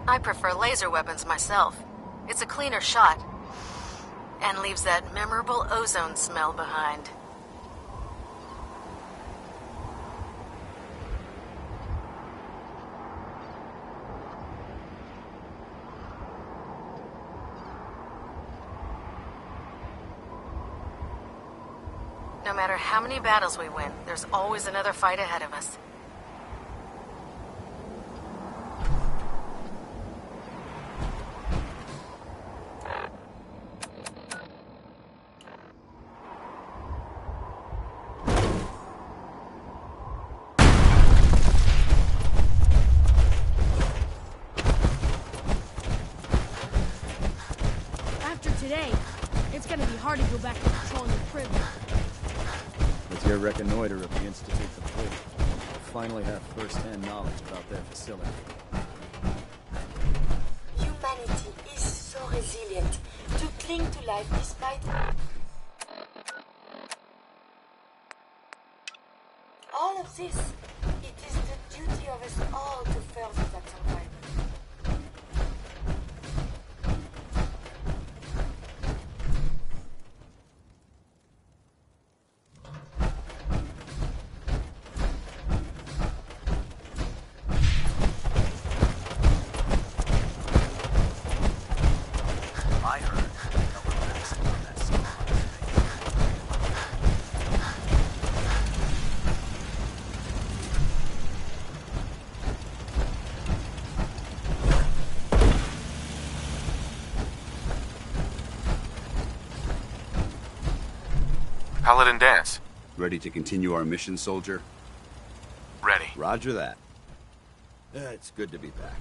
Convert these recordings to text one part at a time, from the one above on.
I prefer laser weapons myself. It's a cleaner shot. And leaves that memorable ozone smell behind. No matter how many battles we win, there's always another fight ahead of us. After today, it's gonna be hard to go back to patrolling the crib. With your reconnoiter of the Institute complete, we'll finally have first-hand knowledge about their facility. Humanity is so resilient to cling to life despite all of this. It is the duty of us all to further that survival. Paladin Dance. Ready to continue our mission, soldier? Ready. Roger that. It's good to be back.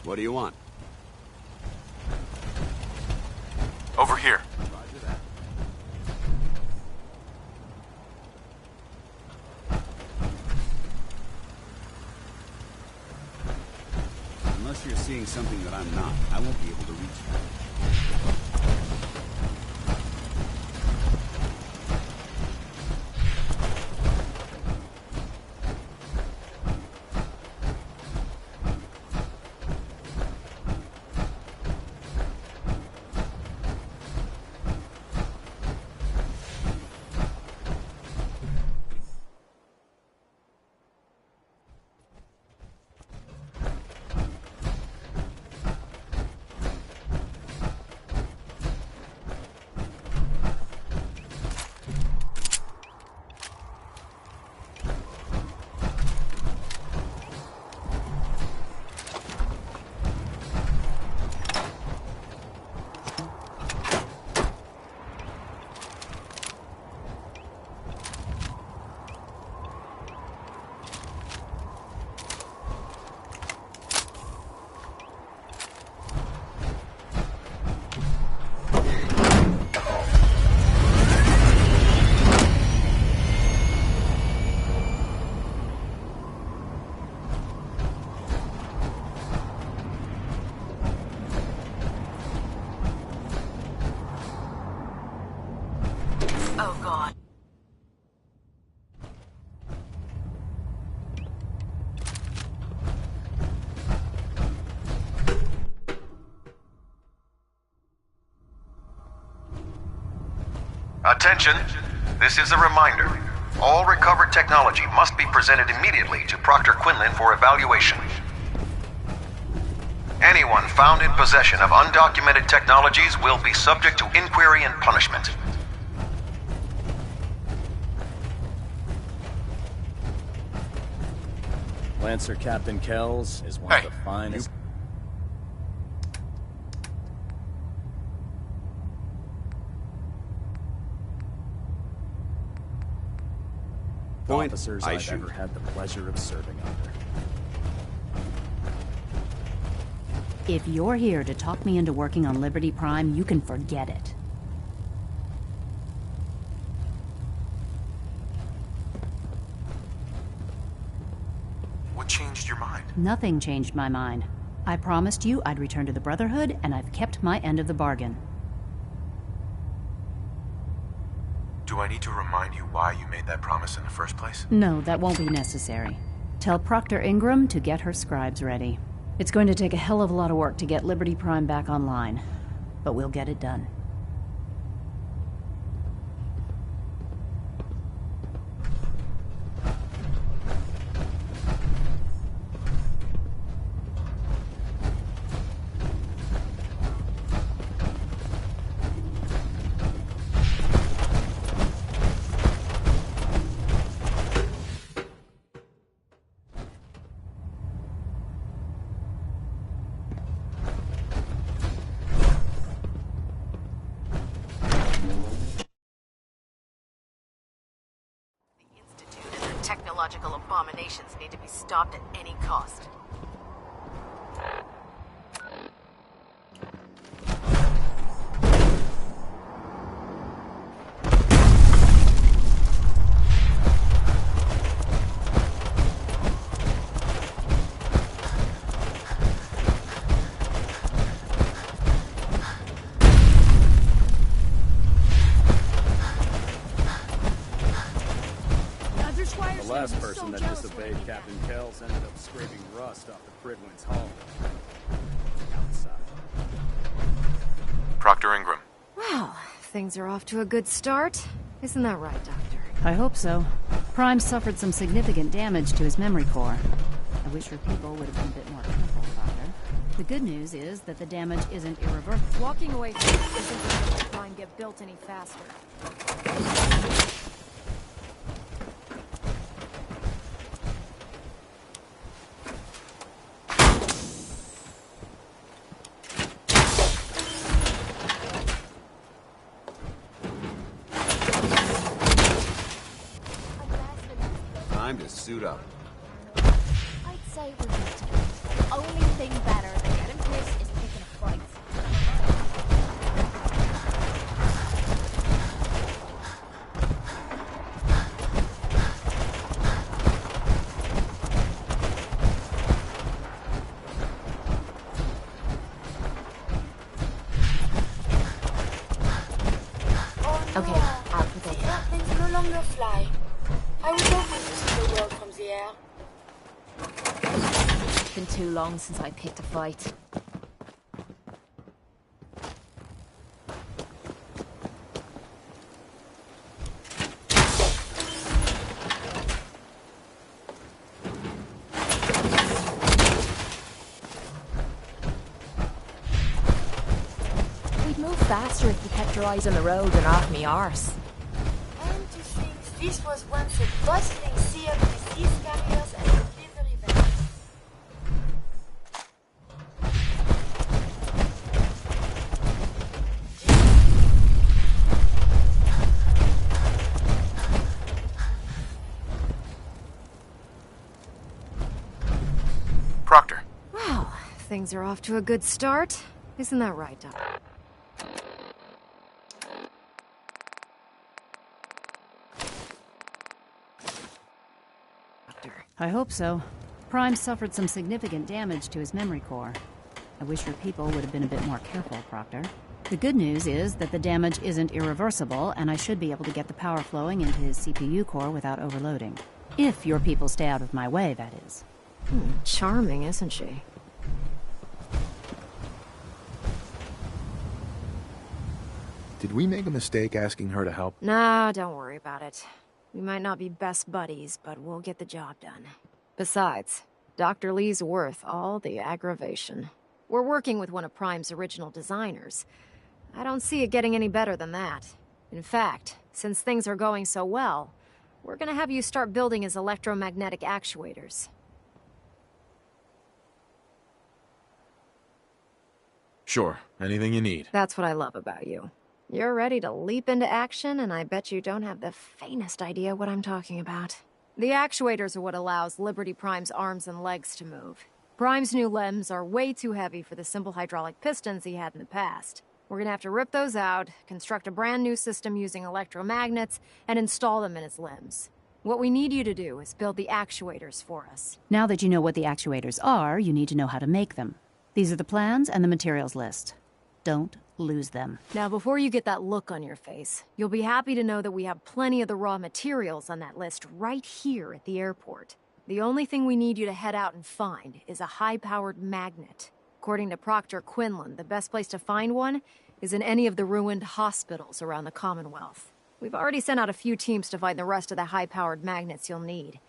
What do you want? Over here. Roger that. Unless you're seeing something that I'm not, I won't be able to reach you. Oh, God. Attention! This is a reminder. All recovered technology must be presented immediately to Proctor Quinlan for evaluation. Anyone found in possession of undocumented technologies will be subject to inquiry and punishment. Lancer Captain Kells is one of the finest... officers I've ever had the pleasure of serving under. If you're here to talk me into working on Liberty Prime, you can forget it. What changed your mind? Nothing changed my mind. I promised you I'd return to the Brotherhood, and I've kept my end of the bargain. Do I need to remind you why you made that promise in the first place? No, that won't be necessary. Tell Proctor Ingram to get her scribes ready. It's going to take a hell of a lot of work to get Liberty Prime back online, but we'll get it done. Technological abominations need to be stopped at any cost. The last person that disobeyed Captain Kells ended up scraping rust off the Pridwin's hull. Outside. Proctor Ingram. Well, things are off to a good start. Isn't that right, Doctor? I hope so. Prime suffered some significant damage to his memory core. I wish your people would have been a bit more careful, Doctor. The good news is that the damage isn't irreversible. Walking away from it isn't going to let Prime get built any faster. Time to suit up. I'd say we're good to go. Only thing better than getting pissed is picking a fight. Okay, out with it. The airplanes no longer fly. I was hoping to see the world from the air. It's been too long since I picked a fight. We'd move faster if you kept your eyes on the road and off me arse. And to think this was once a bustling sea of disease carriers and delivery vans. Proctor. Well, things are off to a good start. Isn't that right, Doctor? I hope so. Prime suffered some significant damage to his memory core. I wish your people would have been a bit more careful, Proctor. The good news is that the damage isn't irreversible, and I should be able to get the power flowing into his CPU core without overloading. If your people stay out of my way, that is. Charming, isn't she? Did we make a mistake asking her to help? Nah, don't worry about it. We might not be best buddies, but we'll get the job done. Besides, Dr. Lee's worth all the aggravation. We're working with one of Prime's original designers. I don't see it getting any better than that. In fact, since things are going so well, we're gonna have you start building his electromagnetic actuators. Sure, anything you need. That's what I love about you. You're ready to leap into action, and I bet you don't have the faintest idea what I'm talking about. The actuators are what allows Liberty Prime's arms and legs to move. Prime's new limbs are way too heavy for the simple hydraulic pistons he had in the past. We're gonna have to rip those out, construct a brand new system using electromagnets, and install them in his limbs. What we need you to do is build the actuators for us. Now that you know what the actuators are, you need to know how to make them. These are the plans and the materials list. Don't lose them. Now, before you get that look on your face, you'll be happy to know that we have plenty of the raw materials on that list right here at the airport. The only thing we need you to head out and find is a high-powered magnet. According to Proctor Quinlan, the best place to find one is in any of the ruined hospitals around the Commonwealth. We've already sent out a few teams to find the rest of the high-powered magnets you'll need.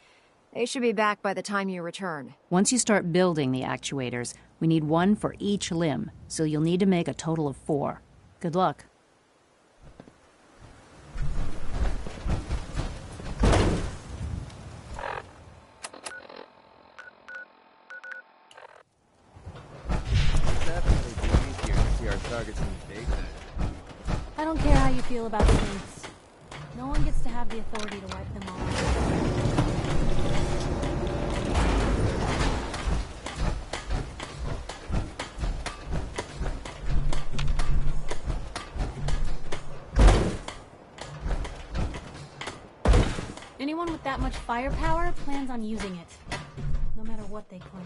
They should be back by the time you return. Once you start building the actuators, we need one for each limb, so you'll need to make a total of 4. Good luck. Definitely be easier to see our targets in the daytime. I don't care how you feel about saints. No one gets to have the authority to wipe them all out. Anyone with that much firepower plans on using it, no matter what they claim.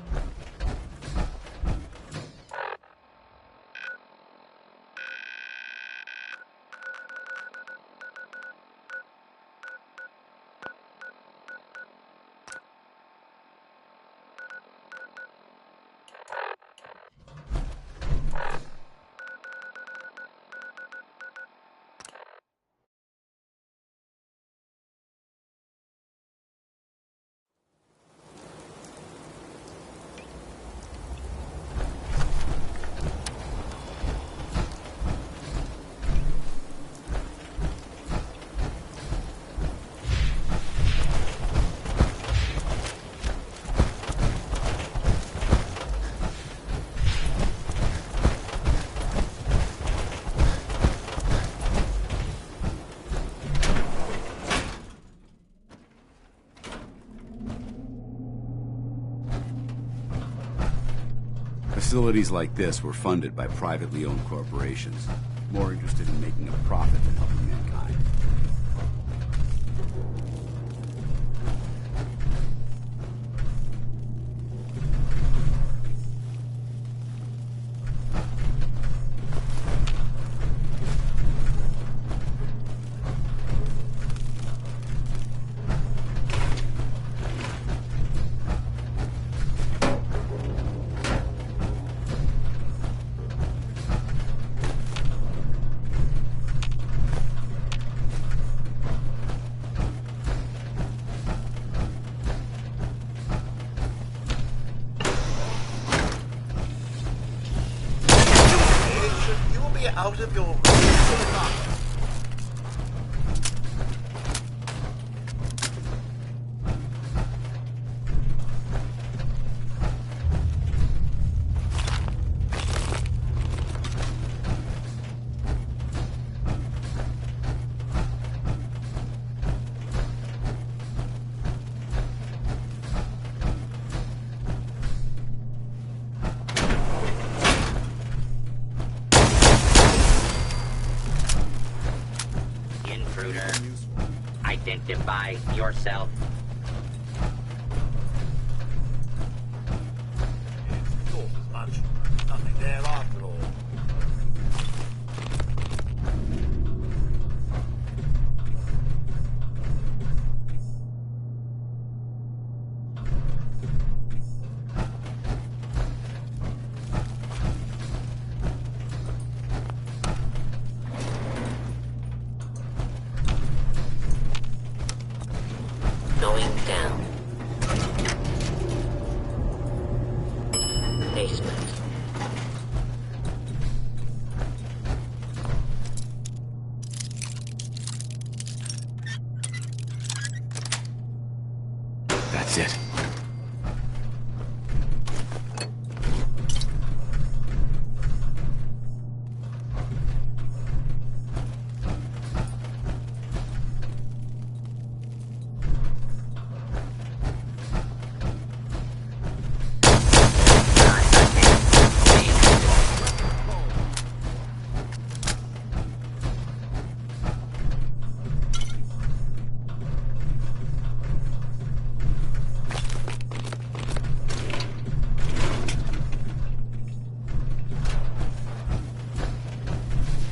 Facilities like this were funded by privately owned corporations, more interested in making a profit than helping mankind. Out of your Identify yourself. Talk as much. Nothing there after all. Going down. Basement. That's it.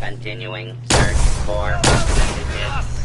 Continuing search for messages.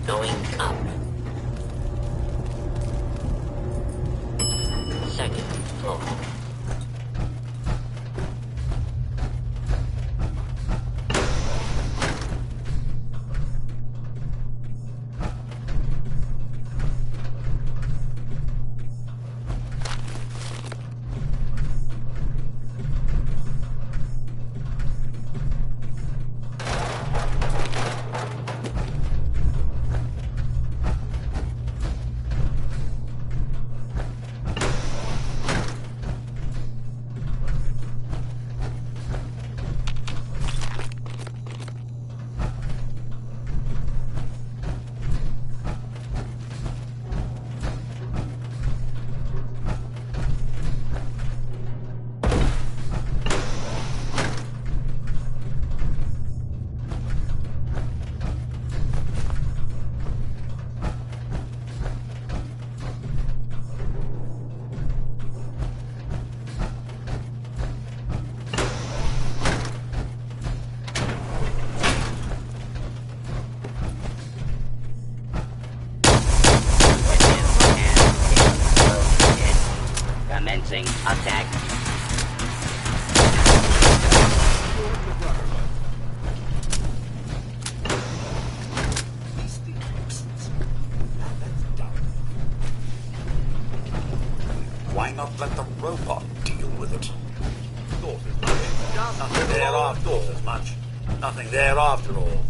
Going up. Second floor. Commencing attack. Why not let the robot deal with it? Thought as much. Nothing there after all. As much. Nothing there after all.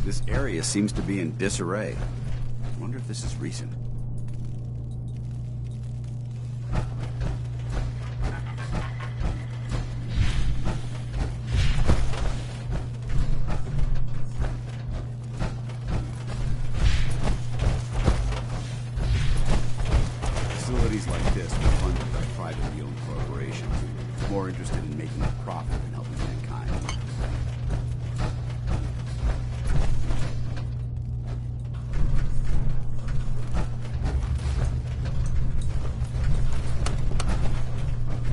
This area seems to be in disarray. I wonder if this is recent. Facility Facilities like this are funded by privately owned corporations, more interested in making a profit than helping mankind.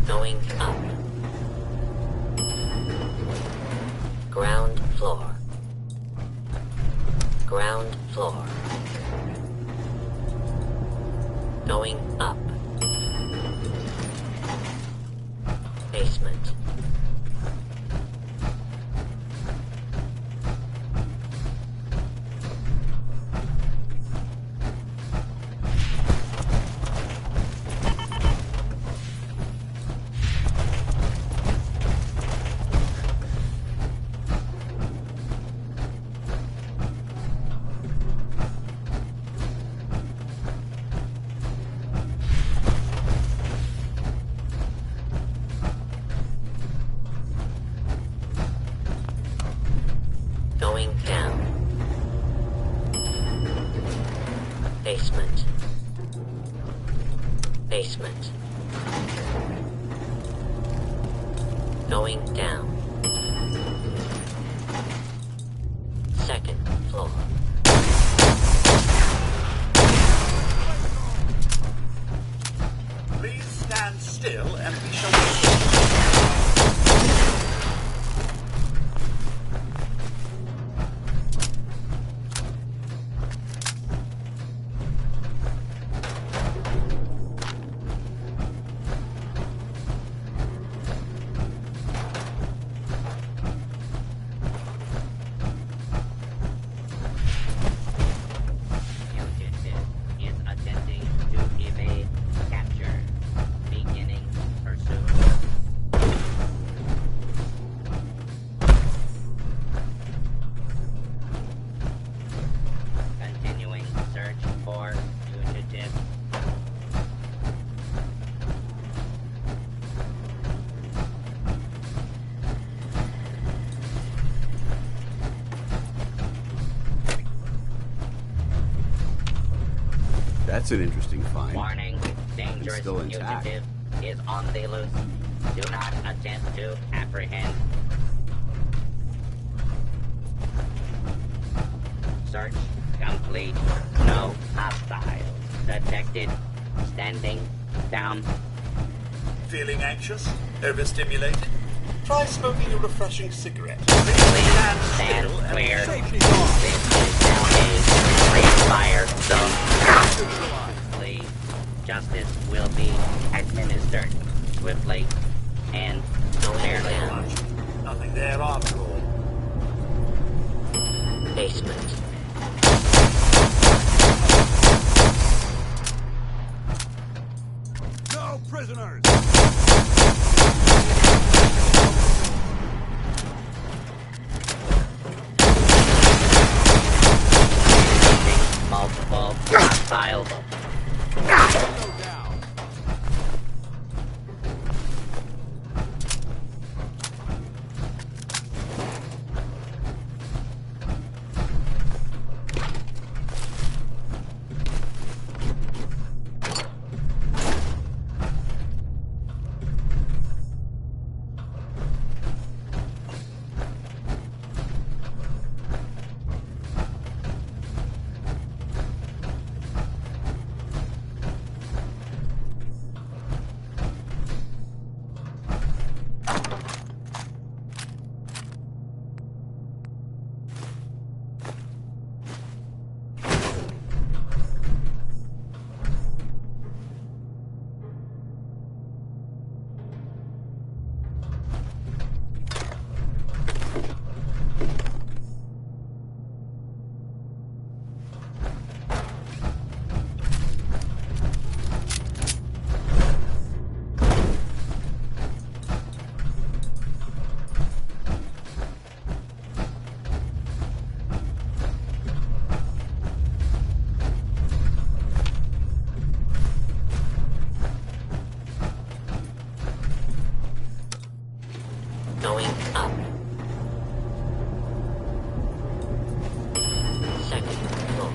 Going up. Ground floor. Ground floor. Going up. Basement. Going down. Basement. Basement. Going down. Second floor. Please stand still and we shall... Fugitive is attempting to evade capture. Beginning pursuit. Continuing search for fugitive. That's an interesting find. Warning, dangerous still intact. fugitive is on the loose. Do not attempt to apprehend. Search complete. No hostiles detected. Standing down. Feeling anxious? Overstimulated? Try smoking a refreshing cigarette. Please stand clear. This is now a free-fire zone. Please, justice will be administered swiftly and clearly. Nothing there after all. Basement. No prisoners! Multiple hostiles. Going up. Second floor.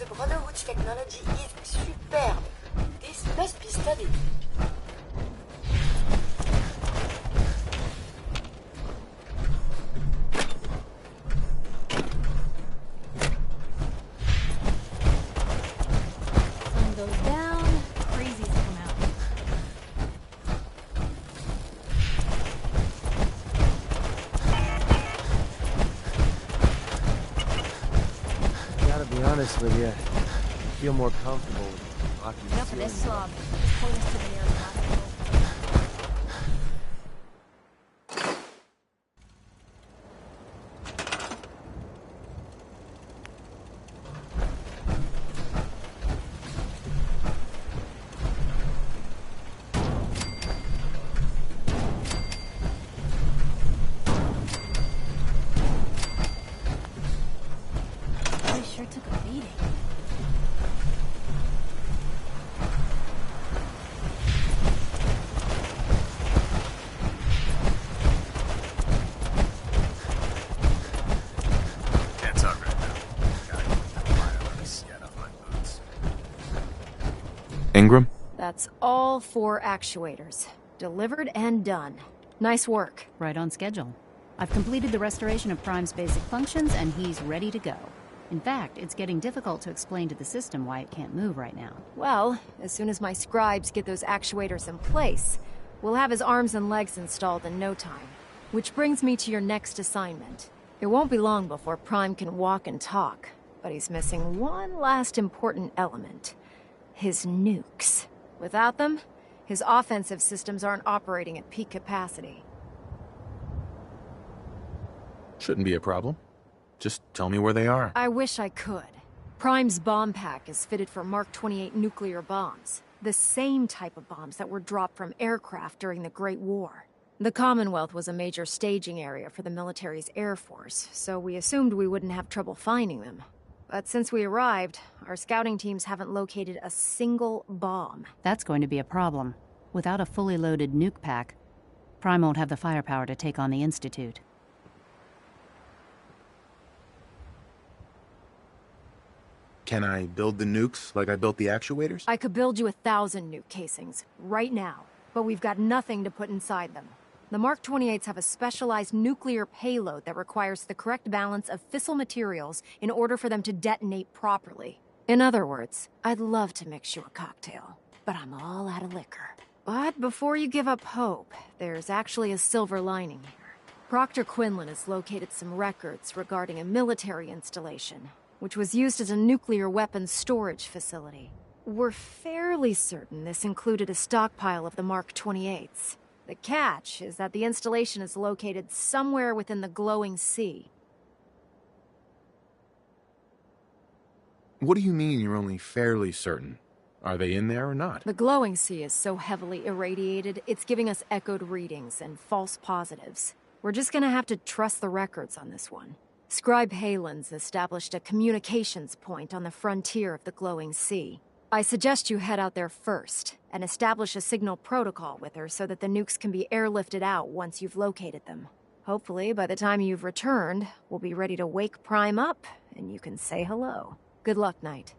The Brotherhood's technology is superb. This must be studied. Sun goes down, crazies come out. Gotta be honest with you, I feel more comfortable with hockey. Enough of this slob. Just point us to the nearest hospital. They sure took a beating. Can't talk right now. Gotta get the fire out of the skin off my boots. Ingram? That's all 4 actuators. Delivered and done. Nice work. Right on schedule. I've completed the restoration of Prime's basic functions, and he's ready to go. In fact, it's getting difficult to explain to the system why it can't move right now. Well, as soon as my scribes get those actuators in place, we'll have his arms and legs installed in no time. Which brings me to your next assignment. It won't be long before Prime can walk and talk, but he's missing one last important element. His nukes. Without them, his offensive systems aren't operating at peak capacity. Shouldn't be a problem. Just tell me where they are. I wish I could. Prime's bomb pack is fitted for Mark 28 nuclear bombs. The same type of bombs that were dropped from aircraft during the Great War. The Commonwealth was a major staging area for the military's Air Force, so we assumed we wouldn't have trouble finding them. But since we arrived, our scouting teams haven't located a single bomb. That's going to be a problem. Without a fully loaded nuke pack, Prime won't have the firepower to take on the Institute. Can I build the nukes like I built the actuators? I could build you 1,000 nuke casings, right now, but we've got nothing to put inside them. The Mark 28s have a specialized nuclear payload that requires the correct balance of fissile materials in order for them to detonate properly. In other words, I'd love to mix you a cocktail, but I'm all out of liquor. But before you give up hope, there's actually a silver lining here. Proctor Quinlan has located some records regarding a military installation, which was used as a nuclear weapons storage facility. We're fairly certain this included a stockpile of the Mark 28s. The catch is that the installation is located somewhere within the glowing sea. What do you mean you're only fairly certain? Are they in there or not? The glowing sea is so heavily irradiated, it's giving us echoed readings and false positives. We're just gonna have to trust the records on this one. Scribe Halen's established a communications point on the frontier of the glowing sea. I suggest you head out there first, and establish a signal protocol with her so that the nukes can be airlifted out once you've located them. Hopefully, by the time you've returned, we'll be ready to wake Prime up, and you can say hello. Good luck, Knight.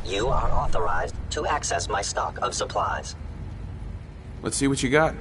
You are authorized to access my stock of supplies. Let's see what you got.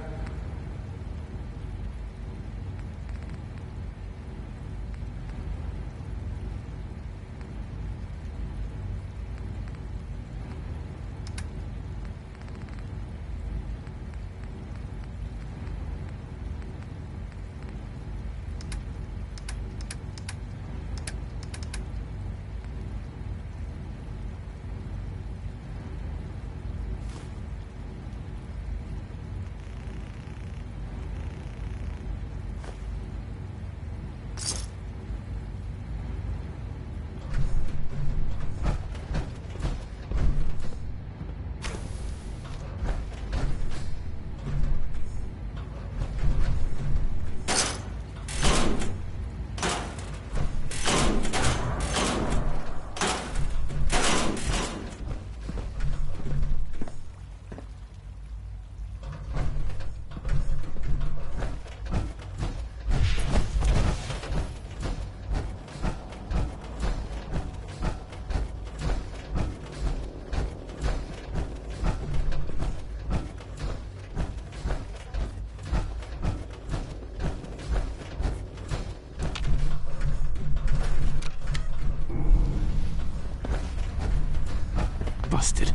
Busted.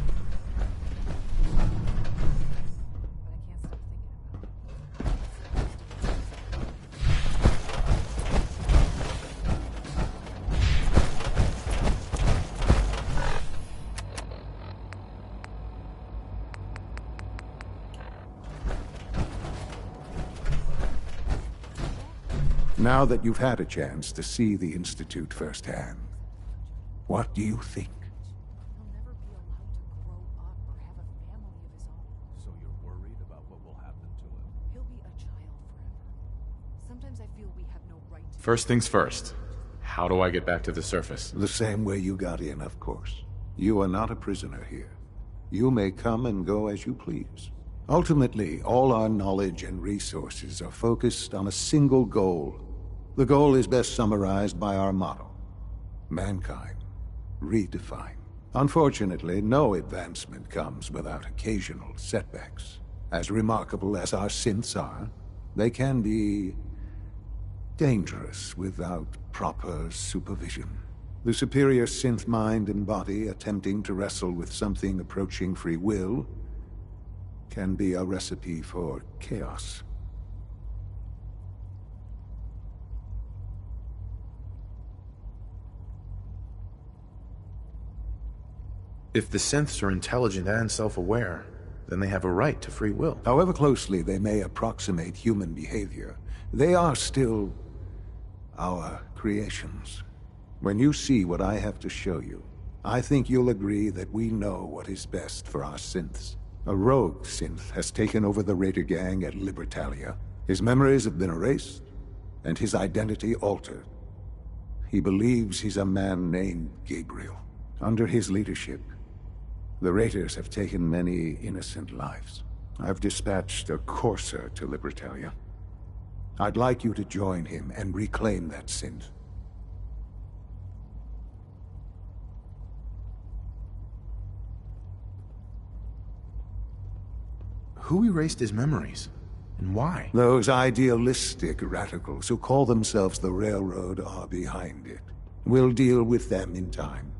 Now that you've had a chance to see the Institute firsthand, what do you think? So you're worried about what will happen to him? He'll be a child forever. Sometimes I feel we have no right to... First things first. How do I get back to the surface? The same way you got in, of course. You are not a prisoner here. You may come and go as you please. Ultimately, all our knowledge and resources are focused on a single goal. The goal is best summarized by our motto: mankind, redefined. Unfortunately, no advancement comes without occasional setbacks. As remarkable as our synths are, they can be dangerous without proper supervision. The superior synth mind and body attempting to wrestle with something approaching free will can be a recipe for chaos. If the synths are intelligent and self-aware, then they have a right to free will. However closely they may approximate human behavior, they are still our creations. When you see what I have to show you, I think you'll agree that we know what is best for our synths. A rogue synth has taken over the Raider gang at Libertalia. His memories have been erased, and his identity altered. He believes he's a man named Gabriel. Under his leadership, the Raiders have taken many innocent lives. I've dispatched a courser to Libertalia. I'd like you to join him and reclaim that synth. Who erased his memories? And why? Those idealistic radicals who call themselves the Railroad are behind it. We'll deal with them in time.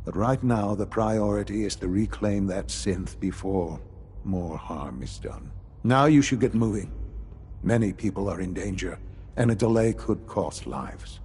But right now, the priority is to reclaim that synth before more harm is done. Now you should get moving. Many people are in danger, and a delay could cost lives.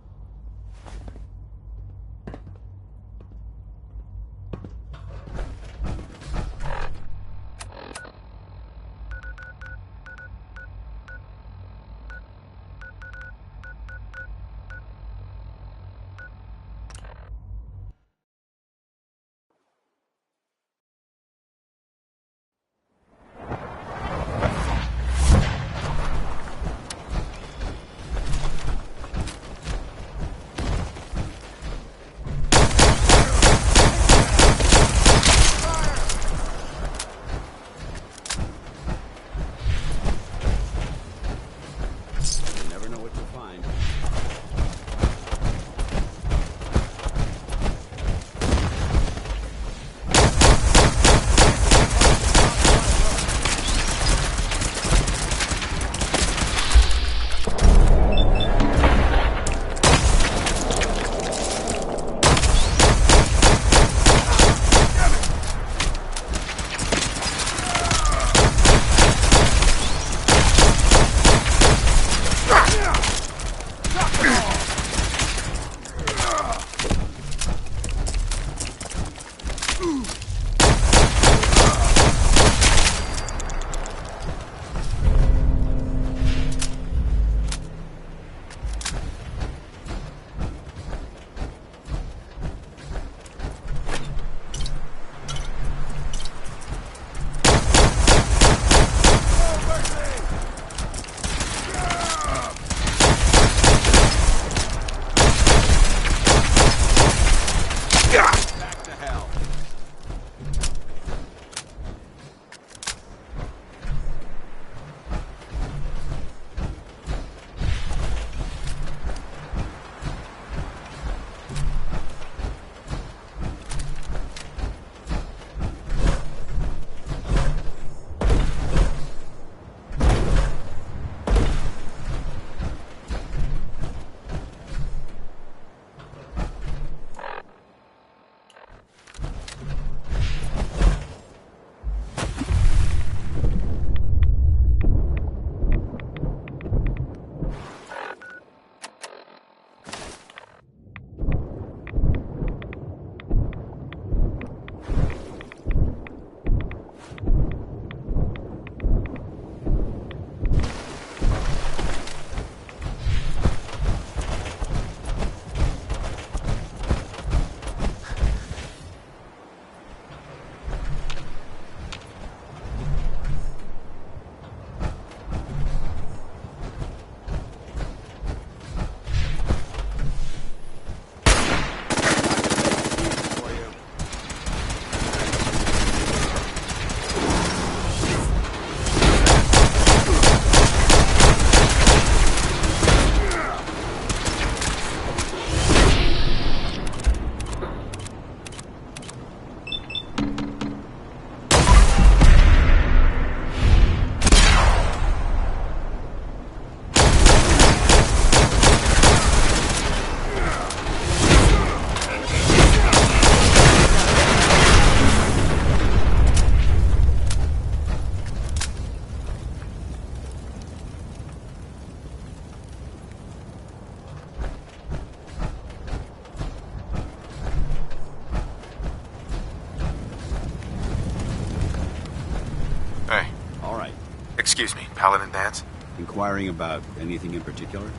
Excuse me, Paladin Dance? Inquiring about anything in particular?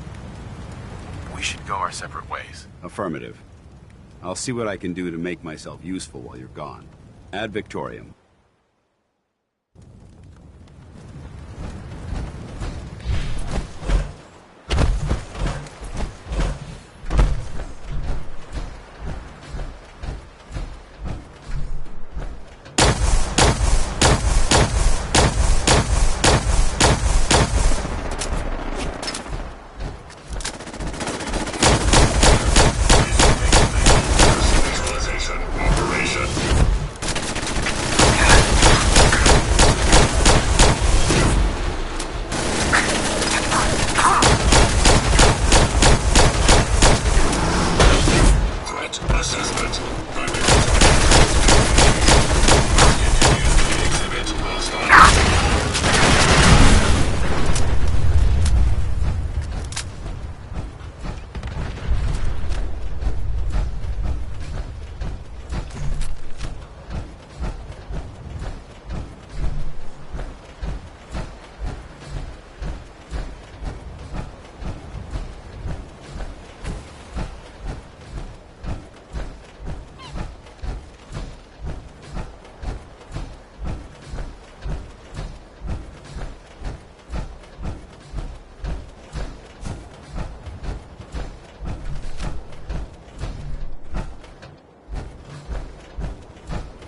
We should go our separate ways. Affirmative. I'll see what I can do to make myself useful while you're gone. Ad Victoriam.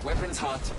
Weapons hot.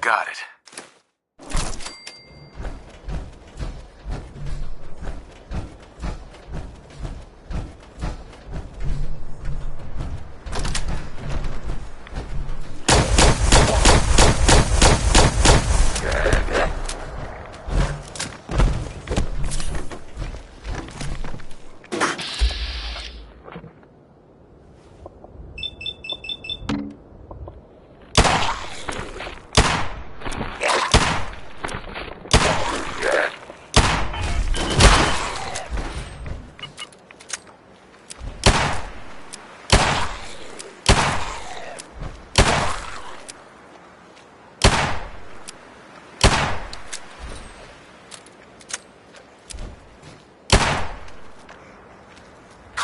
Got it.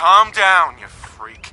Calm down, you freak.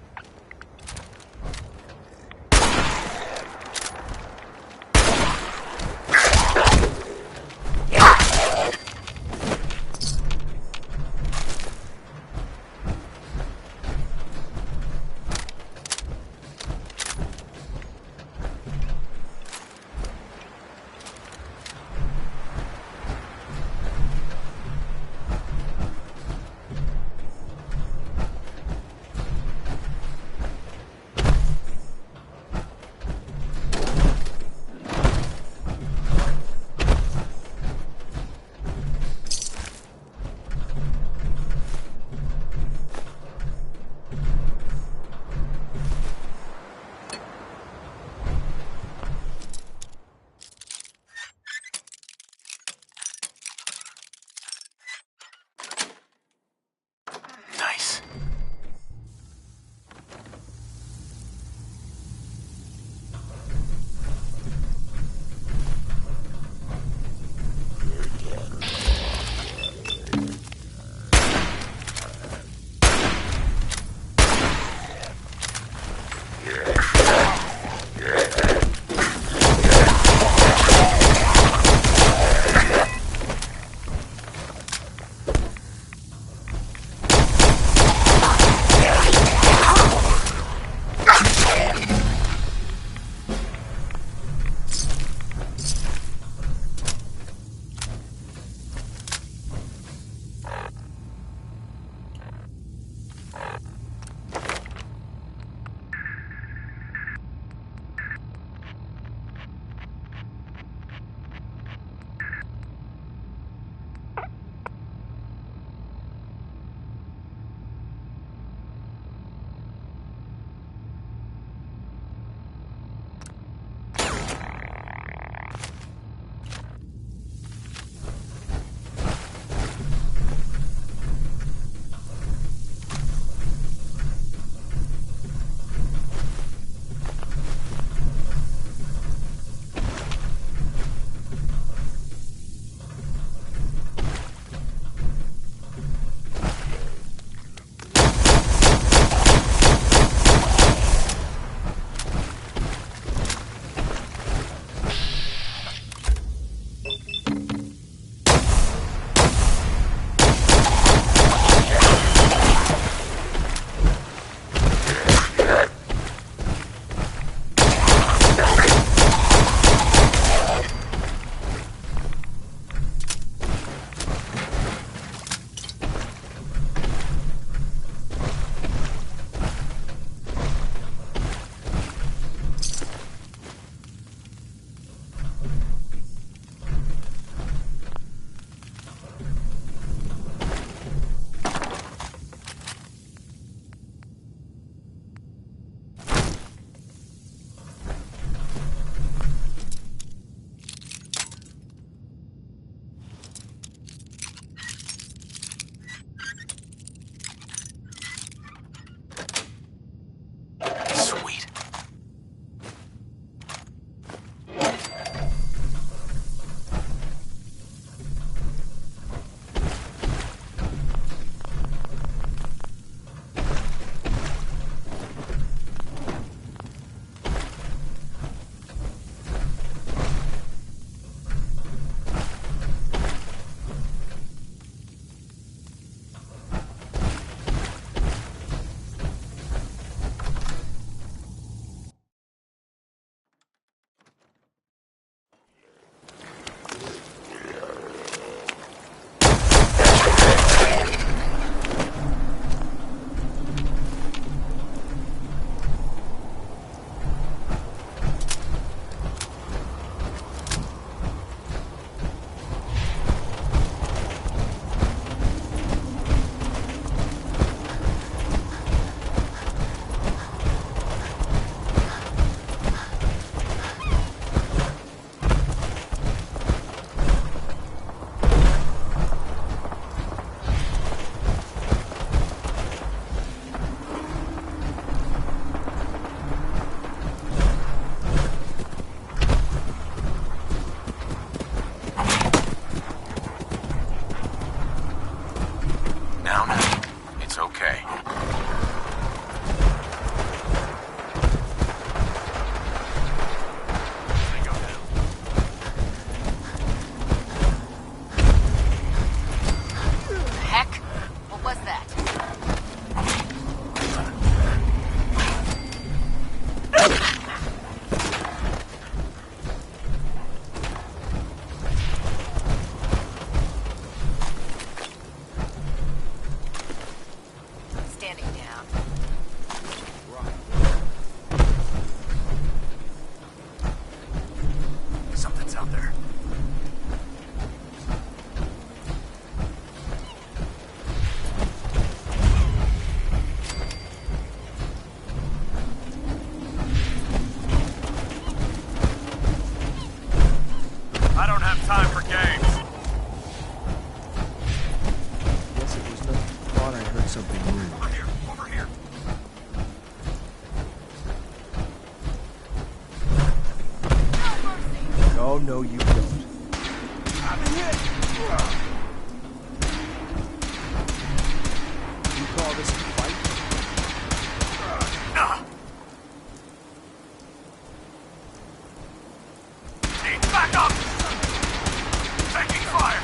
know you don't. I'm hit! You call this a fight? Need backup! Taking fire!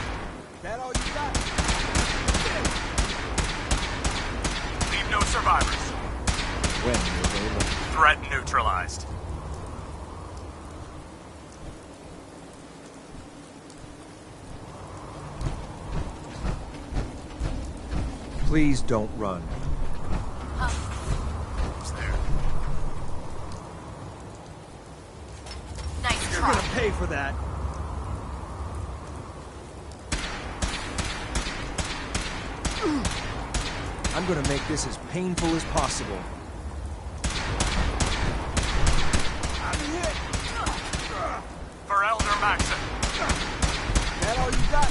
That all you got? Leave no survivors. When will they look? Threat neutralized. Please don't run. Who's there? Nice You're try. gonna pay for that. I'm gonna make this as painful as possible. I'm hit! For Elder Maxon. That all you got?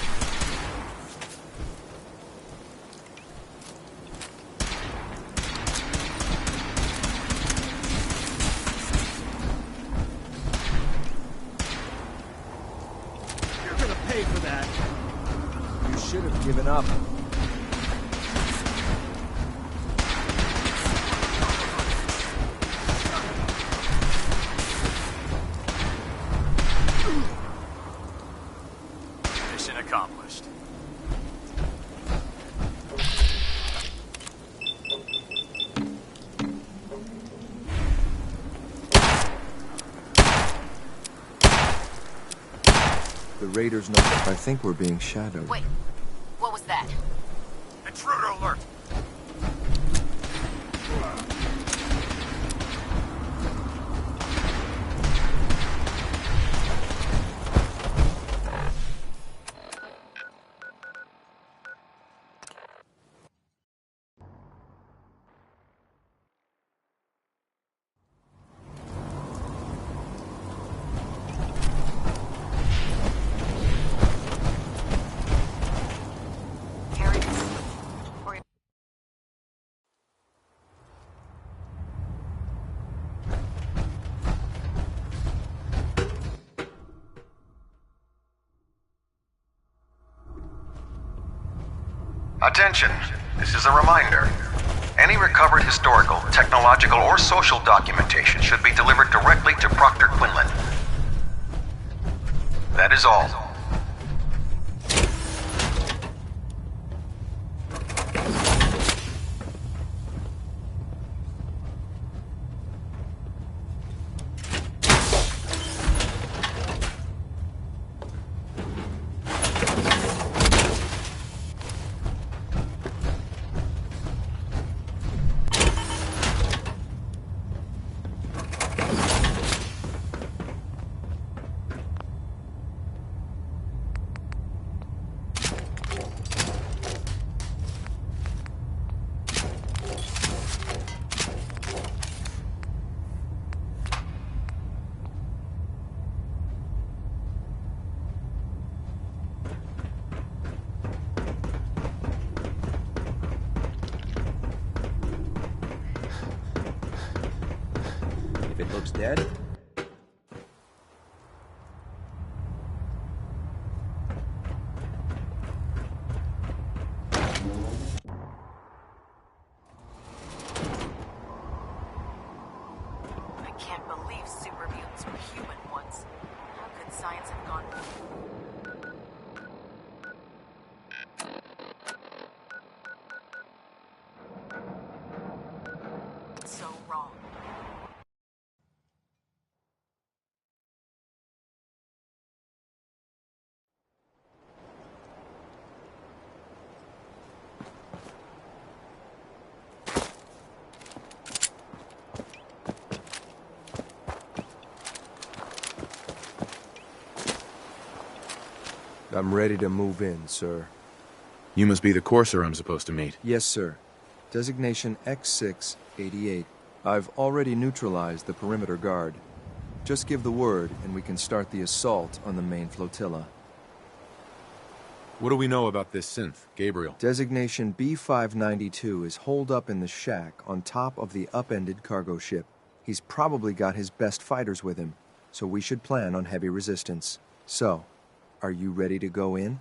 You're gonna pay for that. You should have given up. Mission accomplished. The raiders know. I think we're being shadowed. Wait, what was that? Intruder alert! Carry this. Or Attention, this is a reminder. Any recovered historical, technological, or social documentation should be delivered directly to Proctor Quinlan. That is all. If it looks dead, I can't believe super mutants were human once. How could science have gone? So wrong. I'm ready to move in, sir. You must be the courser I'm supposed to meet. Yes, sir. Designation X688. I've already neutralized the perimeter guard. Just give the word, and we can start the assault on the main flotilla. What do we know about this synth, Gabriel? Designation B592 is holed up in the shack on top of the upended cargo ship. He's probably got his best fighters with him, so we should plan on heavy resistance. So, are you ready to go in?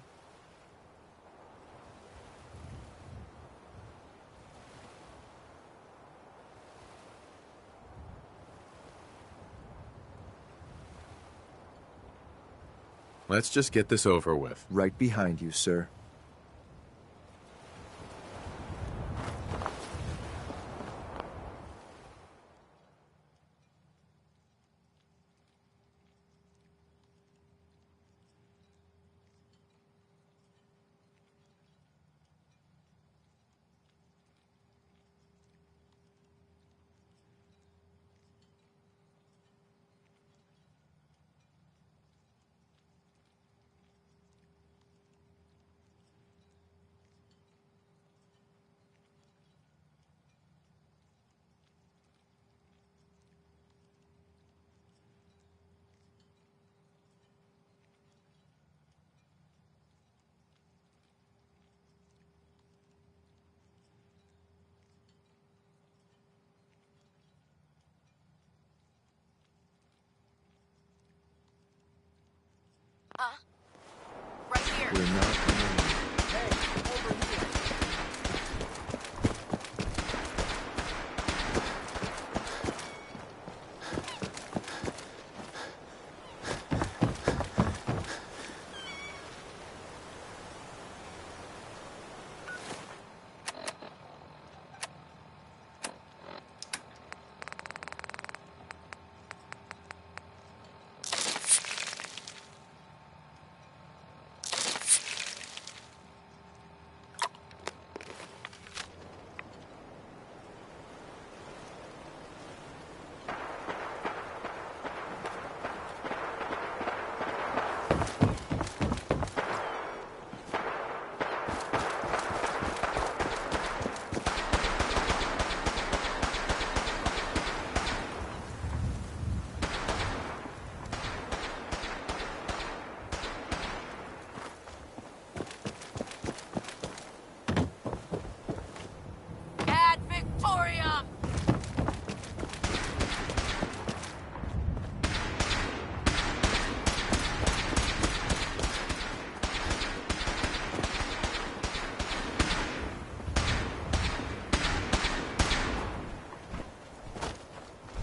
Let's just get this over with. Right behind you, sir. Right here. We're not alone. Ad Victoriam!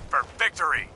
For victory!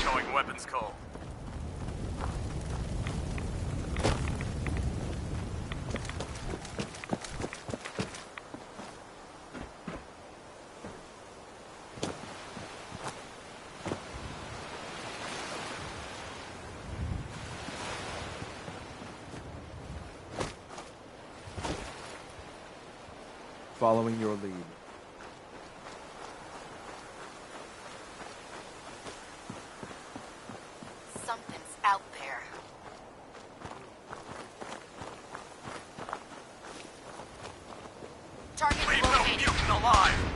Going weapons call. Following your lead. Something's out there. Target Leave no located. mutant alive!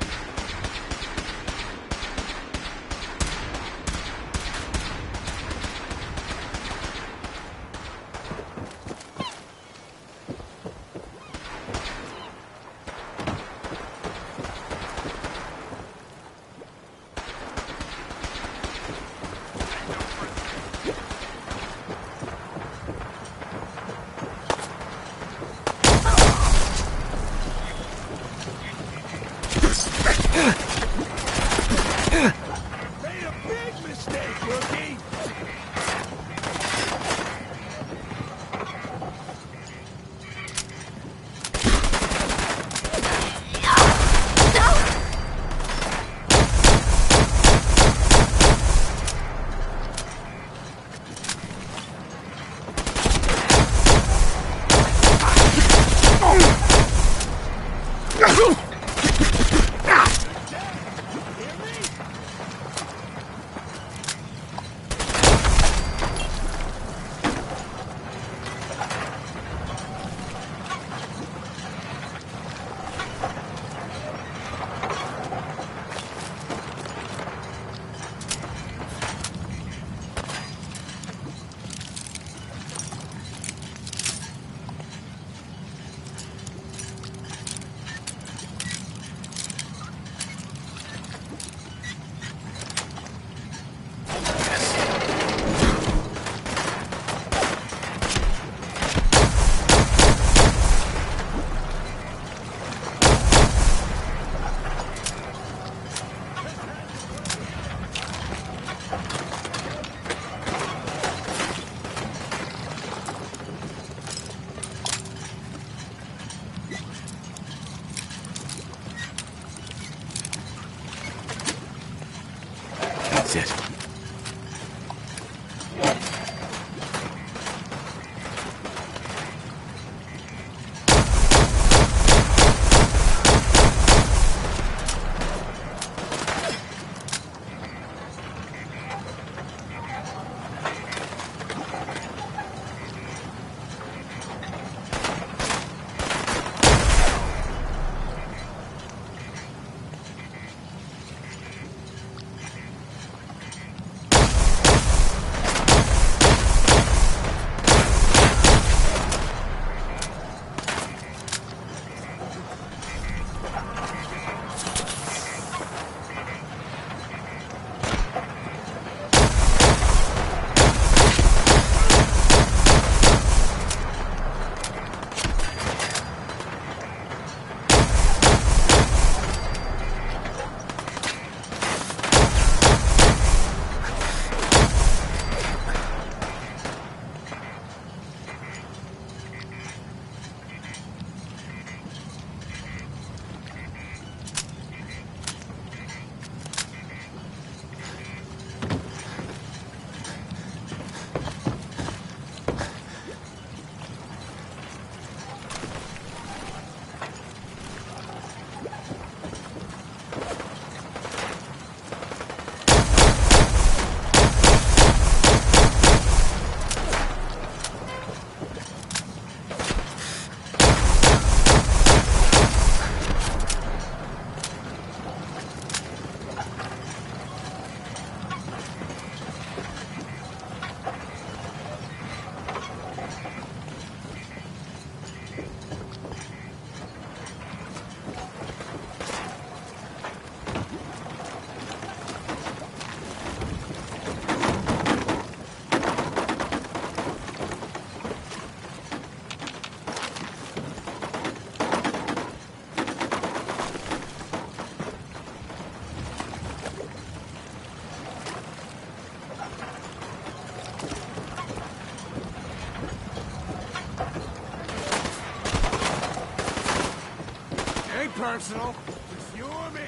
Made a big mistake, rookie! That's it. Personal, it's you or me.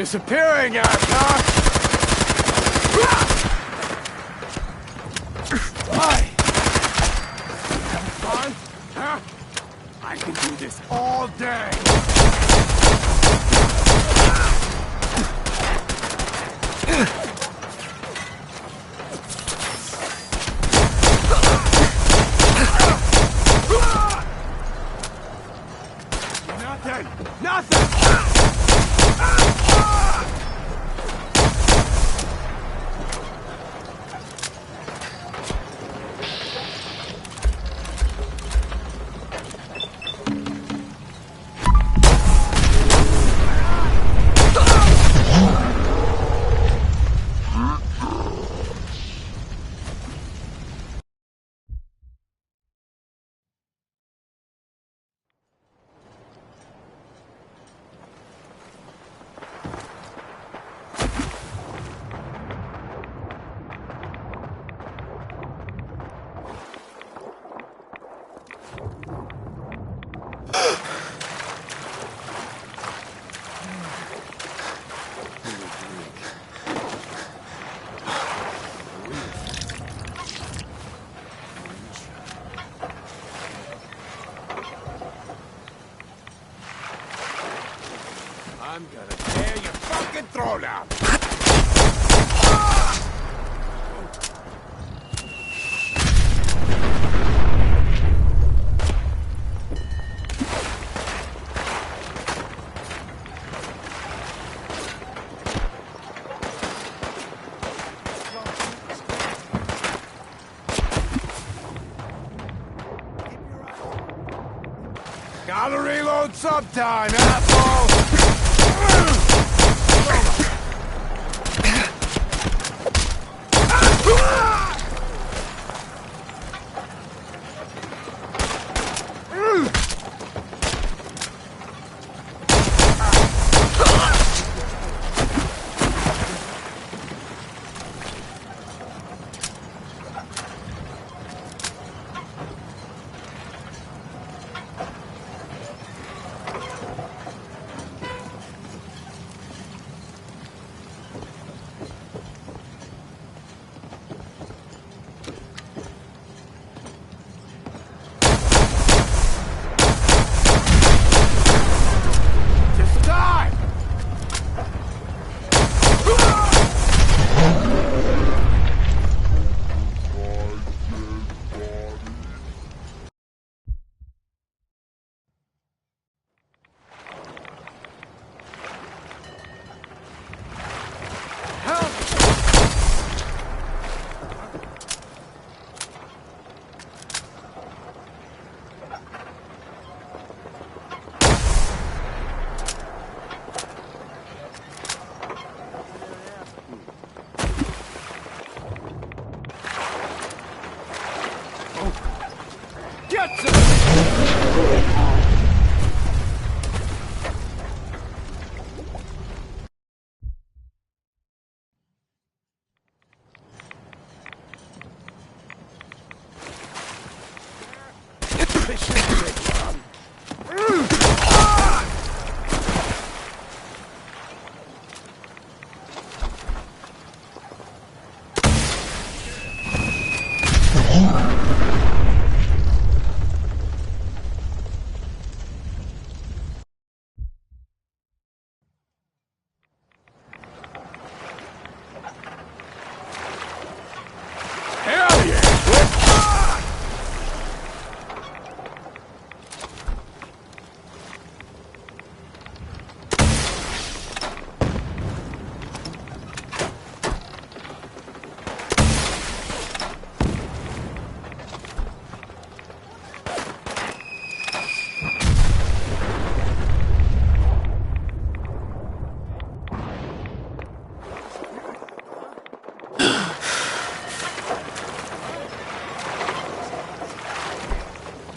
Disappearing act, huh? Why? Having fun? Huh? I can do this all day. Nothing! Nothing! I'm gonna tear your fucking throat out! Gotta reload sometime, asshole!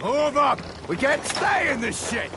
Move up! We can't stay in this shit!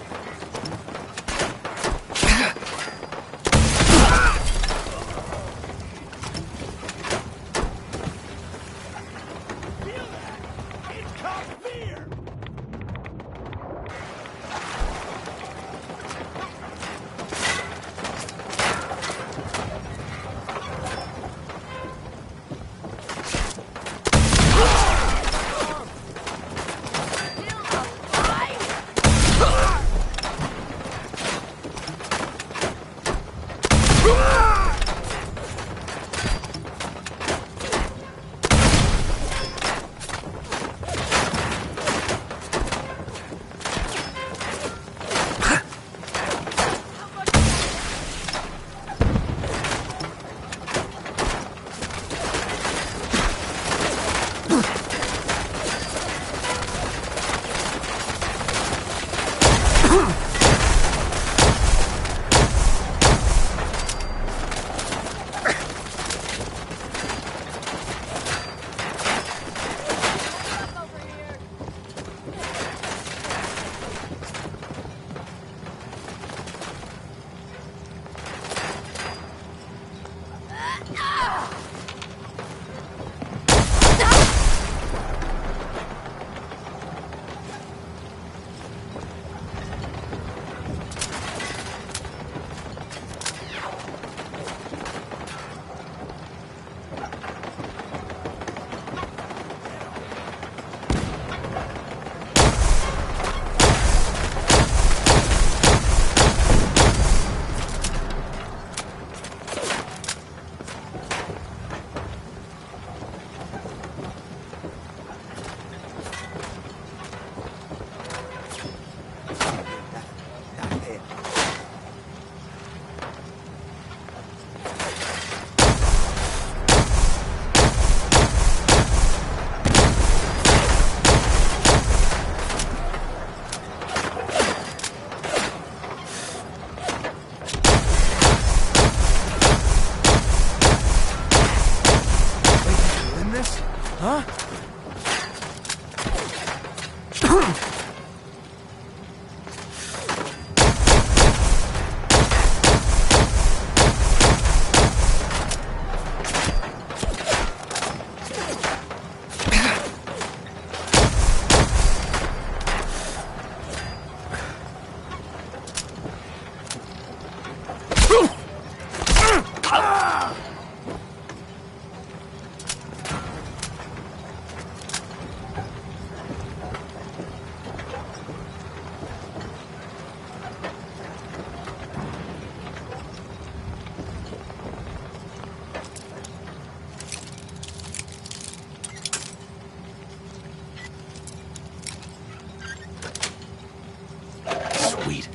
this? Huh? Sweet.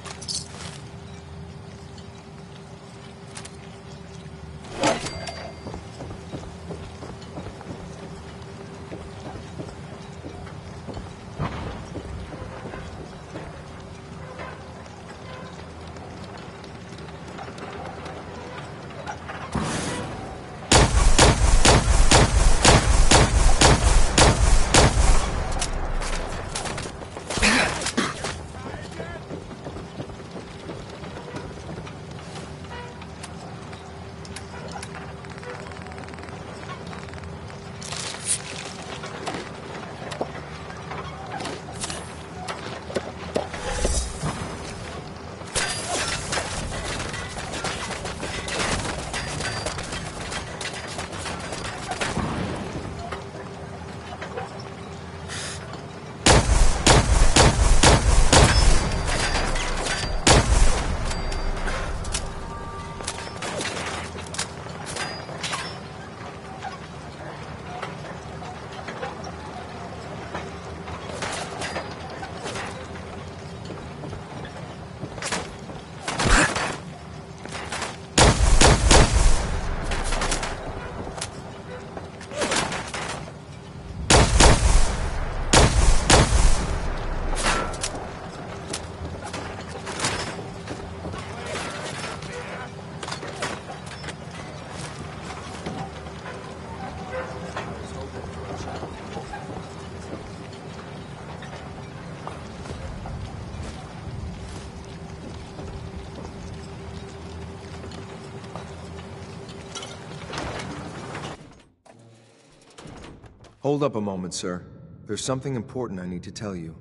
Hold up a moment, sir. There's something important I need to tell you.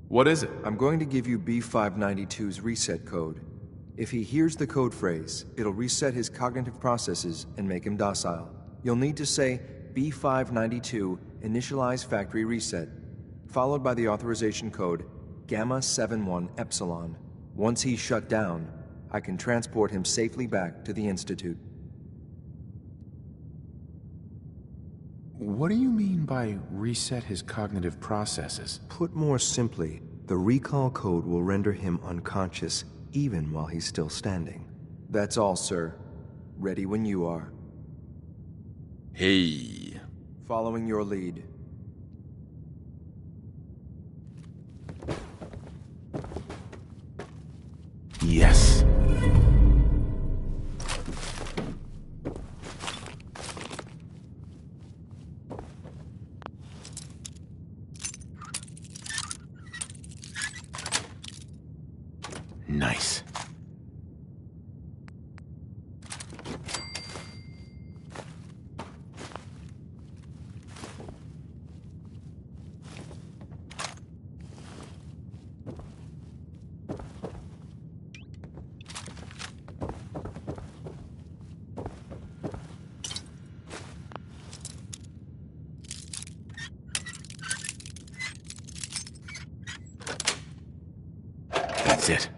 What is it? I'm going to give you B592's reset code. If he hears the code phrase, it'll reset his cognitive processes and make him docile. You'll need to say B592 initialize factory reset, followed by the authorization code Gamma 71 Epsilon. Once he's shut down, I can transport him safely back to the Institute. What do you mean by reset his cognitive processes? Put more simply, the recall code will render him unconscious even while he's still standing. That's all, sir. Ready when you are. Hey. Following your lead. Yes. Nice. That's it.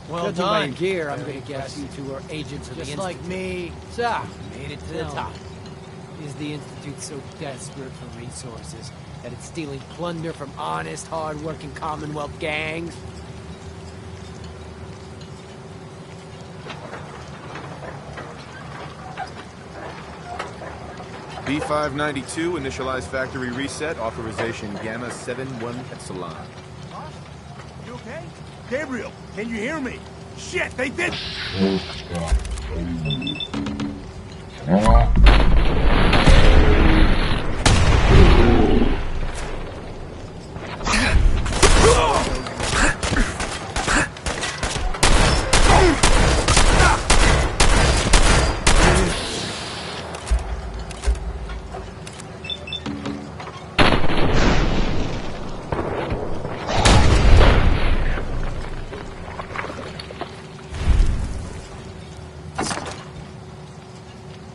Well Judging by done. your gear, I'm gonna guess you two are agents of the Just Institute. like me. So, made it to the No. top. Is the Institute so desperate for resources that it's stealing plunder from honest, hard-working Commonwealth gangs? B592, initialize factory reset, authorization Gamma 71 Epsilon. You okay? Gabriel, can you hear me? Shit, they did.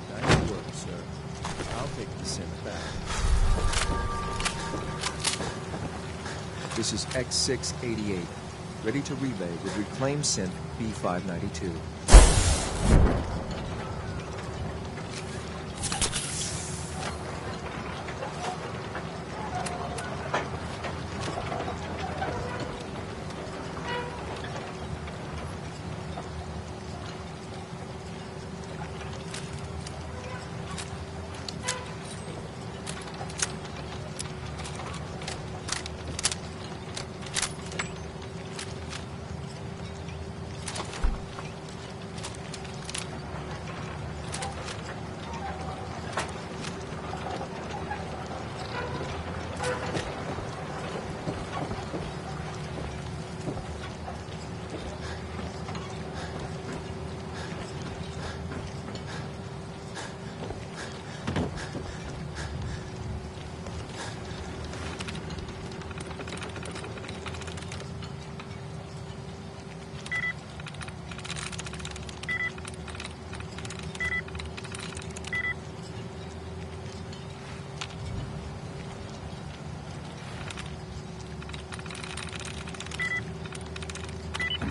Nice work, sir. I'll take the synth back. This is X688. Ready to relay with reclaimed synth B592.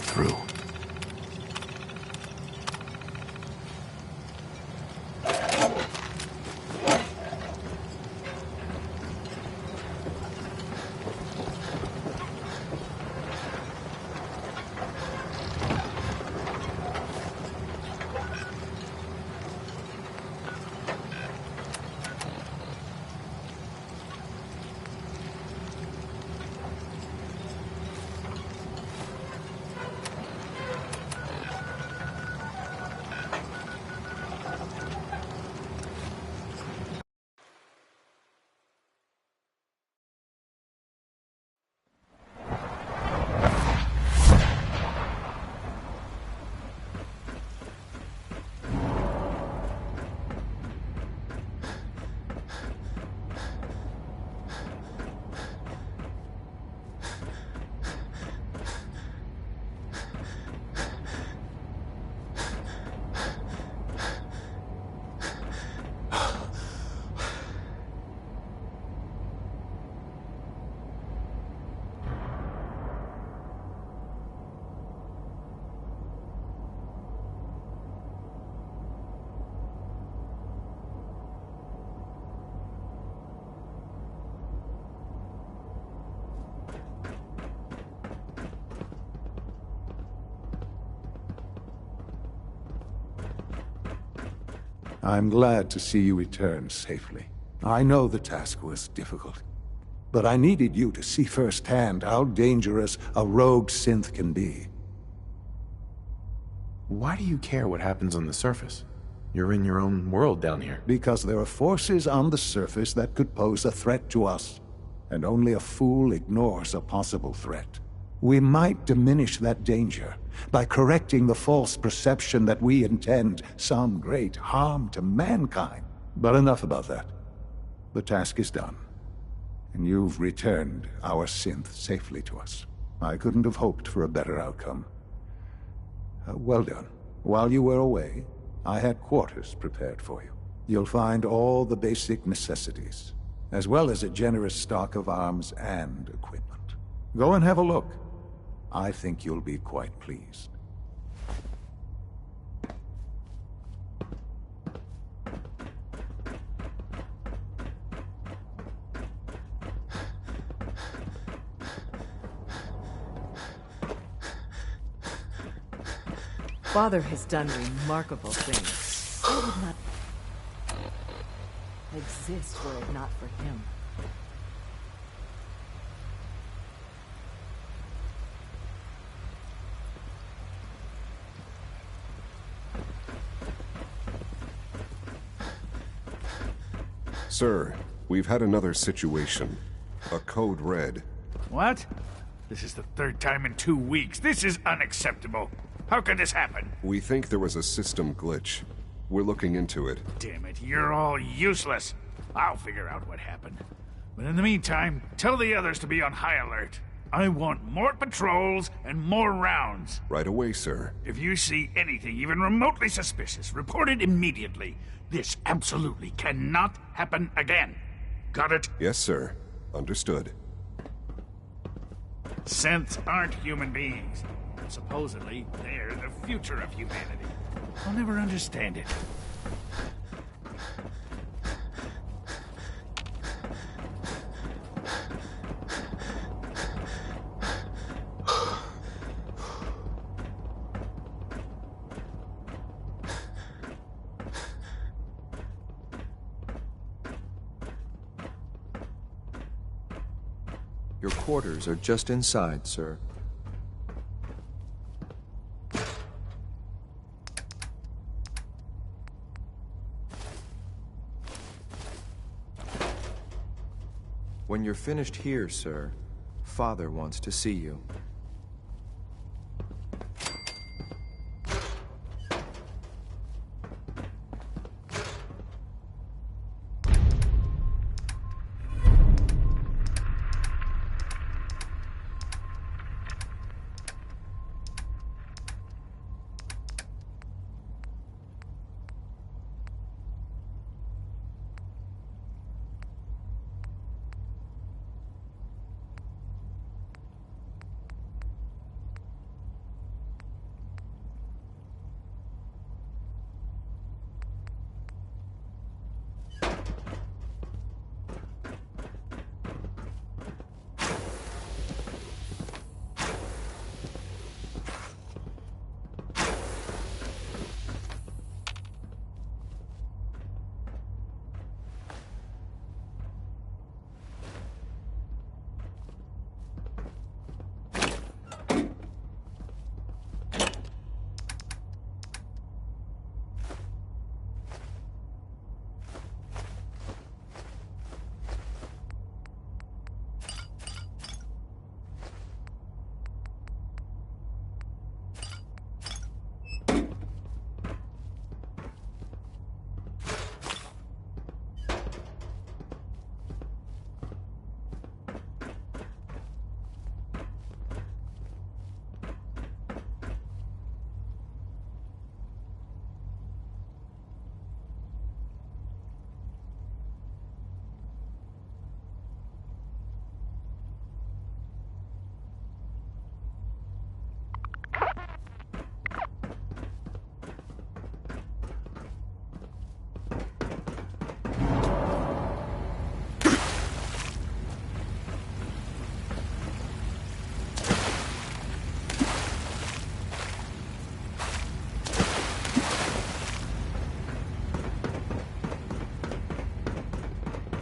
Through. I'm glad to see you return safely. I know the task was difficult, but I needed you to see firsthand how dangerous a rogue synth can be. Why do you care what happens on the surface? You're in your own world down here. Because there are forces on the surface that could pose a threat to us, and only a fool ignores a possible threat. We might diminish that danger by correcting the false perception that we intend some great harm to mankind. But enough about that. The task is done, and you've returned our synth safely to us. I couldn't have hoped for a better outcome. Well done. While you were away, I had quarters prepared for you. You'll find all the basic necessities, as well as a generous stock of arms and equipment. Go and have a look. I think you'll be quite pleased. Father has done remarkable things. I would not exist were it not for him. Sir, we've had another situation. A code red. What? This is the third time in 2 weeks. This is unacceptable. How could this happen? We think there was a system glitch. We're looking into it. Damn it, you're all useless. I'll figure out what happened. But in the meantime, tell the others to be on high alert. I want more patrols and more rounds. Right away, sir. If you see anything even remotely suspicious, report it immediately. This absolutely cannot happen again. Got it? Yes, sir. Understood. Synths aren't human beings. Supposedly, they're the future of humanity. I'll never understand it. Your quarters are just inside, sir. When you're finished here, sir, Father wants to see you.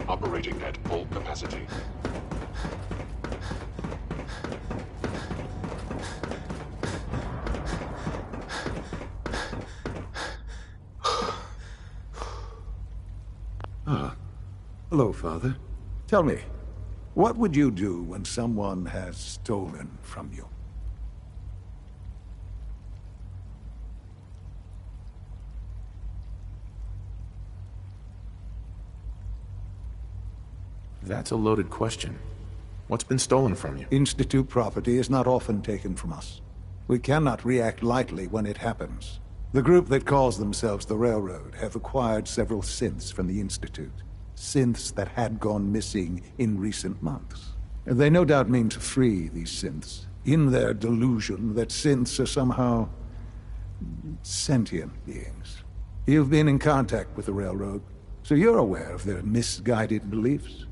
Operating at full capacity. Hello, Father. Tell me, What would you do when someone has stolen from you? That's a loaded question. What's been stolen from you? Institute property is not often taken from us. We cannot react lightly when it happens. The group that calls themselves the Railroad have acquired several synths from the Institute. Synths that had gone missing in recent months. They no doubt mean to free these synths, in their delusion that synths are somehow sentient beings. You've been in contact with the Railroad, so you're aware of their misguided beliefs.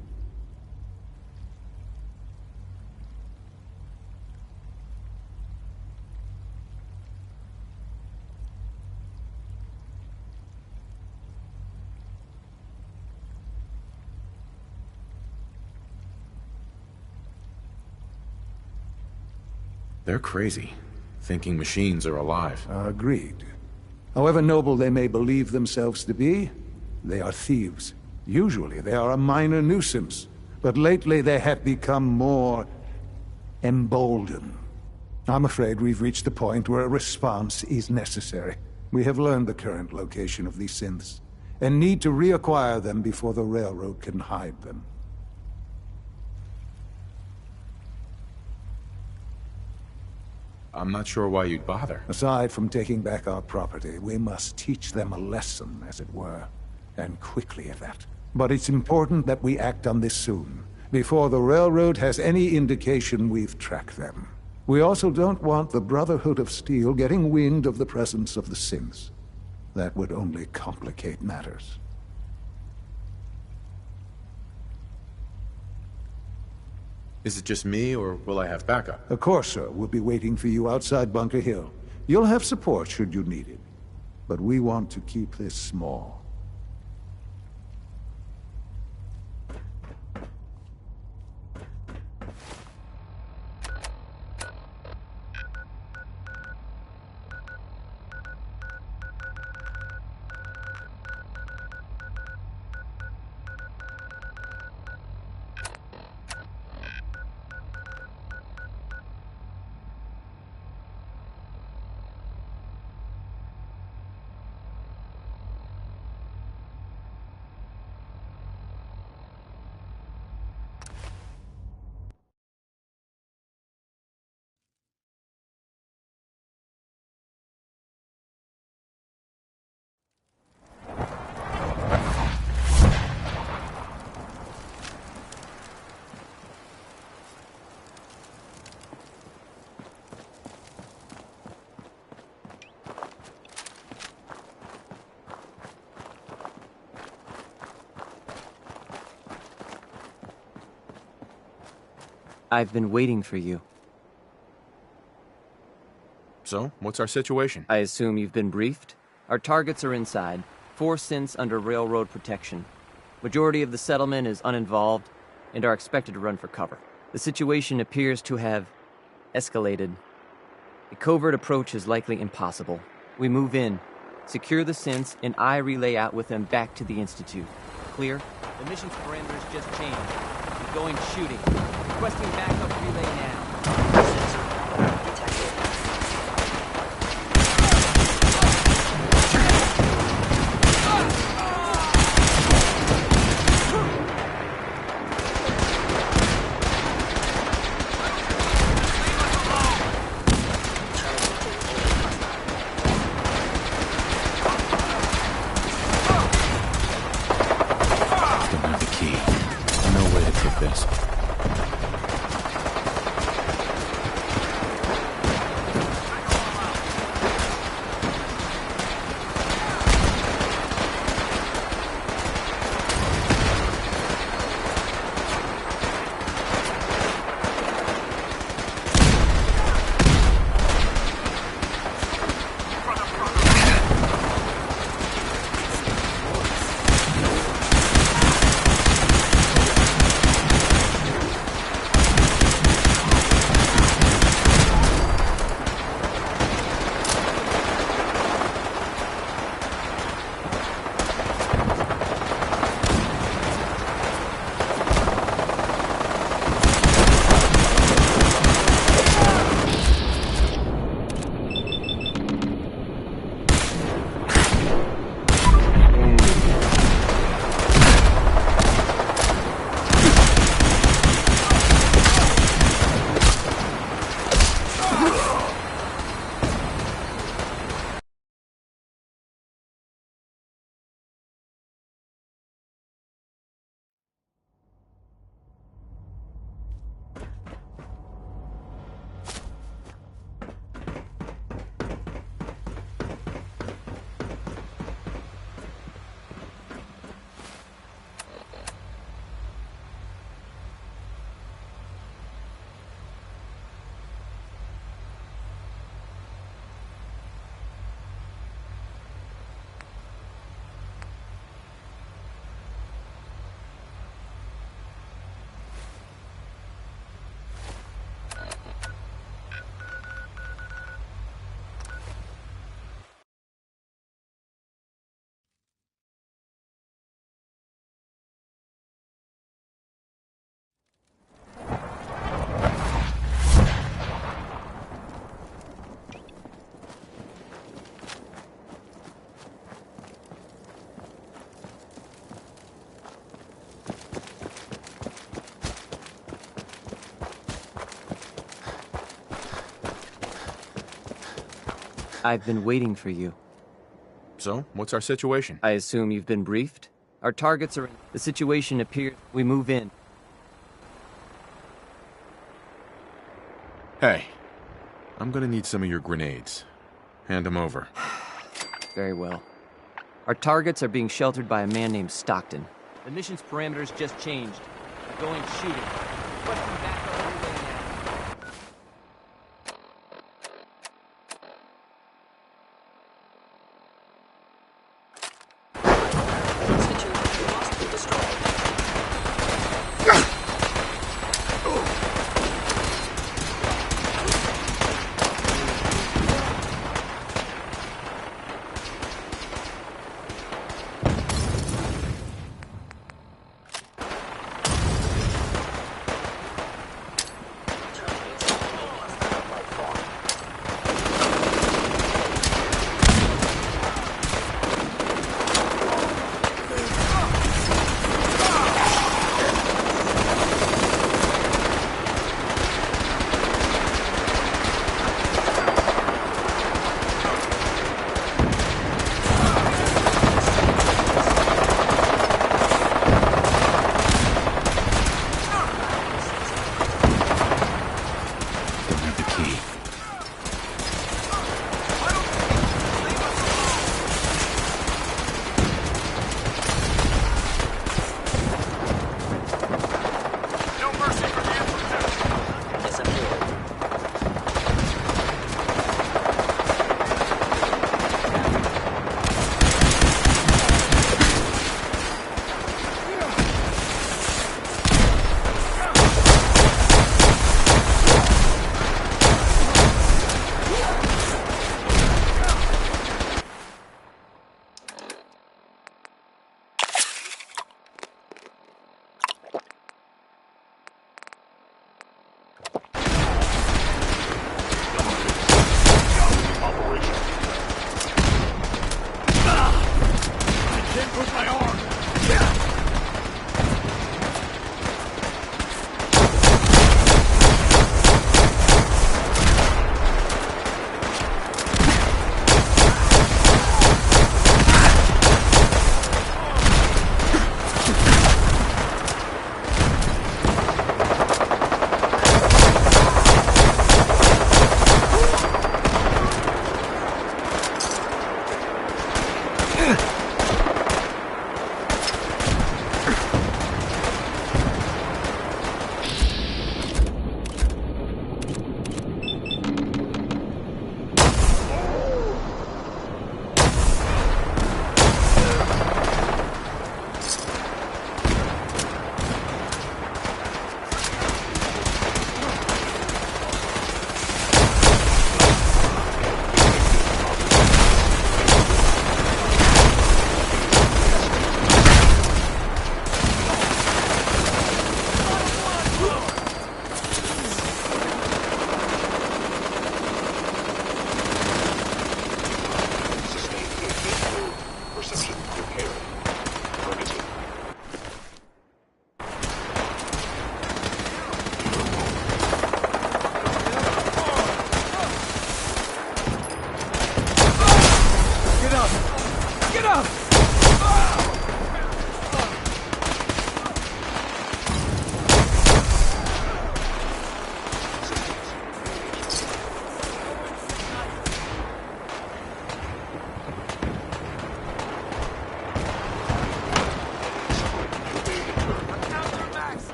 They're crazy, thinking machines are alive. Agreed. However noble they may believe themselves to be, they are thieves. Usually they are a minor nuisance, but lately they have become more emboldened. I'm afraid we've reached the point where a response is necessary. We have learned the current location of these synths, and need to reacquire them before the Railroad can hide them. I'm not sure why you'd bother. Aside from taking back our property, we must teach them a lesson, as it were. And quickly at that. But it's important that we act on this soon, before the Railroad has any indication we've tracked them. We also don't want the Brotherhood of Steel getting wind of the presence of the synths. That would only complicate matters. Is it just me, or will I have backup? Of course, sir. We'll be waiting for you outside Bunker Hill. You'll have support should you need it. But we want to keep this small. I've been waiting for you. So, what's our situation? I assume you've been briefed? Our targets are inside. 4 synths under railroad protection. Majority of the settlement is uninvolved and are expected to run for cover. The situation appears to have escalated. A covert approach is likely impossible. We move in, secure the synths, and I relay out with them back to the Institute. Clear? The mission's parameters just changed. We're going shooting. Requesting backup relay now. Don't have the key. No way to cook this. I've been waiting for you. So, what's our situation? I assume you've been briefed? Our targets are in. The situation appears. We move in. Hey, I'm gonna need some of your grenades. Hand them over. Very well. Our targets are being sheltered by a man named Stockton. The mission's parameters just changed. We're going shooting. Requesting backup underway now.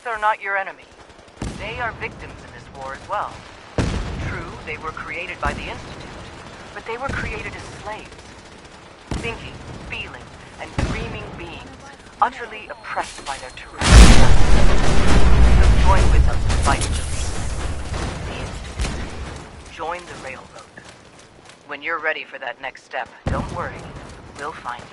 Are not your enemy. They are victims in this war as well. True, they were created by the Institute, but they were created as slaves. Thinking, feeling, and dreaming beings, utterly oppressed by their tyrannical masters. So join with us to fight the Institute. Join the Railroad. When you're ready for that next step, don't worry. We'll find you.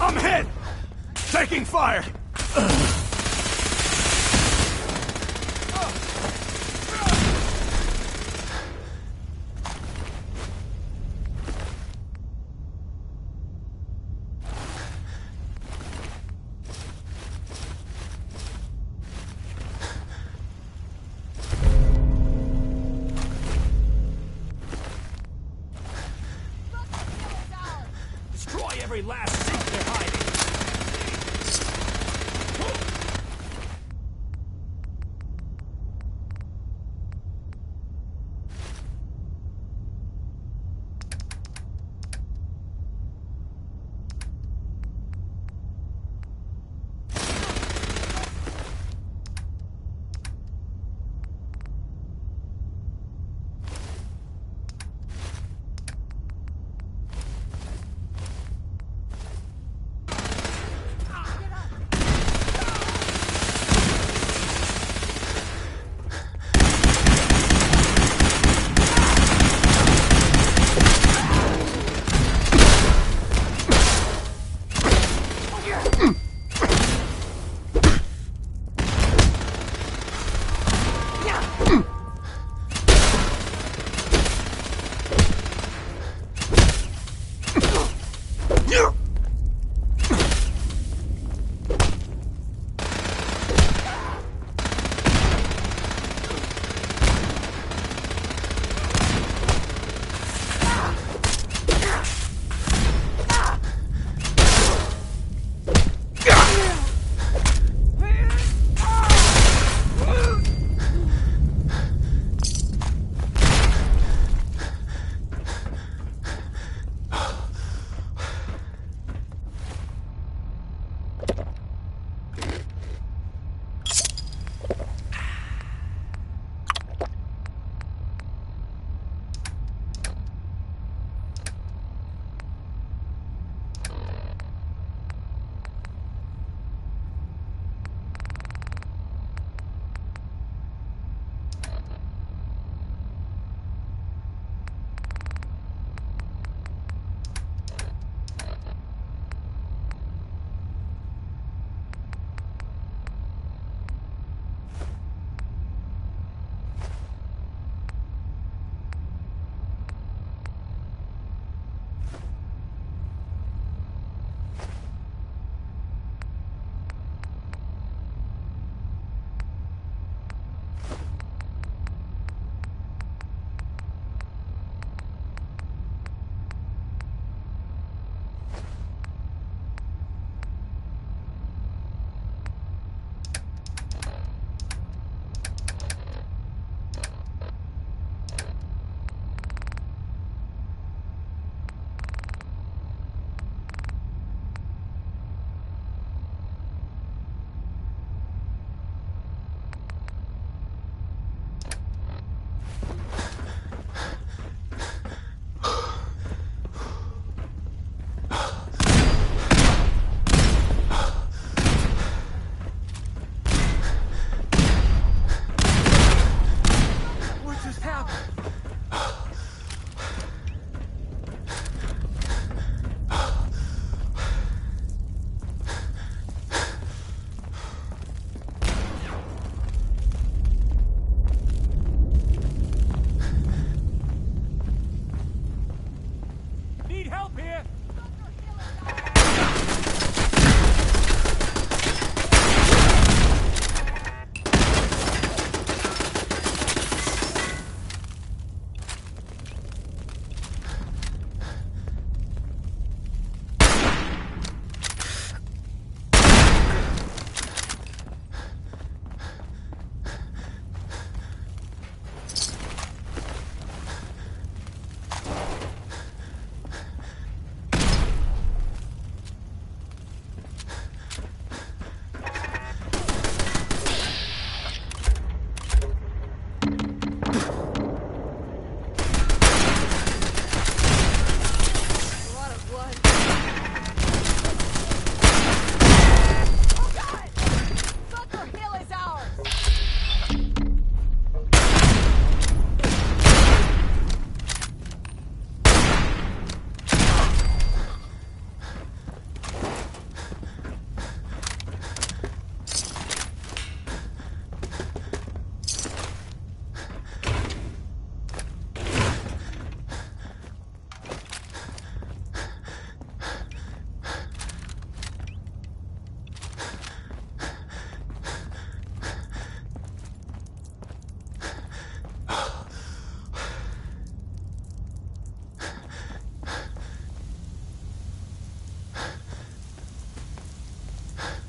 I'm hit! Taking fire! Destroy every last seat they're hiding!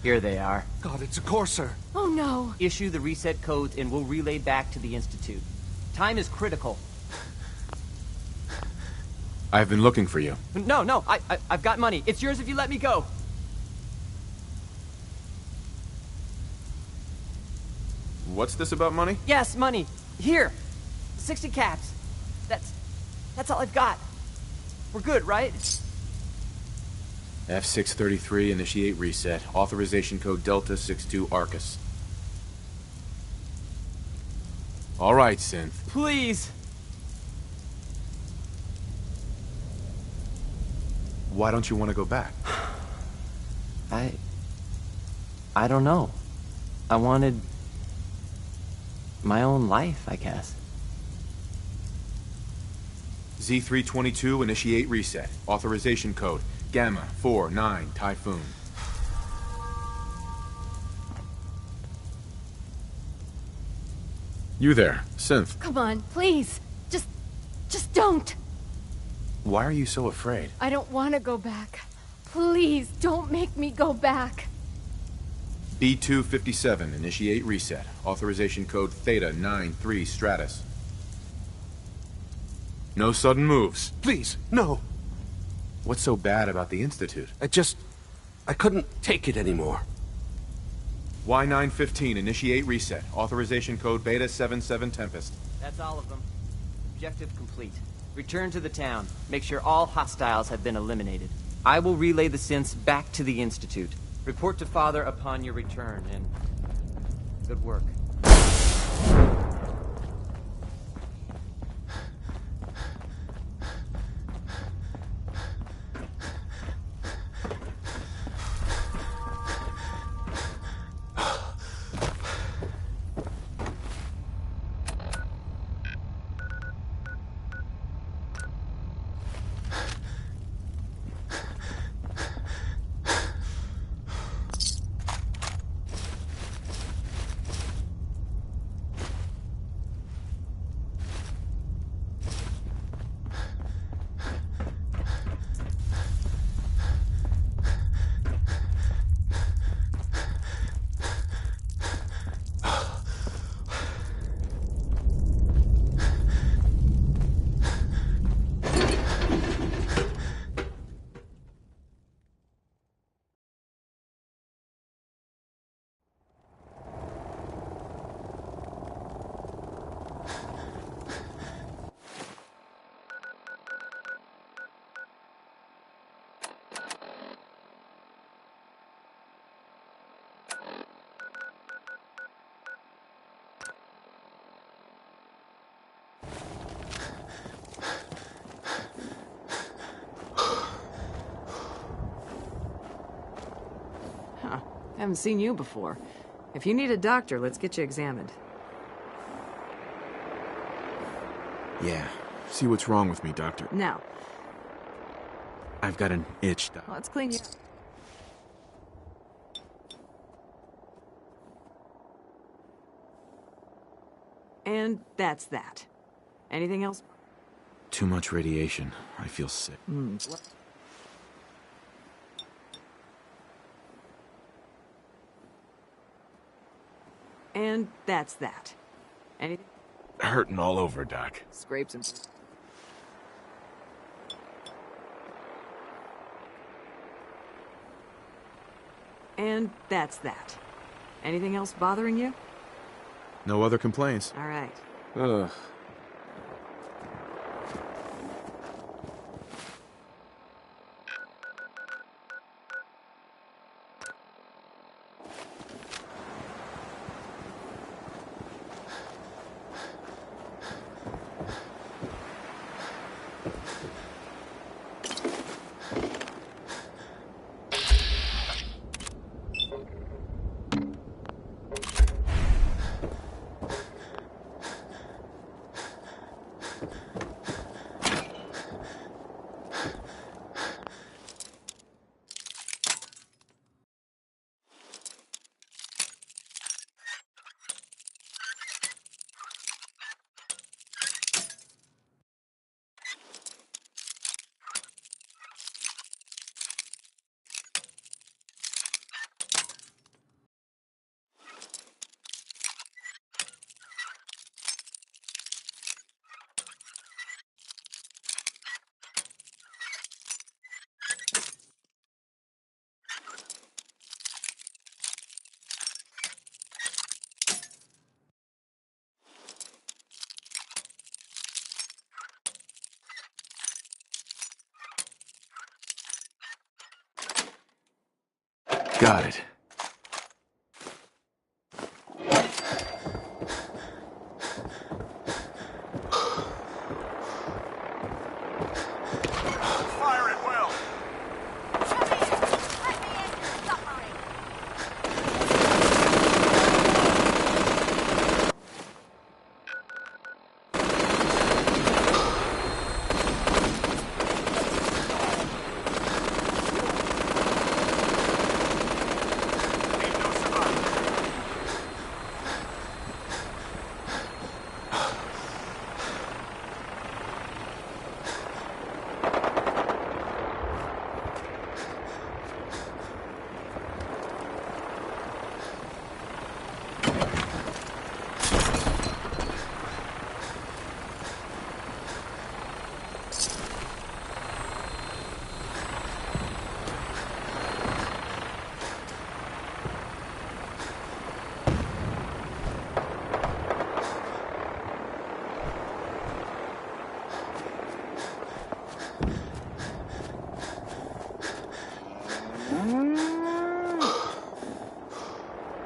Here they are. God, it's a Courser. Oh no! Issue the reset codes and we'll relay back to the Institute. Time is critical. I've been looking for you. No, I've got money. It's yours if you let me go. What's this about money? Yes, money. Here. 60 caps. That's all I've got. We're good, right? F633, initiate reset. Authorization code Delta 62 Arcus. All right, Synth. Please. Why don't you want to go back? I don't know. I wanted my own life, I guess. Z322, initiate reset. Authorization code Gamma 49 Typhoon. You there, Synth. Come on, please. Just don't. Why are you so afraid? I don't want to go back. Please, don't make me go back. B257, initiate reset. Authorization code Theta 93 Stratus. No sudden moves. Please, no. What's so bad about the Institute? I couldn't take it anymore. Y915, initiate reset. Authorization code Beta 77 Tempest. That's all of them. Objective complete. Return to the town. Make sure all hostiles have been eliminated. I will relay the synths back to the Institute. Report to Father upon your return, and good work. Haven't seen you before. If you need a doctor, let's get you examined. Yeah. See what's wrong with me, Doctor. Now, I've got an itch, Doc. let's clean you up. And that's that. Anything else? Too much radiation. I feel sick. And that's that. Anything? Hurting all over, Doc. Scrapes and... And that's that. Anything else bothering you? No other complaints. All right. Ugh. Got it. Fire it well.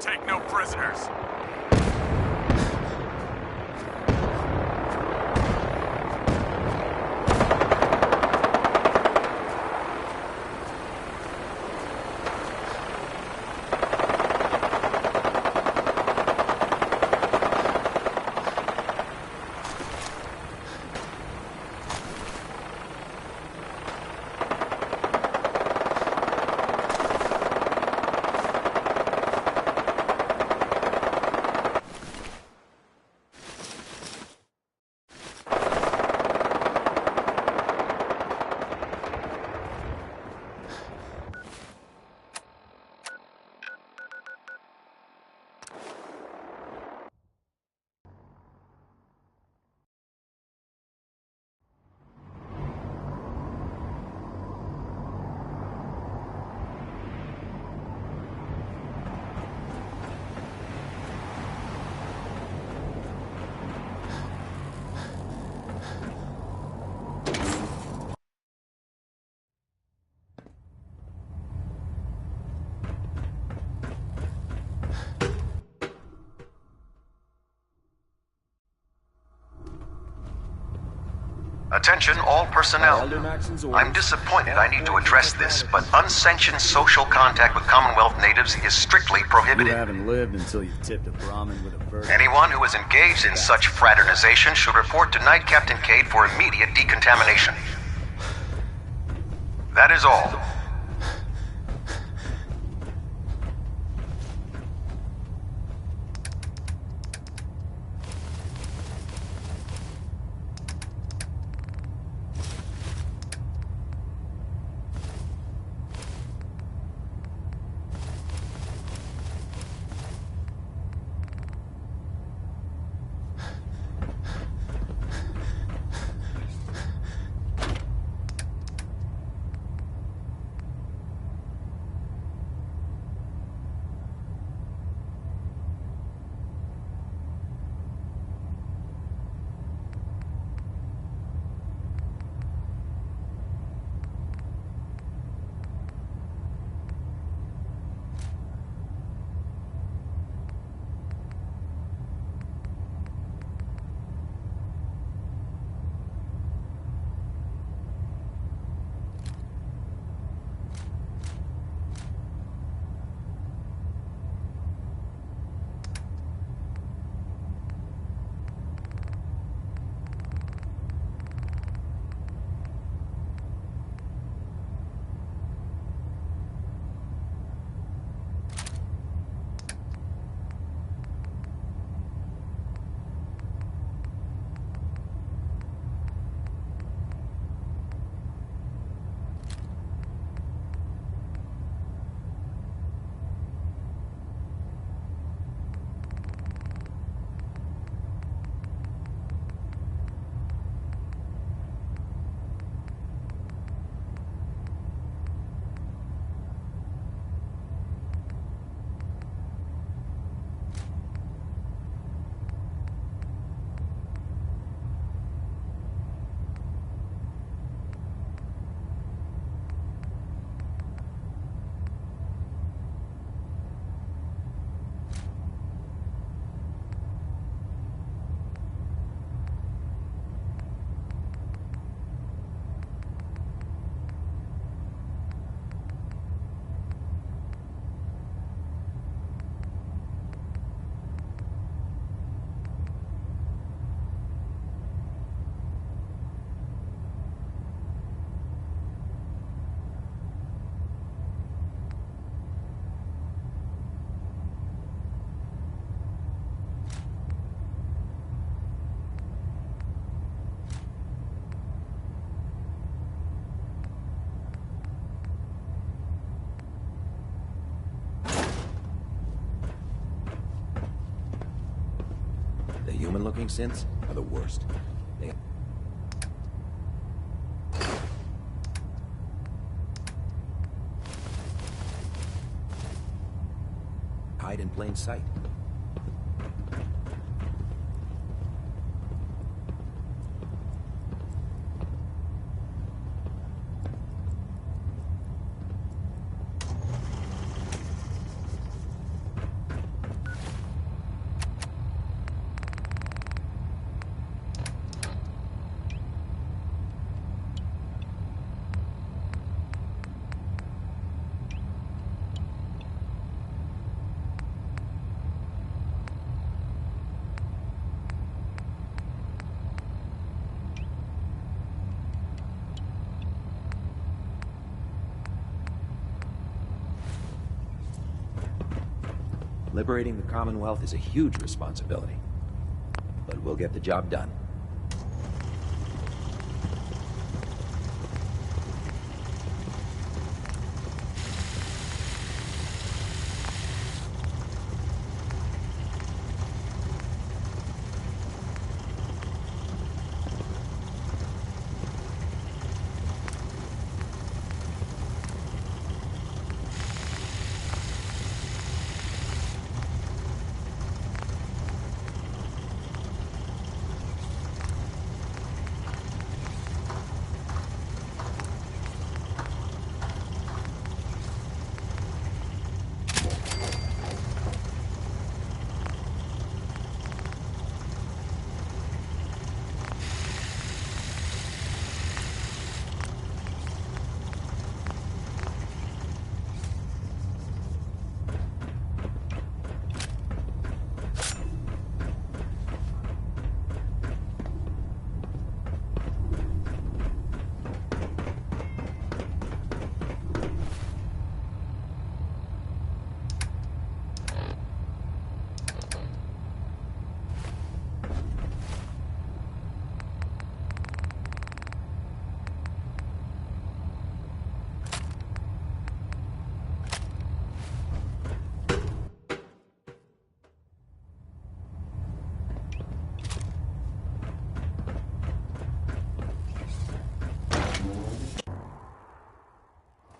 Take no prisoners. Attention all personnel. I'm disappointed I need to address this, but unsanctioned social contact with Commonwealth natives is strictly prohibited. You haven't lived until you've tipped a Brahmin with a bird. Anyone who is engaged in such fraternization should report to Night Captain Cade for immediate decontamination. That is all. working synths are the worst. They hide in plain sight. Liberating the Commonwealth is a huge responsibility, but we'll get the job done.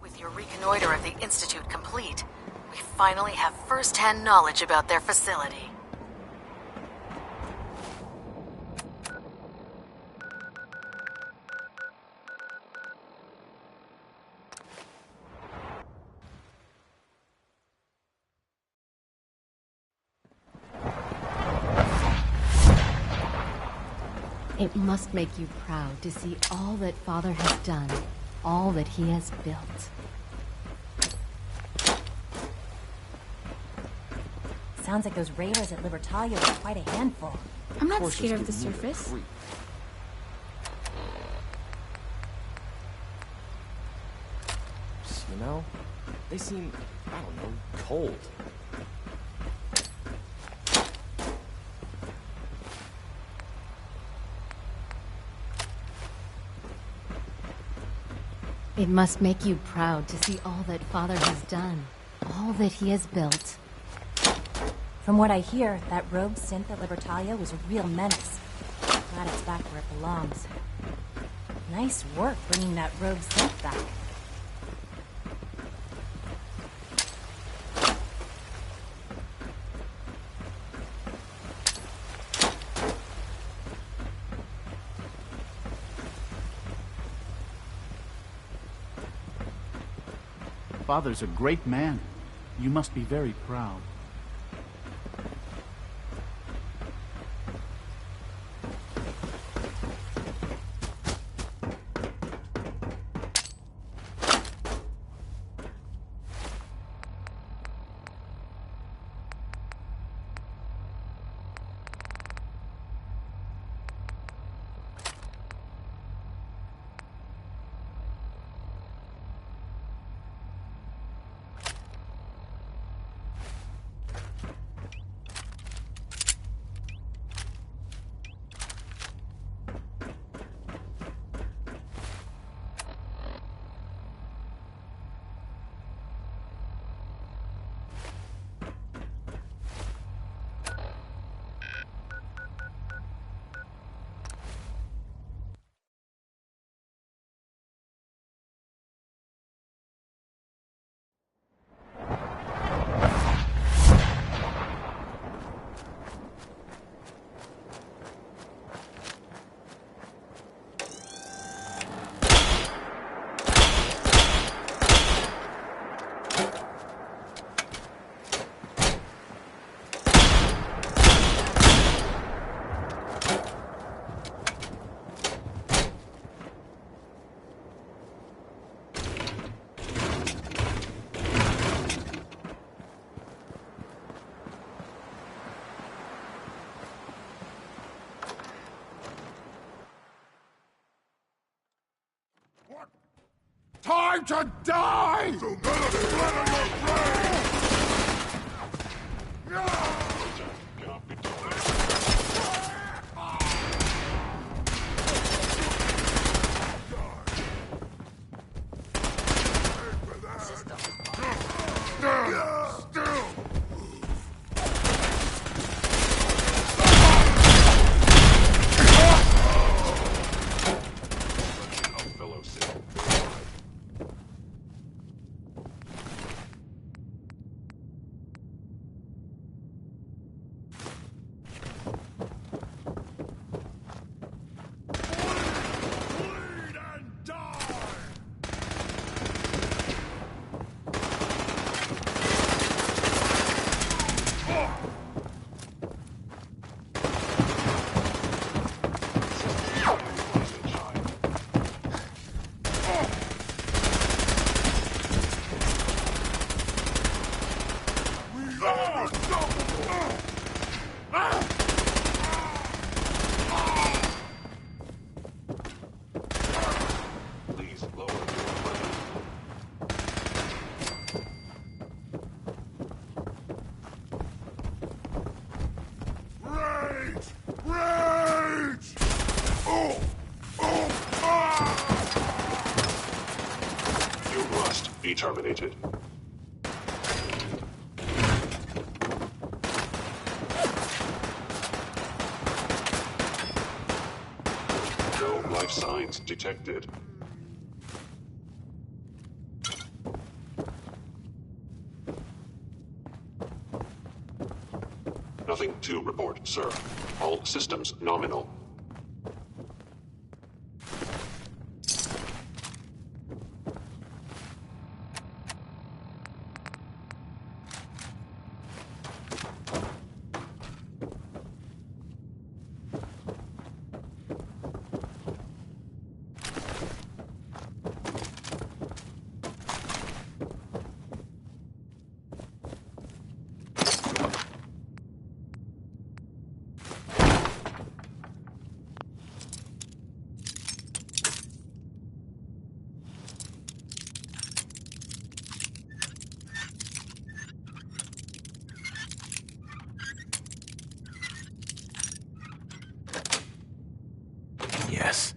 With your reconnoiter of the Institute complete, we finally have first-hand knowledge about their facility. It must make you proud to see all that Father has done, all that he has built. Sounds like those raiders at Libertalia were quite a handful. I'm not scared of the surface. You know, they seem, I don't know, cold. It must make you proud to see all that Father has done, all that he has built. From what I hear, that rogue synth at Libertalia was a real menace. Glad it's back where it belongs. Nice work bringing that rogue synth back. Father's a great man. You must be very proud. time to die! Humility, gather your brains! Be terminated. No life signs detected. Nothing to report, sir. All systems nominal. Yes.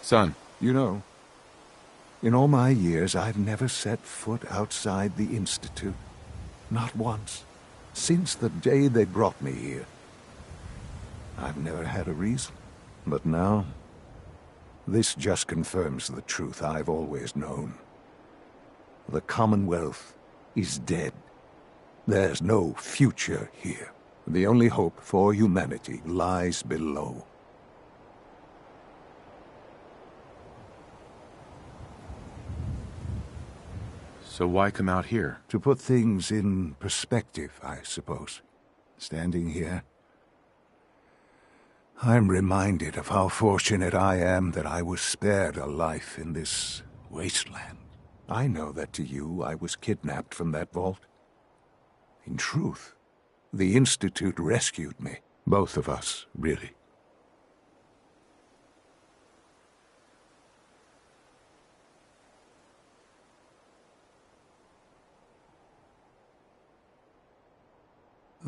Son. You know, in all my years, I've never set foot outside the Institute. Not once. Since the day they brought me here. I've never had a reason. But now, this just confirms the truth I've always known. The Commonwealth is dead. There's no future here. The only hope for humanity lies below. So why come out here? To put things in perspective, I suppose. Standing here, I'm reminded of how fortunate I am that I was spared a life in this wasteland. I know that to you, I was kidnapped from that vault. In truth, the Institute rescued me. Both of us, really.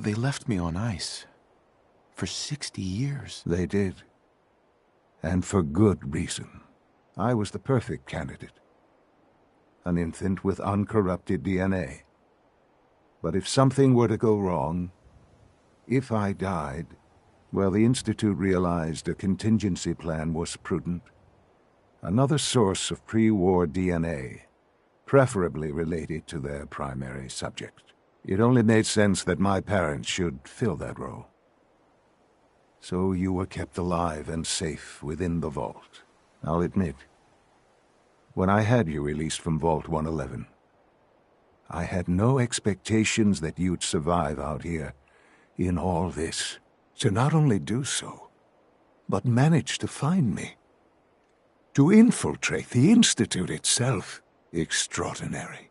They left me on ice. For 60 years. They did. And for good reason. I was the perfect candidate. An infant with uncorrupted DNA. But if something were to go wrong, if I died, well, the Institute realized a contingency plan was prudent. Another source of pre-war DNA, preferably related to their primary subject. It only made sense that my parents should fill that role. So you were kept alive and safe within the vault. I'll admit, when I had you released from Vault 111, I had no expectations that you'd survive out here in all this. To not only do so, but manage to find me. To infiltrate the Institute itself. Extraordinary.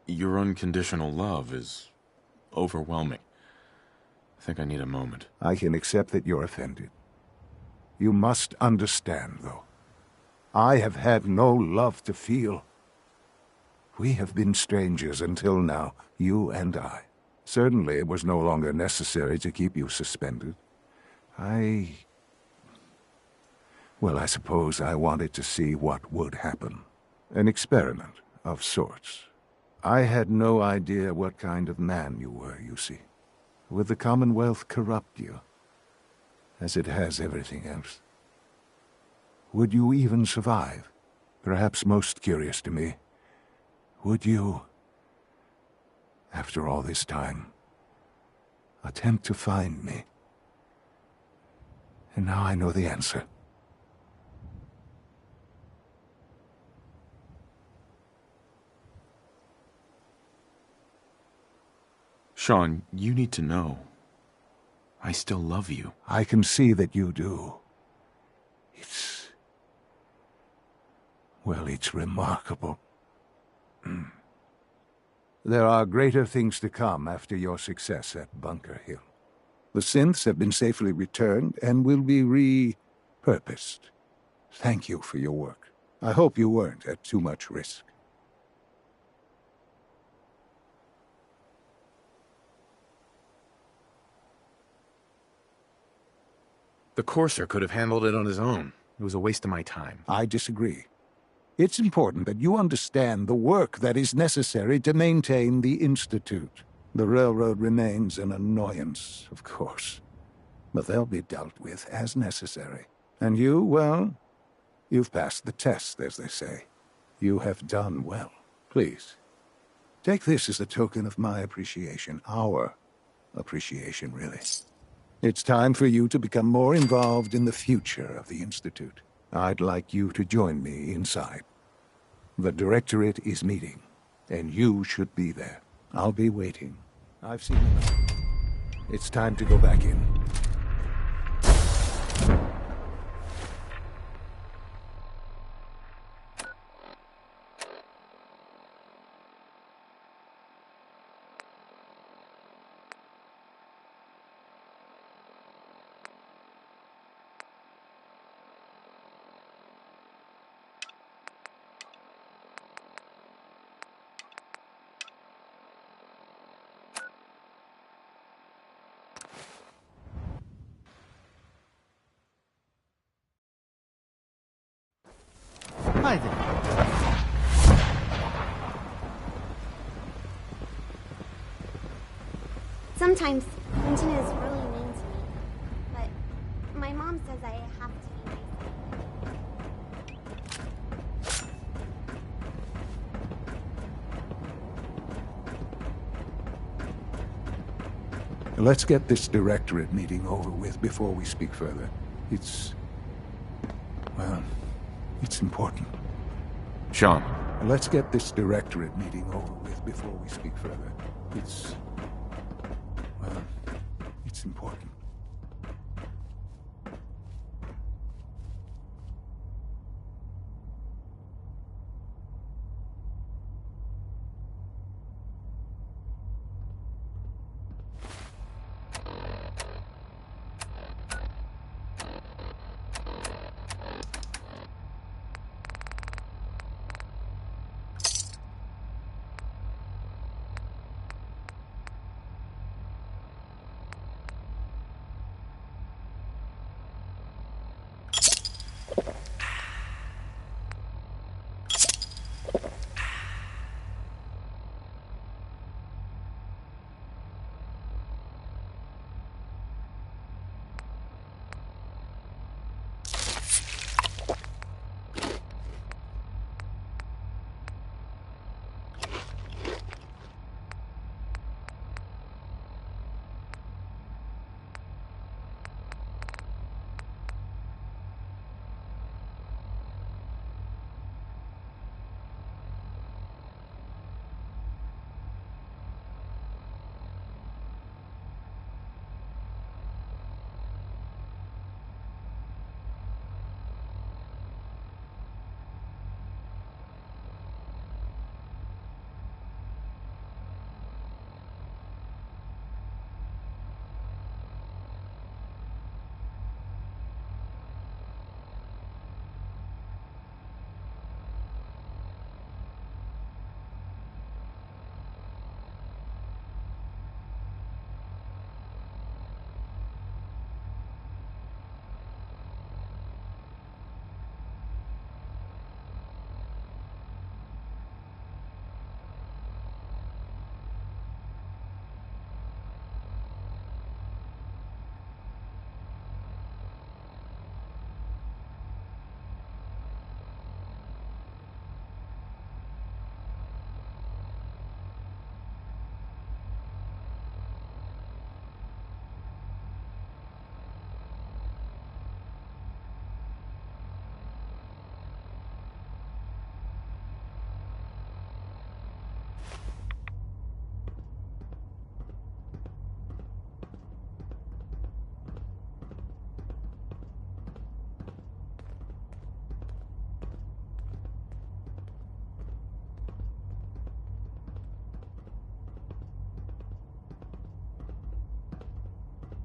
Your unconditional love is overwhelming. I think I need a moment. I can accept that you're offended. You must understand, though. I have had no love to feel. We have been strangers until now, you and I. Certainly it was no longer necessary to keep you suspended. Well, I suppose I wanted to see what would happen. An experiment of sorts. I had no idea what kind of man you were, you see. Would the Commonwealth corrupt you, as it has everything else? Would you even survive? Perhaps most curious to me, would you, after all this time, attempt to find me? And now I know the answer. Sean, you need to know. I still love you. I can see that you do. Well, it's remarkable. There are greater things to come after your success at Bunker Hill. The synths have been safely returned and will be repurposed. Thank you for your work. I hope you weren't at too much risk. The Courser could have handled it on his own. It was a waste of my time. I disagree. It's important that you understand the work that is necessary to maintain the Institute. The railroad remains an annoyance, of course. But they'll be dealt with as necessary. And you, well, you've passed the test, as they say. You have done well. Please, take this as a token of my appreciation. Our appreciation, really. It's time for you to become more involved in the future of the Institute. I'd like you to join me inside. The Directorate is meeting, and you should be there. I'll be waiting. I've seen enough. It's time to go back in. Sometimes Quentin is really mean to me, but my mom says I have to be nice. Let's get this directorate meeting over with before we speak further. Well, it's important. Sean. Let's get this directorate meeting over with before we speak further. Well, it's important.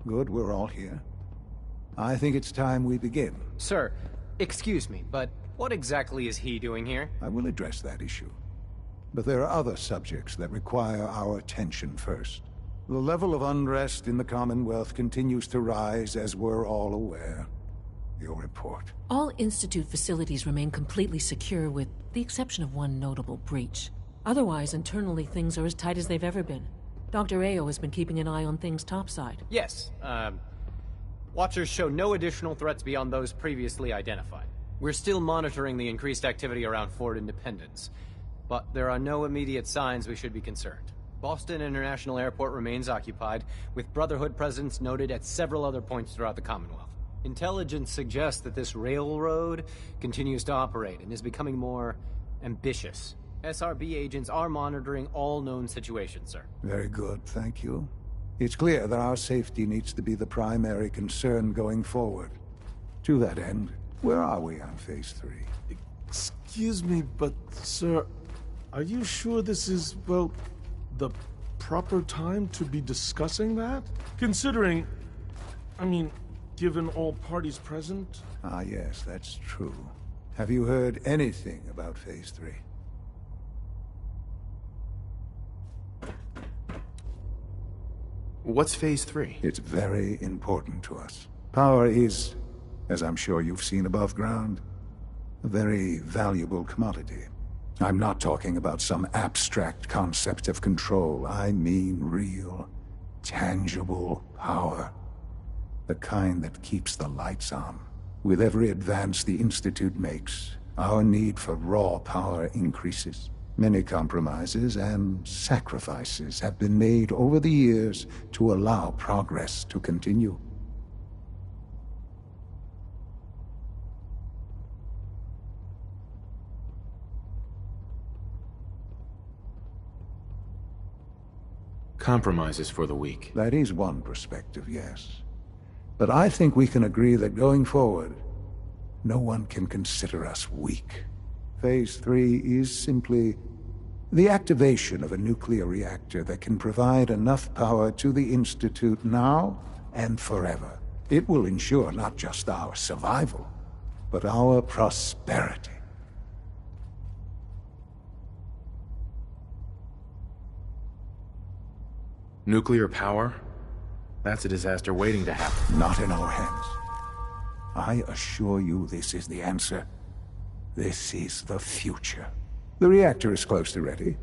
Good, we're all here. I think it's time we begin. Sir, excuse me, but what exactly is he doing here? I will address that issue. But there are other subjects that require our attention first. The level of unrest in the Commonwealth continues to rise, as we're all aware. Your report. All Institute facilities remain completely secure with the exception of one notable breach. Otherwise, internally, things are as tight as they've ever been. Dr. Ayo has been keeping an eye on things topside. Yes, Watchers show no additional threats beyond those previously identified. We're still monitoring the increased activity around Fort Independence, but there are no immediate signs we should be concerned. Boston International Airport remains occupied, with Brotherhood presence noted at several other points throughout the Commonwealth. Intelligence suggests that this railroad continues to operate and is becoming more ambitious. SRB agents are monitoring all known situations, sir. Very good, thank you. It's clear that our safety needs to be the primary concern going forward. To that end, where are we on Phase 3? Excuse me, but, sir, are you sure this is, well, the proper time to be discussing that? Considering, given all parties present? Ah, yes, that's true. Have you heard anything about Phase 3? What's Phase 3? It's very important to us. Power is, as I'm sure you've seen above ground, a very valuable commodity. I'm not talking about some abstract concept of control. I mean real, tangible power. The kind that keeps the lights on. With every advance the Institute makes, our need for raw power increases. Many compromises and sacrifices have been made over the years to allow progress to continue. Compromises for the weak. That is one perspective, yes. But I think we can agree that going forward, no one can consider us weak. Phase 3 is simply the activation of a nuclear reactor that can provide enough power to the Institute now and forever. It will ensure not just our survival, but our prosperity. Nuclear power? That's a disaster waiting to happen. Not in our hands. I assure you this is the answer. This is the future. The reactor is close to ready,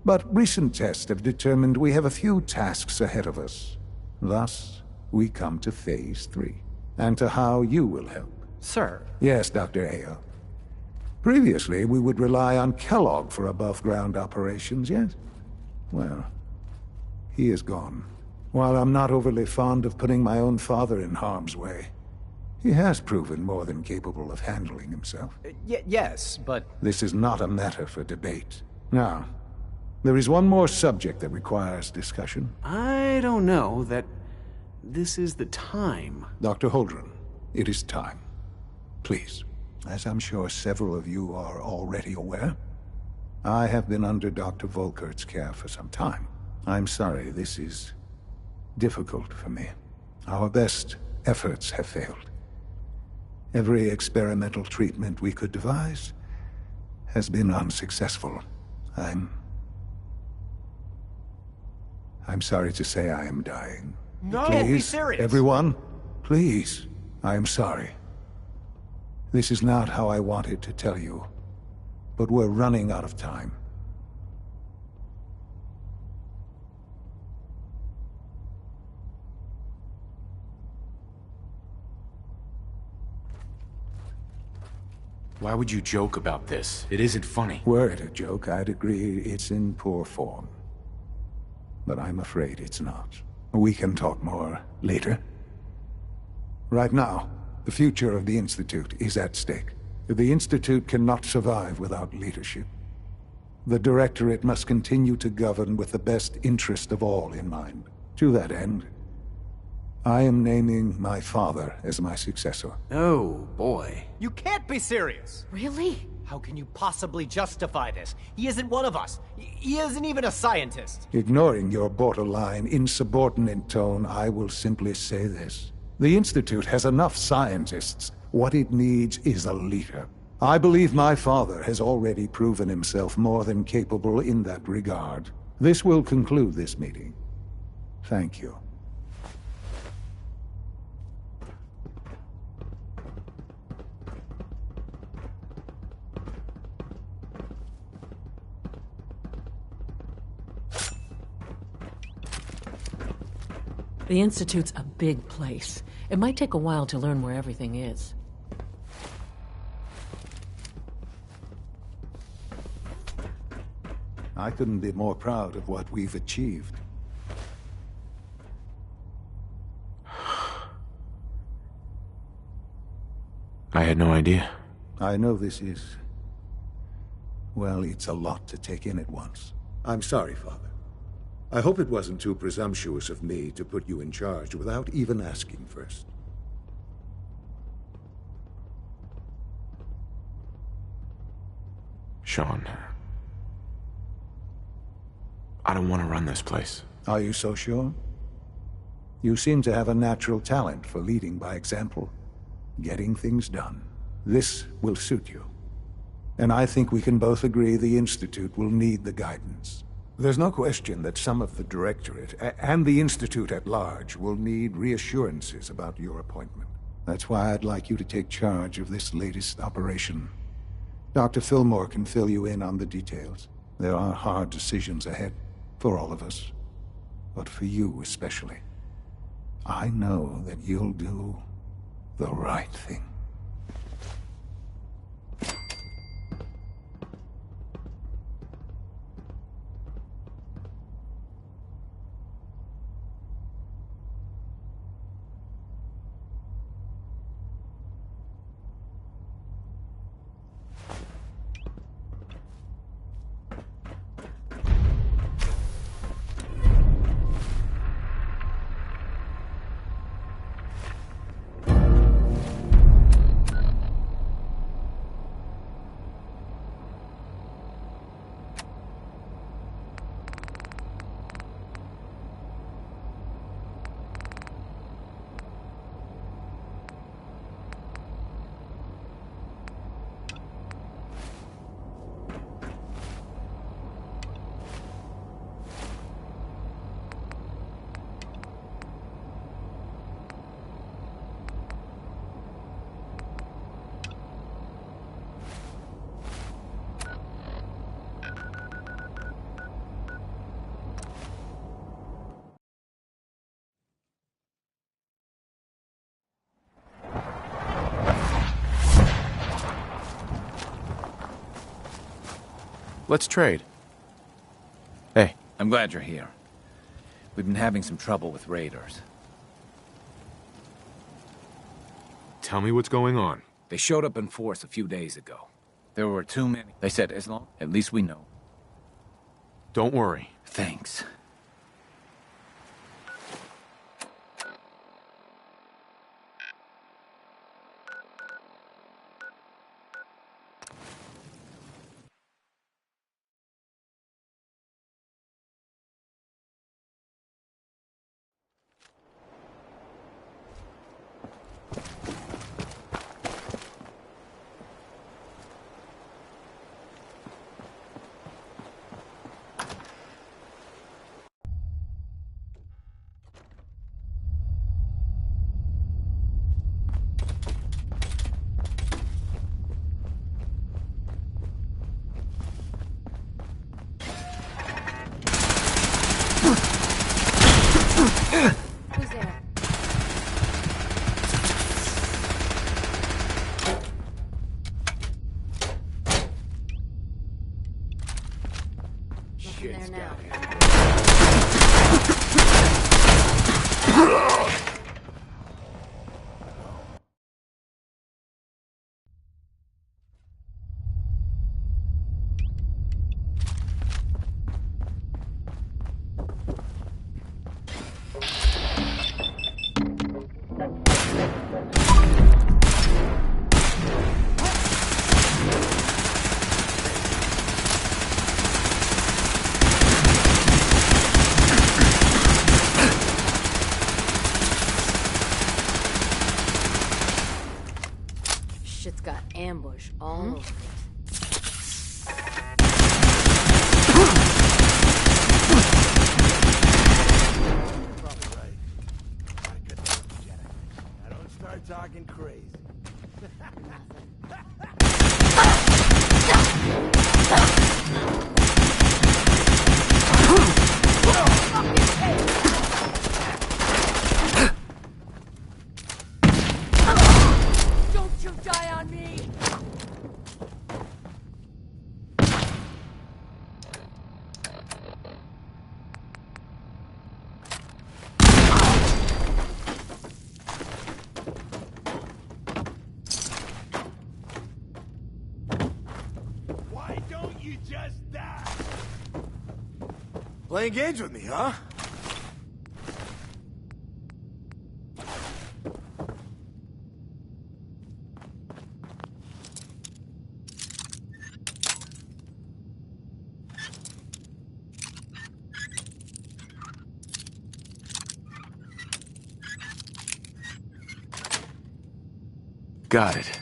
but recent tests have determined we have a few tasks ahead of us. Thus, we come to Phase 3, and to how you will help. Sir. Yes, Dr. Ayo. Previously, we would rely on Kellogg for above-ground operations, yes? Well, he is gone. While I'm not overly fond of putting my own father in harm's way, he has proven more than capable of handling himself. Yes, but... This is not a matter for debate. Now, there is one more subject that requires discussion. I don't know that this is the time. Dr. Holdren, it is time. Please, as I'm sure several of you are already aware, I have been under Dr. Volkert's care for some time. I'm sorry, this is difficult for me. Our best efforts have failed. Every experimental treatment we could devise has been unsuccessful. I'm sorry to say I am dying. No, please, be serious. Everyone, please, I am sorry. This is not how I wanted to tell you, but we're running out of time. Why would you joke about this? It isn't funny. Were it a joke, I'd agree it's in poor form. But I'm afraid it's not. We can talk more later. Right now, the future of the Institute is at stake. The Institute cannot survive without leadership. The Directorate must continue to govern with the best interest of all in mind. To that end, I am naming my father as my successor. Oh, boy. You can't be serious! Really? How can you possibly justify this? He isn't one of us. He isn't even a scientist. Ignoring your borderline, insubordinate tone, I will simply say this. The Institute has enough scientists. What it needs is a leader. I believe my father has already proven himself more than capable in that regard. This will conclude this meeting. Thank you. The Institute's a big place. It might take a while to learn where everything is. I couldn't be more proud of what we've achieved. I had no idea. I know this is... well, it's a lot to take in at once. I'm sorry, Father. I hope it wasn't too presumptuous of me to put you in charge without even asking first. Sean, I don't want to run this place. Are you so sure? You seem to have a natural talent for leading by example, getting things done. This will suit you. And I think we can both agree the Institute will need the guidance. There's no question that some of the Directorate, and the Institute at large, will need reassurances about your appointment. That's why I'd like you to take charge of this latest operation. Dr. Fillmore can fill you in on the details. There are hard decisions ahead, for all of us. but for you especially. I know that you'll do the right thing. Let's trade. Hey. I'm glad you're here. We've been having some trouble with raiders. Tell me what's going on. They showed up in force a few days ago. There were too many. They said, as long, at least we know. Don't worry. Thanks. Who's there? Shit's there now. Shit's got ambush all over it. Probably right. I could never get it. Now don't start talking crazy. Don't you die on me! Why don't you just die? Playing games with me, huh? Got it.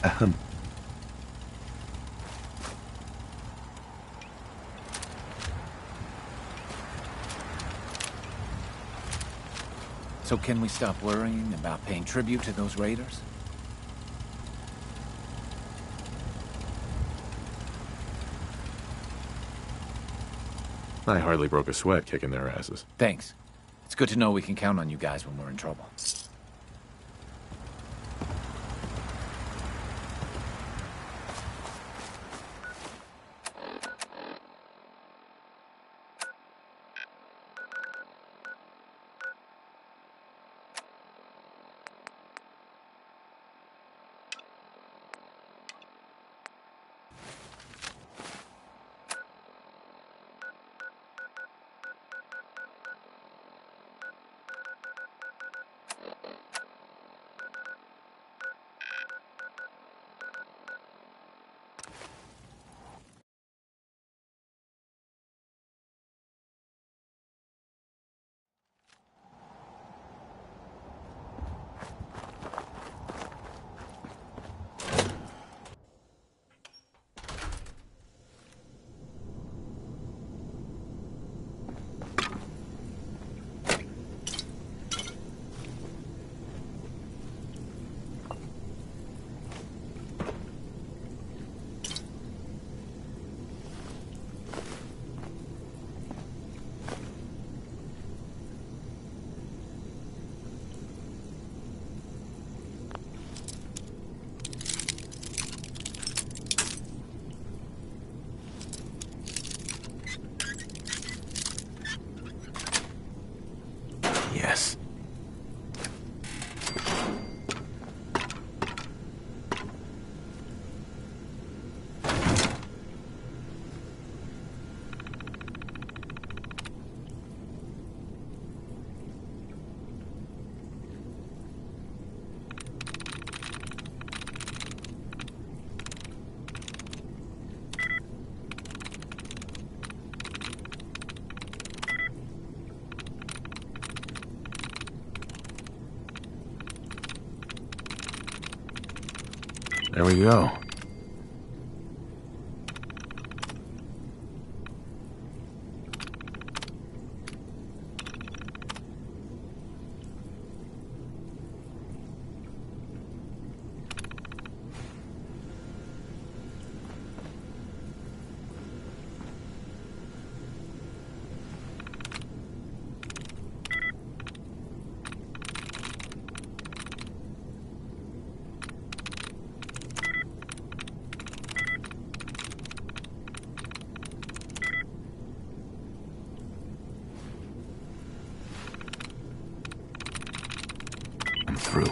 Ahem. So can we stop worrying about paying tribute to those raiders? I hardly broke a sweat kicking their asses. Thanks. It's good to know we can count on you guys when we're in trouble. Yes. There we go. I'm through.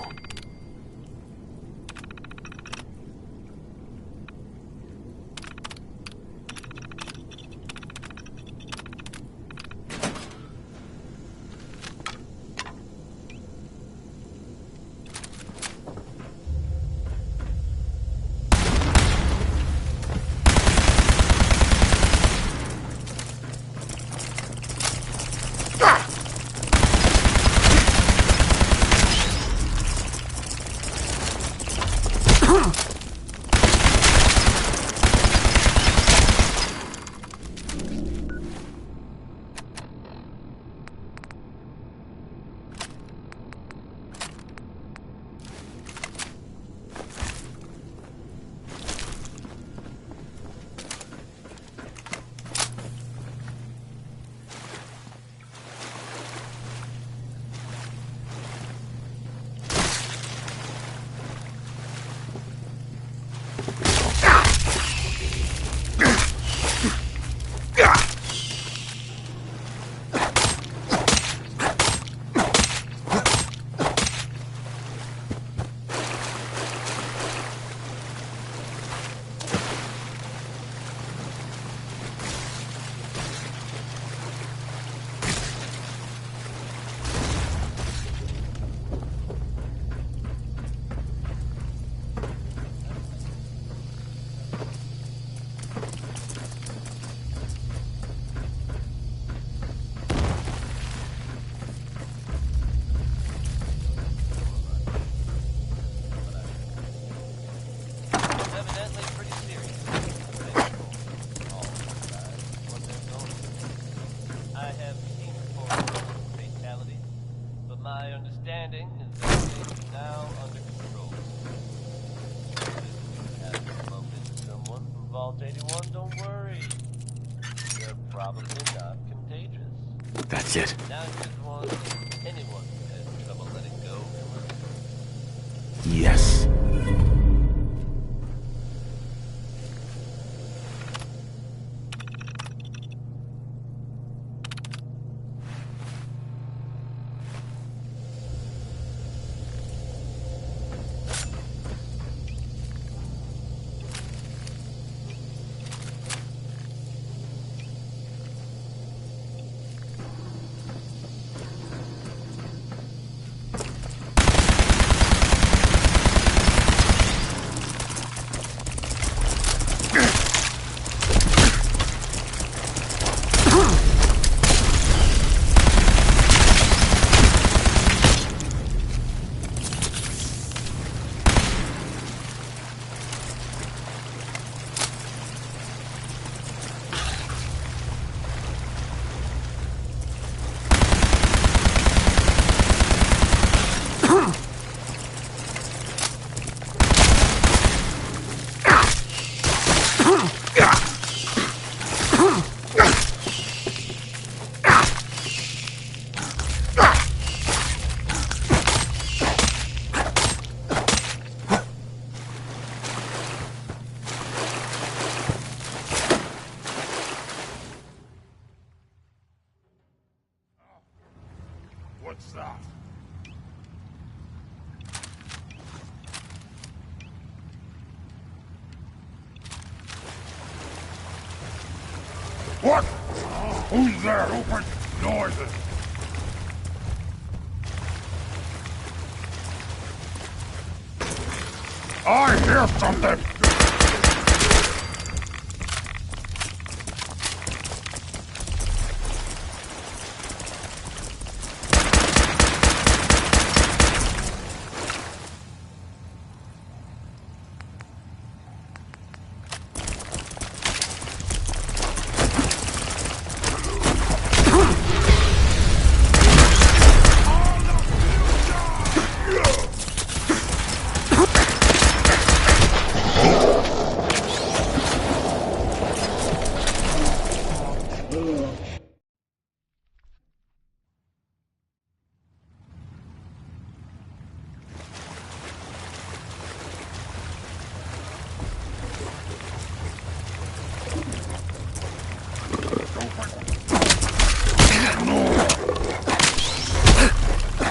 understanding is that things are now under control. If you have bumped into someone from Vault 81, don't worry. They're probably not contagious. That's it. Now you just want anyone who has trouble letting go to release. Yes. What's that? What? Who's there? Open noises. I hear something.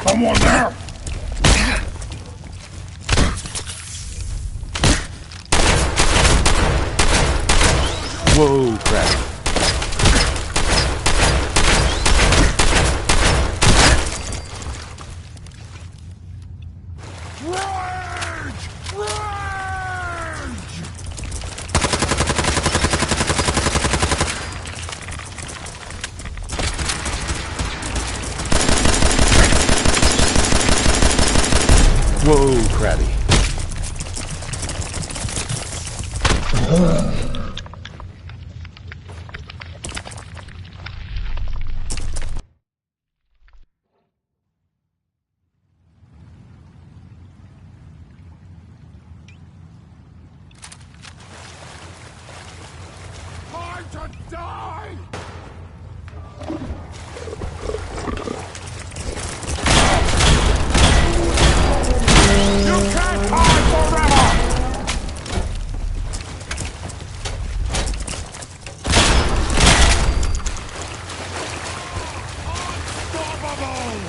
Someone there! Whoa, crap. Whoa, crabby. Time to die! You can't hide forever! Unstoppable!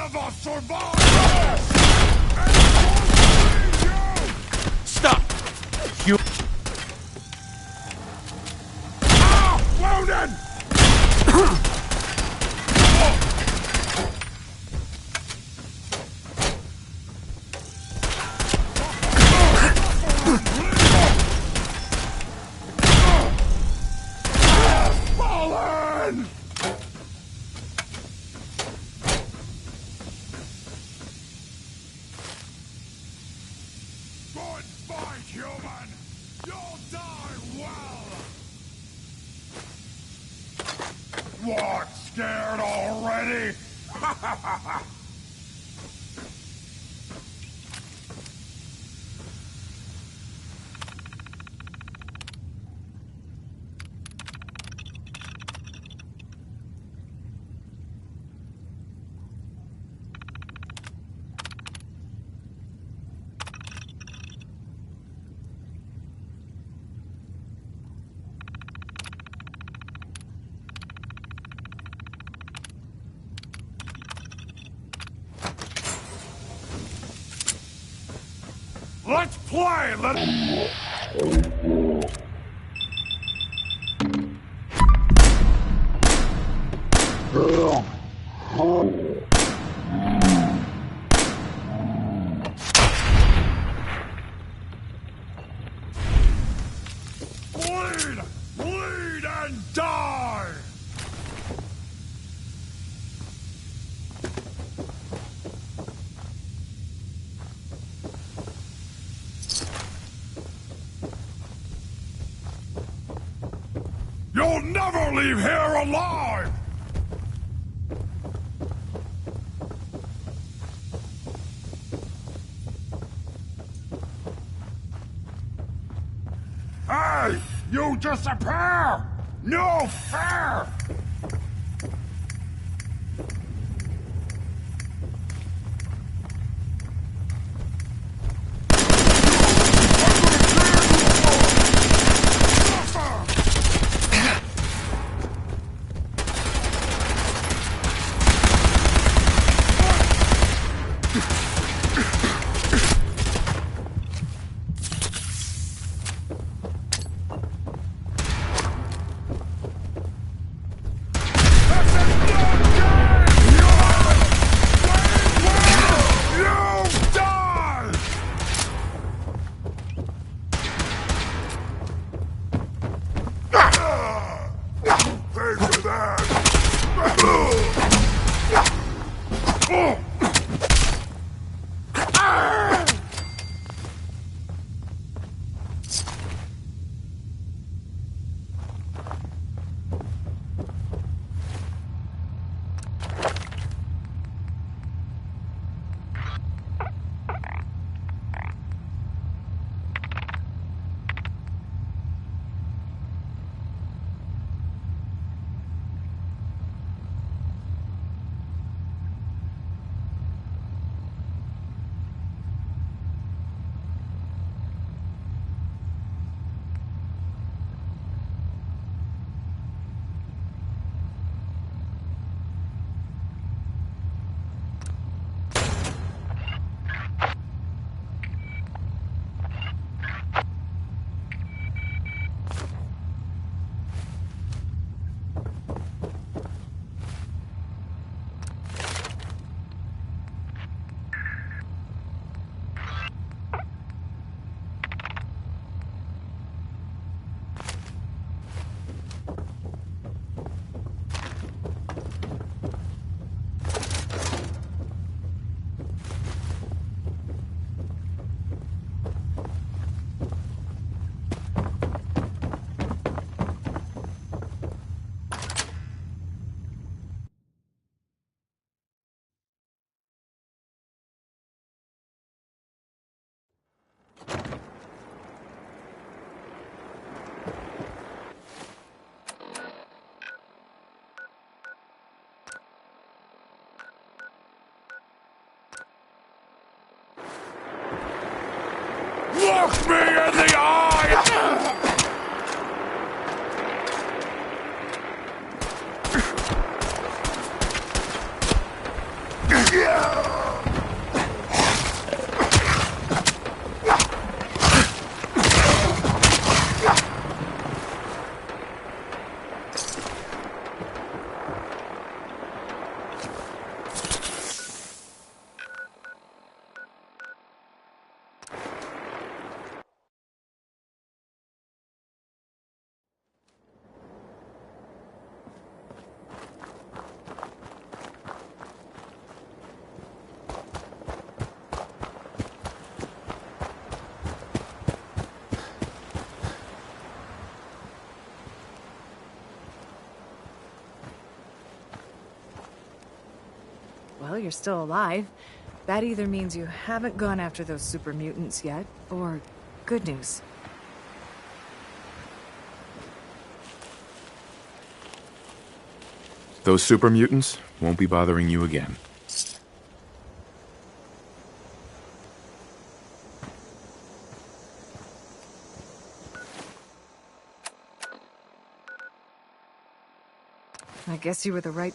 of us survived this! And you! Stop! You... Wounded! Fallen! Good fight, human! You'll die well! What, scared already? Let's play! Bleed! Bleed and die! You'll never leave here alive! Hey! You disappear! No fair! Look me in the eye! Yeah! you're still alive. That either means you haven't gone after those super mutants yet, or good news. Those super mutants won't be bothering you again. I guess you were the right...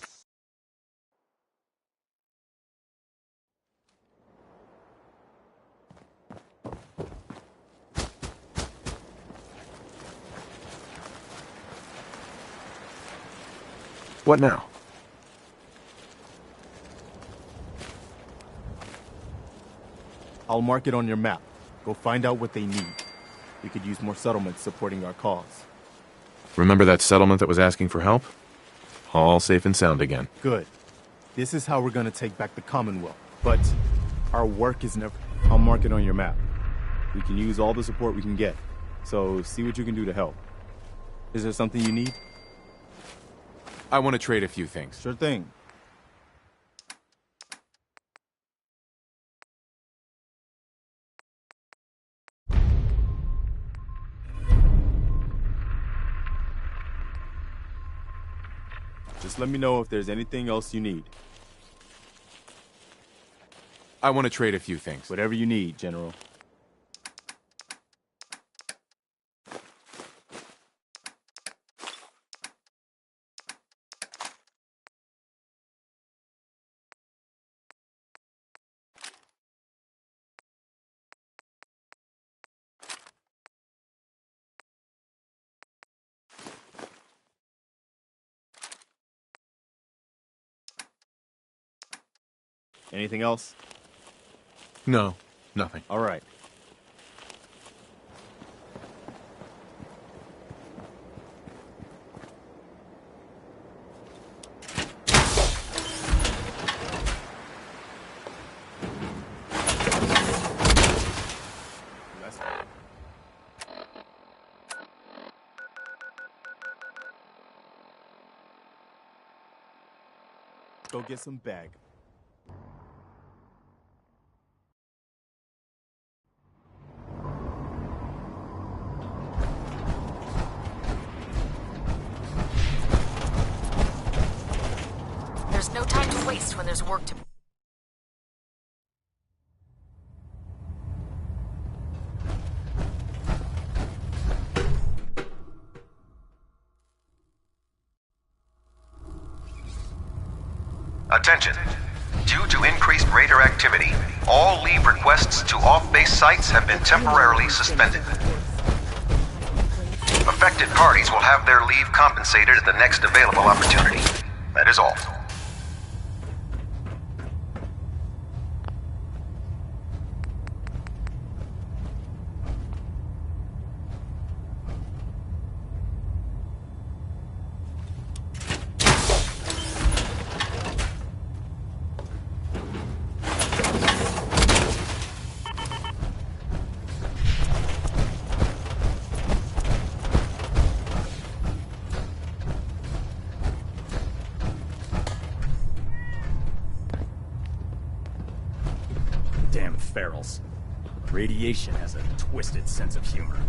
What now? I'll mark it on your map. Go find out what they need. We could use more settlements supporting our cause. Remember that settlement that was asking for help? All safe and sound again. Good. This is how we're gonna take back the Commonwealth. But our work is never... I'll mark it on your map. We can use all the support we can get. So see what you can do to help. Is there something you need? I want to trade a few things. Sure thing. Just let me know if there's anything else you need. I want to trade a few things. Whatever you need, General. Anything else? No, nothing. All right. Go get some bag. There's no time to waste when there's work to... Attention. Due to increased raider activity, all leave requests to off-base sites have been temporarily suspended. Affected parties will have their leave compensated at the next available opportunity. That is all. Damn ferals. Radiation has a twisted sense of humor.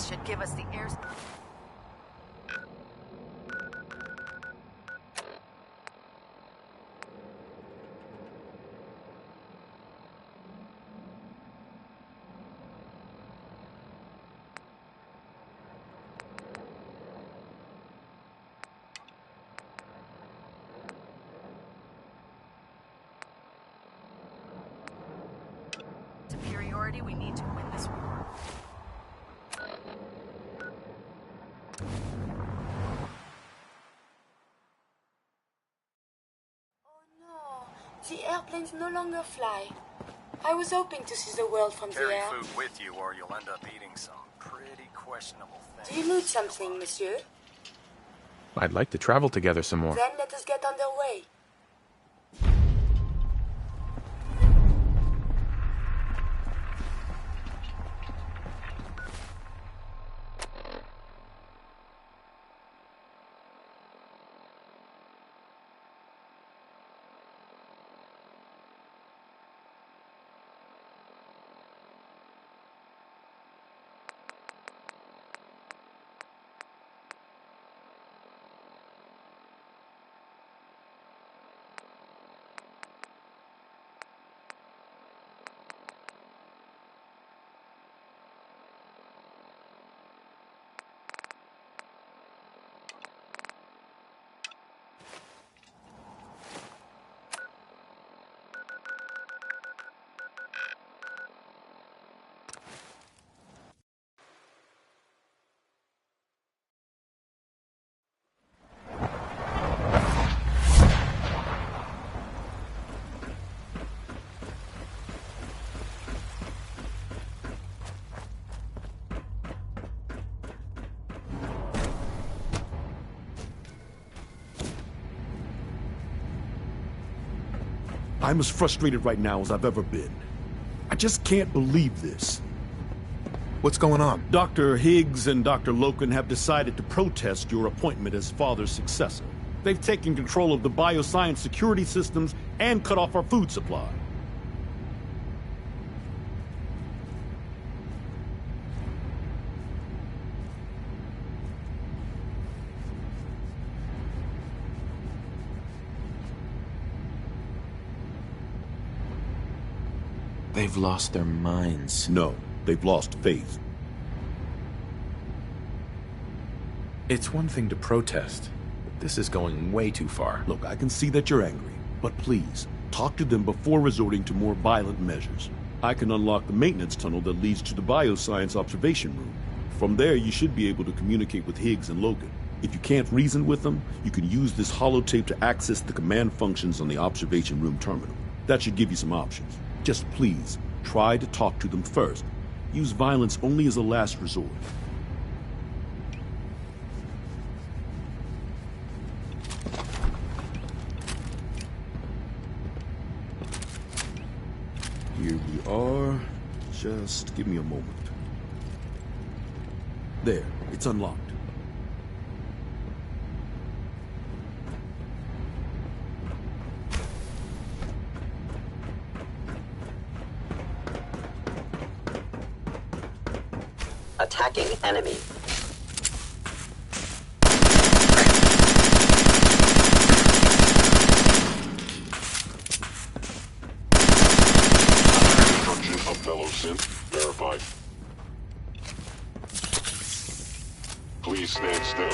coordinates should give us the air... superiority. We need to win this war. The airplanes no longer fly. I was hoping to see the world from the air. Carry food with you or you'll end up eating some pretty questionable things. Do you need something, monsieur? I'd like to travel together some more. Then let us get underway. I'm as frustrated right now as I've ever been. I just can't believe this. What's going on? Dr. Higgs and Dr. Loken have decided to protest your appointment as Father's successor. They've taken control of the bioscience security systems and cut off our food supply. They've lost their minds. No, they've lost faith. It's one thing to protest, but this is going way too far. Look, I can see that you're angry, but please, talk to them before resorting to more violent measures. I can unlock the maintenance tunnel that leads to the bioscience observation room. From there, you should be able to communicate with Higgs and Logan. If you can't reason with them, you can use this holotape to access the command functions on the observation room terminal. That should give you some options. Just please, try to talk to them first. Use violence only as a last resort. Here we are. Just give me a moment. There, it's unlocked. Attacking enemy. Destruction of fellow synth verified. Please stand still.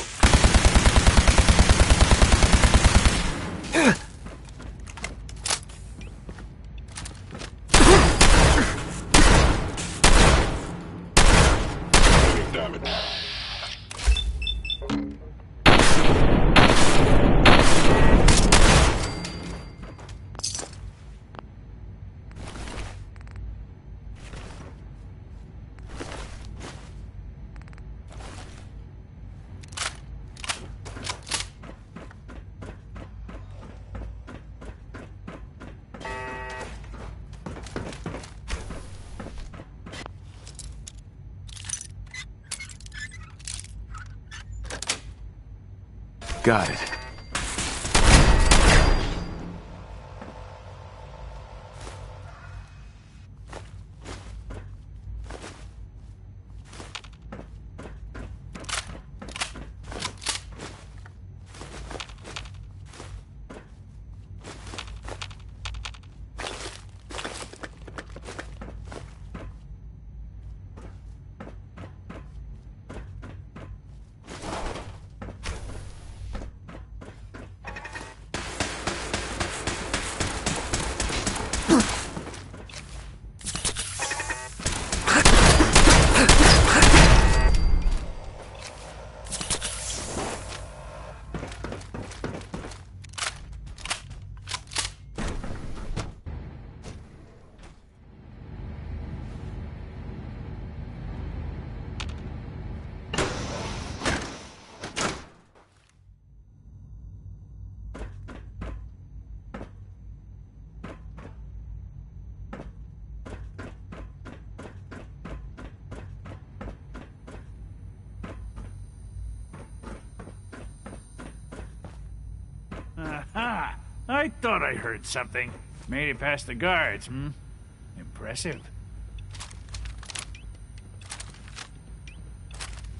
Damage. Got it. I thought I heard something. Made it past the guards, hmm? Impressive.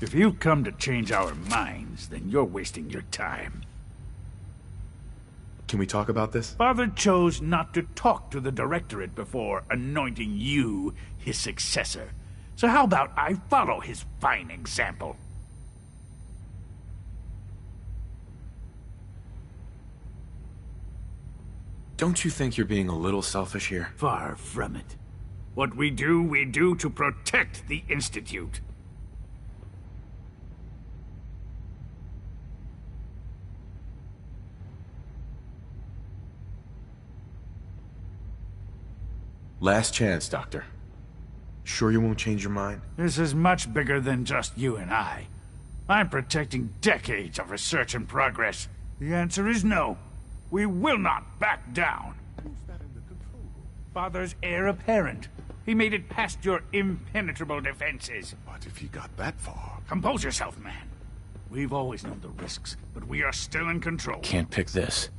If you've come to change our minds, then you're wasting your time. Can we talk about this? Father chose not to talk to the Directorate before anointing you his successor. So how about I follow his fine example? Don't you think you're being a little selfish here? Far from it. What we do to protect the Institute. Last chance, Doctor. Sure you won't change your mind? This is much bigger than just you and I. I'm protecting decades of research and progress. The answer is no. We will not back down. Father's heir apparent. He made it past your impenetrable defenses. But if he got that far... Compose yourself, man. We've always known the risks, but we are still in control. Can't pick this.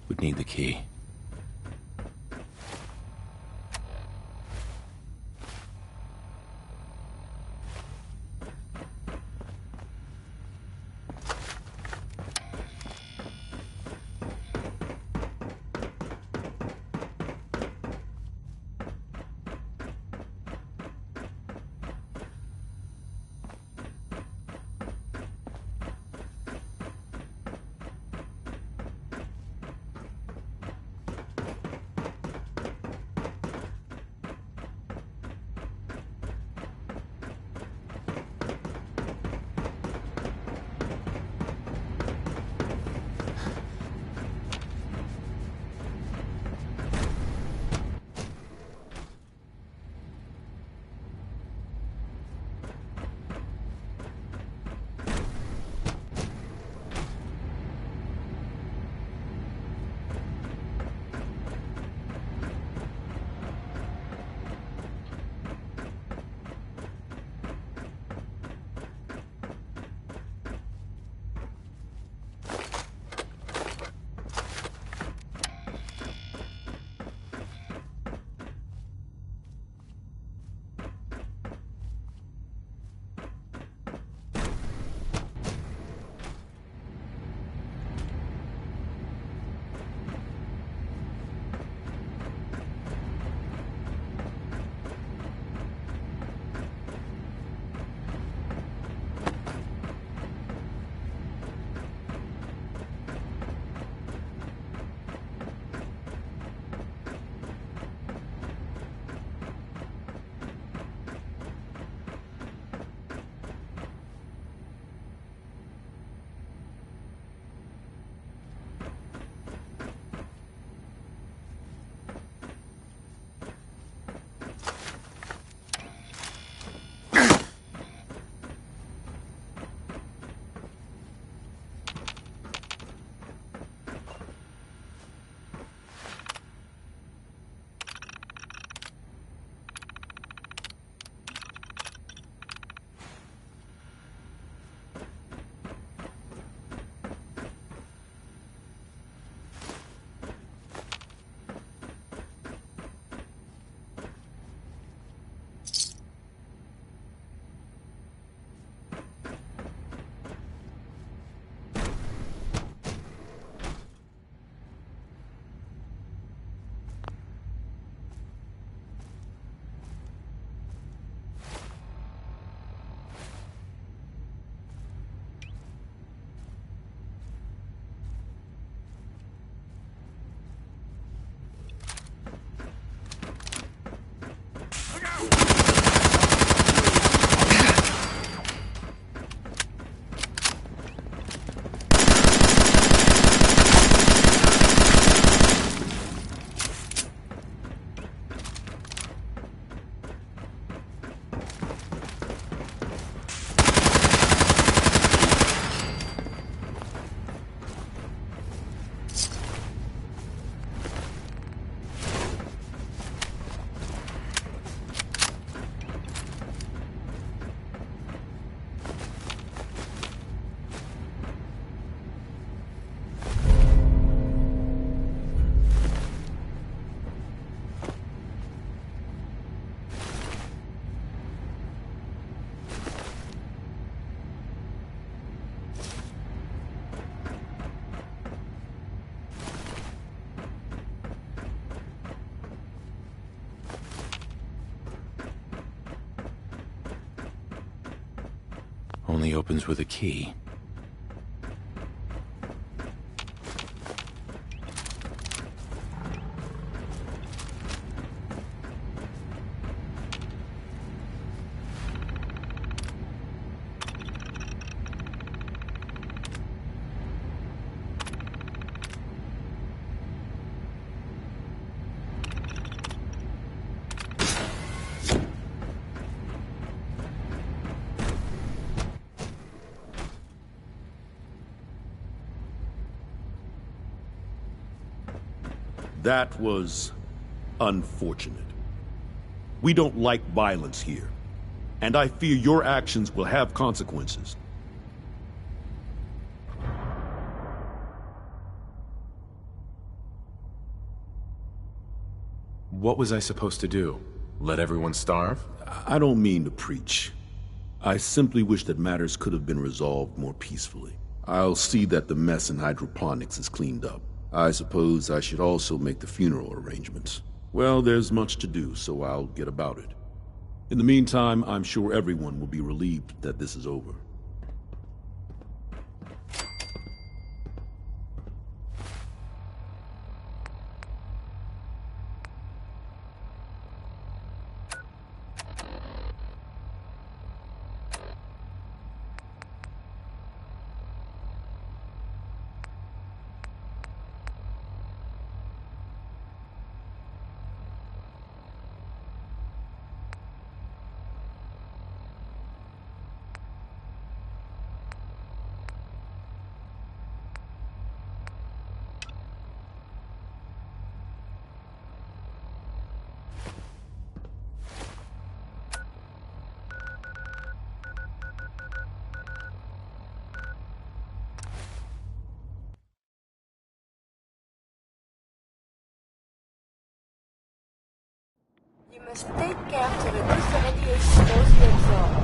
Would need the key. only opens with a key. That was unfortunate. We don't like violence here, and I fear your actions will have consequences. What was I supposed to do? Let everyone starve? I don't mean to preach. I simply wish that matters could have been resolved more peacefully. I'll see that the mess in hydroponics is cleaned up. I suppose I should also make the funeral arrangements. Well, there's much to do, so I'll get about it. In the meantime, I'm sure everyone will be relieved that this is over. You must take care to reduce the radiation dose you absorb.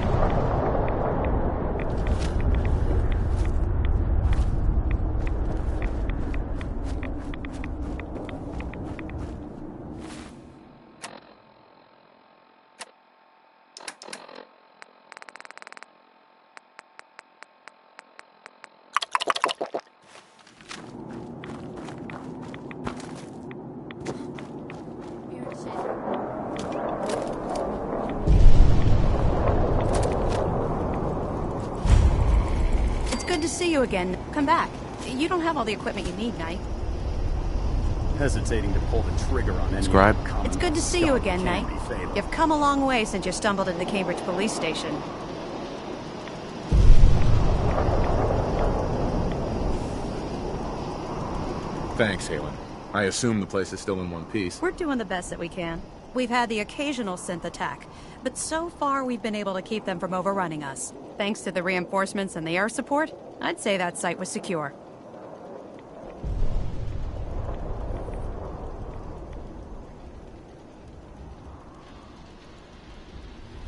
Good to see you again. Come back. You don't have all the equipment you need, Knight. Hesitating to pull the trigger on any Scribe? It's good to see you again, Knight. You've come a long way since you stumbled into the Cambridge police station. Thanks, Halen. I assume the place is still in one piece. We're doing the best that we can. We've had the occasional synth attack, but so far we've been able to keep them from overrunning us. Thanks to the reinforcements and the air support, I'd say that site was secure.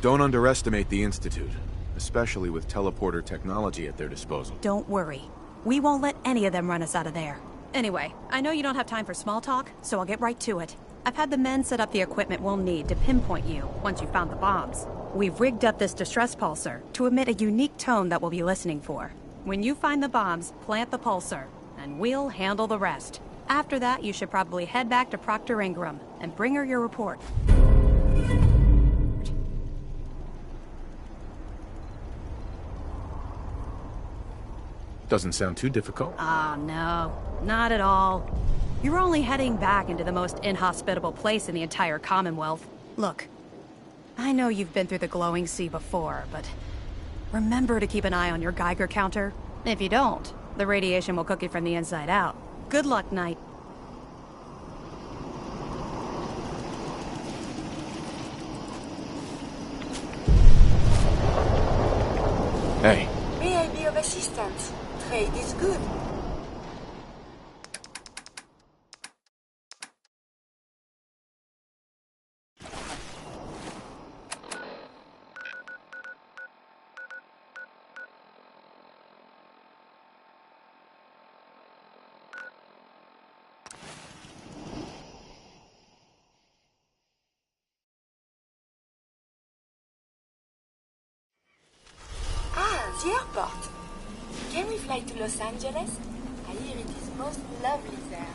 Don't underestimate the Institute, especially with teleporter technology at their disposal. Don't worry. We won't let any of them run us out of there. Anyway, I know you don't have time for small talk, so I'll get right to it. I've had the men set up the equipment we'll need to pinpoint you once you've found the bombs. We've rigged up this distress pulsar to emit a unique tone that we'll be listening for. When you find the bombs, plant the pulsar, and we'll handle the rest. After that, you should probably head back to Proctor Ingram and bring her your report. Doesn't sound too difficult. Ah, no. Not at all. You're only heading back into the most inhospitable place in the entire Commonwealth. Look, I know you've been through the glowing sea before, but remember to keep an eye on your Geiger counter. If you don't, the radiation will cook you from the inside out. Good luck, Knight. Hey. May I be of assistance? Trade is good. The airport. Can we fly to Los Angeles? I hear it is most lovely there.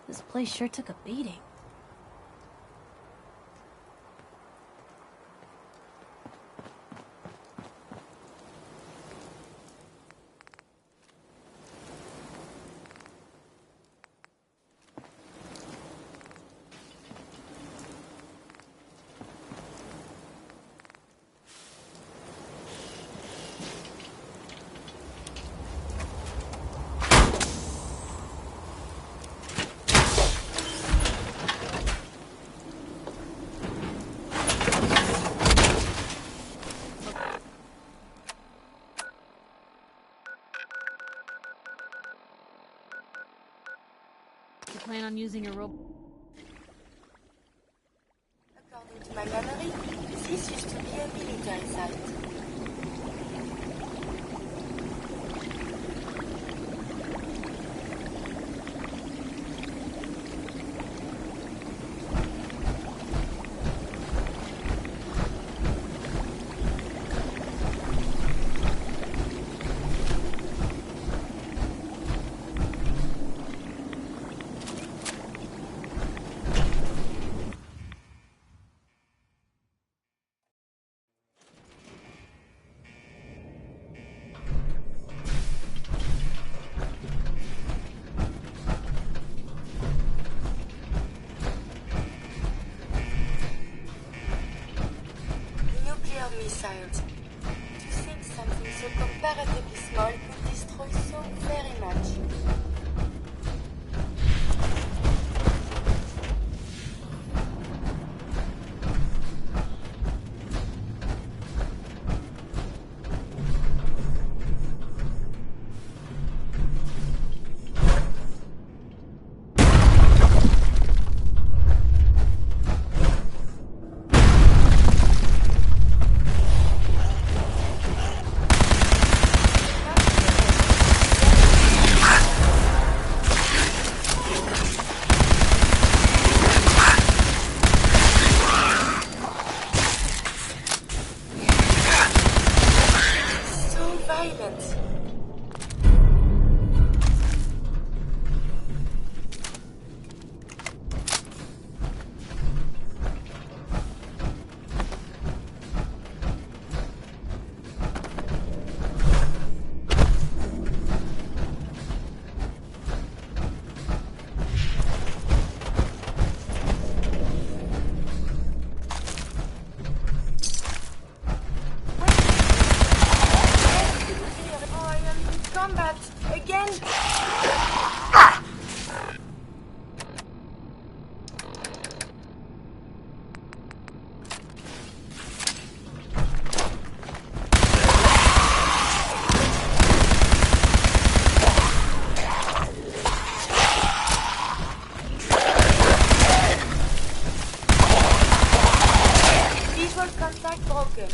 This place sure took a beating. You plan on using your rope? According to my memory, this used to be a military site. Missiles. To think something so comparatively small could destroy so very much. Contact broken.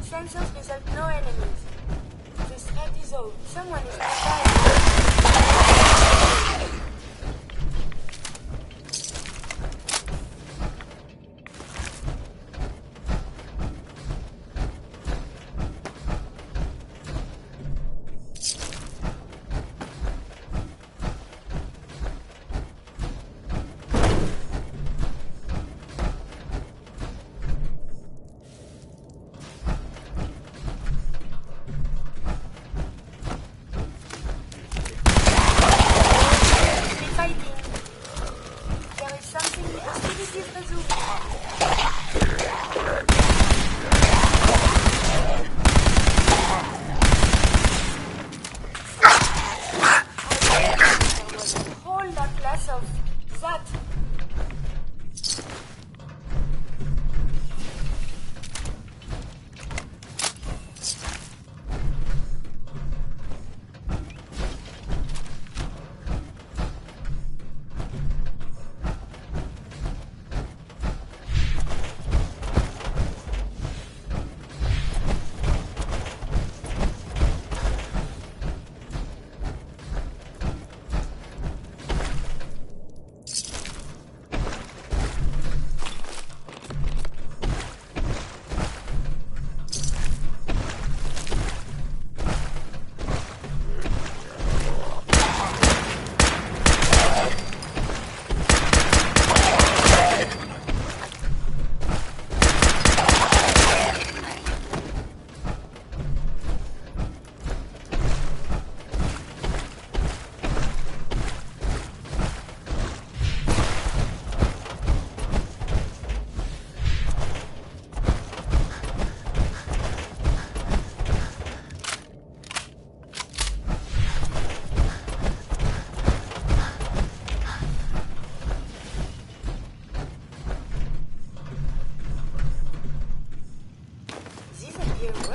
Sensors result no enemies. The threat is over. Someone is nearby.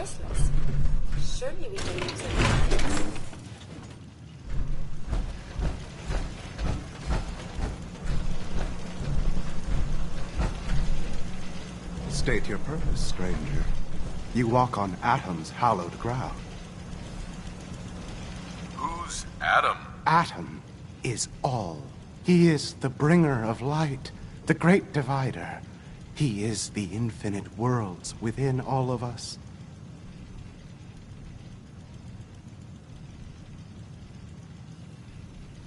Christmas. Surely we can use it. State your purpose, stranger. You walk on Atom's hallowed ground. Who's Atom? Atom is all. He is the bringer of light, the great divider. He is the infinite worlds within all of us.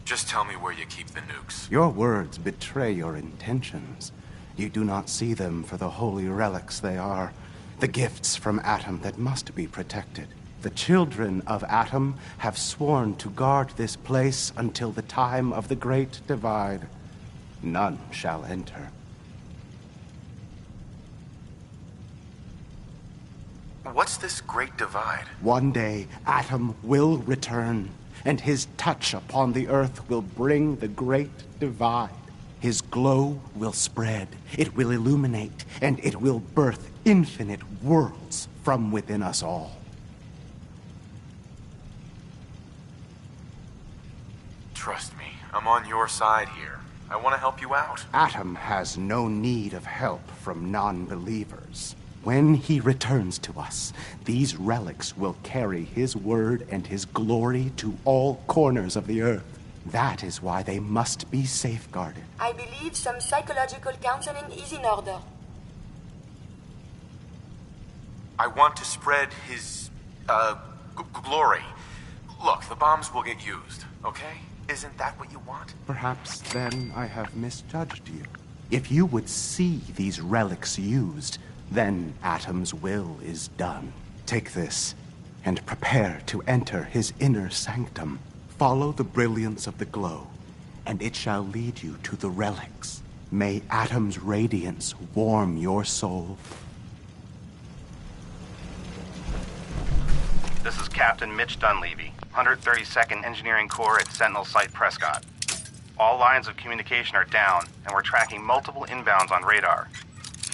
Just tell me where you keep the nukes. Your words betray your intentions. You do not see them for the holy relics they are, the gifts from Atom that must be protected. The children of Atom have sworn to guard this place until the time of the Great Divide. None shall enter. What's this Great Divide? One day, Atom will return, and his touch upon the earth will bring the Great Divide. His glow will spread, it will illuminate, and it will birth infinite worlds from within us all. Trust me, I'm on your side here. I want to help you out. Atom has no need of help from non-believers. When he returns to us, these relics will carry his word and his glory to all corners of the earth. That is why they must be safeguarded. I believe some psychological counseling is in order. I want to spread his, glory. Look, the bombs will get used, okay? Isn't that what you want? Perhaps then I have misjudged you. If you would see these relics used, then Atom's will is done. Take this, and prepare to enter his inner sanctum. Follow the brilliance of the glow, and it shall lead you to the relics. May Atom's radiance warm your soul. This is Captain Mitch Dunleavy, 132nd Engineering Corps at Sentinel Site Prescott. All lines of communication are down, and we're tracking multiple inbounds on radar.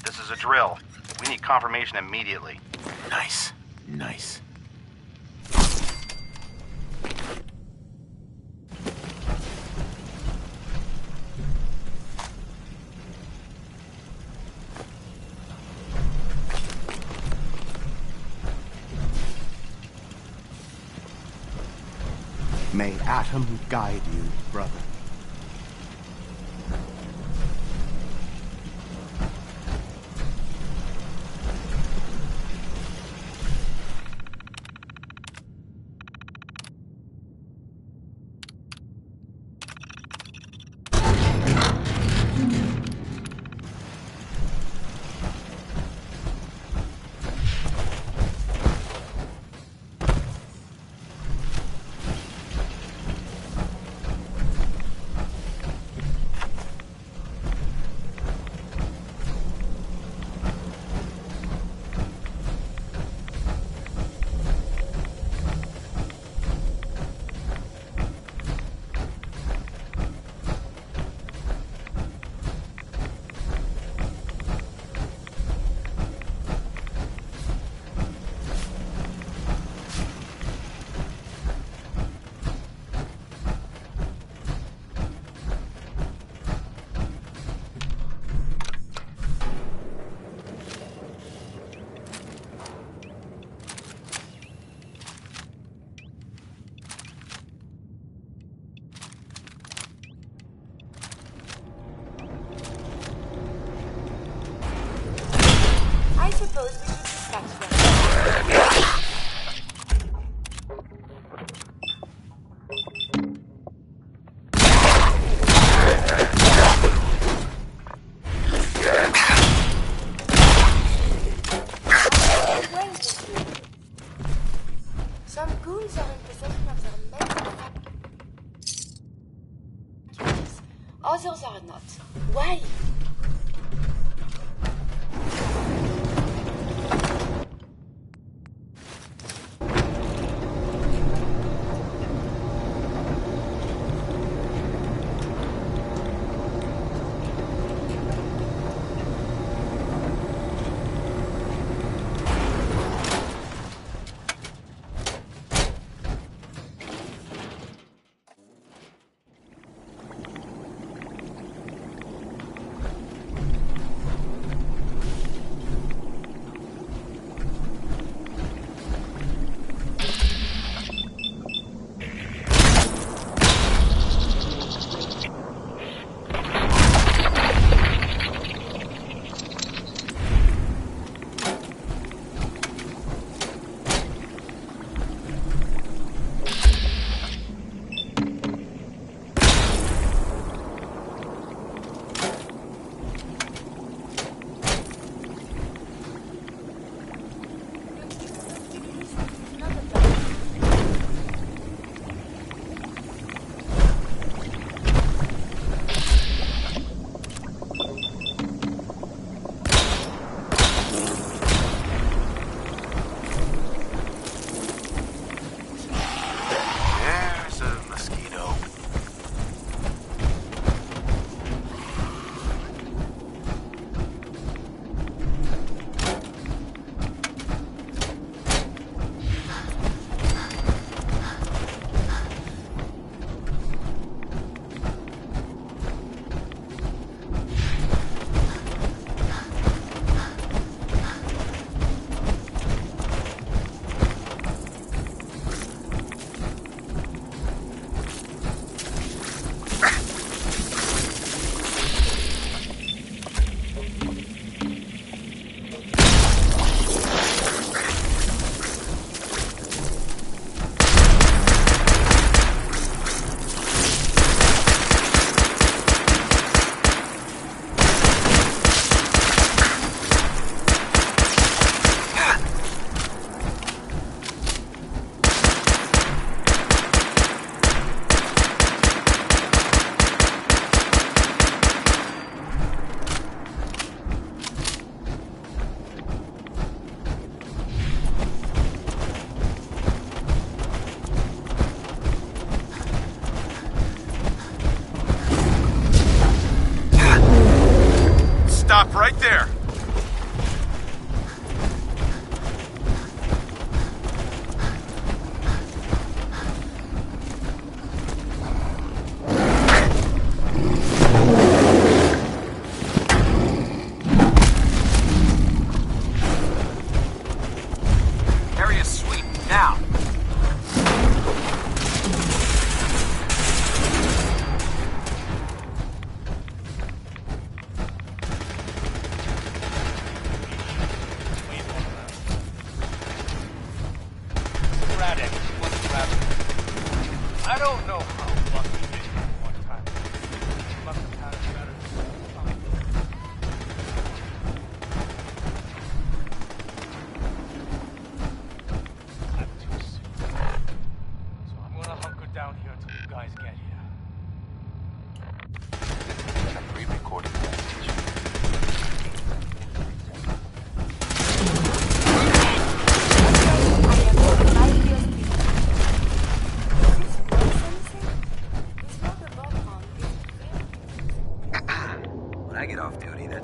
This is a drill. We need confirmation immediately. Nice. Nice. May Atom guide you, brother.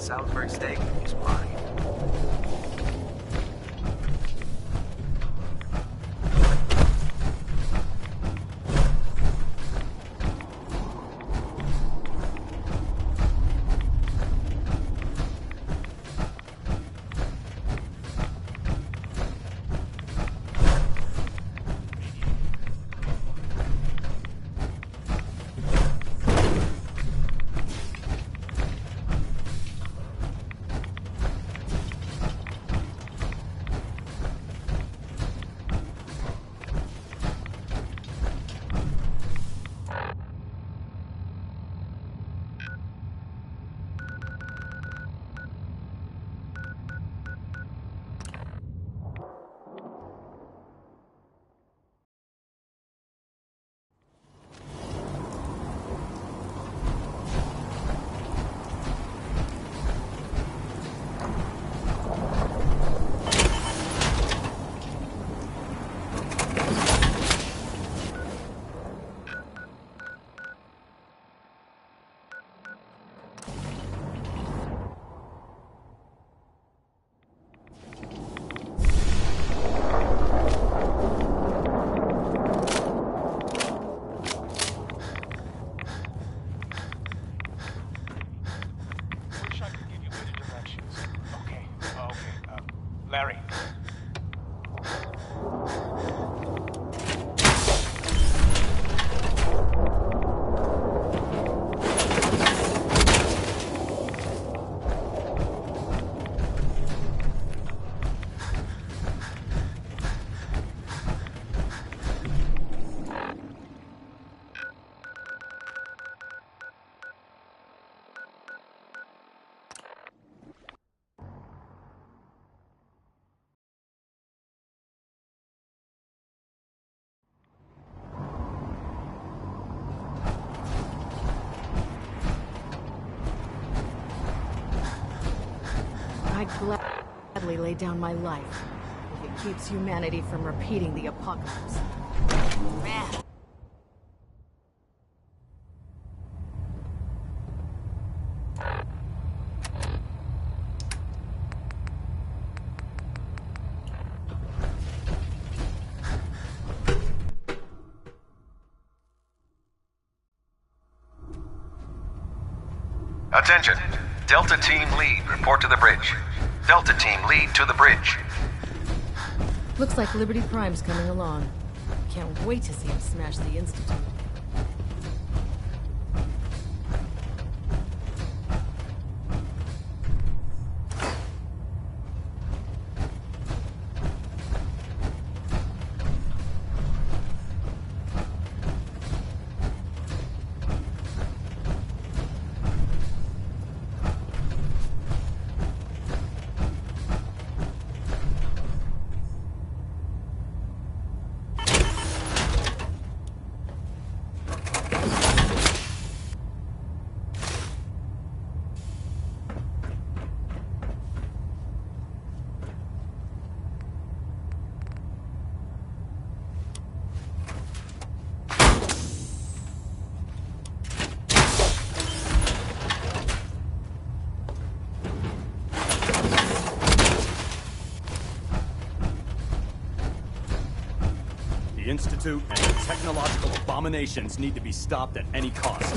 Salisbury steak is mine. Larry. I'd gladly lay down my life if it keeps humanity from repeating the apocalypse. Man. Attention. Delta Team Lead, report to the bridge. Delta Team Lead to the bridge. Looks like Liberty Prime's coming along. Can't wait to see him smash the Institute. The Institute and the technological abominations need to be stopped at any cost.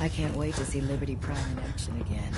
I can't wait to see Liberty Prime in action again.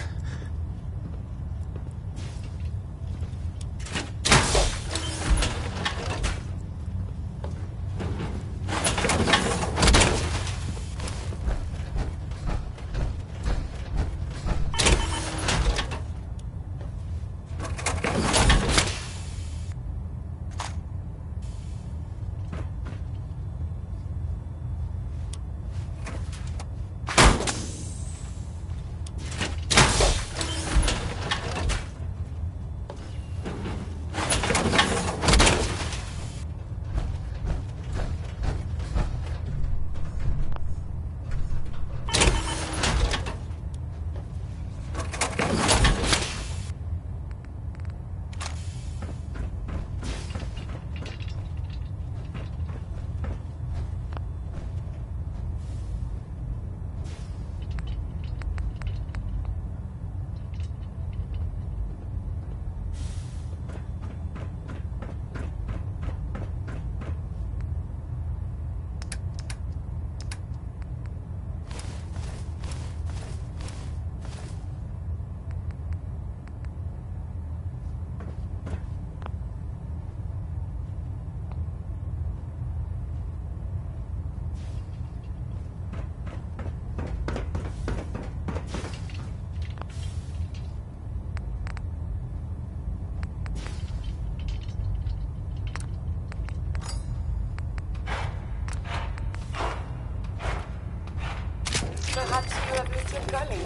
Perhaps you have missed your calling.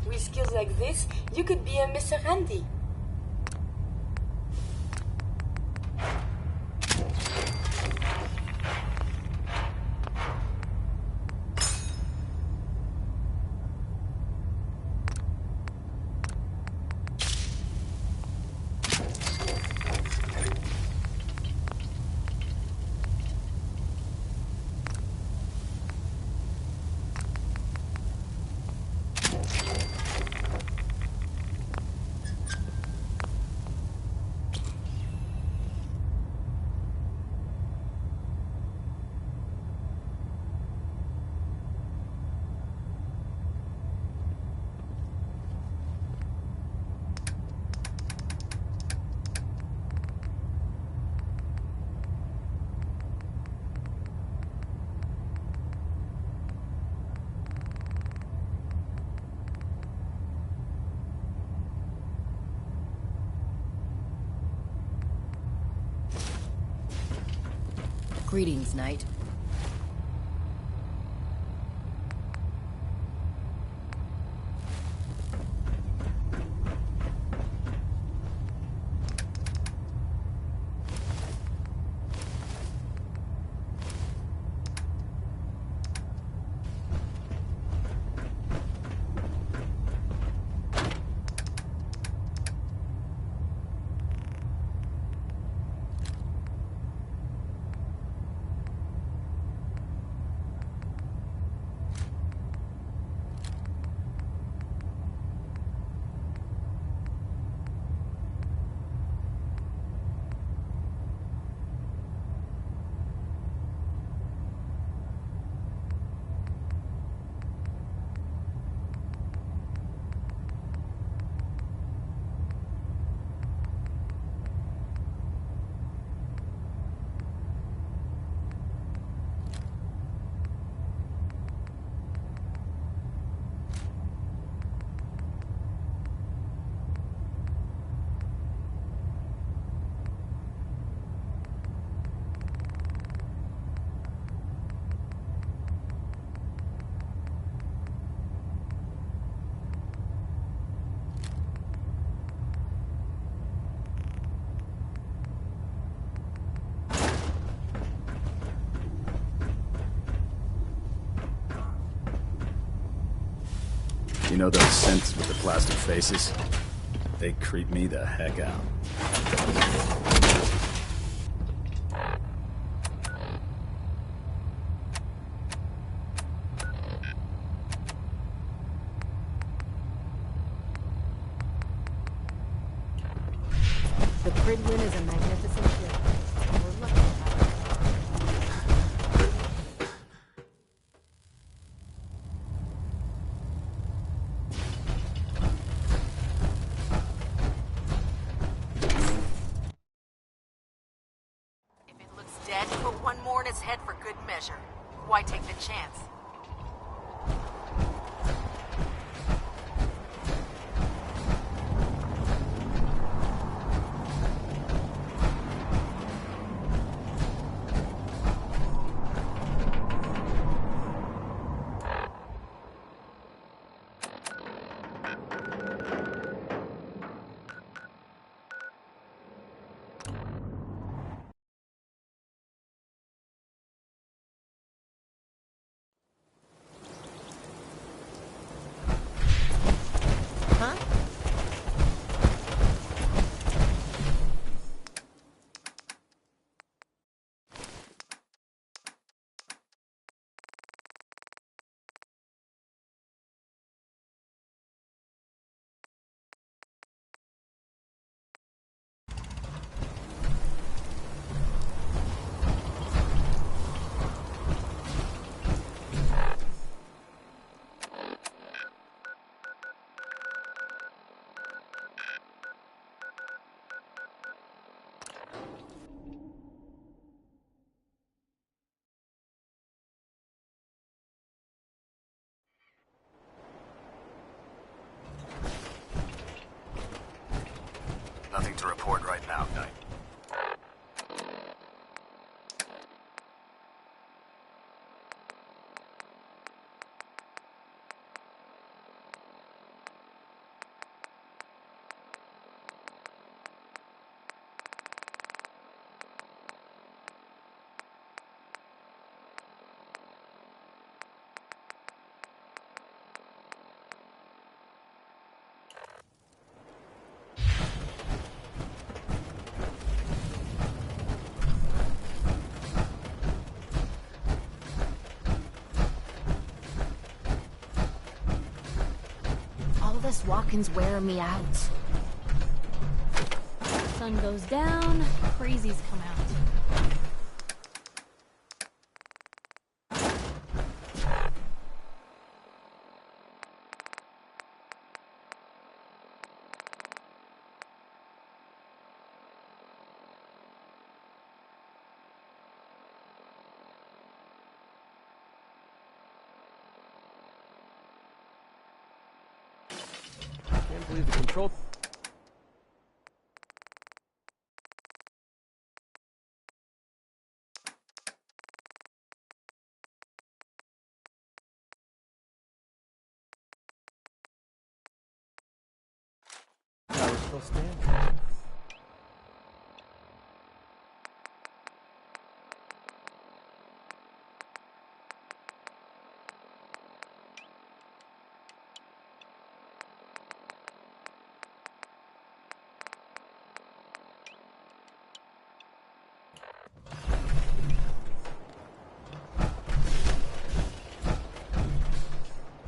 With skills like this, you could be a Mr. Handy. Greetings, Knight. You know those synths with the plastic faces? They creep me the heck out. The Pridwin is a magnificent ship. We're lucky to have it. head for good measure. Why take the chance? Nothing to report right now, Knight. This walking's wearing me out. Sun goes down, crazies come out. Can't believe the control... Tower's still standing.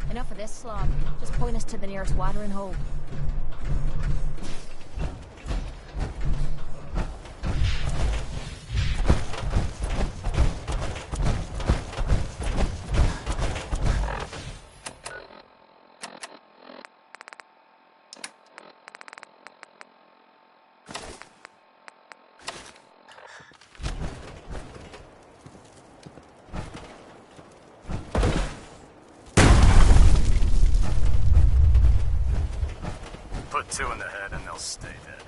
Enough of this slog. Just point us to the nearest watering hole. Put two in the head and they'll stay dead.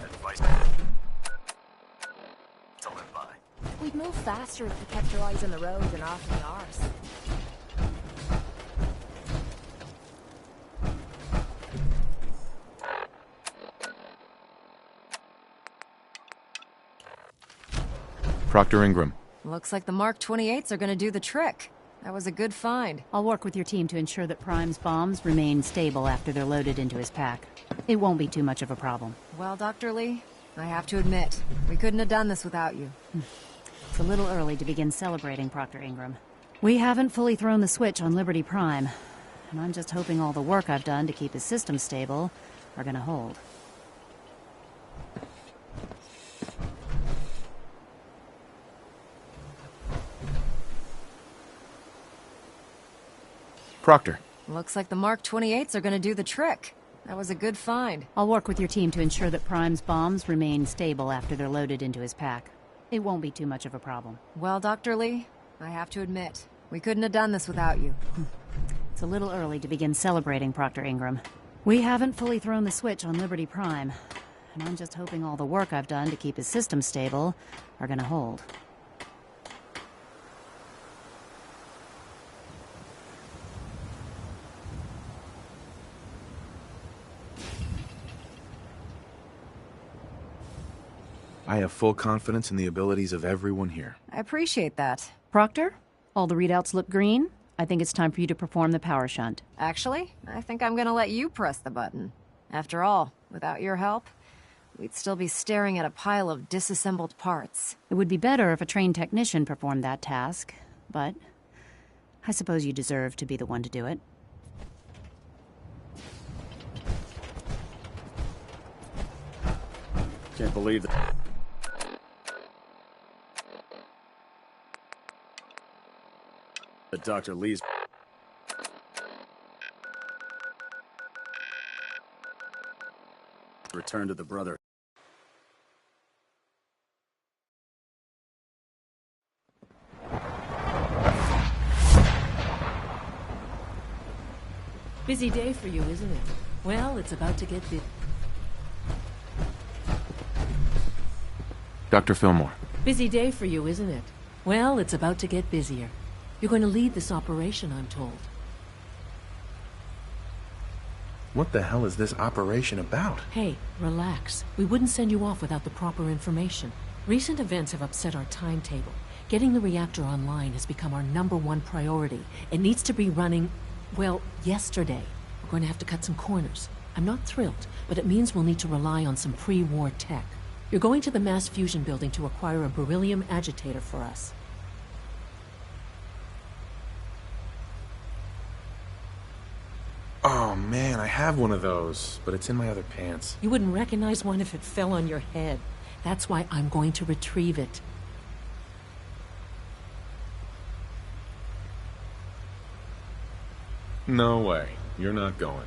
Advice to live by. We'd move faster if you kept your eyes on the road and off the arse. Proctor Ingram. Looks like the Mark 28s are gonna do the trick. That was a good find. I'll work with your team to ensure that Prime's bombs remain stable after they're loaded into his pack. It won't be too much of a problem. Well, Dr. Lee, I have to admit, we couldn't have done this without you. It's a little early to begin celebrating, Proctor Ingram. We haven't fully thrown the switch on Liberty Prime, and I'm just hoping all the work I've done to keep his system stable are gonna hold. Proctor. Looks like the Mark 28s are gonna do the trick. That was a good find. I'll work with your team to ensure that Prime's bombs remain stable after they're loaded into his pack. It won't be too much of a problem. Well, Dr. Lee, I have to admit, we couldn't have done this without you. It's a little early to begin celebrating, Proctor Ingram. We haven't fully thrown the switch on Liberty Prime, and I'm just hoping all the work I've done to keep his system stable are gonna hold. I have full confidence in the abilities of everyone here. I appreciate that. Proctor, all the readouts look green. I think it's time for you to perform the power shunt. Actually, I think I'm gonna let you press the button. After all, without your help, we'd still be staring at a pile of disassembled parts. It would be better if a trained technician performed that task, but I suppose you deserve to be the one to do it. Can't believe that. That Dr. Lee's... return to the brother. Busy day for you, isn't it? Well, it's about to get busy. Dr. Fillmore. Busy day for you, isn't it? Well, it's about to get busier. You're going to lead this operation, I'm told. What the hell is this operation about? Hey, relax. We wouldn't send you off without the proper information. Recent events have upset our timetable. Getting the reactor online has become our #1 priority. It needs to be running, well, yesterday. We're going to have to cut some corners. I'm not thrilled, but it means we'll need to rely on some pre-war tech. You're going to the mass fusion building to acquire a beryllium agitator for us. Oh man, I have one of those, but it's in my other pants. You wouldn't recognize one if it fell on your head. That's why I'm going to retrieve it. No way. You're not going.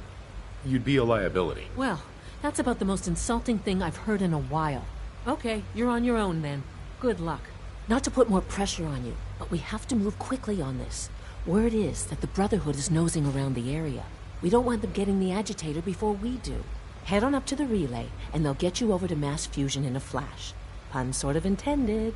You'd be a liability. Well, that's about the most insulting thing I've heard in a while. Okay, you're on your own then. Good luck. Not to put more pressure on you, but we have to move quickly on this. Word is that the Brotherhood is nosing around the area. We don't want them getting the agitator before we do. Head on up to the relay, and they'll get you over to mass fusion in a flash. Pun sort of intended.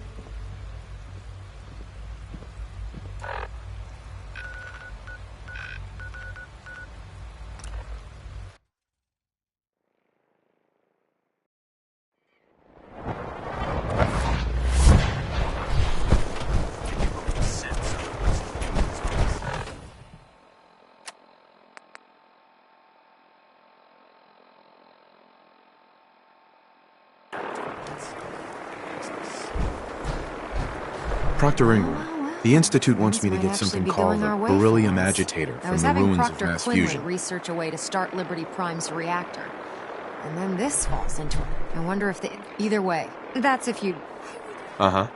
Proctor Ingram, the Institute wants me to get something called a beryllium agitator from the ruins of mass fusion. Research a way to start Liberty Prime's reactor. And then this falls into it. I wonder if either way. That's if you... Uh-huh.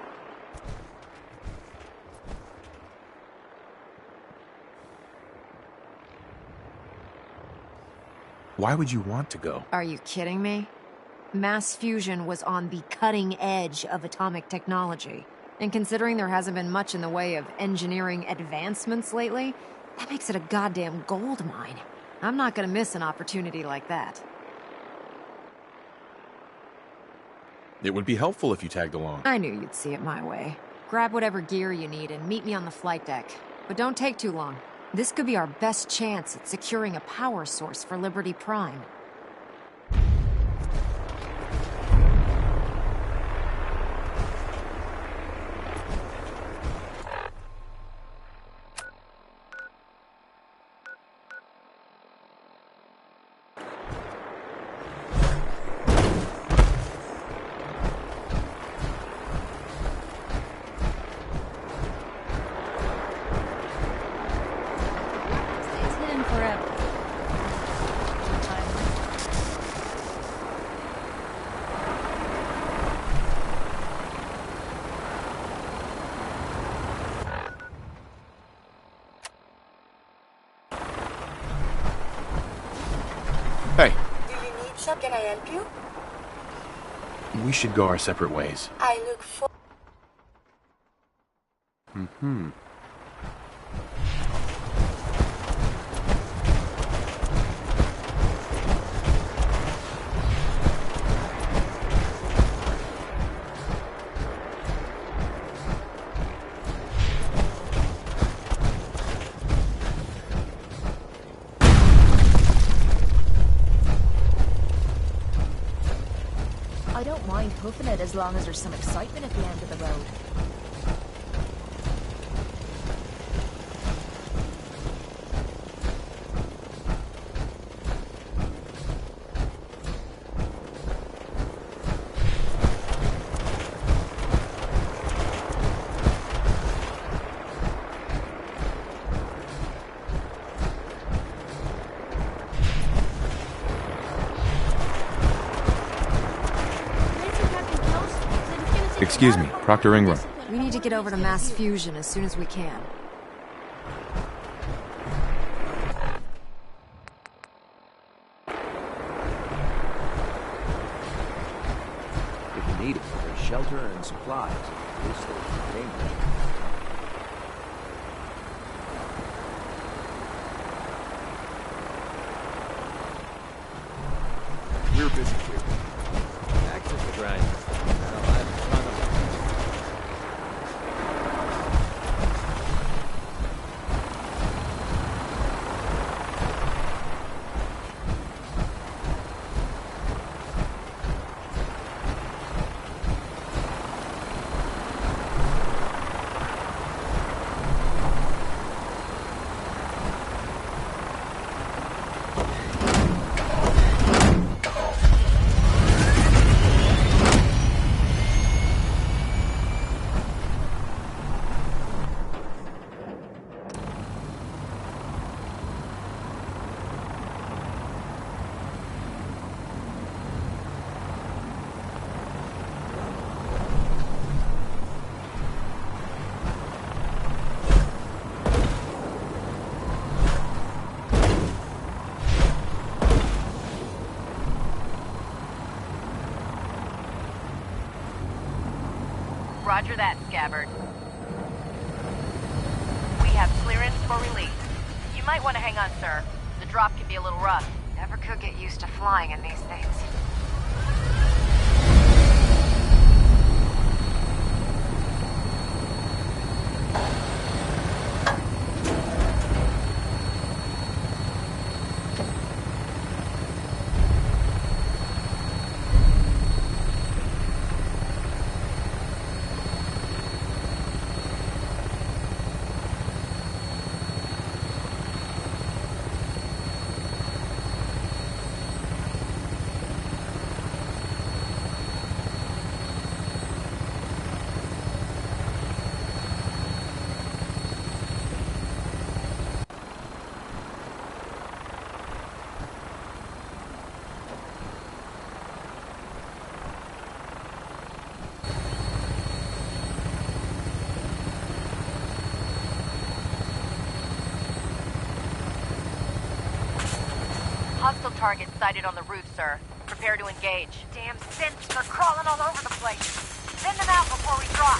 Why would you want to go? Are you kidding me? Mass fusion was on the cutting edge of atomic technology. And considering there hasn't been much in the way of engineering advancements lately, that makes it a goddamn gold mine. I'm not gonna miss an opportunity like that. It would be helpful if you tagged along. I knew you'd see it my way. Grab whatever gear you need and meet me on the flight deck. But don't take too long. This could be our best chance at securing a power source for Liberty Prime. Can I help you? We should go our separate ways. I look for... Mm-hmm. I don't mind hoofing it as long as there's some excitement at the end of the road. Excuse me, Proctor Ingram. We need to get over to mass fusion as soon as we can. If you need it, there's shelter and supplies. At least there's containment. We're busy here. Access the grind. Roger that, Scabbard. We have clearance for release. You might want to hang on, sir. The drop can be a little rough. Never could get used to flying in these things. Hostile target sighted on the roof, sir. Prepare to engage. Damn synths are crawling all over the place. Send them out before we drop.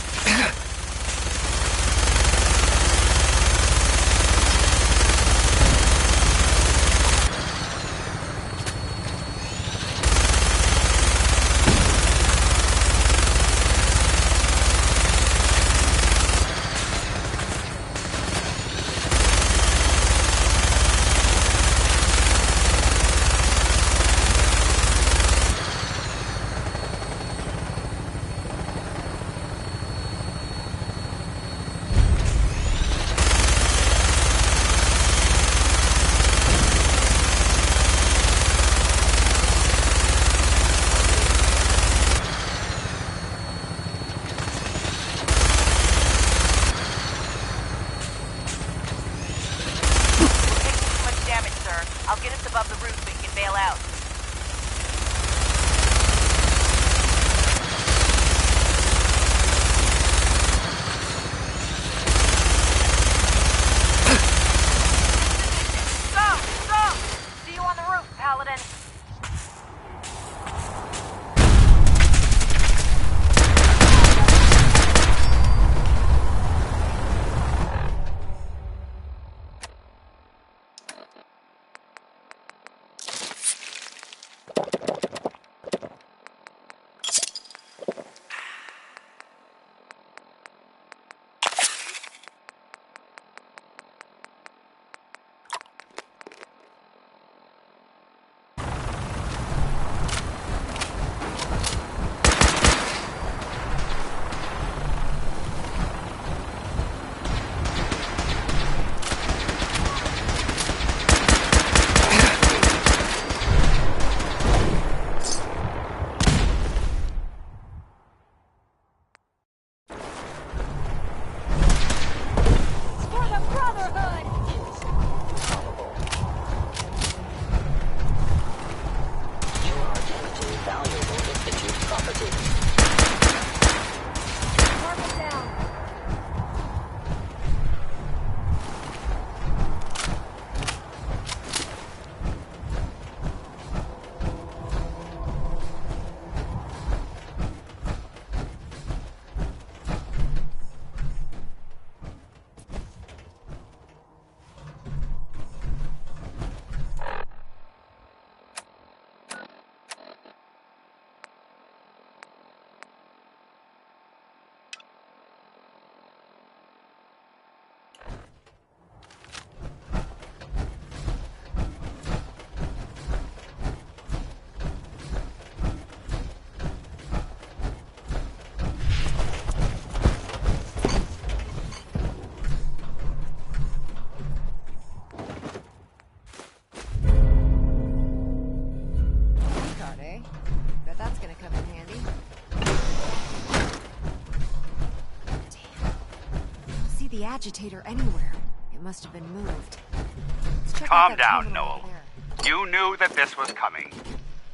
the agitator anywhere. It must have been moved. Let's check out Calm that down, terminal Noel. over there. You knew that this was coming.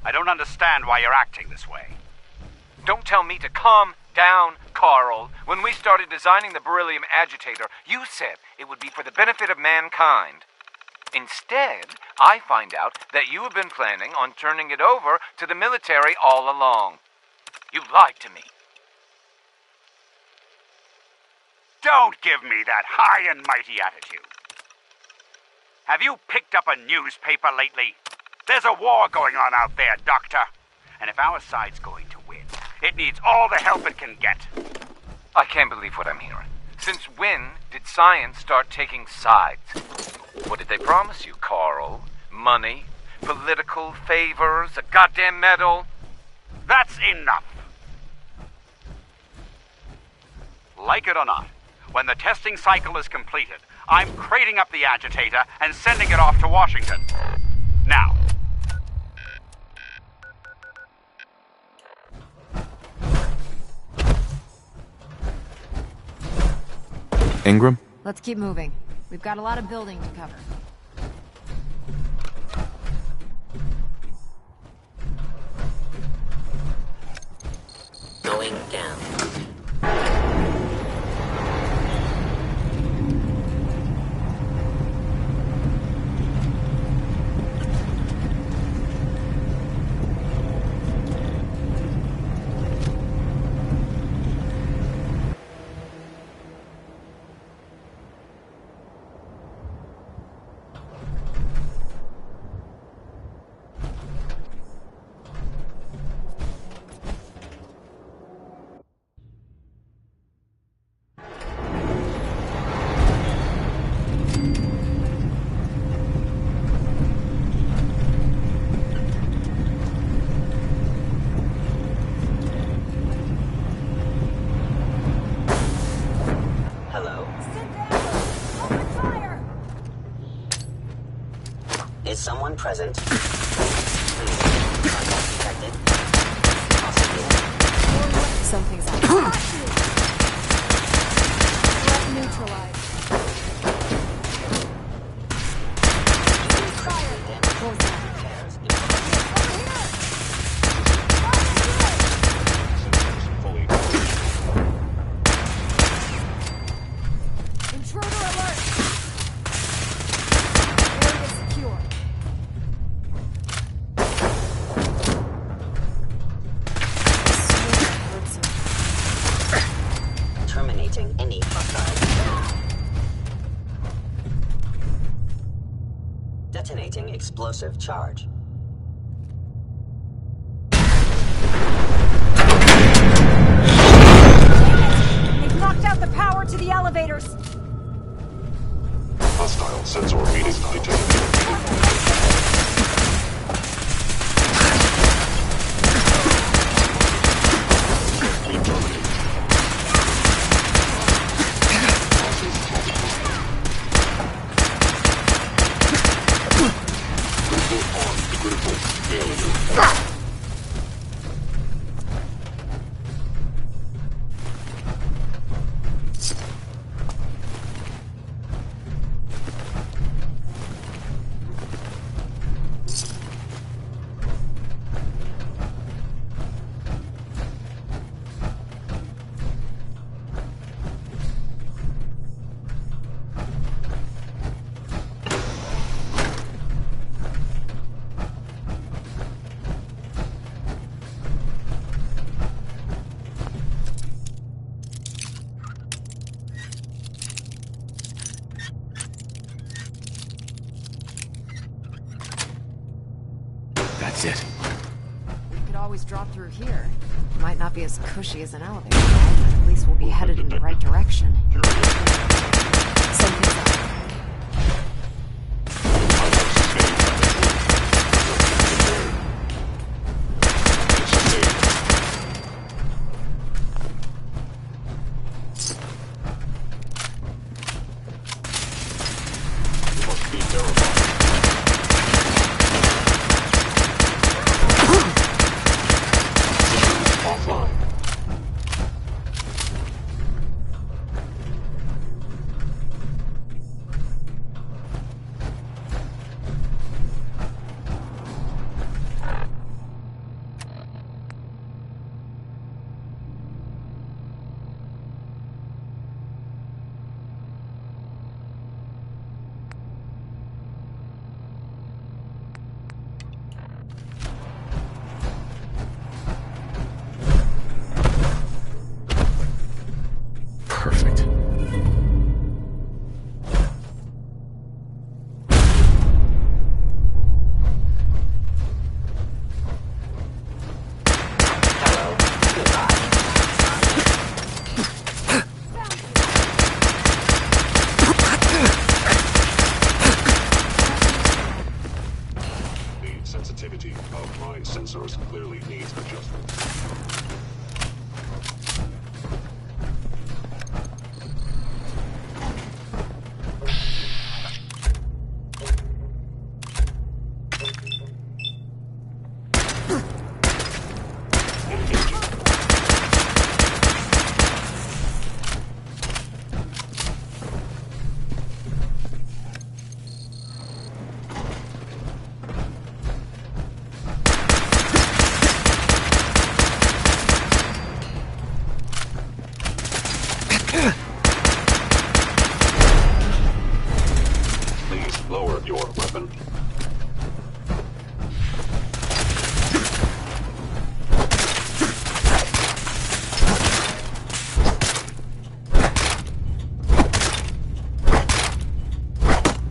I don't understand why you're acting this way. Don't tell me to calm down, Carl. When we started designing the beryllium agitator, you said it would be for the benefit of mankind. Instead, I find out that you have been planning on turning it over to the military all along. You lied to me. Don't give me that high and mighty attitude. Have you picked up a newspaper lately? There's a war going on out there, Doctor. And if our side's going to win, it needs all the help it can get. I can't believe what I'm hearing. Since when did science start taking sides? What did they promise you, Carl? Money? Political favors? A goddamn medal? That's enough. Like it or not, when the testing cycle is completed, I'm crating up the agitator and sending it off to Washington. Now. Ingram? Let's keep moving. We've got a lot of building to cover. Going down. Is someone present? Please, contact detected. Something's out. Threat neutralized. Intruder alert! Area secure. Terminating any hostile. Detonating explosive charge. They've knocked out the power to the elevators. Hostile sensor reading detected. That's it. We could always drop through here. Might not be as cushy as an elevator ride, but at least we'll be headed in the right direction. Something's up. source clearly needs adjustment. Please lower your weapon.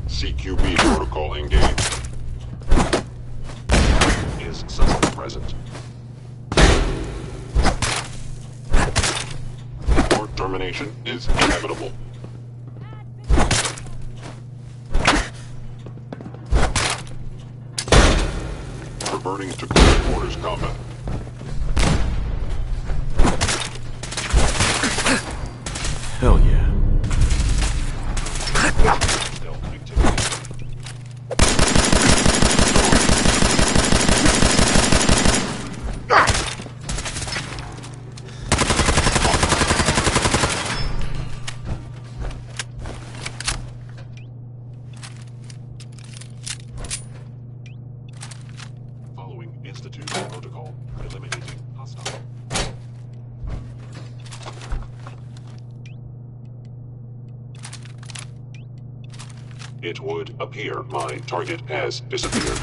CQB protocol engaged. Is someone present? Or termination is inevitable. Reverting to close quarters combat. Hell yeah. Stealth activity. Following Institute protocol, eliminating hostile. It would appear my target has disappeared.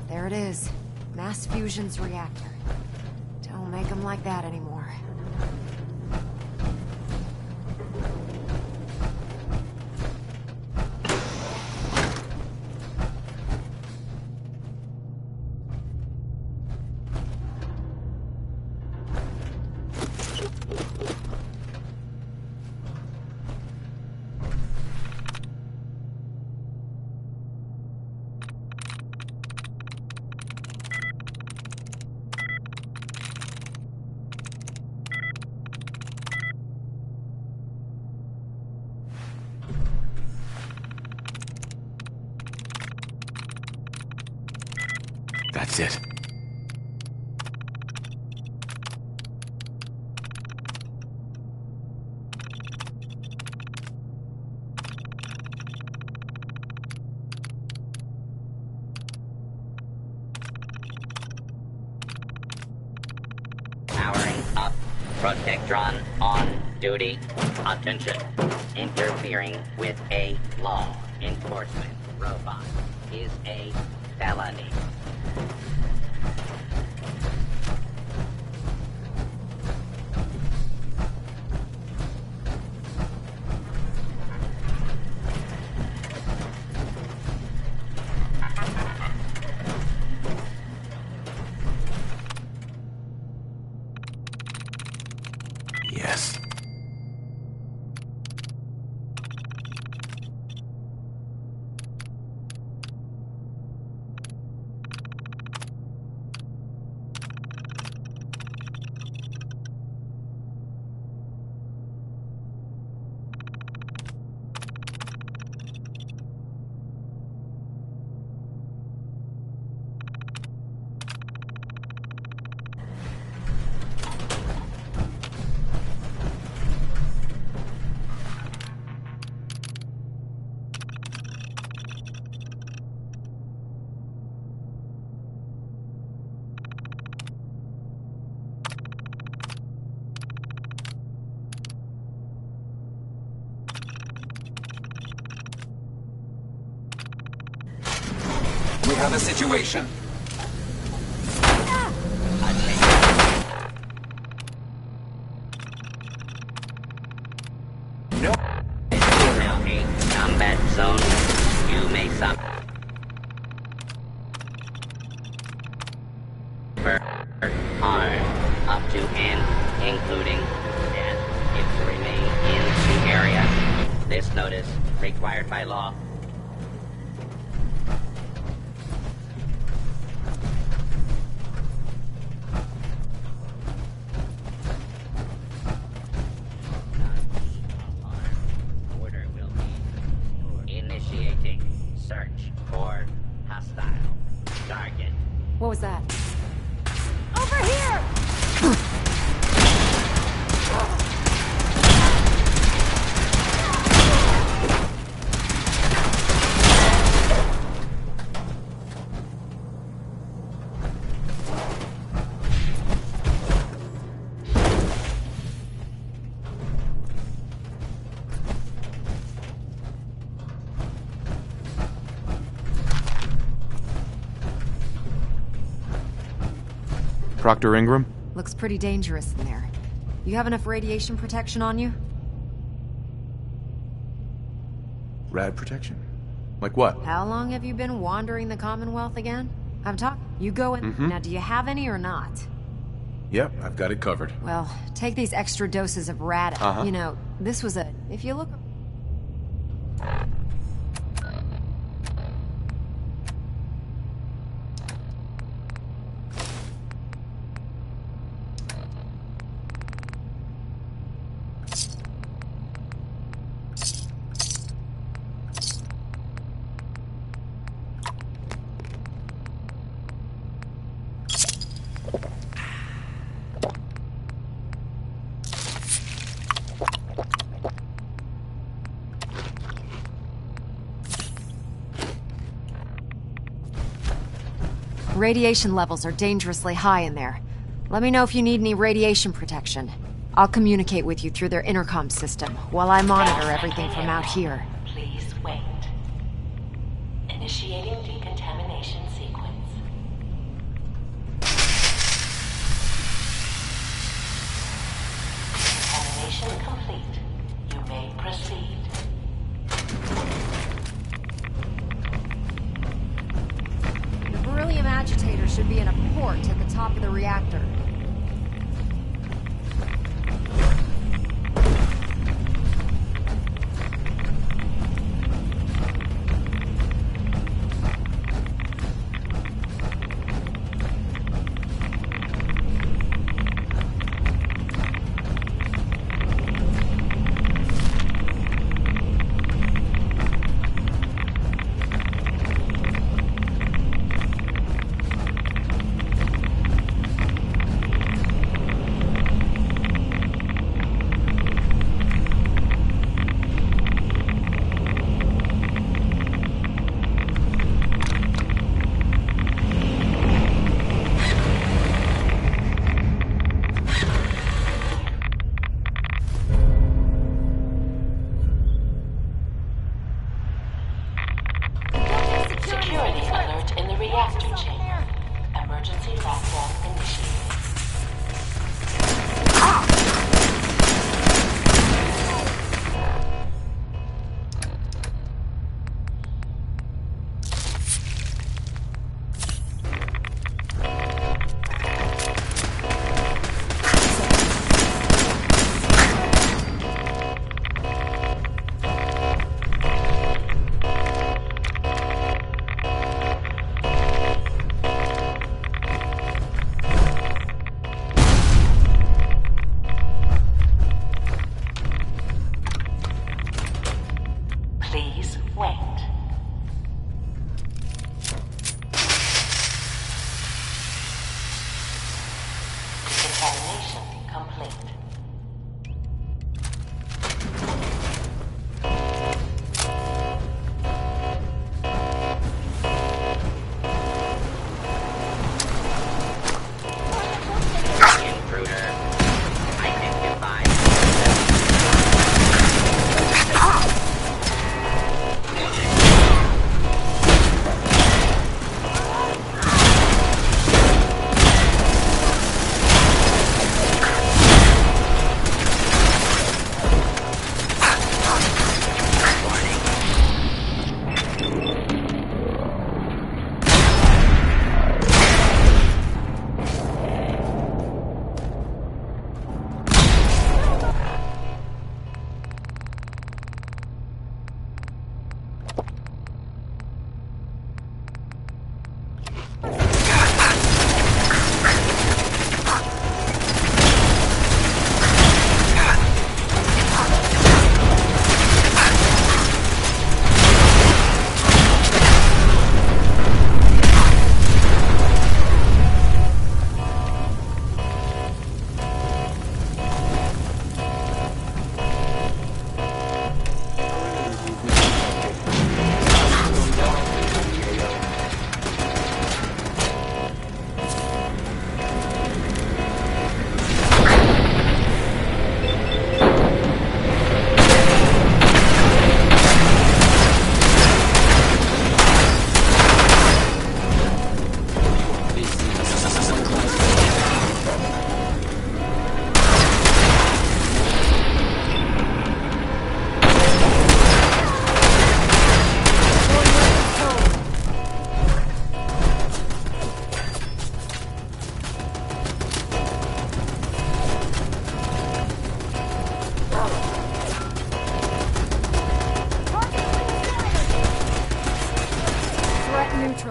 There it is. Mass fusion's reactor. Don't make them like that anymore. That's it. Powering up. Protectron on duty. Attention. Interfering with a law enforcement robot is a felony. Yes. We have a situation. No. This is now a combat zone. You may suffer harm up to and including death if you remain in the area. This notice required by law. Order will be initiating search for hostile target. What was that? Over here! Proctor Ingram? Looks pretty dangerous in there. You have enough radiation protection on you? Rad protection? Like what? How long have you been wandering the Commonwealth again? I'm talking. You go in. Now, do you have any or not? Yep, I've got it covered. Well, take these extra doses of rad. Uh-huh. You know, this was a... If you look... Radiation levels are dangerously high in there. Let me know if you need any radiation protection. I'll communicate with you through their intercom system while I monitor everything from out here. Please wait. Initiating decontamination sequence. Contamination complete. You may proceed. The beryllium agitator should be in a port at the top of the reactor. Security alert in the reactor chamber. Emergency lockdown initiated.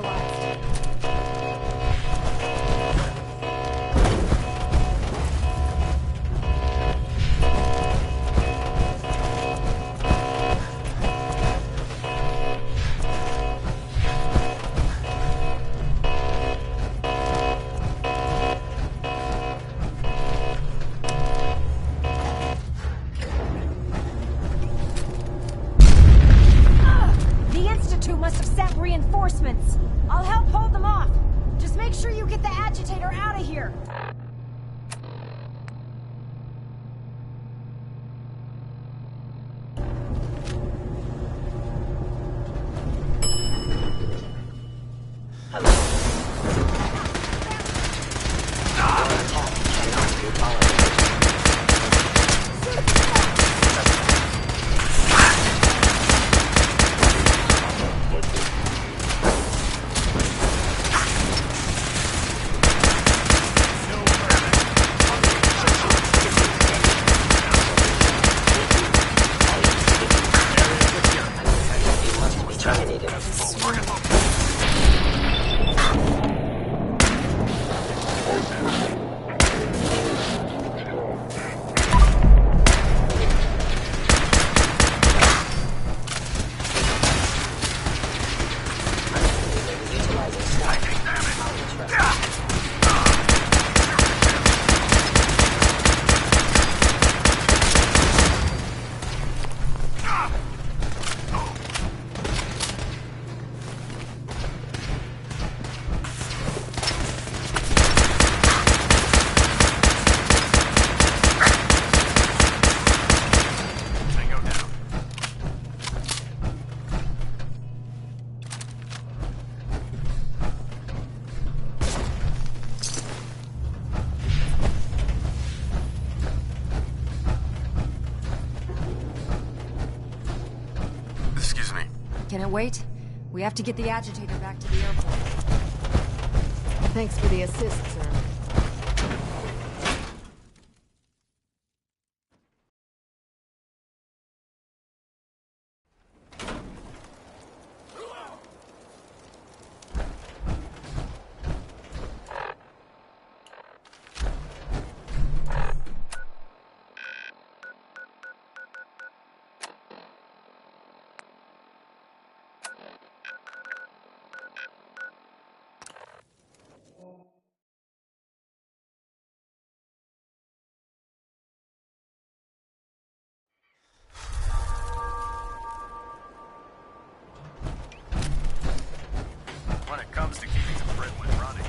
neutralized. The Institute must have sent reinforcements. I'll help hold them off. Just make sure you get the agitator out of here. Can it wait? We have to get the agitator back to the airport. Thanks for the assist, sir. When it comes to keeping the Britwin running.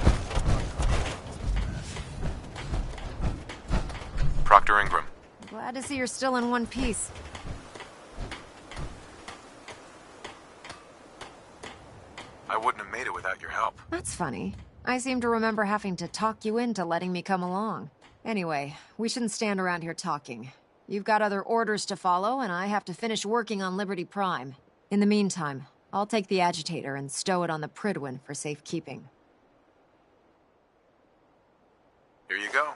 Proctor Ingram. Glad to see you're still in one piece. I wouldn't have made it without your help. That's funny. I seem to remember having to talk you into letting me come along. Anyway, we shouldn't stand around here talking. You've got other orders to follow, and I have to finish working on Liberty Prime. In the meantime, I'll take the agitator and stow it on the Prydwen for safekeeping. Here you go.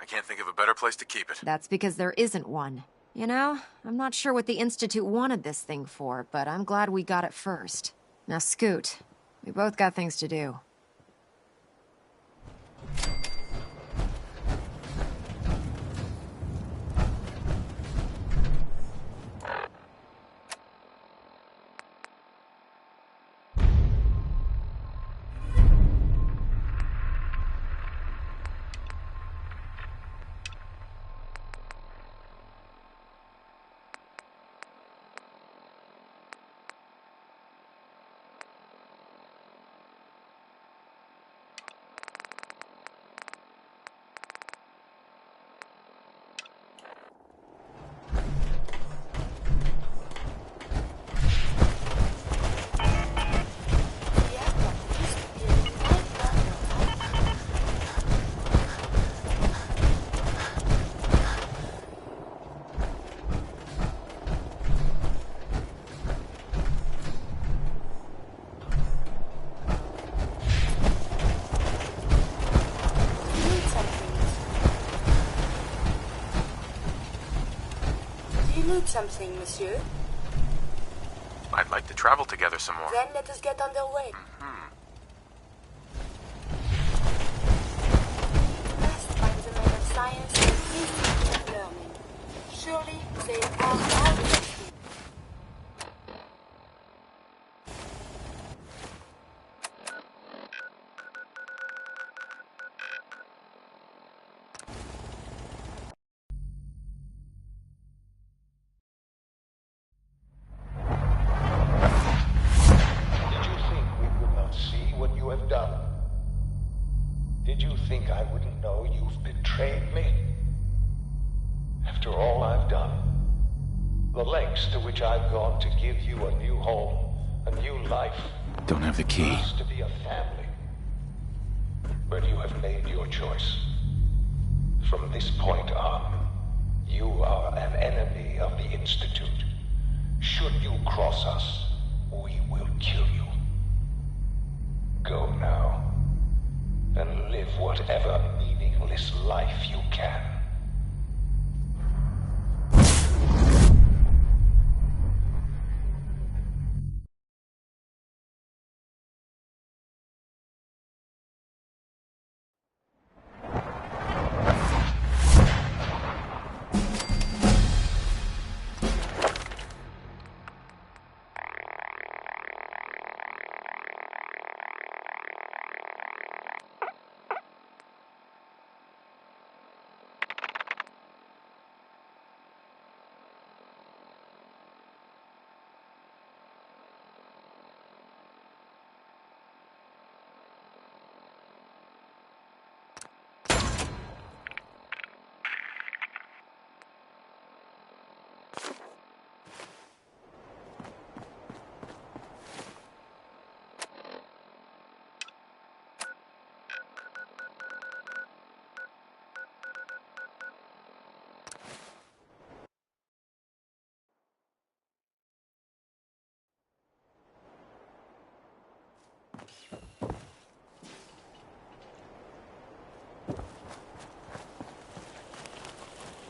I can't think of a better place to keep it. That's because there isn't one. You know, I'm not sure what the Institute wanted this thing for, but I'm glad we got it first. Now scoot. We both got things to do. Loot something, monsieur? I'd like to travel together some more. Then let us get underway. have done. Did you think I wouldn't know you've betrayed me? After all I've done, the lengths to which I've gone to give you a new home, a new life. Don't have the key. Us to be a family. But you have made your choice. From this point on, you are an enemy of the Institute. Should you cross us, we will kill you. Go now, and live whatever meaningless life you can.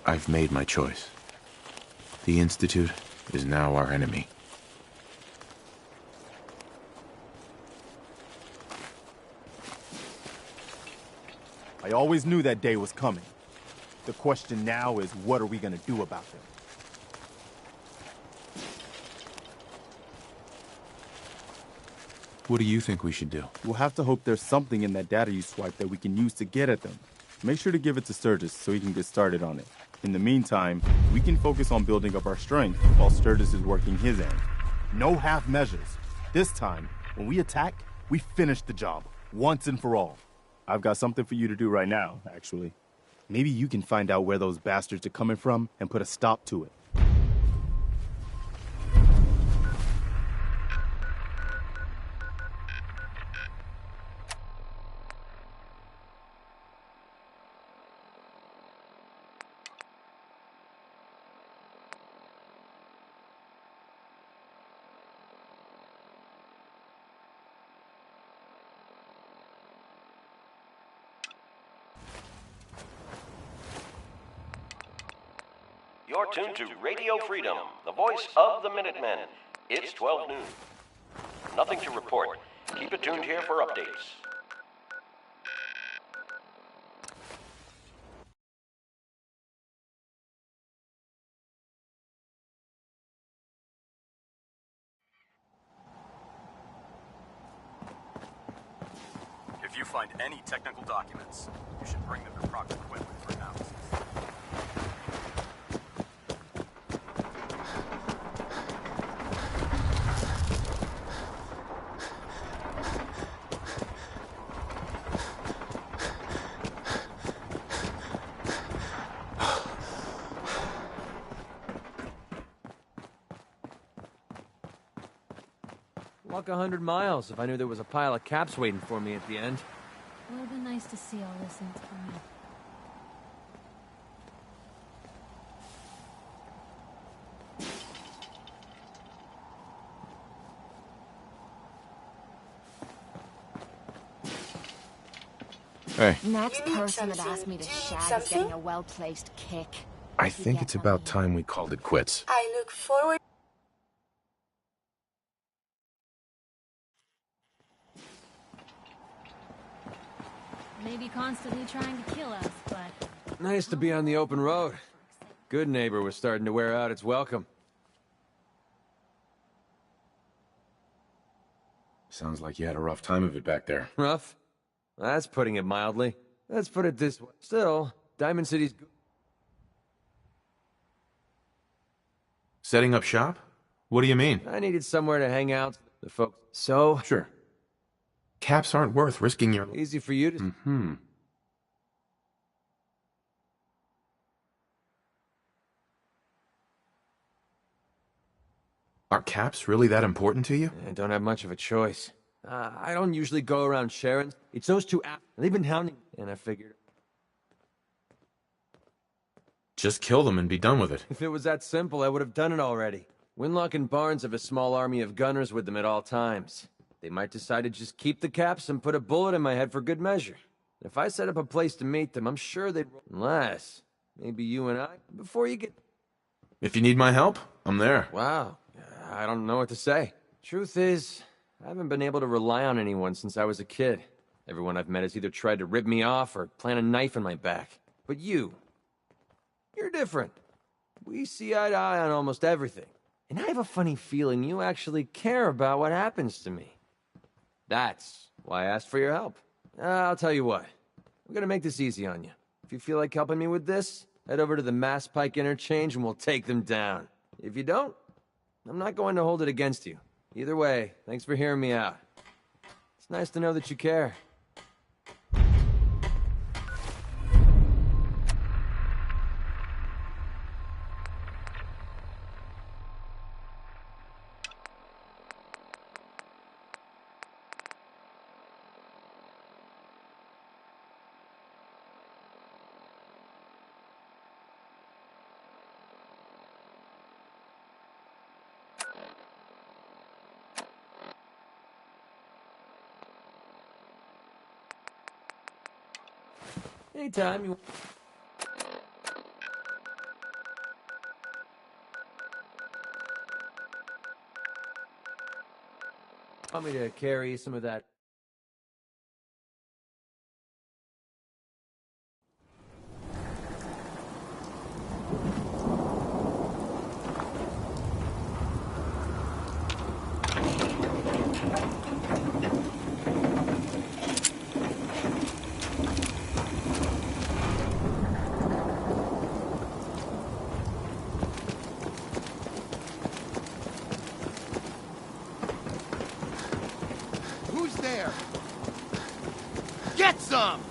I've made my choice. The Institute is now our enemy. I always knew that day was coming. The question now is, what are we gonna do about them? What do you think we should do? We'll have to hope there's something in that data you swiped that we can use to get at them. Make sure to give it to Sturgis so he can get started on it. In the meantime, we can focus on building up our strength while Sturgis is working his end. No half measures. This time, when we attack, we finish the job, once and for all. I've got something for you to do right now, actually. Maybe you can find out where those bastards are coming from and put a stop to it. You're tuned to Radio Freedom, the voice of the Minutemen. It's 12 noon. Nothing to report. Keep it tuned here for updates. If you find any technical documents, you should bring them to Proctor Quinlan for analysis. Walk 100 miles if I knew there was a pile of caps waiting for me at the end. Would have been nice to see all this in time. Hey. Next person that asked me to shag is getting a well-placed kick. I think it's about time we called it quits. I look forward. Maybe constantly trying to kill us, but... Nice to be on the open road. Good neighbor was starting to wear out its welcome. Sounds like you had a rough time of it back there. Rough? That's putting it mildly. Let's put it this way. Still, Diamond City's... Setting up shop? What do you mean? I needed somewhere to hang out. The folks... So... Sure. caps aren't worth risking your... Easy for you to... Mm-hmm. Are caps really that important to you? I don't have much of a choice. I don't usually go around sharing. It's those two they've been hounding, and I figured... Just kill them and be done with it. If it was that simple, I would have done it already. Winlock and Barnes have a small army of gunners with them at all times. They might decide to just keep the caps and put a bullet in my head for good measure. If I set up a place to meet them, I'm sure they'd... Unless, maybe you and I, before you get... If you need my help, I'm there. Wow, I don't know what to say. Truth is, I haven't been able to rely on anyone since I was a kid. Everyone I've met has either tried to rip me off or plant a knife in my back. But you're different. We see eye to eye on almost everything. And I have a funny feeling you actually care about what happens to me. That's why I asked for your help. I'll tell you what. I'm gonna make this easy on you. If you feel like helping me with this, head over to the Mass Pike Interchange and we'll take them down. If you don't, I'm not going to hold it against you. Either way, thanks for hearing me out. It's nice to know that you care. Anytime you... Want me to carry some of that? Who's there? Get some!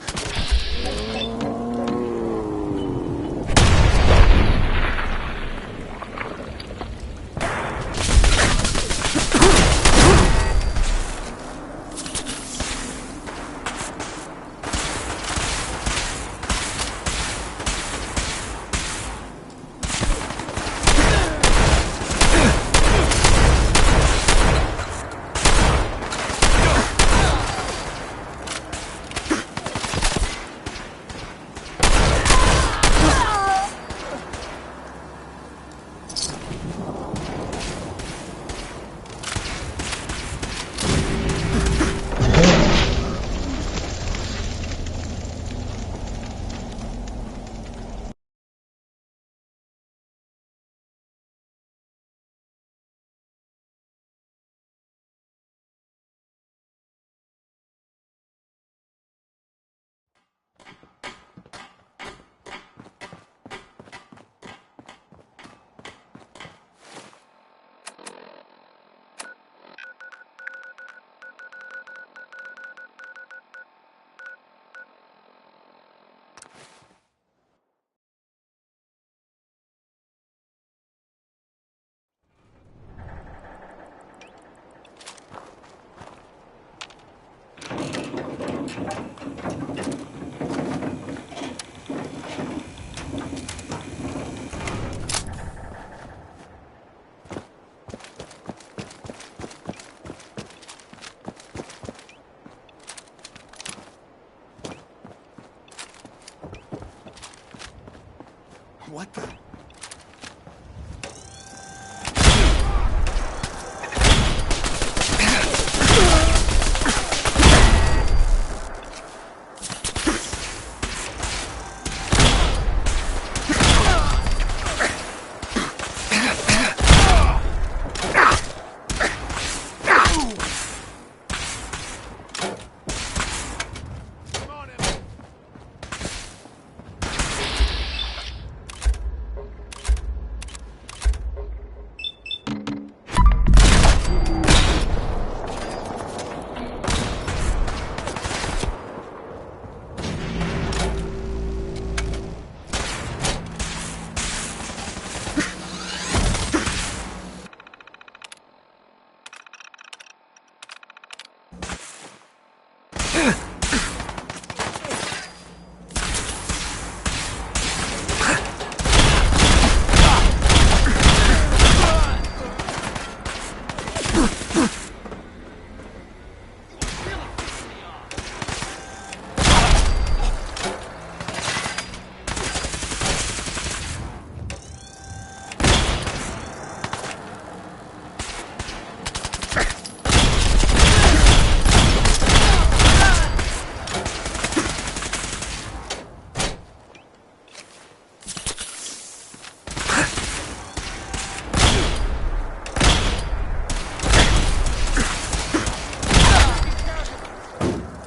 What the?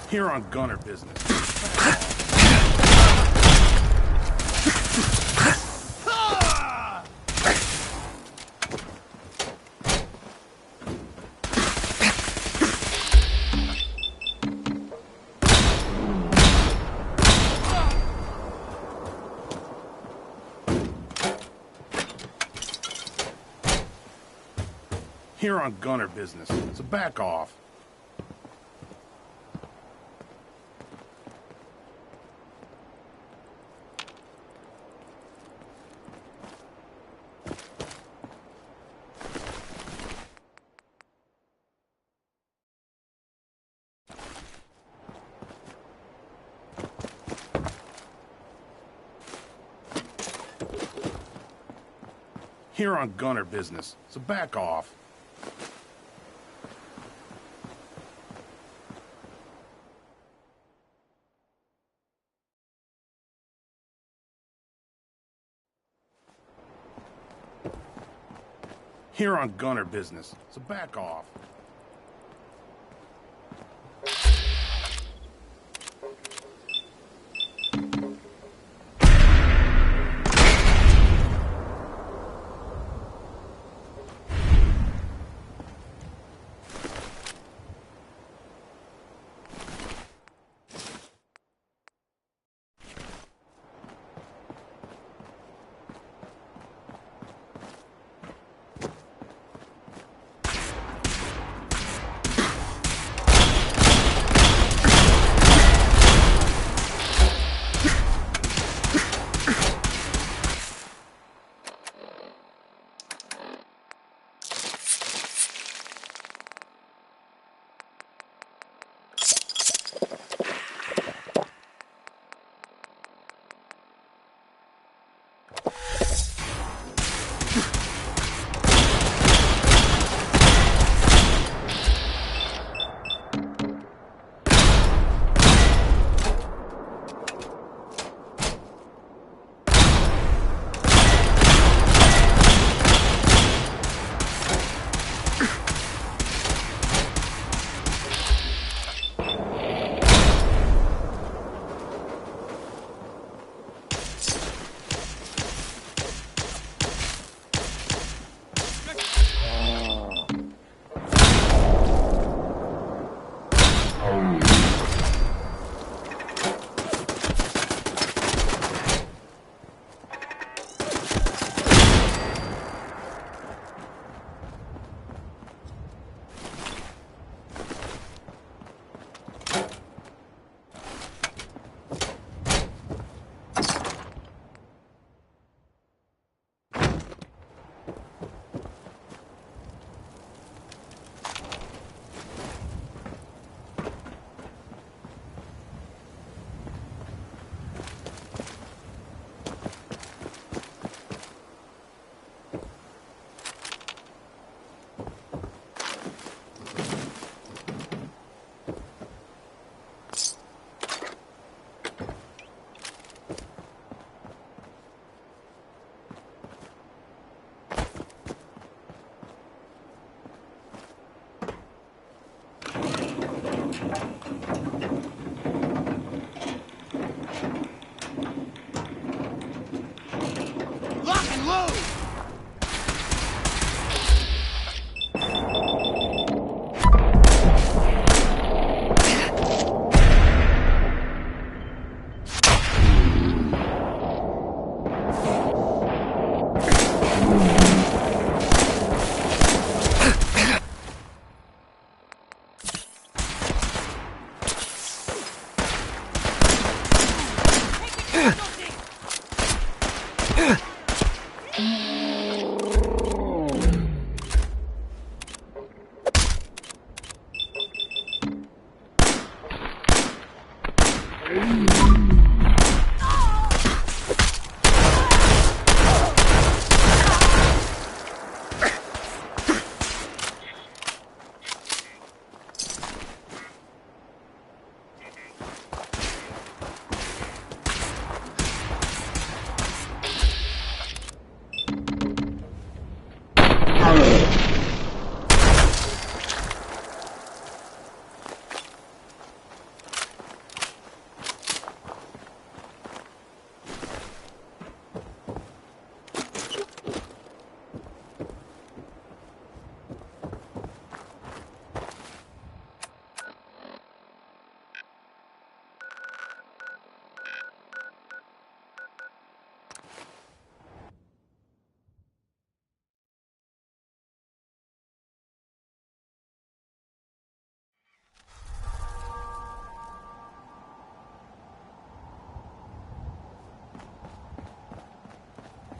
Here on gunner business. Here on gunner business, so back off. Here on gunner business, so back off. Here on gunner business, so back off.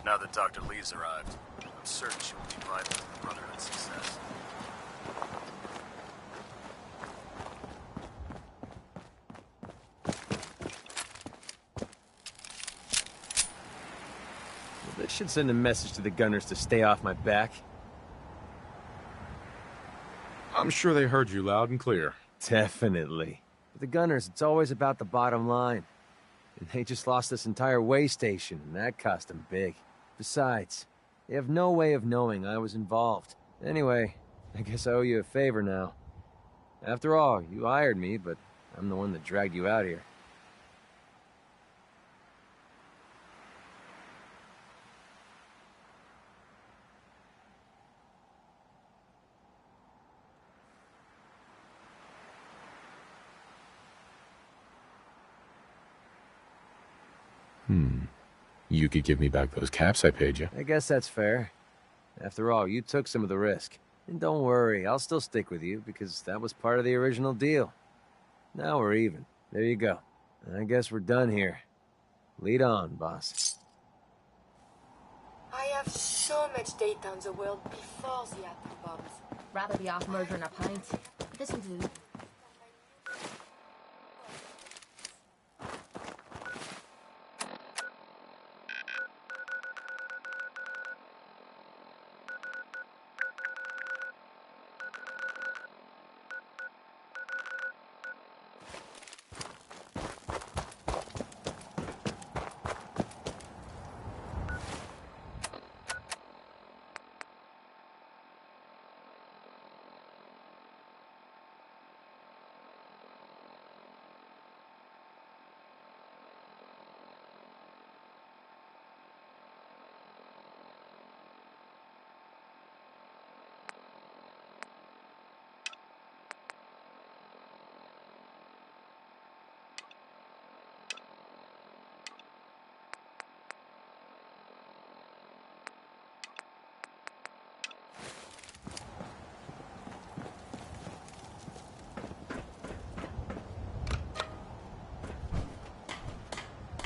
Now that Dr. Lee's arrived, I'm certain she will be vital to the Brotherhood's success. This should send a message to the gunners to stay off my back. I'm sure they heard you loud and clear. Definitely. With the gunners, it's always about the bottom line. And they just lost this entire way station, and that cost them big. Besides, they have no way of knowing I was involved. Anyway, I guess I owe you a favor now. After all, you hired me, but I'm the one that dragged you out here. You could give me back those caps I paid you. I guess that's fair. After all, you took some of the risk. And don't worry, I'll still stick with you, because that was part of the original deal. Now we're even. There you go. I guess we're done here. Lead on, boss. I have so much data on the world before the atom bombs. Rather be off murdering a pint. This'll do.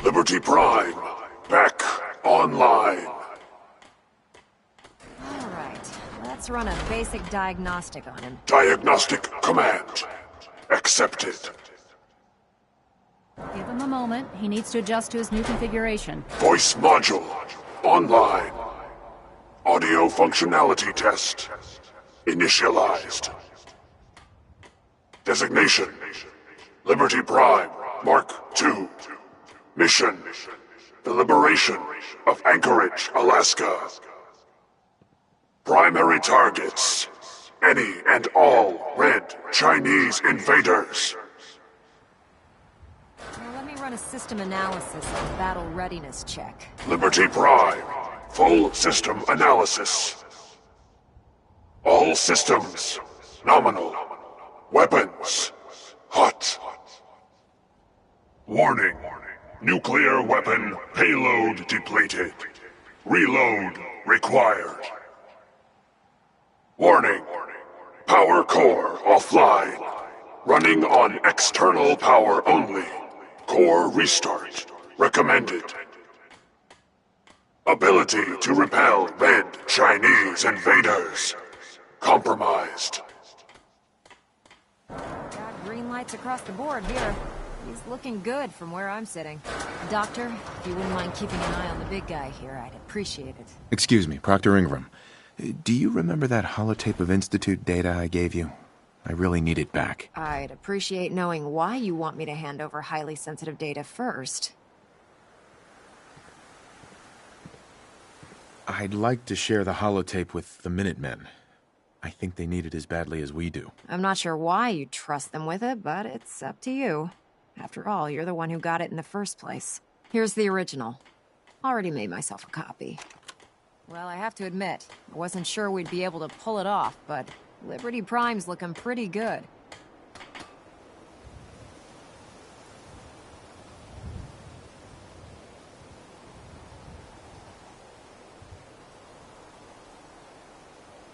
Liberty Prime, back online. All right, let's run a basic diagnostic on him. Diagnostic command accepted. Give him a moment. He needs to adjust to his new configuration. Voice module online. Audio functionality test initialized. Designation: Liberty Prime Mark II. Mission: the liberation of Anchorage, Alaska. Primary targets: any and all red Chinese invaders. Now let me run a system analysis and battle readiness check. Liberty Prime, full system analysis. All systems nominal. Weapons hot. Warning. Nuclear weapon payload depleted. Reload required. Warning. Power core offline. Running on external power only. Core restart recommended. Ability to repel red Chinese invaders compromised. Got green lights across the board here. He's looking good from where I'm sitting. Doctor, if you wouldn't mind keeping an eye on the big guy here, I'd appreciate it. Excuse me, Proctor Ingram. Do you remember that holotape of Institute data I gave you? I really need it back. I'd appreciate knowing why you want me to hand over highly sensitive data first. I'd like to share the holotape with the Minutemen. I think they need it as badly as we do. I'm not sure why you trust them with it, but it's up to you. After all, you're the one who got it in the first place. Here's the original. Already made myself a copy. Well, I have to admit, I wasn't sure we'd be able to pull it off, but Liberty Prime's looking pretty good.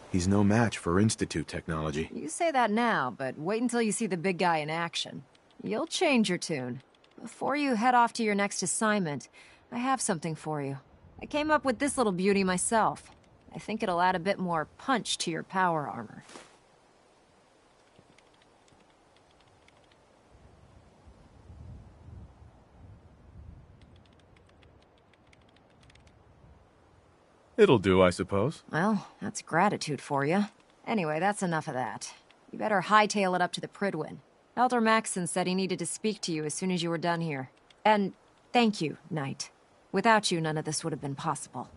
He's no match for Institute technology. You say that now, but wait until you see the big guy in action. You'll change your tune. Before you head off to your next assignment, I have something for you. I came up with this little beauty myself. I think it'll add a bit more punch to your power armor. It'll do, I suppose. Well, that's gratitude for you. Anyway, that's enough of that. You better hightail it up to the Pridwin. Elder Maxson said he needed to speak to you as soon as you were done here. And thank you, Knight. Without you, none of this would have been possible.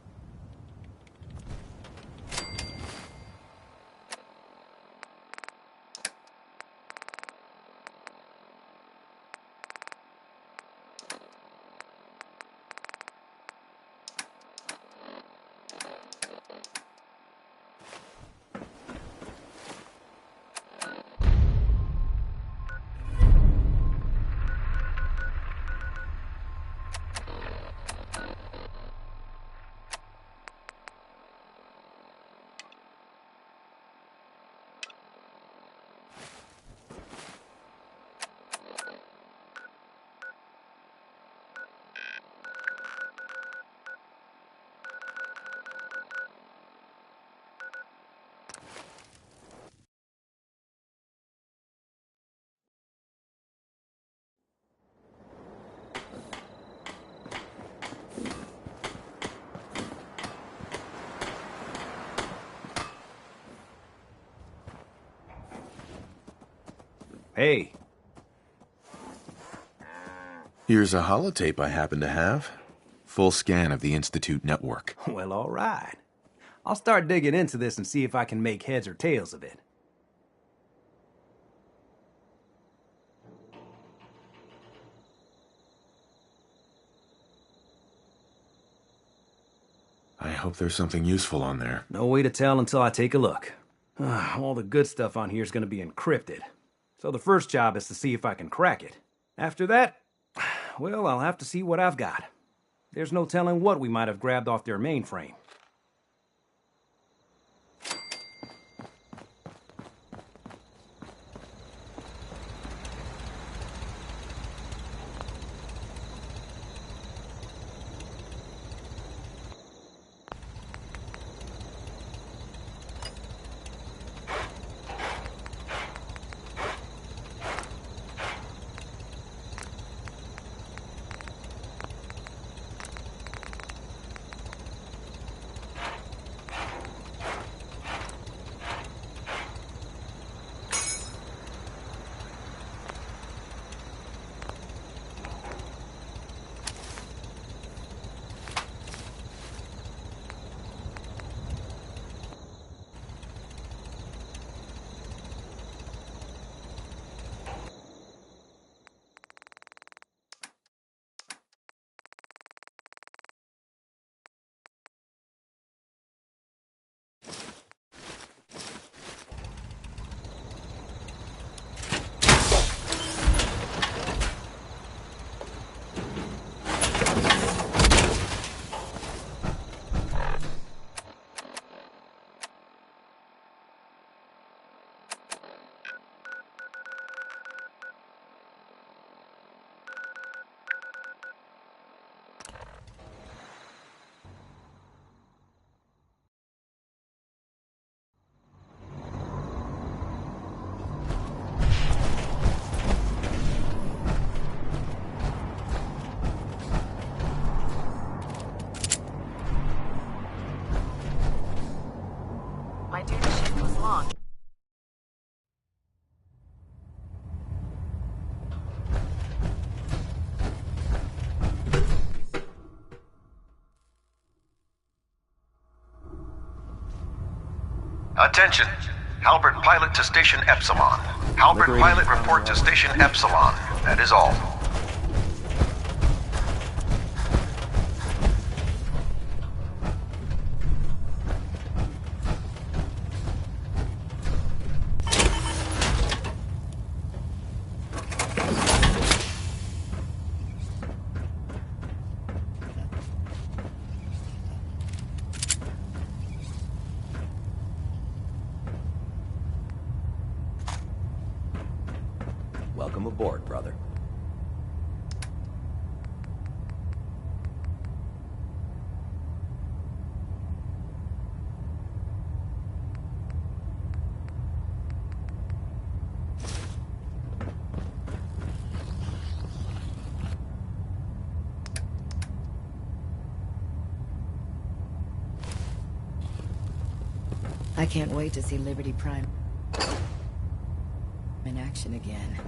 Hey. Here's a holotape I happen to have. Full scan of the Institute network. Well, all right. I'll start digging into this and see if I can make heads or tails of it. I hope there's something useful on there. No way to tell until I take a look. All the good stuff on here is going to be encrypted. So the first job is to see if I can crack it. After that, well, I'll have to see what I've got. There's no telling what we might have grabbed off their mainframe. My duty shift was long. Attention! Halbert pilot to Station Epsilon. Halbert pilot report to Station Epsilon. That is all. Welcome aboard, brother. I can't wait to see Liberty Prime in action again.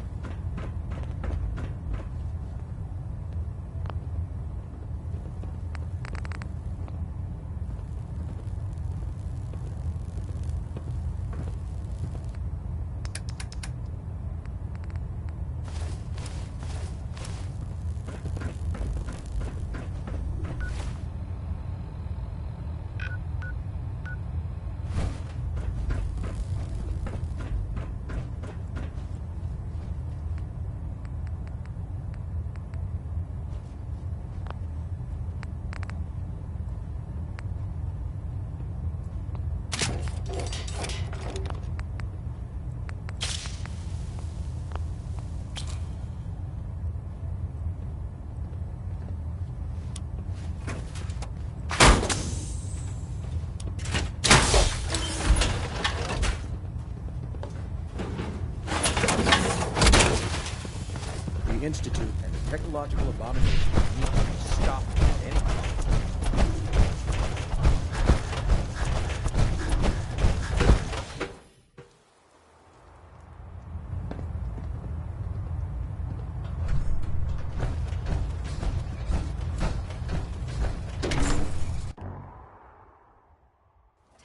The Institute and the technological abomination need to be stopped at any cost.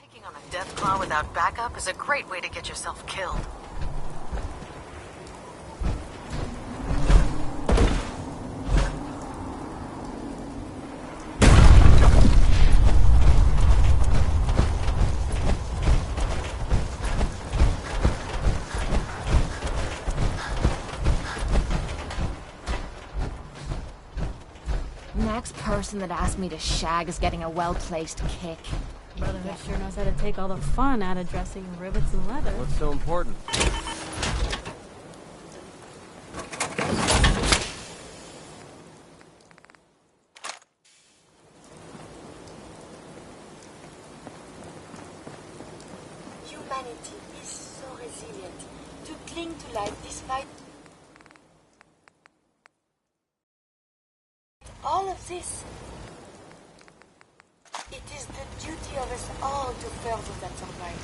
Taking on a death claw without backup is a great way to get yourself killed. Next person that asked me to shag is getting a well-placed kick. Brotherhood sure knows how to take all the fun out of dressing rivets and leather. What's so important? Humanity is so resilient to cling to life despite all of this. It is the duty of us all to further that survival.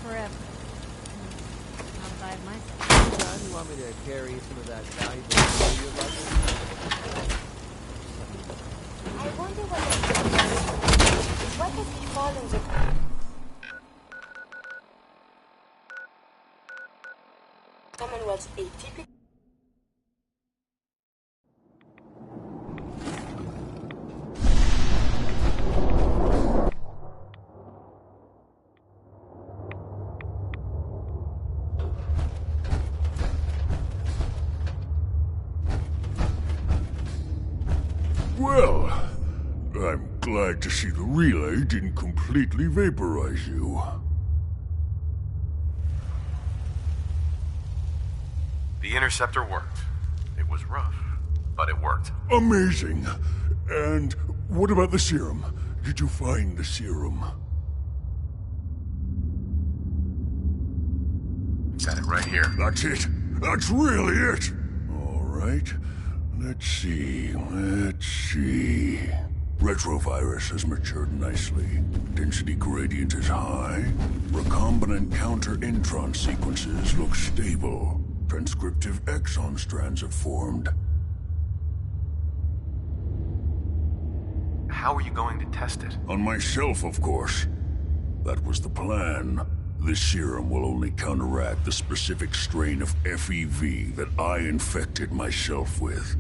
Forever. Outside myself. Do you want me to carry some of that valuable fuel you're lugging? I wonder what has befallen the Commonwealth's atypical. Well, I'm glad to see the relay didn't completely vaporize you. The interceptor worked. It was rough, but it worked. Amazing. And what about the serum? Did you find the serum? Got it right here. That's it. That's really it. All right. Let's see. Retrovirus has matured nicely. Density gradient is high. Recombinant counter-intron sequences look stable. Transcriptive exon strands have formed. How are you going to test it? On myself, of course. That was the plan. This serum will only counteract the specific strain of FEV that I infected myself with.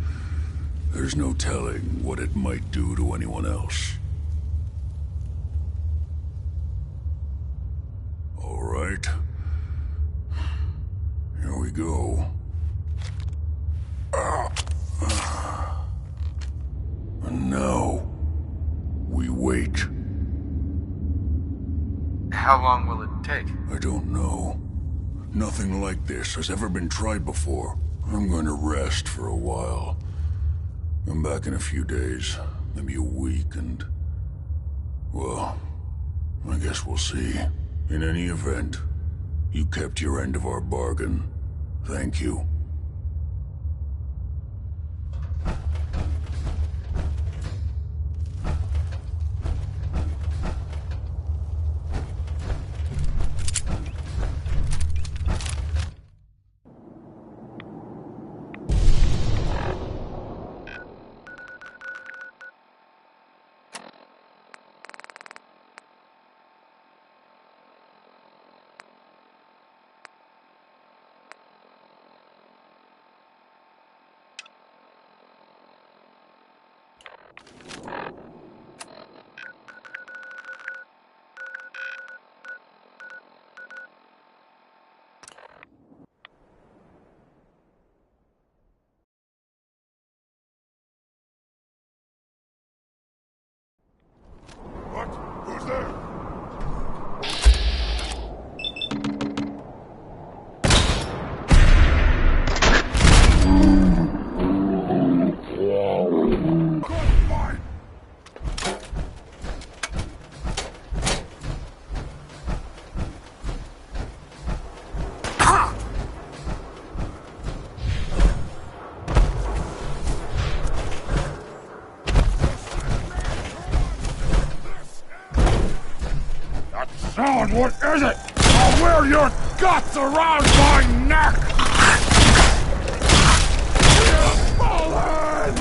There's no telling what it might do to anyone else. All right. Here we go. And now, we wait. How long will it take? I don't know. Nothing like this has ever been tried before. I'm going to rest for a while. I'm back in a few days, maybe a week, and... well, I guess we'll see. In any event, you kept your end of our bargain. Thank you. What? Who's there? Sound, what is it? I'll wear your guts around my neck! Fallen!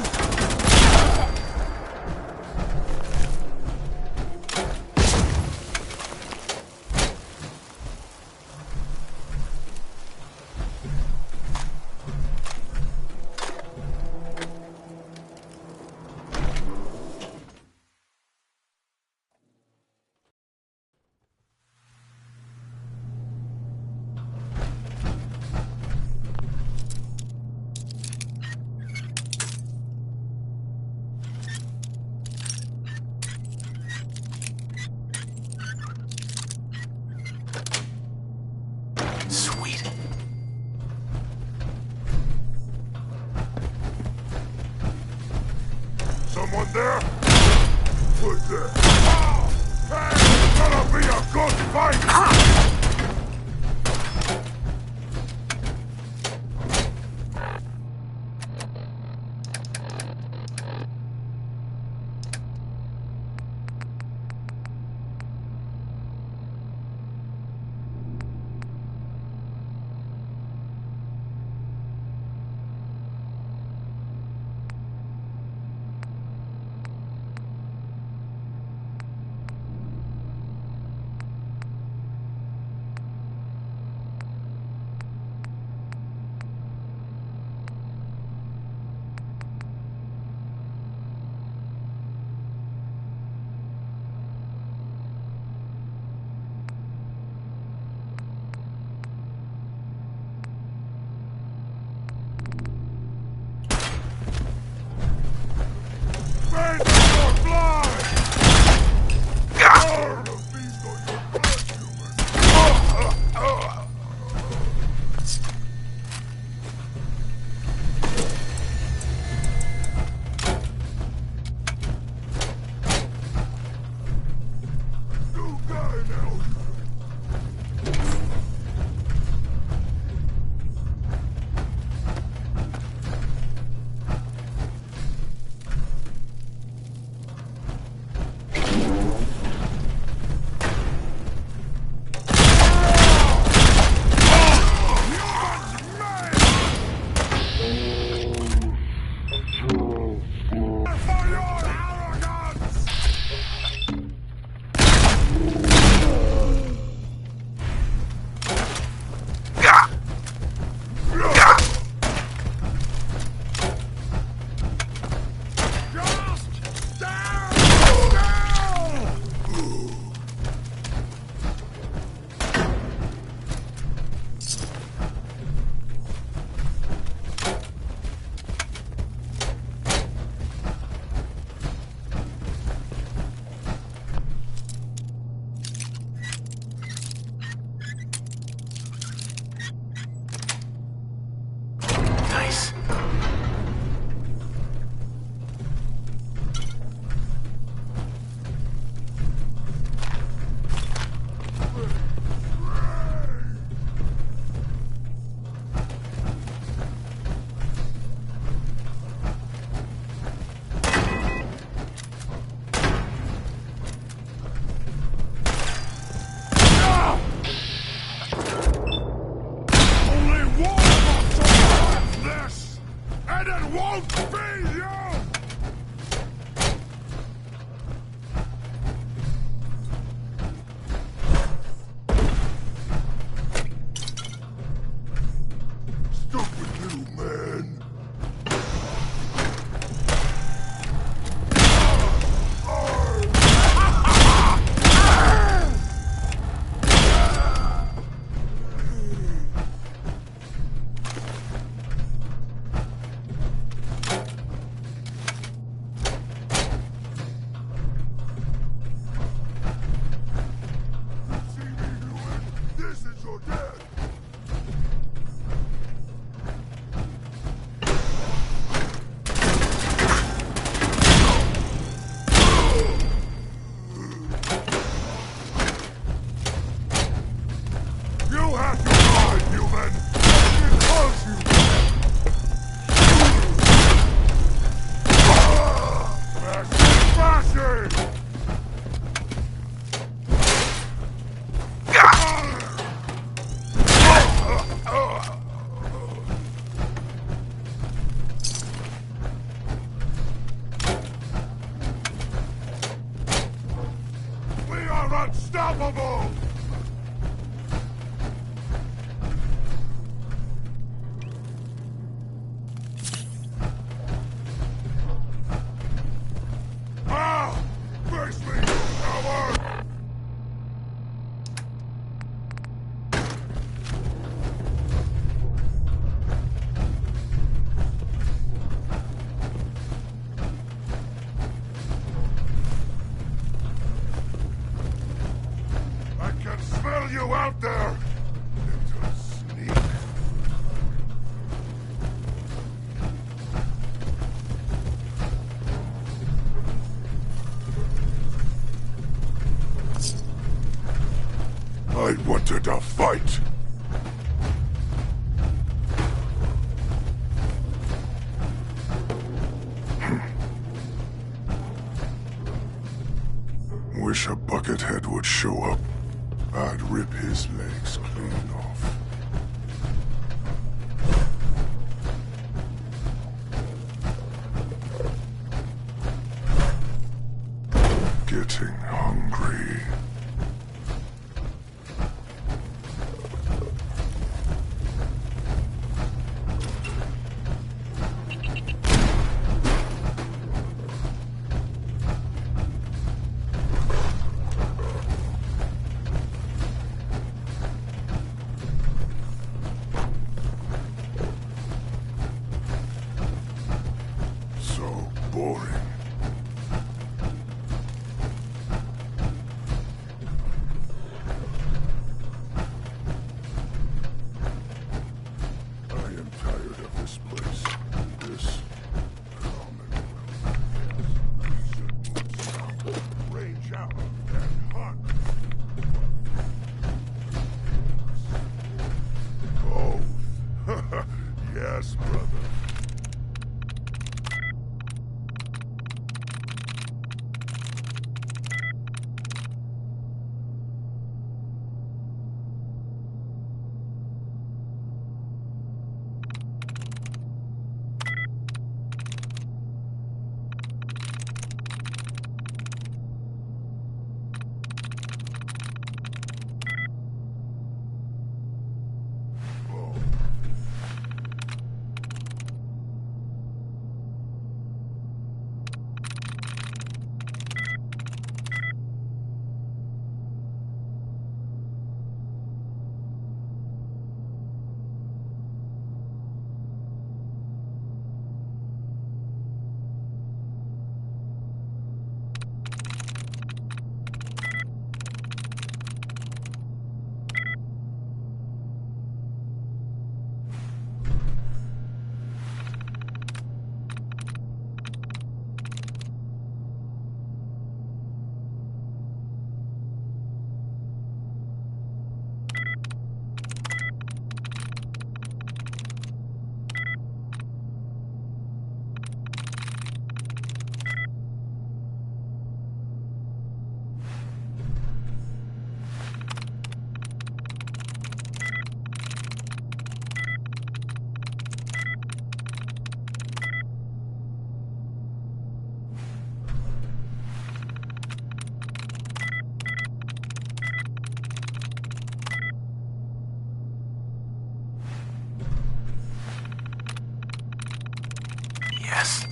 Sweet. Someone there? Who's there? Oh! Hey, it's gonna be a good fight! Unstoppable! Ah! Face me, coward! I can smell you out there! Little sneak. I wanted a fight! Wish a buckethead would show up. I'd rip his legs clean off. Getting hungry. So boring. I am tired of this place. This range out and hunt. Both. Yes, brother. Yes.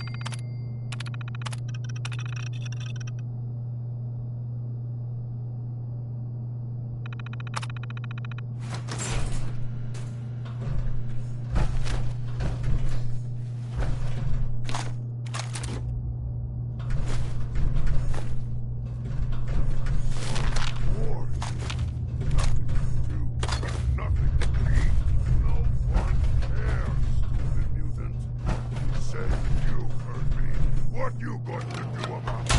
What you going to do about it?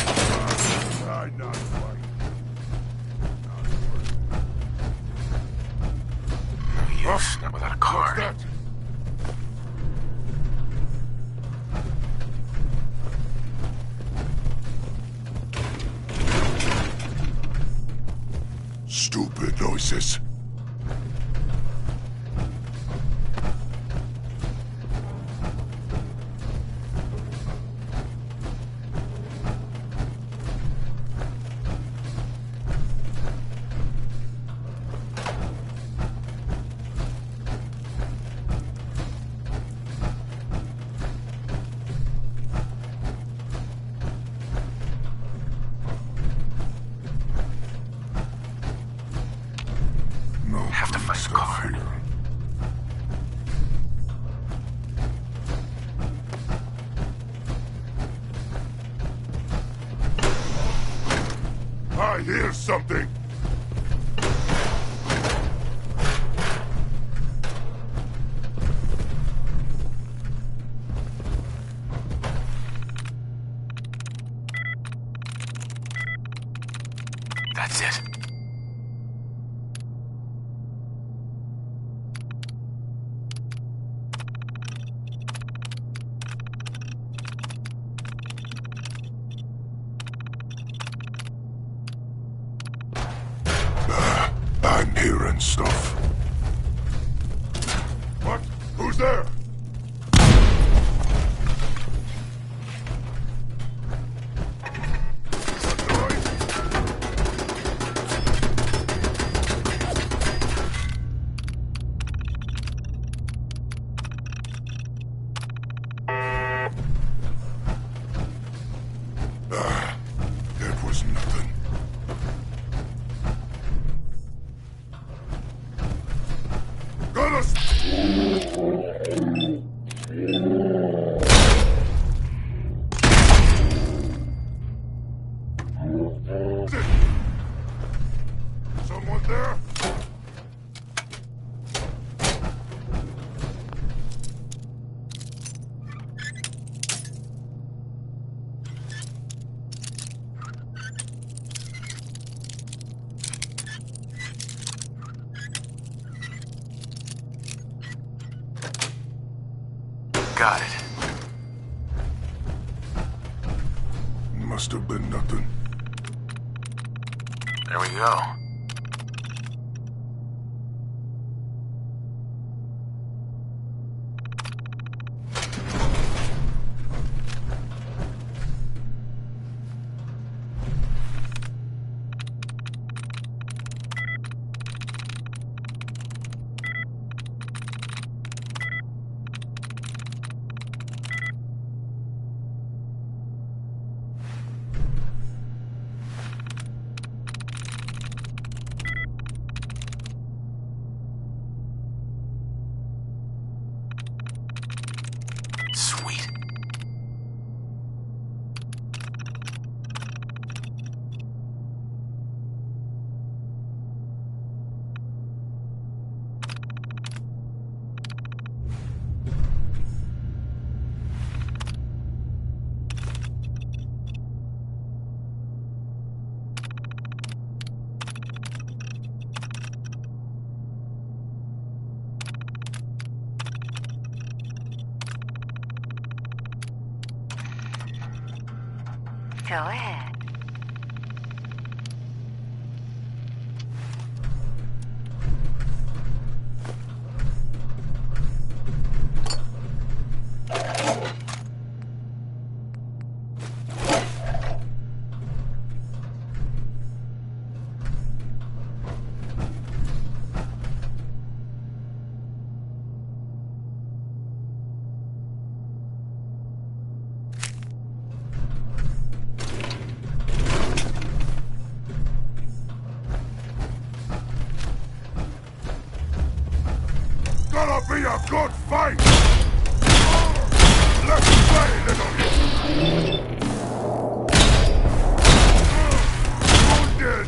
I not fight. No use, not without a card. What's that? Stupid noises. hear something! That's it. I'm hearing stuff. What? Who's there? It was nothing. Got us! Someone there? Got it. Must have been nothing. There we go. Sweet. Go ahead. Gonna be a good fight! Let's play, little... Wounded!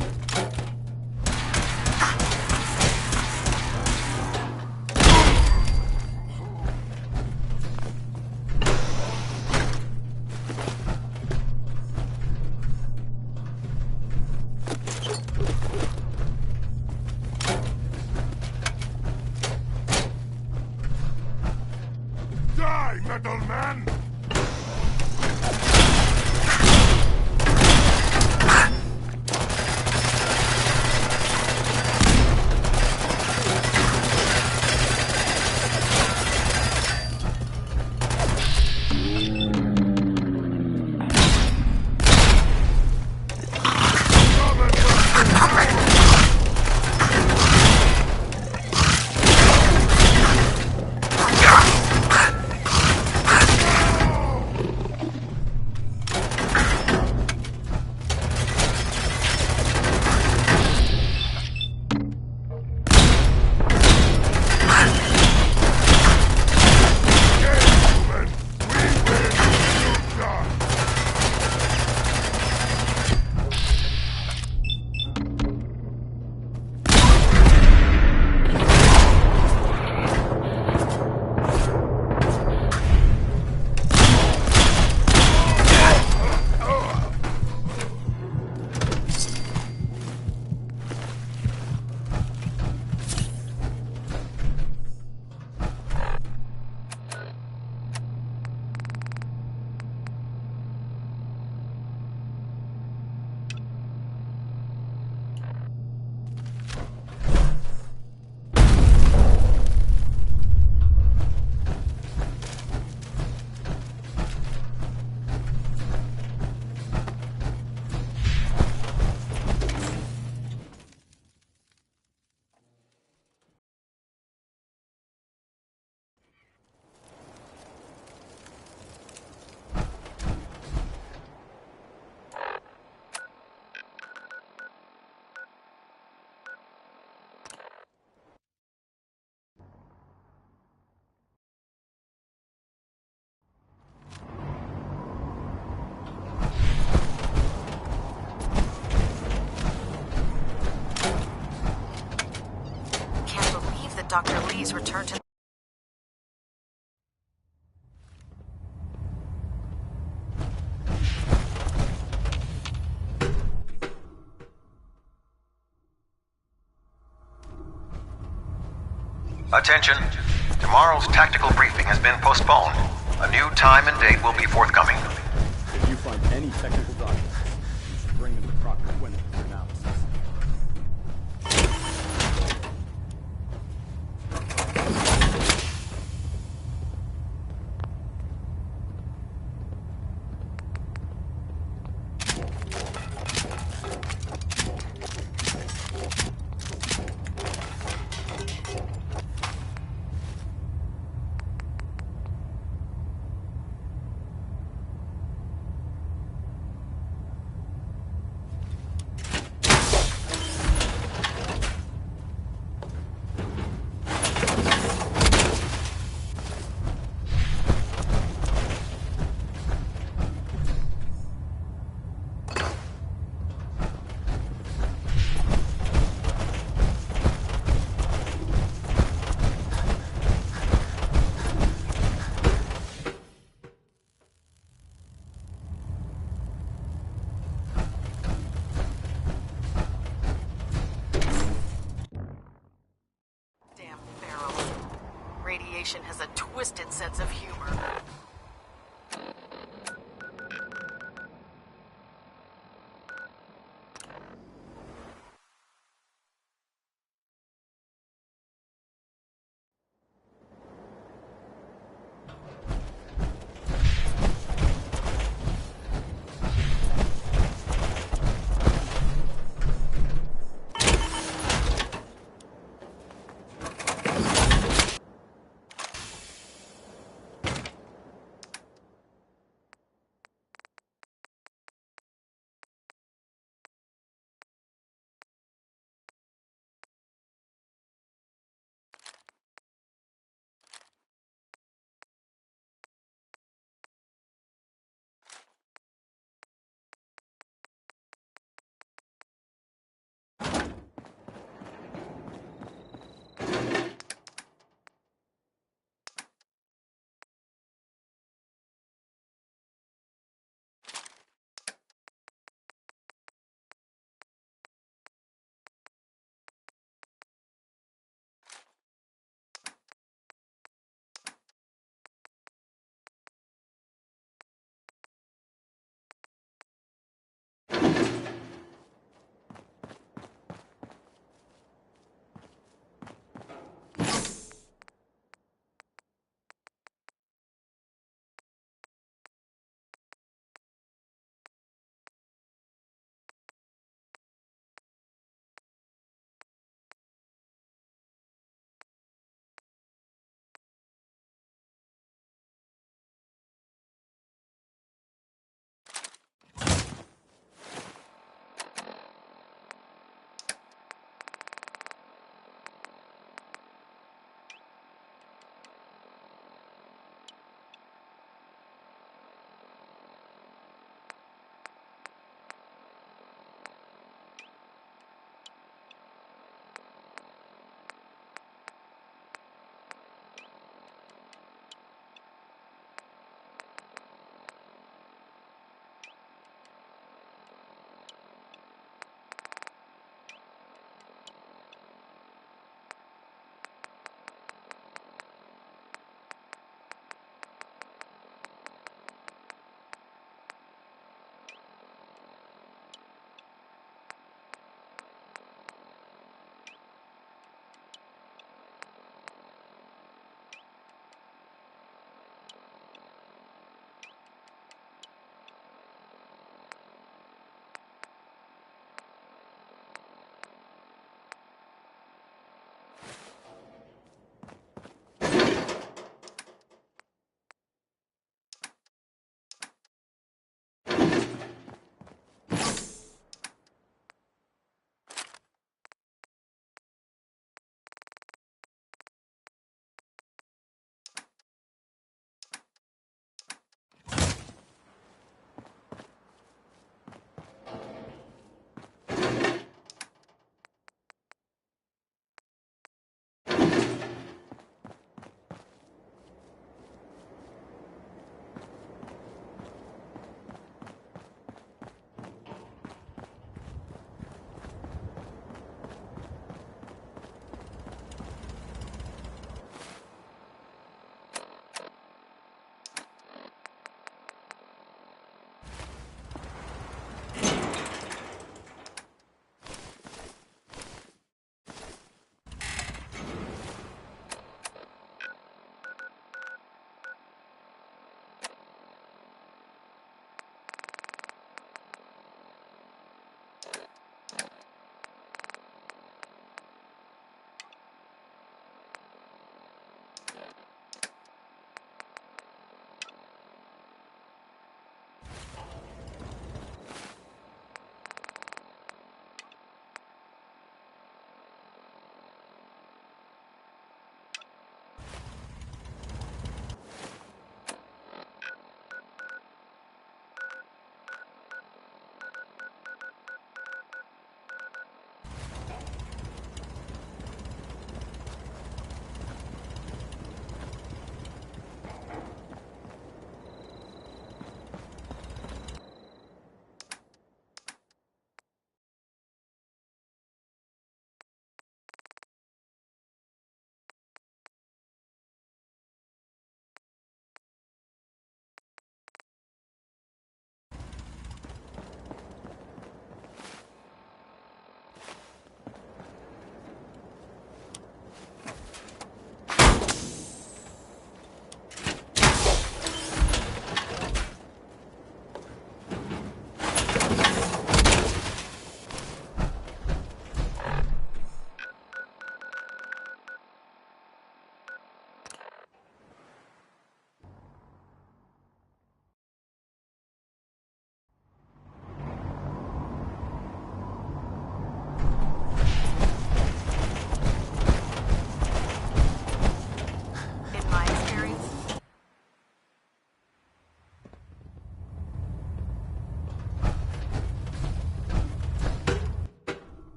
Dr. Lee's return to... Attention. Tomorrow's tactical briefing has been postponed. A new time and date will be forthcoming. If you find any technical documents, you should bring them to Proctor Quinn for analysis. Radiation has a twisted sense of humor.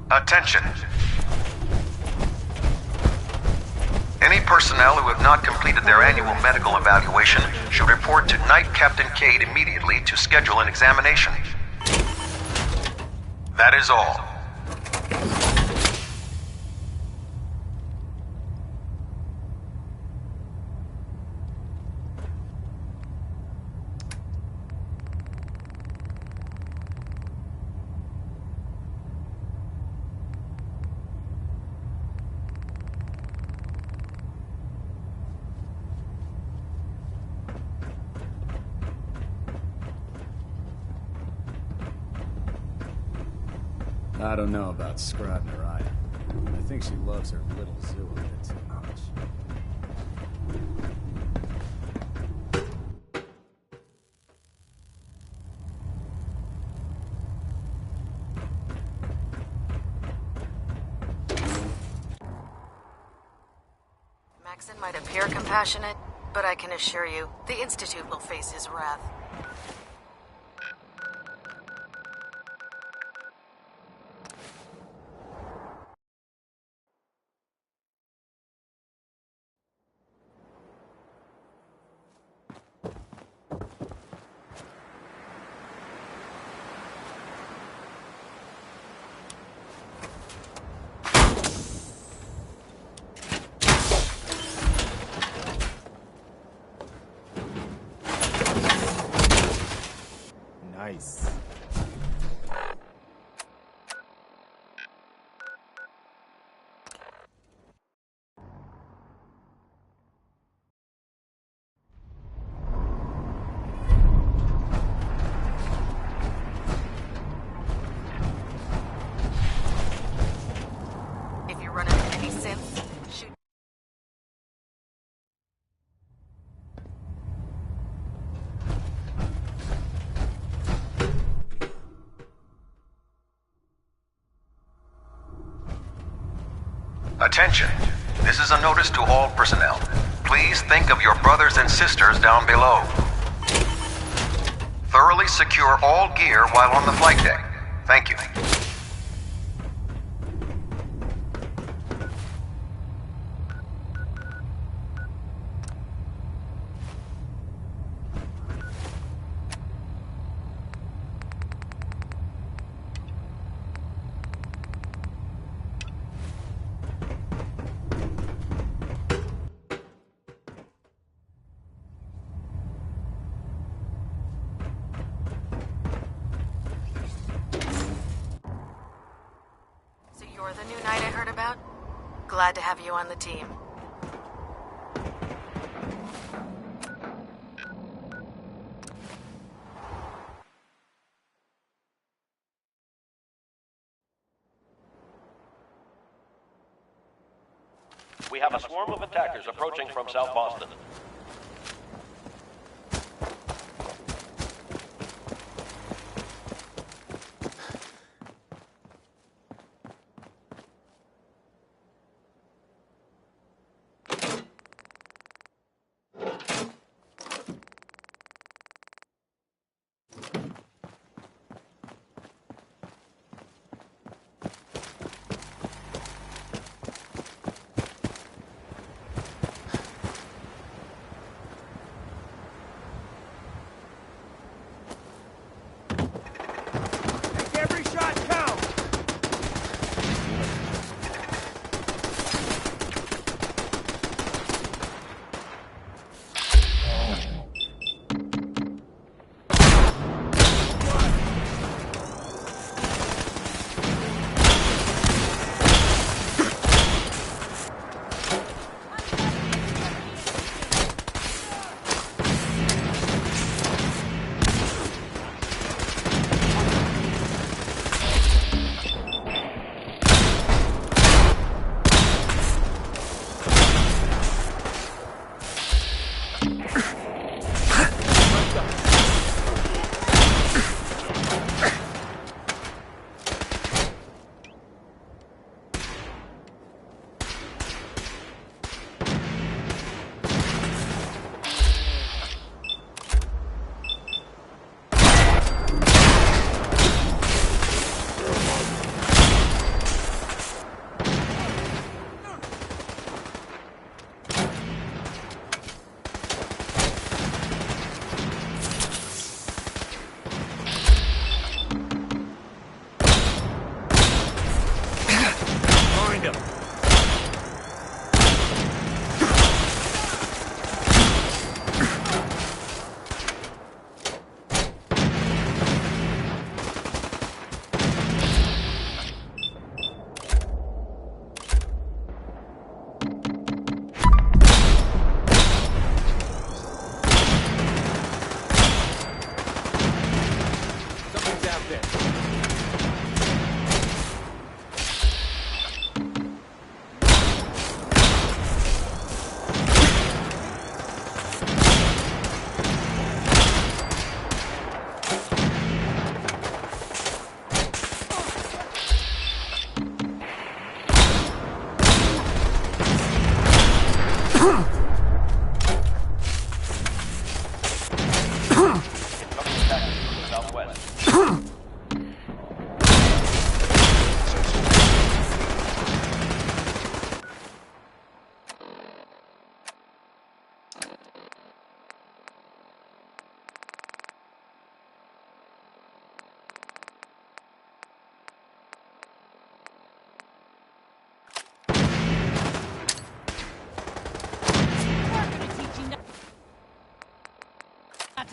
Attention. Any personnel who have not completed their annual medical evaluation should report to Night Captain Cade immediately to schedule an examination. That is all. I don't know about Scribner either. I think she loves her little zoo a bit too much. Maxon might appear compassionate, but I can assure you, the Institute will face his wrath. Nice. If you run into any synths, shoot. Attention. This is a notice to all personnel. Please think of your brothers and sisters down below. Thoroughly secure all gear while on the flight deck. Thank you. So you're the new knight I heard about? Glad to have you on the team. We have a swarm of attackers approaching from South Boston.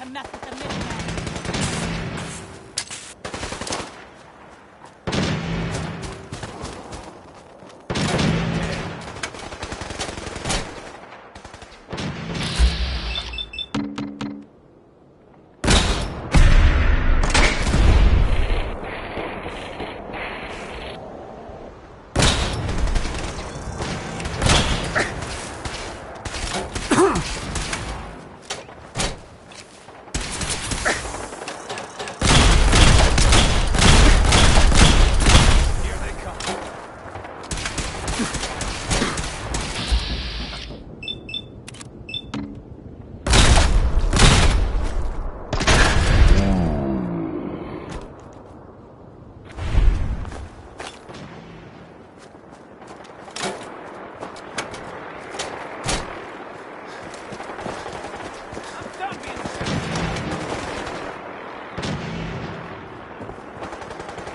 to mess with the Minutemen.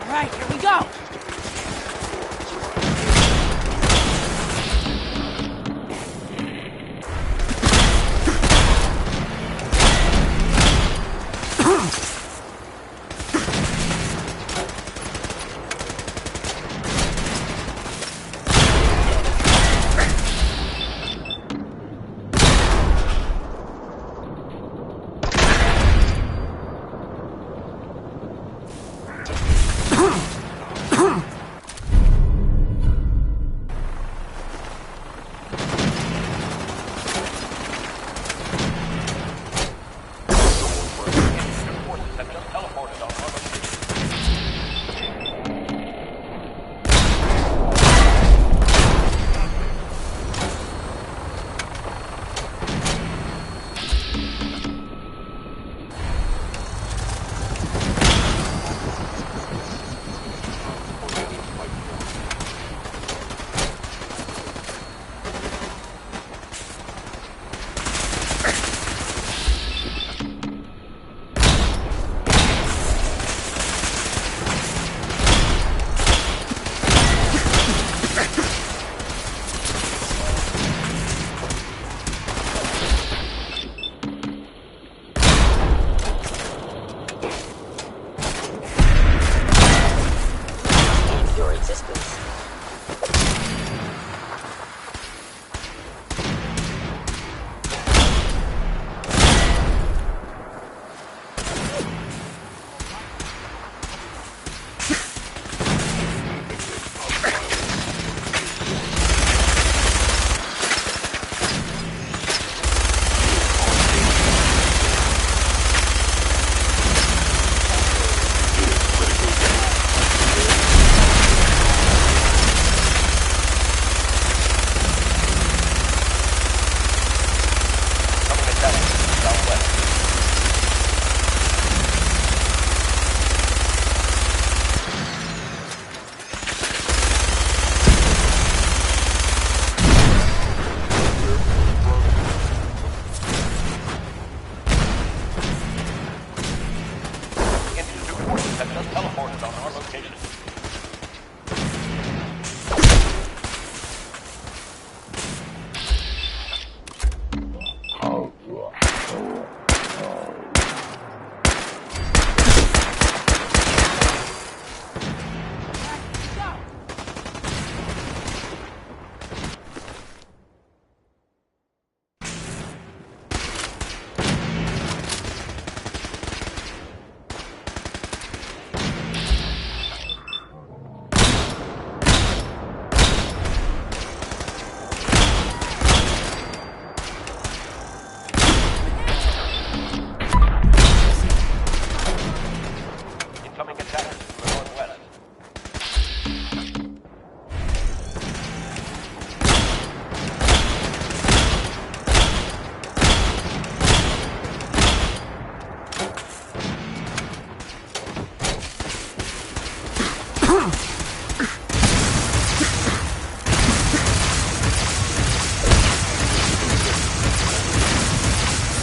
Alright, here we go!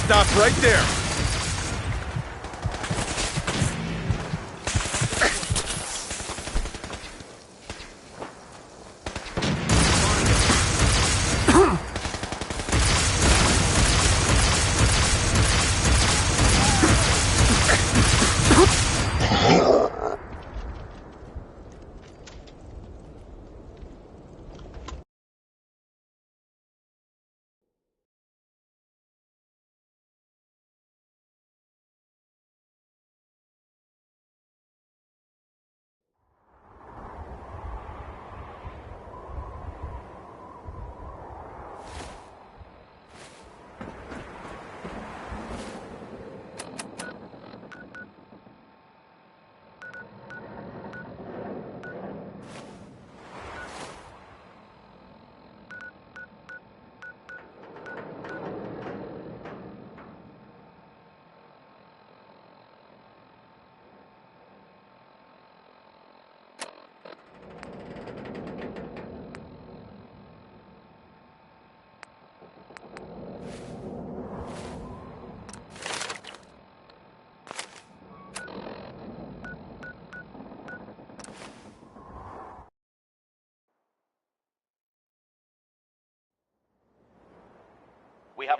Stop right there!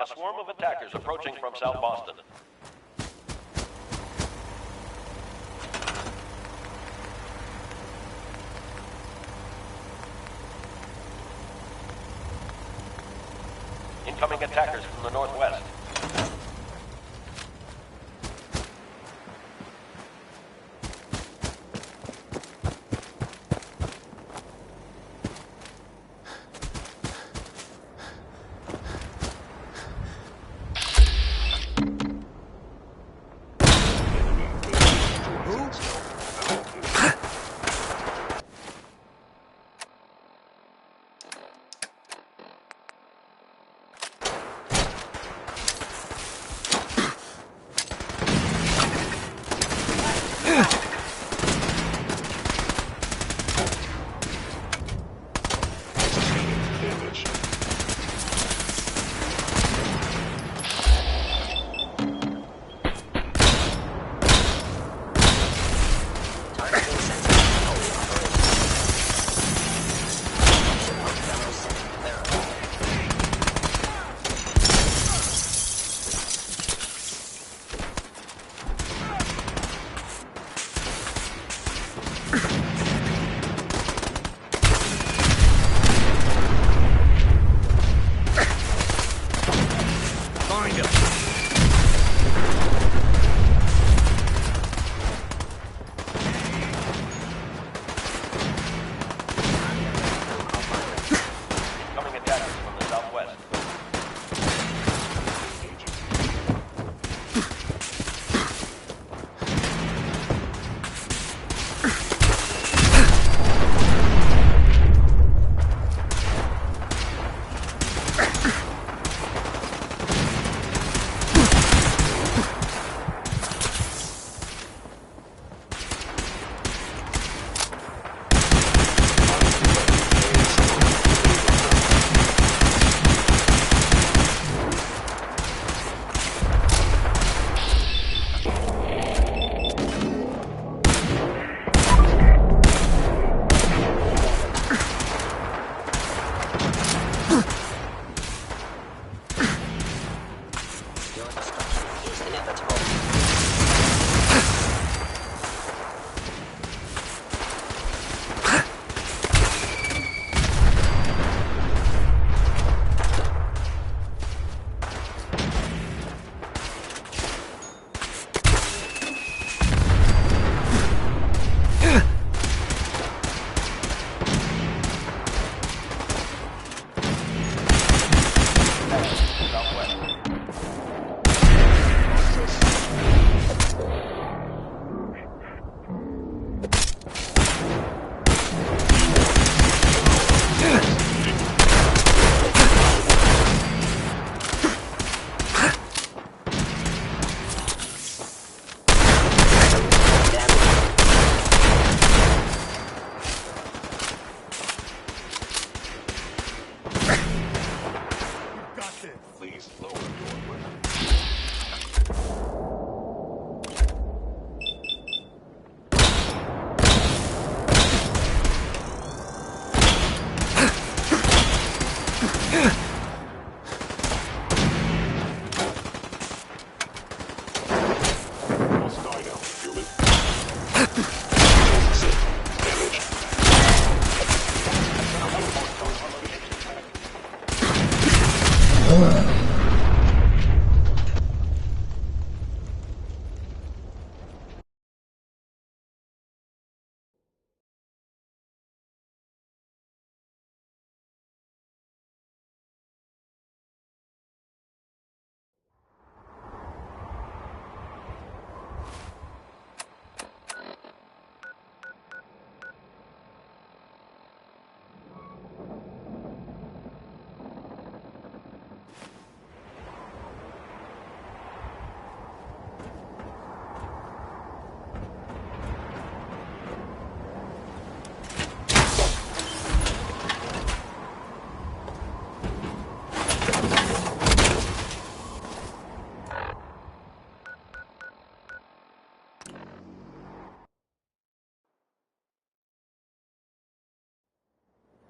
a swarm of attackers approaching from South Boston. Incoming attackers from the northwest.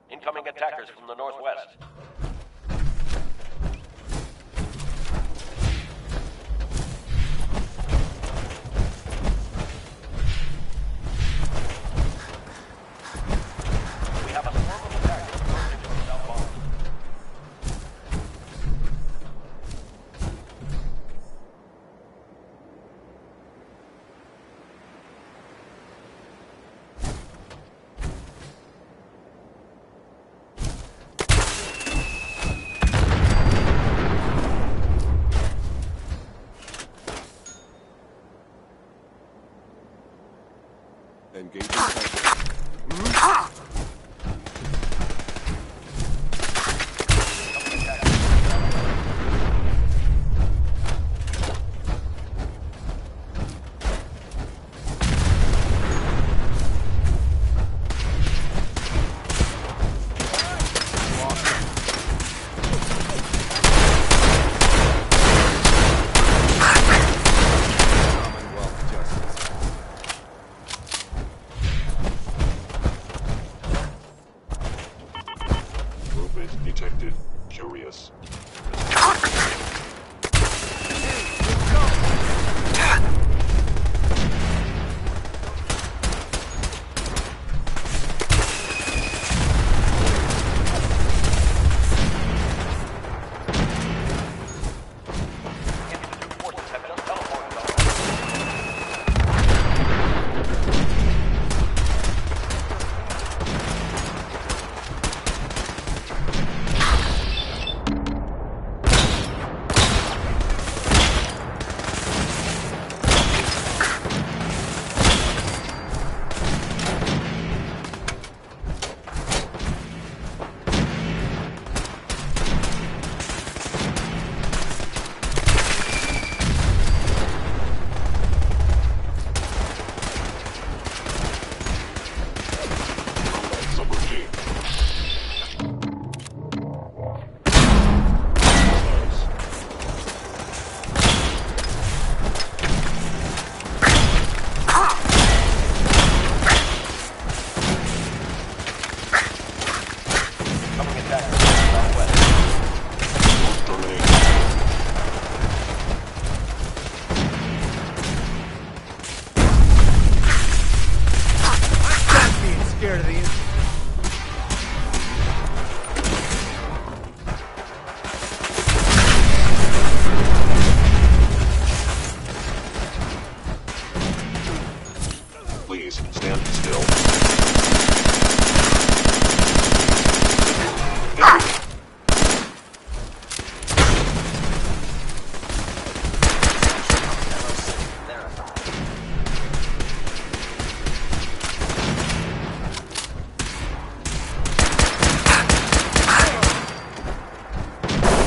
Incoming attackers from the northwest. Engaging target. Movement detected. Curious. Scared of the Please stand still.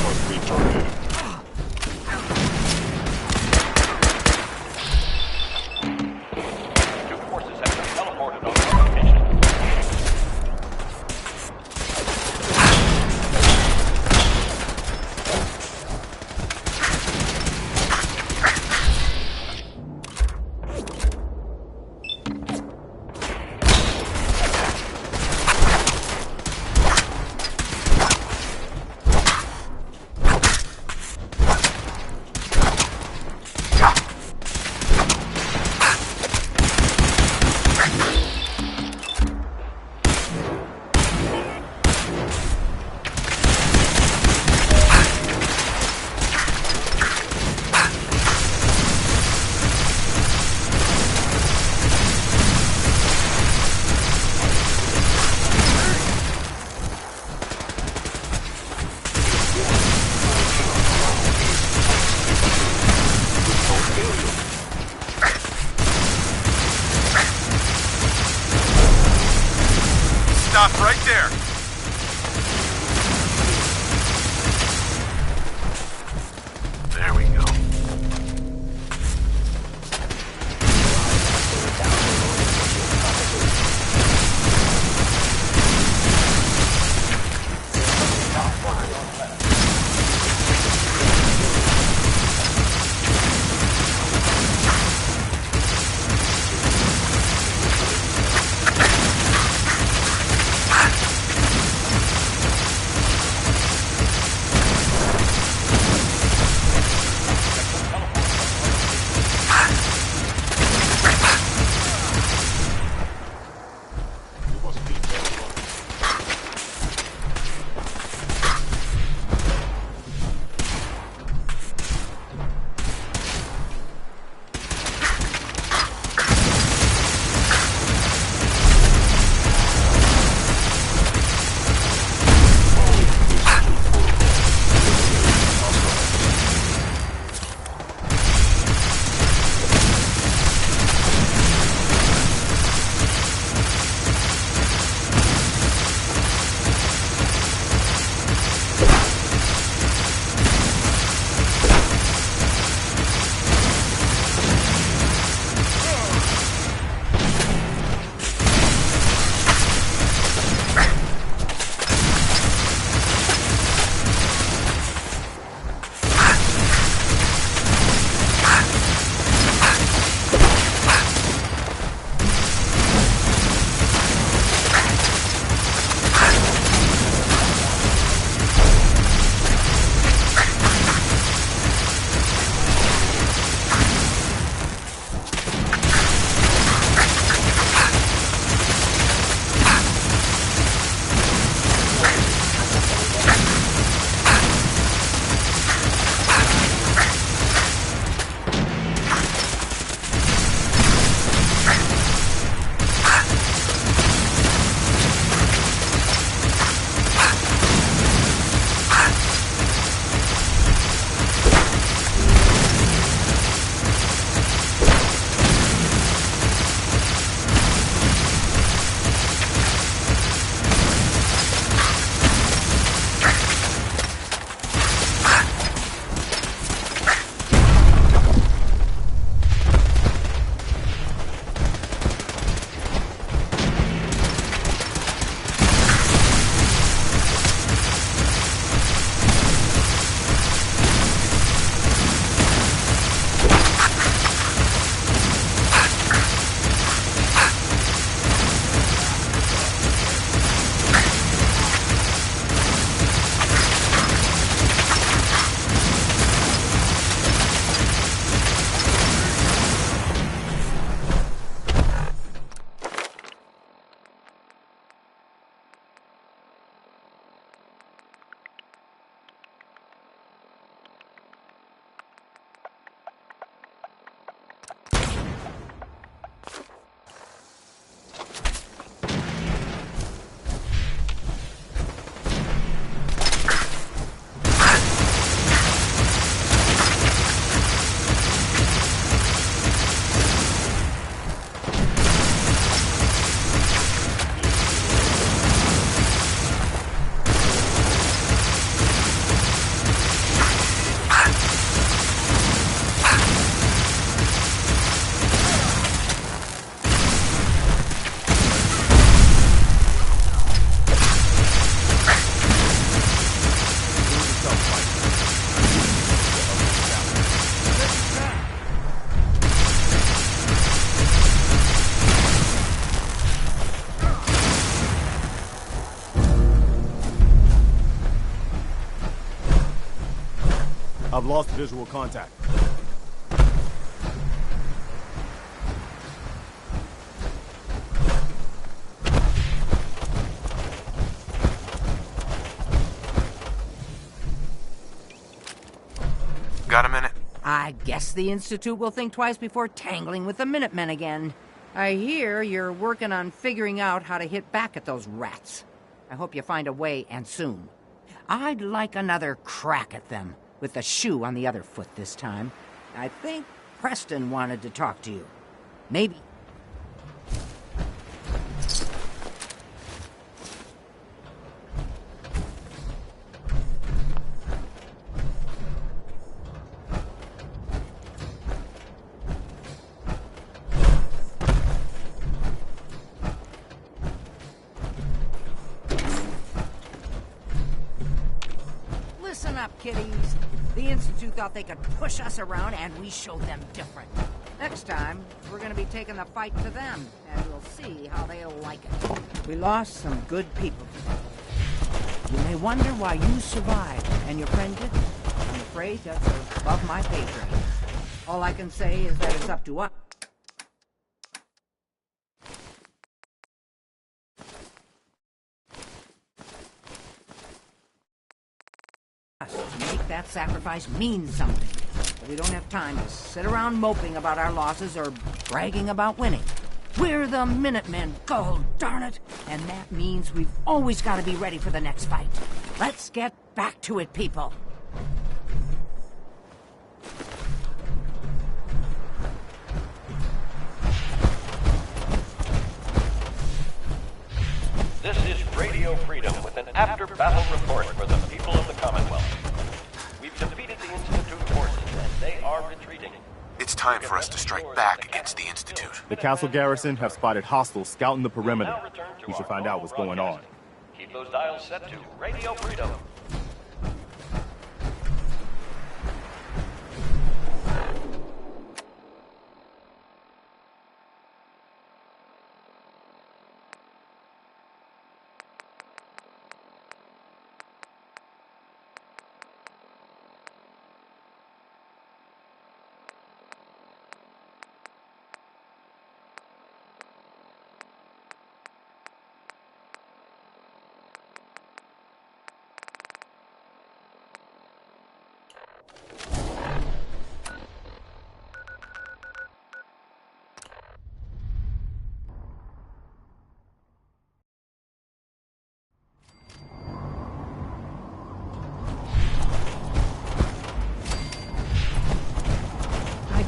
Must be targeted. Two forces have been teleported on your location. Stop right there! There we go. I've lost visual contact. Got a minute? I guess the Institute will think twice before tangling with the Minutemen again. I hear you're working on figuring out how to hit back at those rats. I hope you find a way, and soon. I'd like another crack at them, with the shoe on the other foot this time. I think Preston wanted to talk to you. Maybe. Listen up, kiddies. The Institute thought they could push us around, and we showed them different. Next time, we're gonna be taking the fight to them, and we'll see how they'll like it. We lost some good people today. You may wonder why you survived, and your friend didn't. I'm afraid that's above my pay grade. All I can say is that it's up to us. To make that sacrifice mean something. But we don't have time to sit around moping about our losses or bragging about winning. We're the Minutemen, God darn it! And that means we've always got to be ready for the next fight. Let's get back to it, people. This is Radio Freedom with an after-battle report for the people of the Commonwealth. We've defeated the Institute forces, and they are retreating. It's time for us to strike back against the Institute. The castle garrison have spotted hostiles scouting the perimeter. We should find out what's going on. Keep those dials set to Radio Freedom.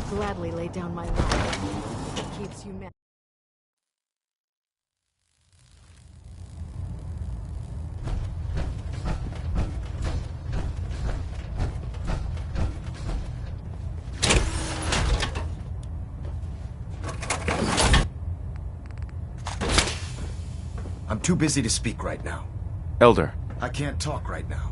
Gladly lay down my life. It keeps you mad. I'm too busy to speak right now. Elder. I can't talk right now.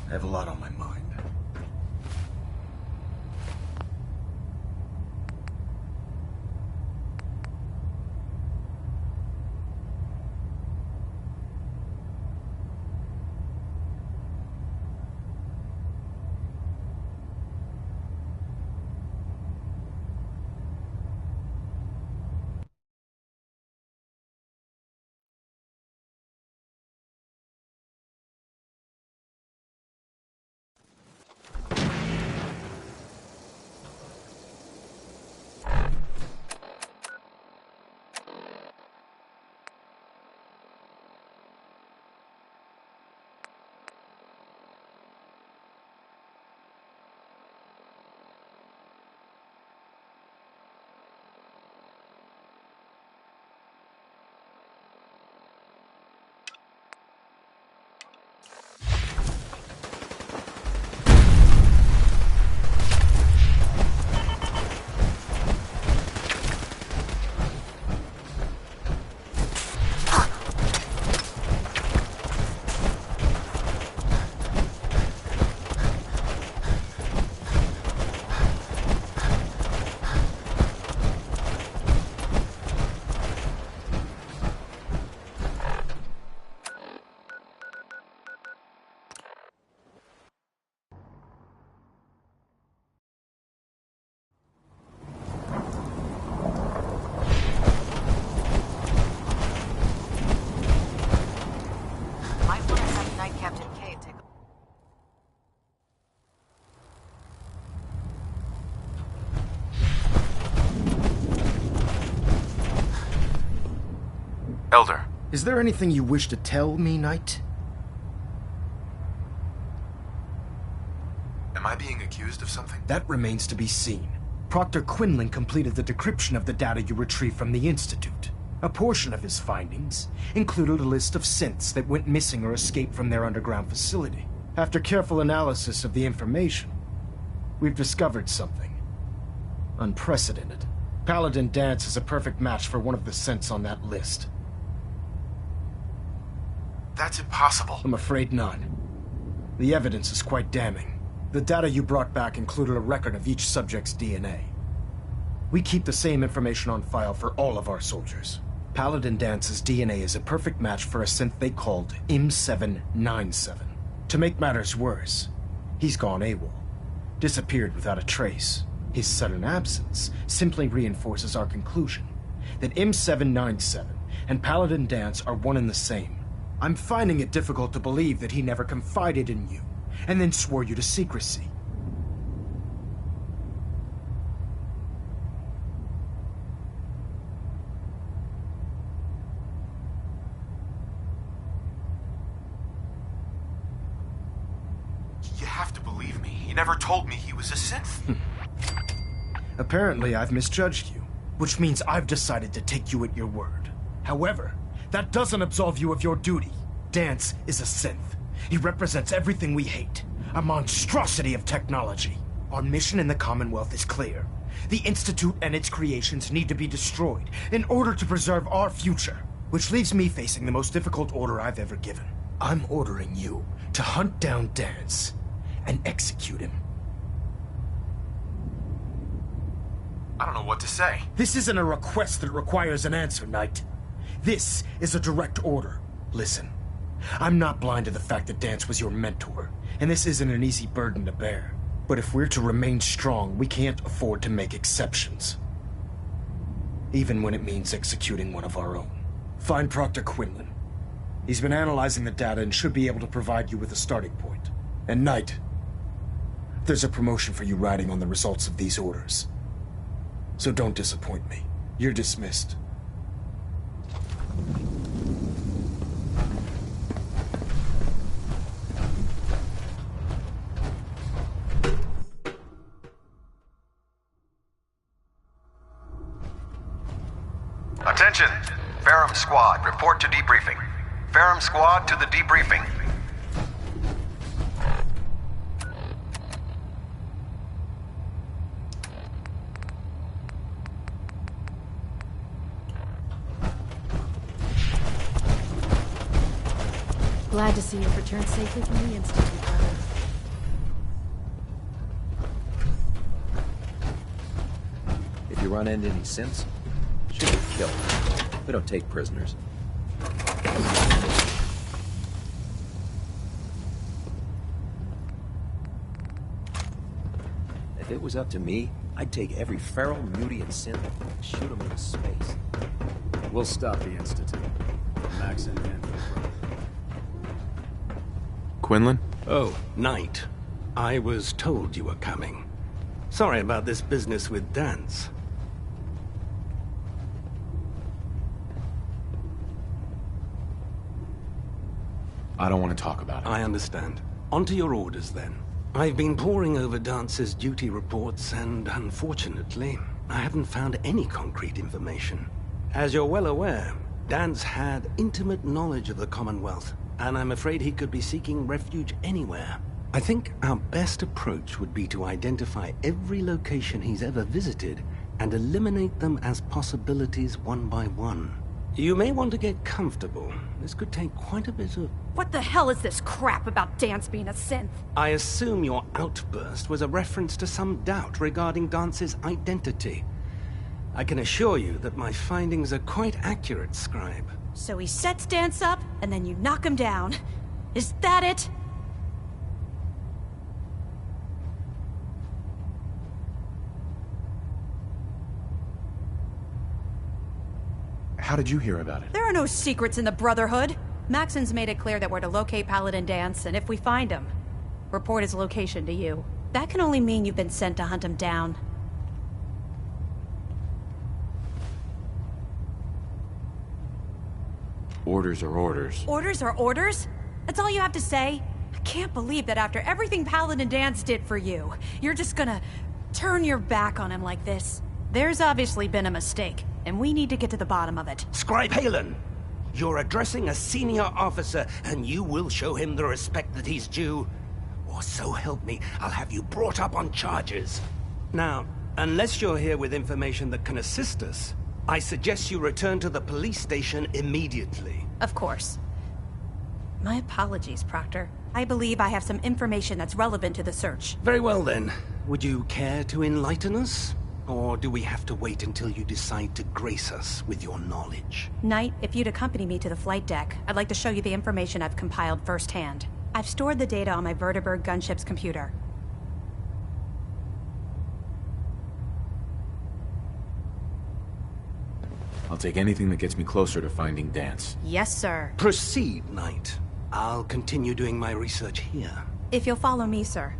I have a lot on my mind. Elder. Is there anything you wish to tell me, Knight? Am I being accused of something? That remains to be seen. Proctor Quinlan completed the decryption of the data you retrieved from the Institute. A portion of his findings included a list of synths that went missing or escaped from their underground facility. After careful analysis of the information, we've discovered something unprecedented. Paladin Dance is a perfect match for one of the synths on that list. That's impossible. I'm afraid not. The evidence is quite damning. The data you brought back included a record of each subject's DNA. We keep the same information on file for all of our soldiers. Paladin Dance's DNA is a perfect match for a synth they called M797. To make matters worse, he's gone AWOL. Disappeared without a trace. His sudden absence simply reinforces our conclusion that M797 and Paladin Dance are one and the same. I'm finding it difficult to believe that he never confided in you, and then swore you to secrecy. You have to believe me. He never told me he was a synth. Apparently, I've misjudged you, which means I've decided to take you at your word. However, that doesn't absolve you of your duty. Dance is a synth. He represents everything we hate. A monstrosity of technology. Our mission in the Commonwealth is clear. The Institute and its creations need to be destroyed in order to preserve our future. Which leaves me facing the most difficult order I've ever given. I'm ordering you to hunt down Dance and execute him. I don't know what to say. This isn't a request that requires an answer, Knight. This is a direct order. Listen, I'm not blind to the fact that Dance was your mentor, and this isn't an easy burden to bear. But if we're to remain strong, we can't afford to make exceptions. Even when it means executing one of our own. Find Proctor Quinlan. He's been analyzing the data and should be able to provide you with a starting point. And Knight, there's a promotion for you riding on the results of these orders. So don't disappoint me. You're dismissed. Attention! Ferrum Squad, report to debriefing. Ferrum Squad to the debriefing. Glad to see you've returned safely from the Institute, brother. If you run into any synths, shoot or kill. We don't take prisoners. If it was up to me, I'd take every feral, mutant synth and shoot them into space. We'll stop the Institute. Max and Dan. Quinlan? Oh, Knight. I was told you were coming. Sorry about this business with Dance. I don't want to talk about it. I understand. On to your orders, then. I've been poring over Dance's duty reports, and unfortunately, I haven't found any concrete information. As you're well aware, Dance had intimate knowledge of the Commonwealth, and I'm afraid he could be seeking refuge anywhere. I think our best approach would be to identify every location he's ever visited and eliminate them as possibilities one by one. You may want to get comfortable. This could take quite a bit of... What the hell is this crap about Dance being a synth? I assume your outburst was a reference to some doubt regarding Dance's identity. I can assure you that my findings are quite accurate, Scribe. So he sets Dance up, and then you knock him down. Is that it? How did you hear about it? There are no secrets in the Brotherhood. Maxon's made it clear that we're to locate Paladin Dance, and if we find him, report his location to you. That can only mean you've been sent to hunt him down. Orders are orders. Orders are orders? That's all you have to say? I can't believe that after everything Paladin Dance did for you, you're just gonna turn your back on him like this. There's obviously been a mistake, and we need to get to the bottom of it. Scribe Halen, you're addressing a senior officer, and you will show him the respect that he's due. Or so help me, I'll have you brought up on charges. Now, unless you're here with information that can assist us, I suggest you return to the police station immediately. Of course. My apologies, Proctor. I believe I have some information that's relevant to the search. Very well then. Would you care to enlighten us? Or do we have to wait until you decide to grace us with your knowledge? Knight, if you'd accompany me to the flight deck, I'd like to show you the information I've compiled firsthand. I've stored the data on my Vertibird gunship's computer. I'll take anything that gets me closer to finding Dance. Yes, sir. Proceed, Knight. I'll continue doing my research here. If you'll follow me, sir.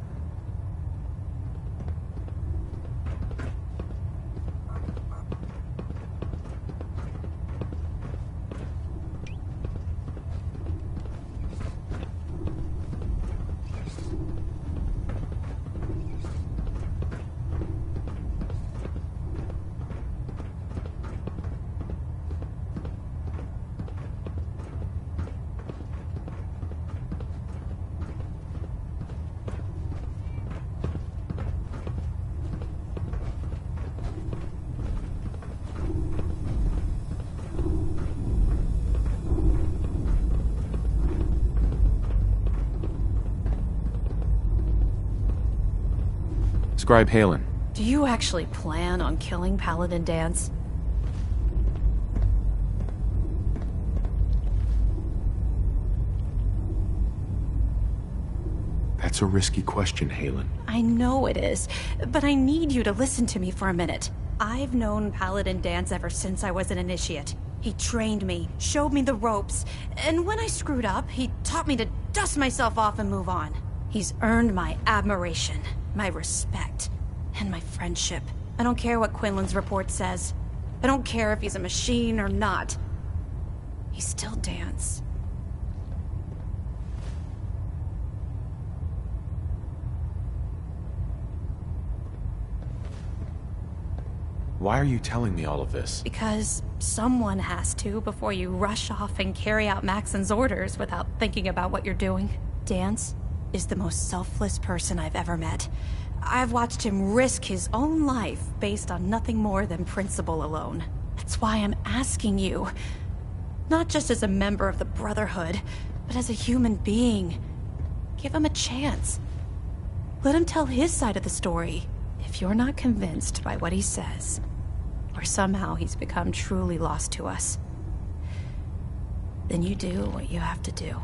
Scribe Halen. Do you actually plan on killing Paladin Dance? That's a risky question, Halen. I know it is, but I need you to listen to me for a minute. I've known Paladin Dance ever since I was an initiate. He trained me, showed me the ropes, and when I screwed up, he taught me to dust myself off and move on. He's earned my admiration, my respect, and my friendship. I don't care what Quinlan's report says. I don't care if he's a machine or not. He's still Dance. Why are you telling me all of this? Because someone has to before you rush off and carry out Maxon's orders without thinking about what you're doing. Dance is the most selfless person I've ever met. I've watched him risk his own life based on nothing more than principle alone. That's why I'm asking you. Not just as a member of the Brotherhood, but as a human being. Give him a chance. Let him tell his side of the story. If you're not convinced by what he says, or somehow he's become truly lost to us, then you do what you have to do.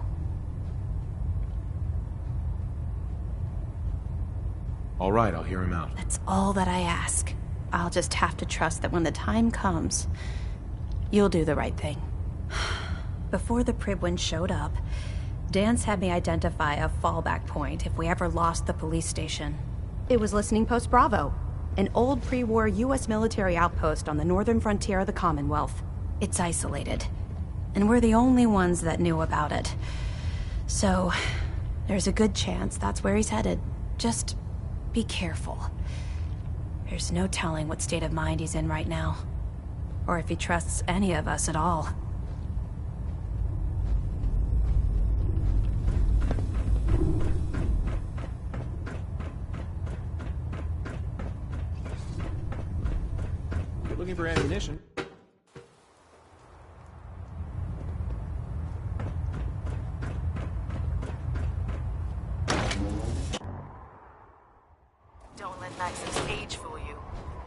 All right, I'll hear him out. That's all that I ask. I'll just have to trust that when the time comes, you'll do the right thing. Before the Pribwin showed up, Dance had me identify a fallback point if we ever lost the police station. It was Listening Post Bravo, an old pre-war U.S. military outpost on the northern frontier of the Commonwealth. It's isolated, and we're the only ones that knew about it. So, there's a good chance that's where he's headed. Just be careful. There's no telling what state of mind he's in right now, or if he trusts any of us at all. You're looking for ammunition. Don't let Max's age fool you.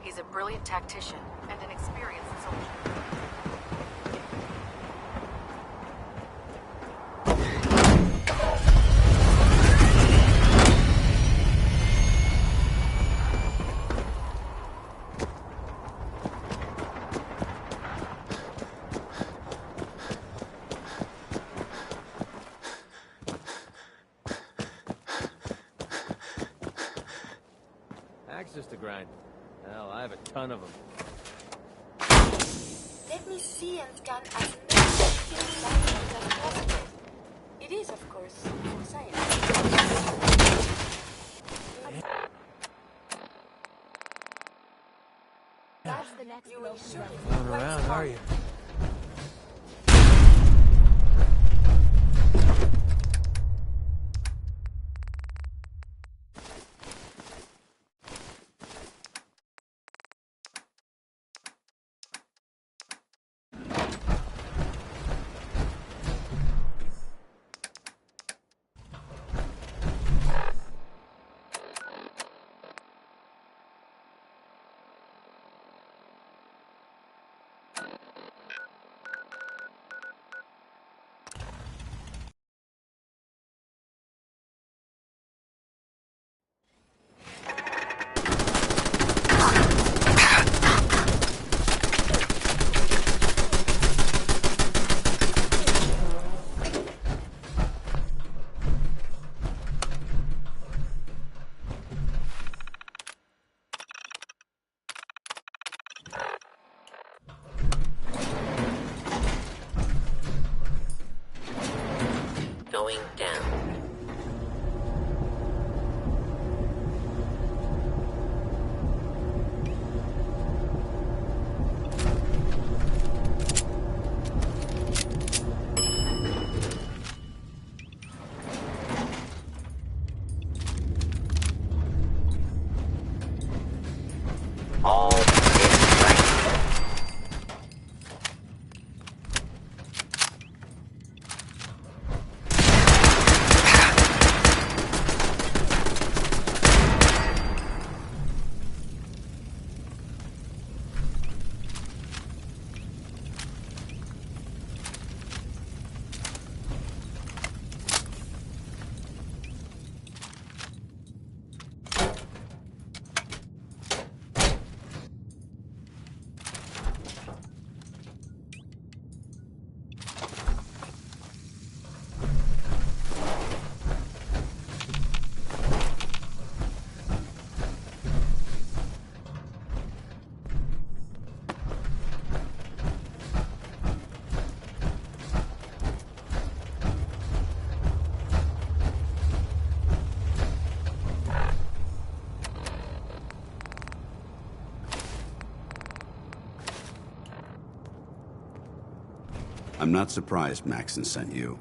He's a brilliant tactician and an experienced soldier. Axes to grind. Hell, I have a ton of them. Let me see and scan as many things as Impossible. It is, of course, for science. That's the next You will surely Going around, are you? Going down. All is right. I'm not surprised Maxon sent you.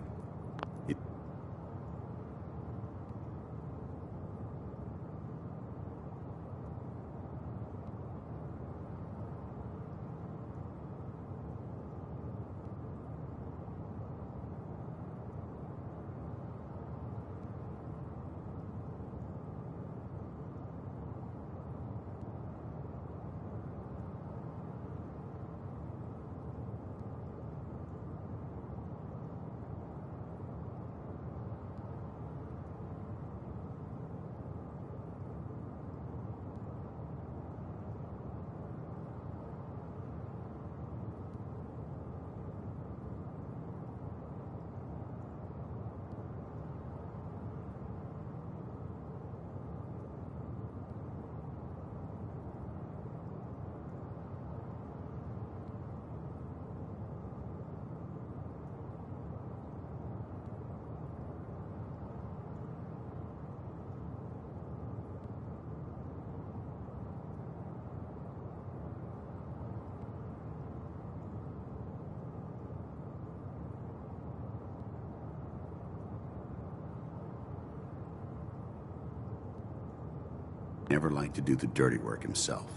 Never liked to do the dirty work himself.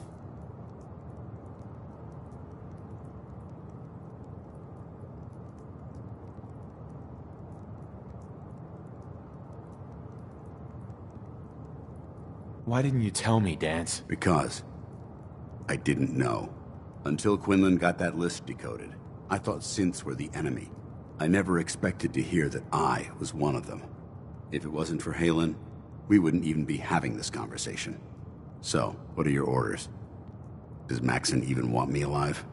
Why didn't you tell me, Dance? Because I didn't know. Until Quinlan got that list decoded, I thought synths were the enemy. I never expected to hear that I was one of them. If it wasn't for Halen, we wouldn't even be having this conversation. So, what are your orders? Does Maxon even want me alive?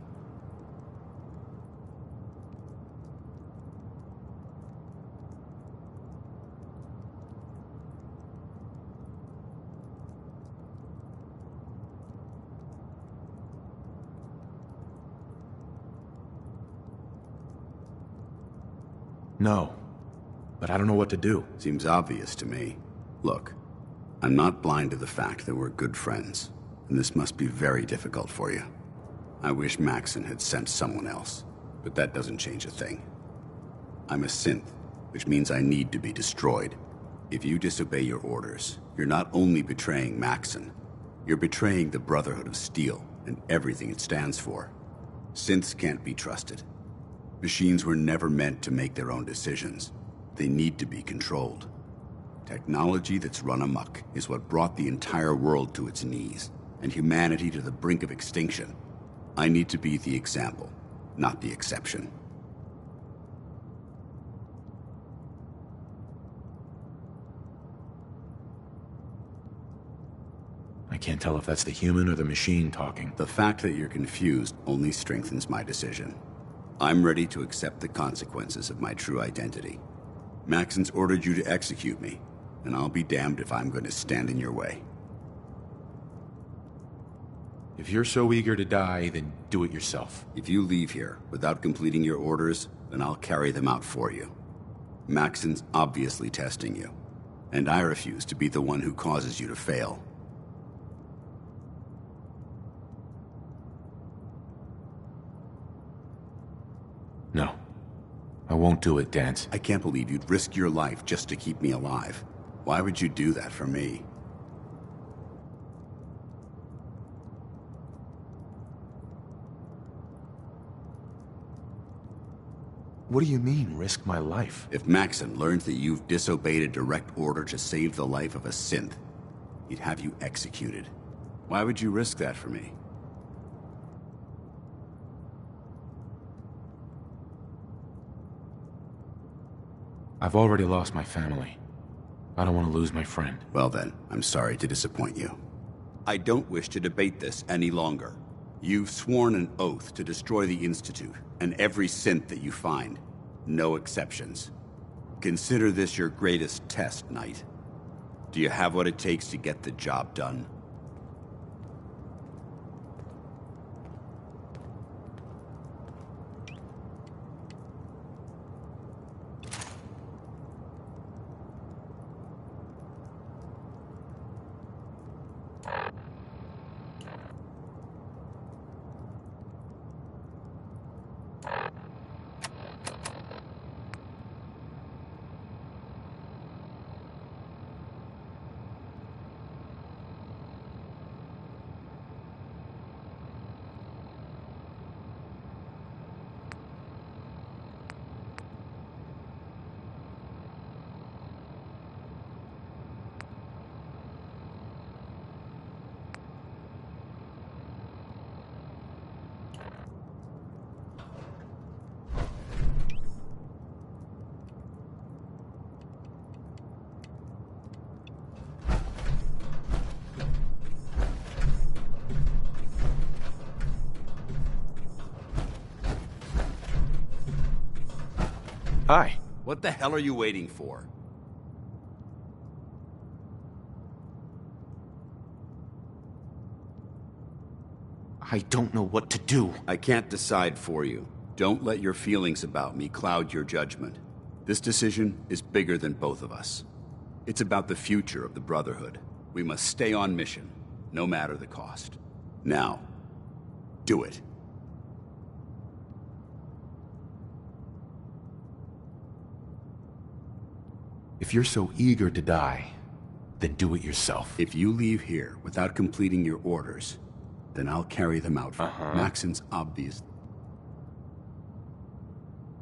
No. But I don't know what to do. Seems obvious to me. Look, I'm not blind to the fact that we're good friends, and this must be very difficult for you. I wish Maxon had sent someone else, but that doesn't change a thing. I'm a synth, which means I need to be destroyed. If you disobey your orders, you're not only betraying Maxon, you're betraying the Brotherhood of Steel and everything it stands for. Synths can't be trusted. Machines were never meant to make their own decisions. They need to be controlled. Technology that's run amok is what brought the entire world to its knees, and humanity to the brink of extinction. I need to be the example, not the exception. I can't tell if that's the human or the machine talking. The fact that you're confused only strengthens my decision. I'm ready to accept the consequences of my true identity. Maxon's ordered you to execute me, and I'll be damned if I'm going to stand in your way. If you're so eager to die, then do it yourself. If you leave here without completing your orders, then I'll carry them out for you. Maxon's obviously testing you, and I refuse to be the one who causes you to fail. No. I won't do it, Dance. I can't believe you'd risk your life just to keep me alive. Why would you do that for me? What do you mean, risk my life? If Maxon learns that you've disobeyed a direct order to save the life of a synth, he'd have you executed. Why would you risk that for me? I've already lost my family. I don't want to lose my friend. Well then, I'm sorry to disappoint you. I don't wish to debate this any longer. You've sworn an oath to destroy the Institute, and every synth that you find. No exceptions. Consider this your greatest test, Knight. Do you have what it takes to get the job done? Hi. What the hell are you waiting for? I don't know what to do. I can't decide for you. Don't let your feelings about me cloud your judgment. This decision is bigger than both of us. It's about the future of the Brotherhood. We must stay on mission, no matter the cost. Now, do it. If you're so eager to die, then do it yourself. If you leave here without completing your orders, then I'll carry them out for Maxon's obvious.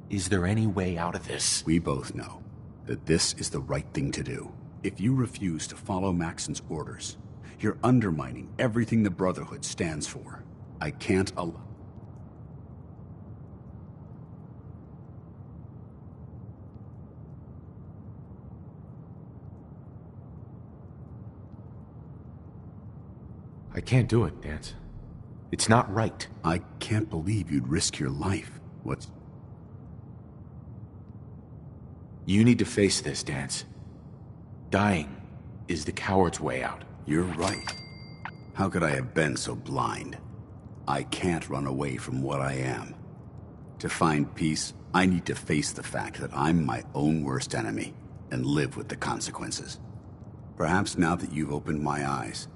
Is there any way out of this? We both know that this is the right thing to do. If you refuse to follow Maxon's orders, you're undermining everything the Brotherhood stands for. I can't allow... I can't do it, Dance. It's not right. I can't believe you'd risk your life. What's... You need to face this, Dance. Dying is the coward's way out. You're right. How could I have been so blind? I can't run away from what I am. To find peace, I need to face the fact that I'm my own worst enemy and live with the consequences. Perhaps now that you've opened my eyes,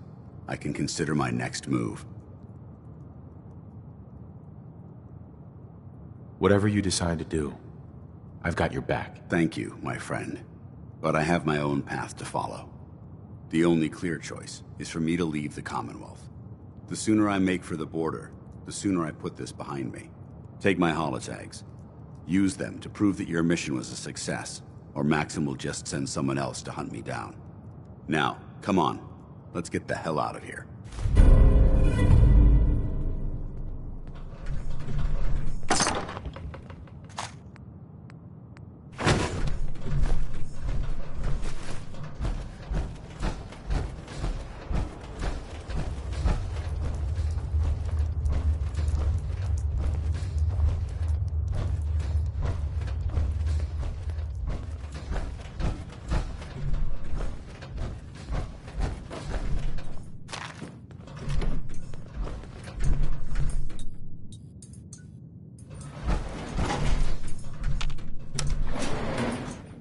I can consider my next move. Whatever you decide to do, I've got your back. Thank you, my friend. But I have my own path to follow. The only clear choice is for me to leave the Commonwealth. The sooner I make for the border, the sooner I put this behind me. Take my holotags. Use them to prove that your mission was a success, or Maxim will just send someone else to hunt me down. Now, come on. Let's get the hell out of here.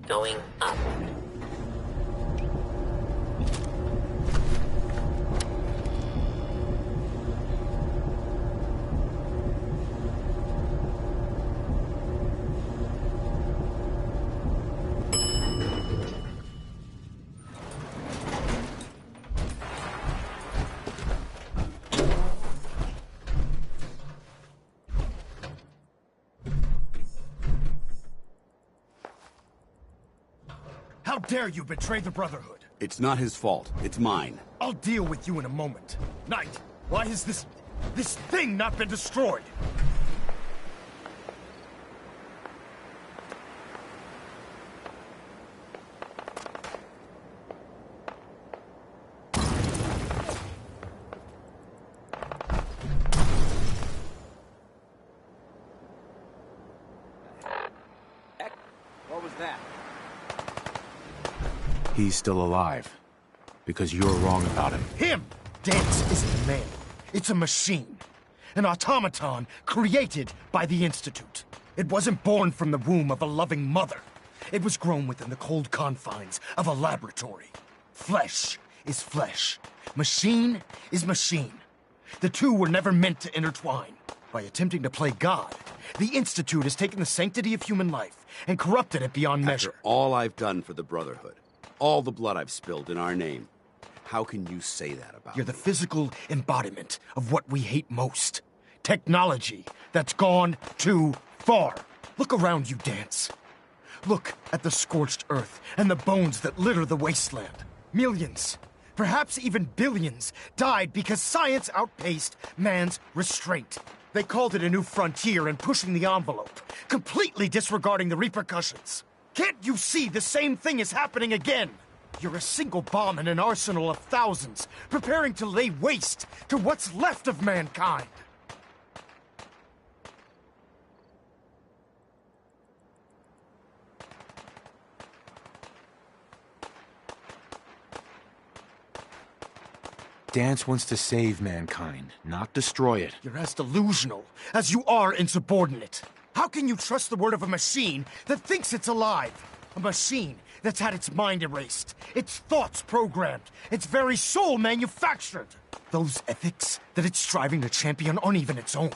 Going up. How dare you betray the Brotherhood? It's not his fault. It's mine. I'll deal with you in a moment. Knight, why has this thing not been destroyed? What was that? He's still alive. Because you're wrong about him. Him! Dance isn't a man. It's a machine. An automaton created by the Institute. It wasn't born from the womb of a loving mother. It was grown within the cold confines of a laboratory. Flesh is flesh. Machine is machine. The two were never meant to intertwine. By attempting to play God, the Institute has taken the sanctity of human life and corrupted it beyond measure. After all I've done for the Brotherhood, all the blood I've spilled in our name, how can you say that about You're the physical embodiment of what we hate most. Technology that's gone too far. Look around you, Dance. Look at the scorched earth and the bones that litter the wasteland. Millions, perhaps even billions, died because science outpaced man's restraint. They called it a new frontier and pushing the envelope, completely disregarding the repercussions. Can't you see the same thing is happening again? You're a single bomb in an arsenal of thousands, preparing to lay waste to what's left of mankind. Dance wants to save mankind, not destroy it. You're as delusional as you are insubordinate. How can you trust the word of a machine that thinks it's alive? A machine that's had its mind erased, its thoughts programmed, its very soul manufactured. Those ethics that it's striving to champion aren't even its own.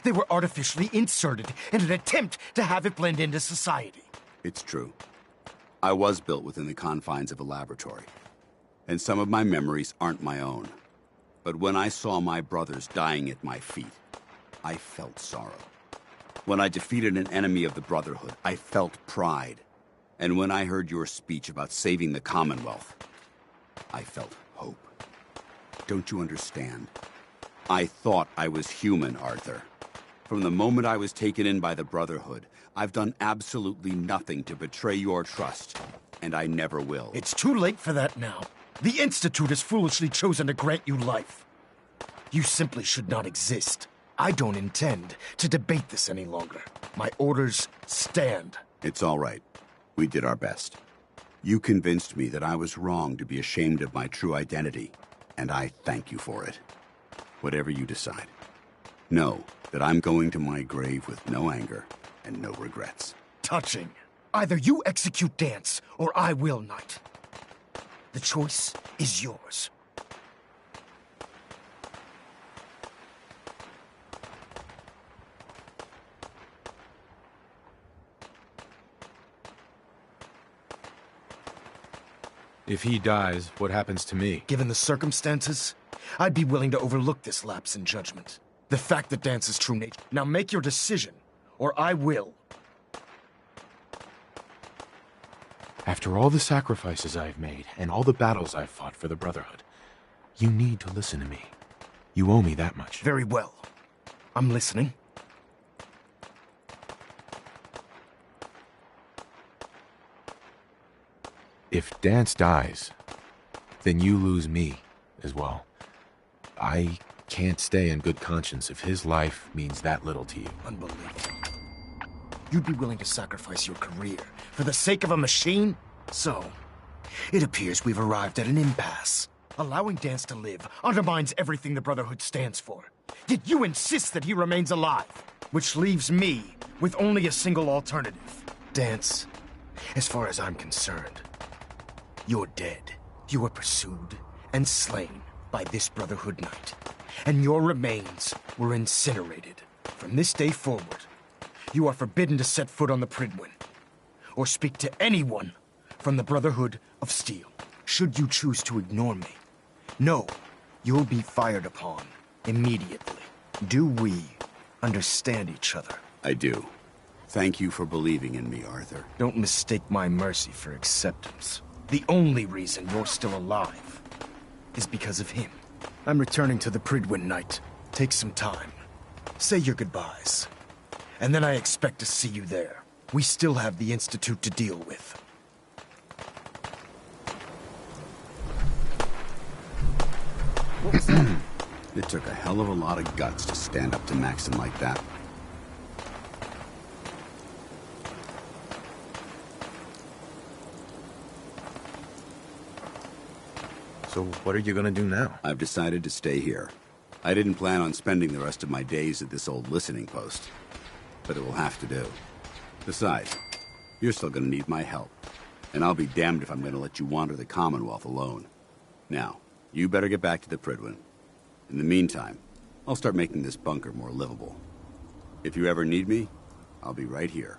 They were artificially inserted in an attempt to have it blend into society. It's true. I was built within the confines of a laboratory, and some of my memories aren't my own. But when I saw my brothers dying at my feet, I felt sorrow. When I defeated an enemy of the Brotherhood, I felt pride. And when I heard your speech about saving the Commonwealth, I felt hope. Don't you understand? I thought I was human, Arthur. From the moment I was taken in by the Brotherhood, I've done absolutely nothing to betray your trust, and I never will. It's too late for that now. The Institute has foolishly chosen to grant you life. You simply should not exist. I don't intend to debate this any longer. My orders stand. It's all right. We did our best. You convinced me that I was wrong to be ashamed of my true identity, and I thank you for it. Whatever you decide, know that I'm going to my grave with no anger and no regrets. Touching. Either you execute Dance, or I will, Knight. The choice is yours. If he dies, what happens to me? Given the circumstances, I'd be willing to overlook this lapse in judgment. The fact that Dance is true nature. Now make your decision, or I will. After all the sacrifices I've made, and all the battles I've fought for the Brotherhood, you need to listen to me. You owe me that much. Very well. I'm listening. If Dance dies, then you lose me as well. I can't stay in good conscience if his life means that little to you. Unbelievable. You'd be willing to sacrifice your career for the sake of a machine? So, it appears we've arrived at an impasse. Allowing Dance to live undermines everything the Brotherhood stands for. Yet you insist that he remains alive, which leaves me with only a single alternative. Dance, as far as I'm concerned, you're dead. You were pursued and slain by this Brotherhood Knight, and your remains were incinerated. From this day forward, you are forbidden to set foot on the Pridwin, or speak to anyone from the Brotherhood of Steel. Should you choose to ignore me, know you'll be fired upon immediately. Do we understand each other? I do. Thank you for believing in me, Arthur. Don't mistake my mercy for acceptance. The only reason you're still alive is because of him. I'm returning to the Pridwin Knight. Take some time. Say your goodbyes. And then I expect to see you there. We still have the Institute to deal with. What was that? It took a hell of a lot of guts to stand up to Maxon like that. So what are you gonna do now? I've decided to stay here. I didn't plan on spending the rest of my days at this old listening post, but it will have to do. Besides, you're still gonna need my help, and I'll be damned if I'm gonna let you wander the Commonwealth alone. Now, you better get back to the Pridwin. In the meantime, I'll start making this bunker more livable. If you ever need me, I'll be right here.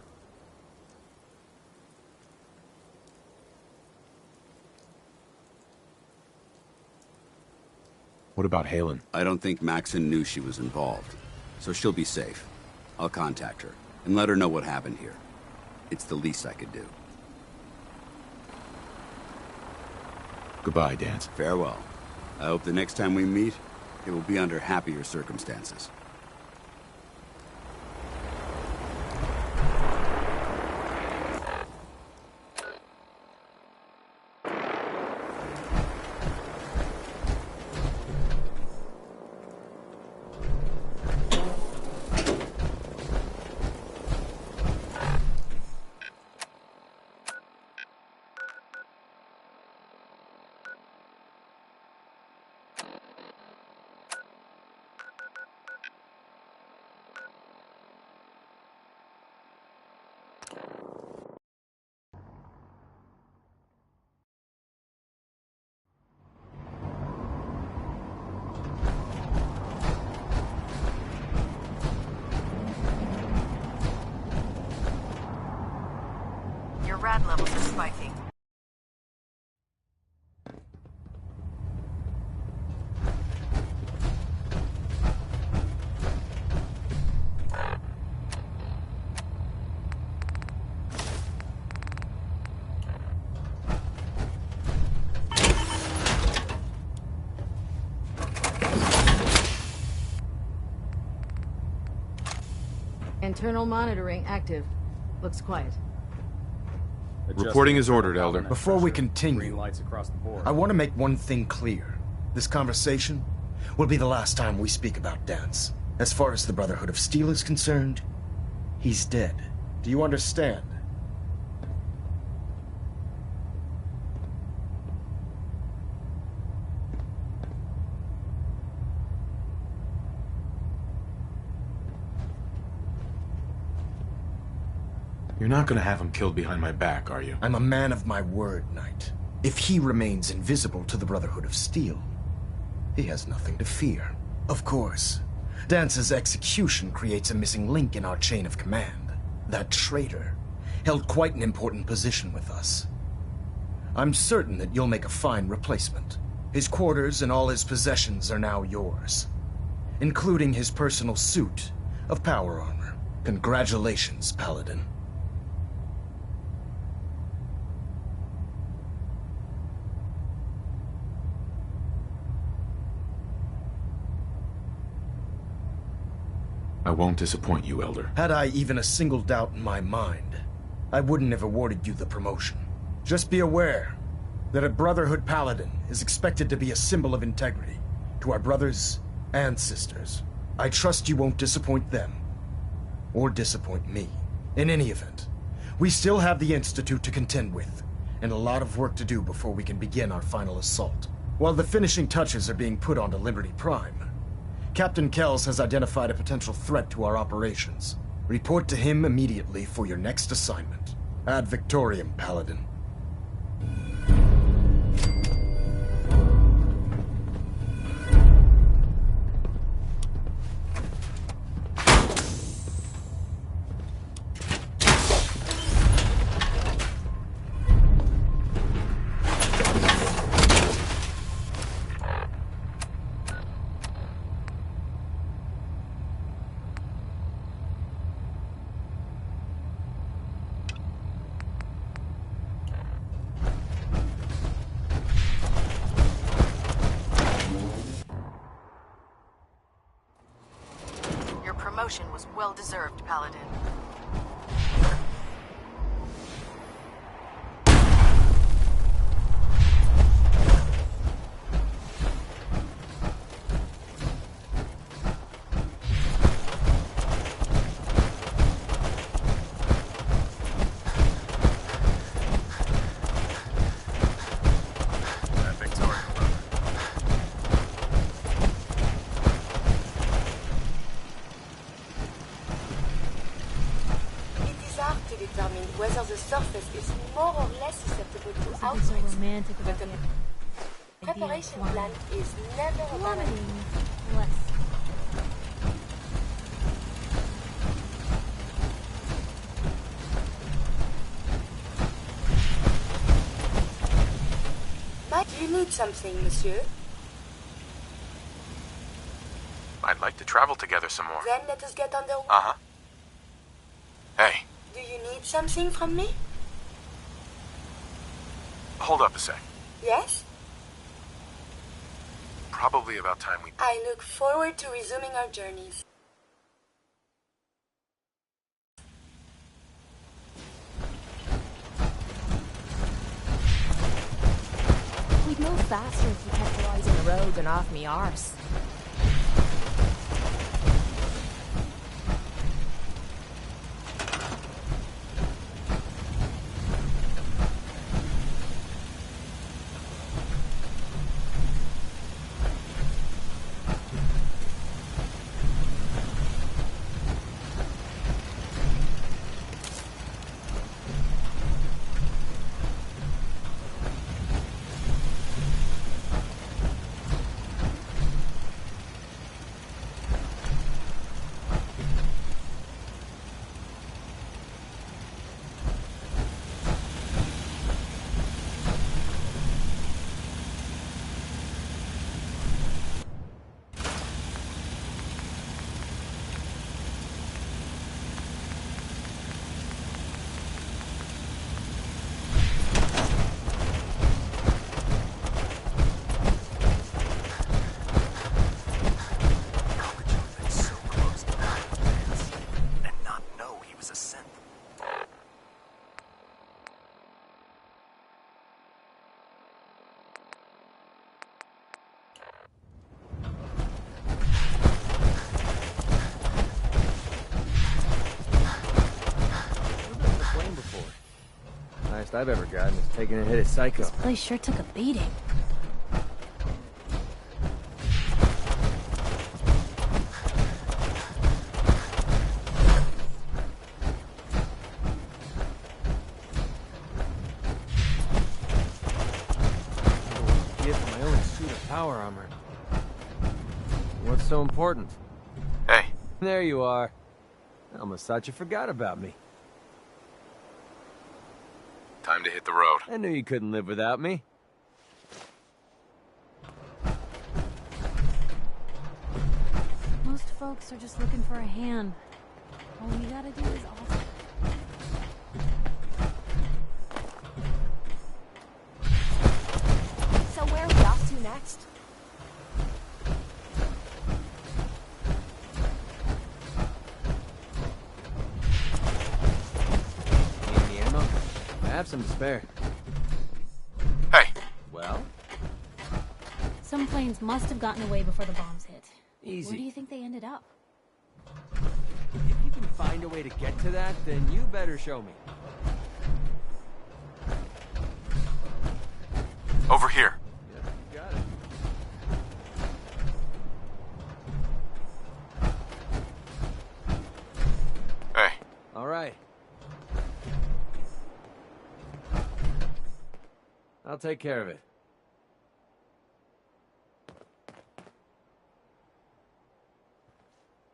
What about Halen? I don't think Maxon knew she was involved, so she'll be safe. I'll contact her and let her know what happened here. It's the least I could do. Goodbye, Dance. Farewell. I hope the next time we meet, it will be under happier circumstances. Your rad levels are spiking. Internal monitoring active. Looks quiet. Reporting is ordered, Elder. Before we continue, lights across the board. I want to make one thing clear. This conversation will be the last time we speak about Dance. As far as the Brotherhood of Steel is concerned, he's dead. Do you understand? You're not gonna have him killed behind my back, are you? I'm a man of my word, Knight. If he remains invisible to the Brotherhood of Steel, he has nothing to fear. Of course, Dance's execution creates a missing link in our chain of command. That traitor held quite an important position with us. I'm certain that you'll make a fine replacement. His quarters and all his possessions are now yours, including his personal suit of power armor. Congratulations, Paladin. I won't disappoint you, Elder. Had I even a single doubt in my mind, I wouldn't have awarded you the promotion. Just be aware that a Brotherhood Paladin is expected to be a symbol of integrity to our brothers and sisters. I trust you won't disappoint them, or disappoint me. In any event, we still have the Institute to contend with, and a lot of work to do before we can begin our final assault. While the finishing touches are being put onto Liberty Prime, Captain Kells has identified a potential threat to our operations. Report to him immediately for your next assignment. Ad Victoriam, Paladin. Promotion was well-deserved, Paladin. Whether the surface is more or less susceptible to So outbreaks, romantic but about the the preparation plan is never abandoned. Less. Might you need something, monsieur? I'd like to travel together some more. Then let us get underway. Uh-huh. Hey. Do you need something from me? Hold up a sec. Yes? Probably about time we... I look forward to resuming our journeys. We'd move faster if you kept your eyes on the road and off me arse. I've ever gotten is taking a hit at Psycho. This place sure took a beating. gift my only suit of power armor. What's so important? Hey. There you are. I almost thought you forgot about me. Time to hit the road. I knew you couldn't live without me. Most folks are just looking for a hand. All you gotta do is offer. So where are we off to next? Need any ammo? I have some to spare. Hey. Well? Some planes must have gotten away before the bombs hit. Easy. Where do you think they ended up? If you can find a way to get to that, then you better show me. Over here. Yep, you got it. Hey. All right. I'll take care of it.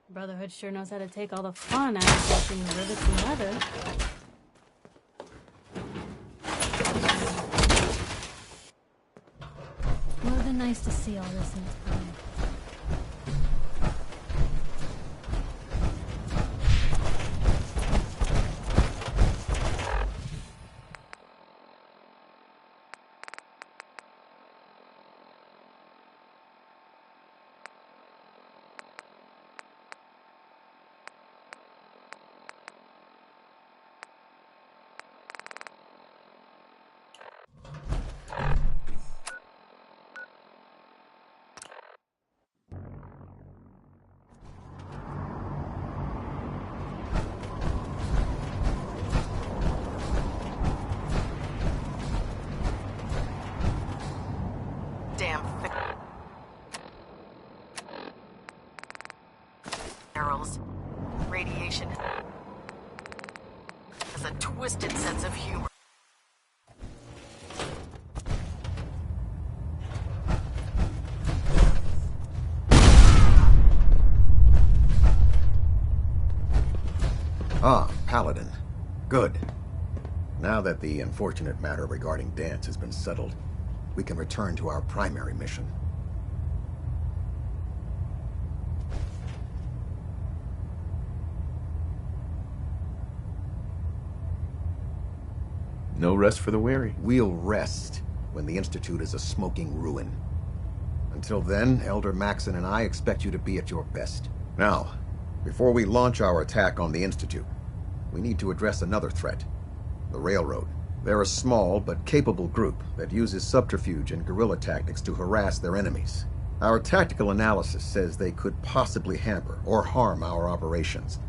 Brotherhood sure knows how to take all the fun out of collecting rivets and leather. Would have been nice to see all this in time. Barrels. Radiation has a twisted sense of humor. Ah, Paladin. Good. Now that the unfortunate matter regarding Dance has been settled, we can return to our primary mission. No rest for the weary. We'll rest when the Institute is a smoking ruin. Until then, Elder Maxon and I expect you to be at your best. Now, before we launch our attack on the Institute, we need to address another threat. The Railroad. They're a small but capable group that uses subterfuge and guerrilla tactics to harass their enemies. Our tactical analysis says they could possibly hamper or harm our operations,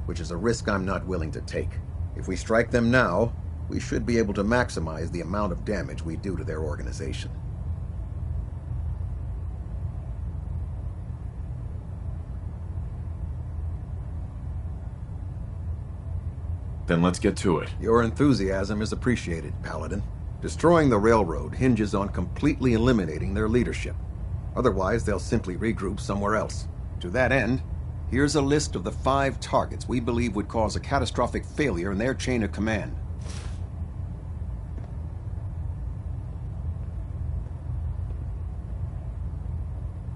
which is a risk I'm not willing to take. If we strike them now, we should be able to maximize the amount of damage we do to their organization. Then let's get to it. Your enthusiasm is appreciated, Paladin. Destroying the railroad hinges on completely eliminating their leadership. Otherwise, they'll simply regroup somewhere else. To that end, here's a list of the 5 targets we believe would cause a catastrophic failure in their chain of command.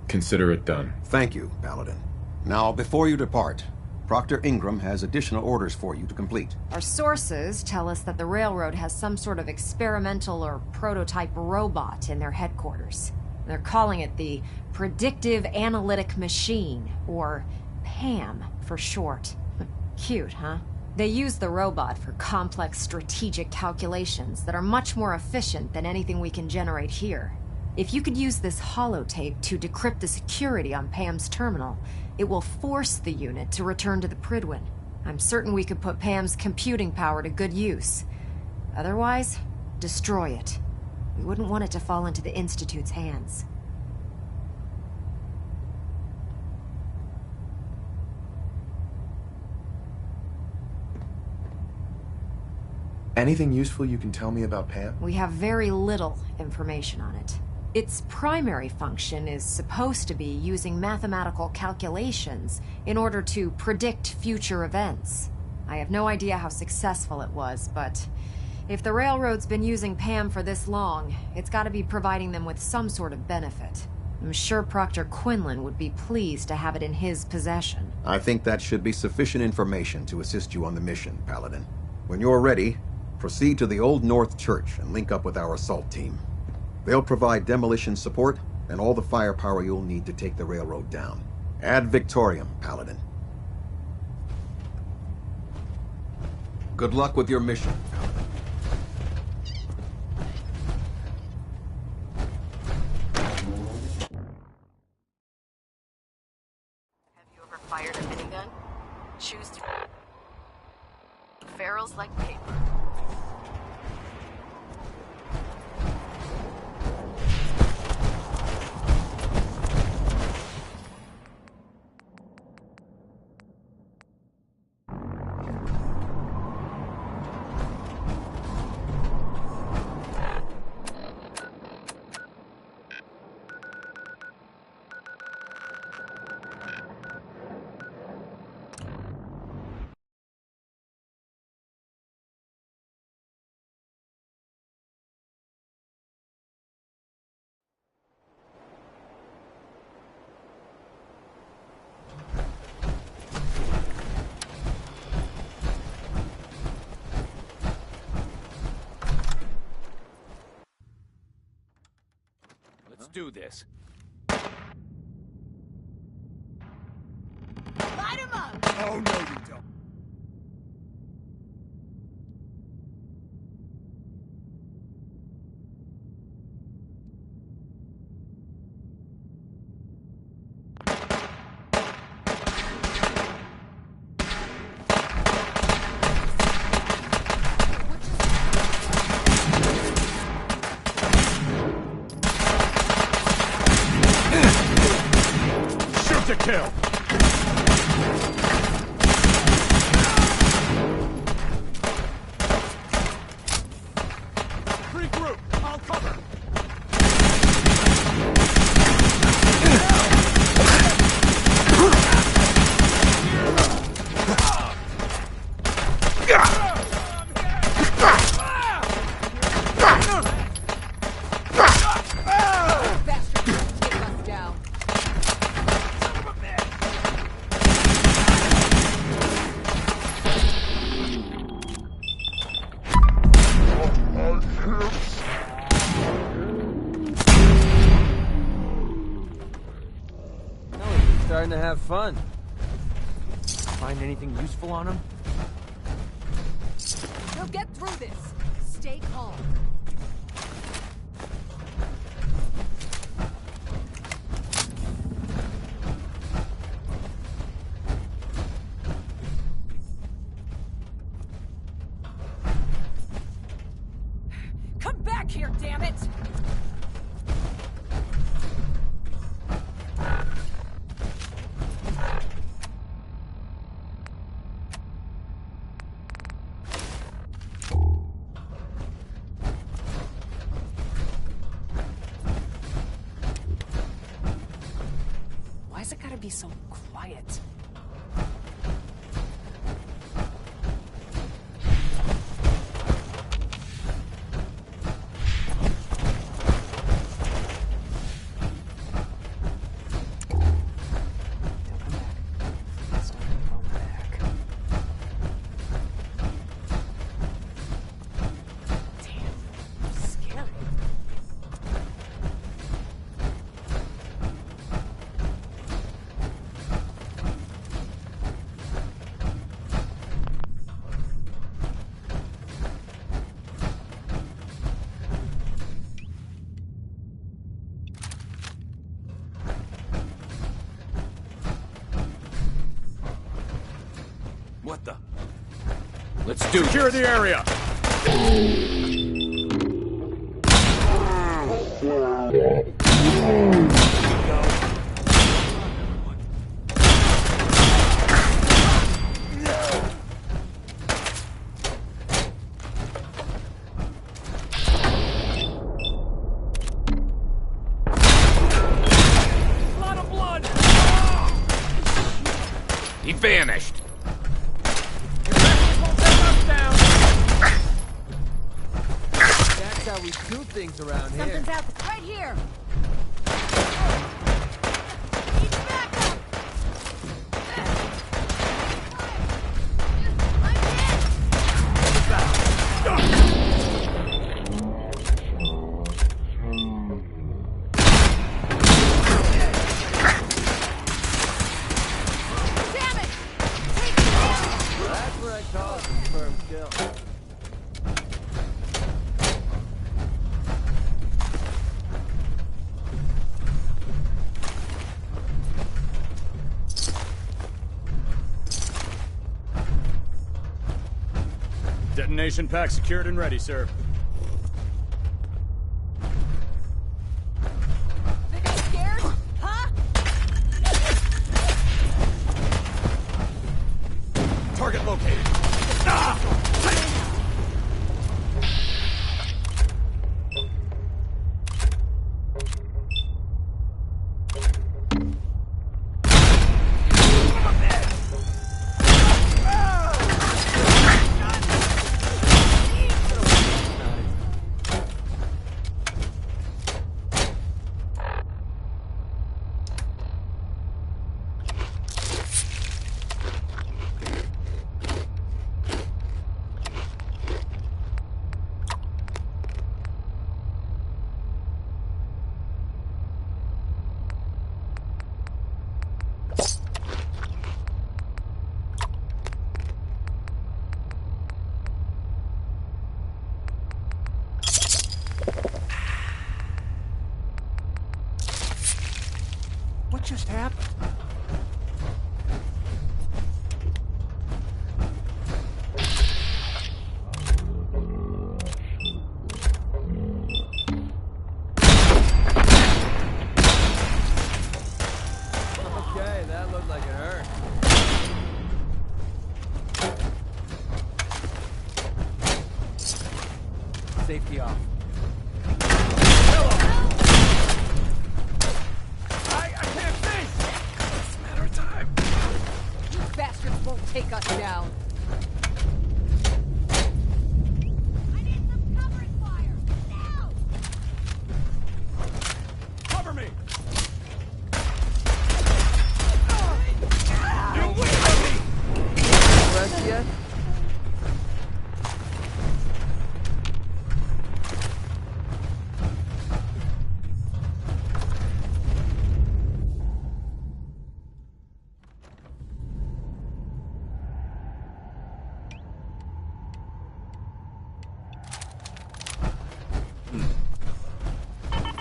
Consider it done. Thank you, Paladin. Now, before you depart, Proctor Ingram has additional orders for you to complete. Our sources tell us that the railroad has some sort of experimental or prototype robot in their headquarters. They're calling it the Predictive Analytic Machine, or PAM for short. Cute, huh? They use the robot for complex strategic calculations that are much more efficient than anything we can generate here. If you could use this holotape to decrypt the security on Pam's terminal, it will force the unit to return to the Pridwin. I'm certain we could put Pam's computing power to good use. Otherwise, destroy it. We wouldn't want it to fall into the Institute's hands. Anything useful you can tell me about Pam? We have very little information on it. Its primary function is supposed to be using mathematical calculations in order to predict future events. I have no idea how successful it was, but if the railroad's been using Pam for this long, it's got to be providing them with some sort of benefit. I'm sure Proctor Quinlan would be pleased to have it in his possession. I think that should be sufficient information to assist you on the mission, Paladin. When you're ready, proceed to the Old North Church and link up with our assault team. They'll provide demolition support and all the firepower you'll need to take the railroad down. Ad Victoriam, Paladin. Good luck with your mission, Paladin. Have you ever fired a minigun? Choose through. Barrels like paper. Let's do this. Light him up! Oh, no, you don't. Shoot to kill! Regroup! I'll cover! Starting to have fun. Find anything useful on him? We'll get through this. Stay calm. Come back here, damn it! Why's it gotta be so quiet? What the? Let's do Secure the area! He vanished. That's how we do things around here. Something's out right here. That's what I call a confirmed kill. Detonation pack secured and ready, sir. Think I'm scared? Huh? Target located. What just happened? Okay, that looked like it hurt. Safety off. You bastards won't take us down. Cover me! Rest yet?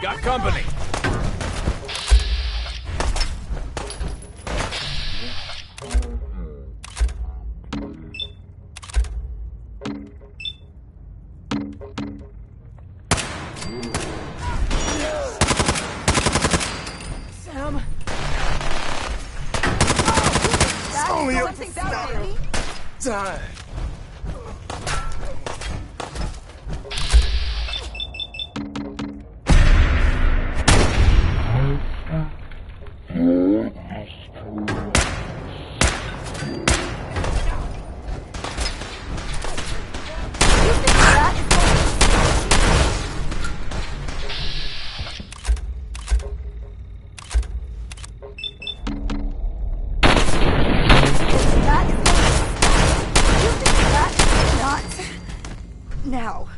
Got company. Sam. It's only a Something's out, baby. time. Now.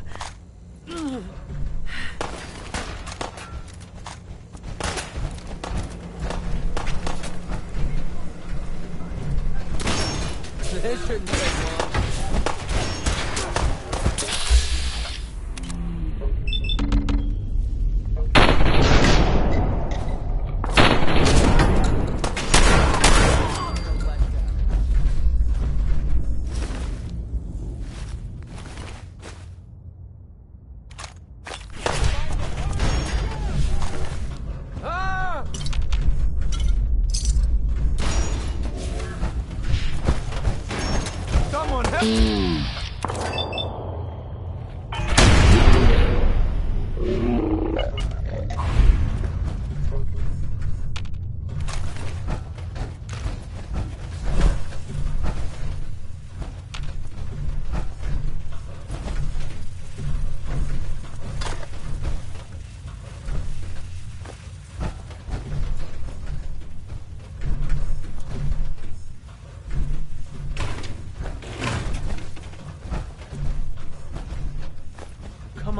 This shouldn't take long. Someone help!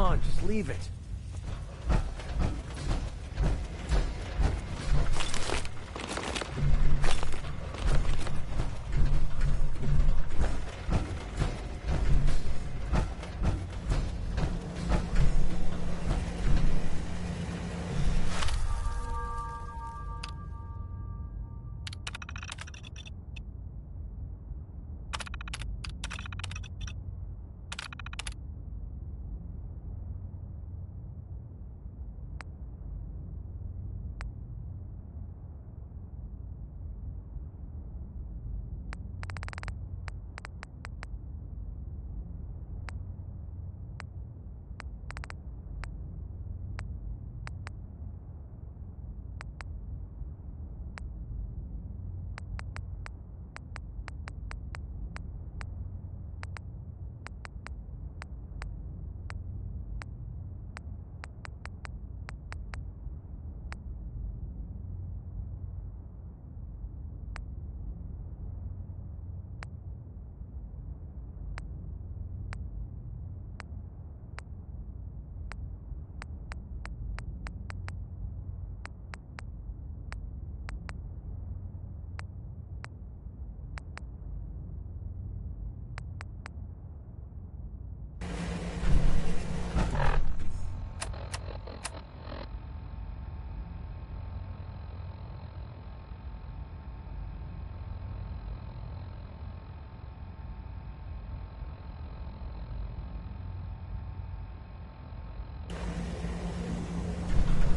on, just leave it.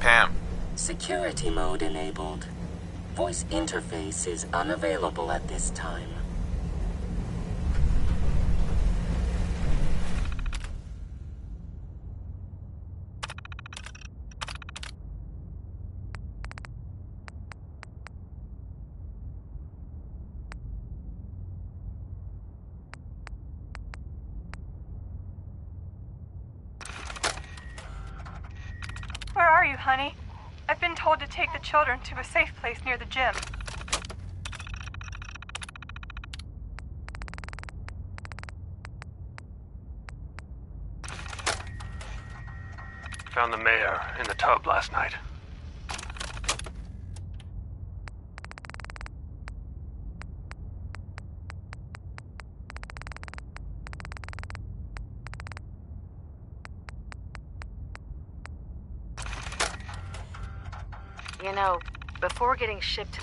Pam. Security mode enabled. Voice interface is unavailable at this time. Where are you, honey? I've been told to take the children to a safe place near the gym. Found the mayor in the tub last night. You know, before getting shipped...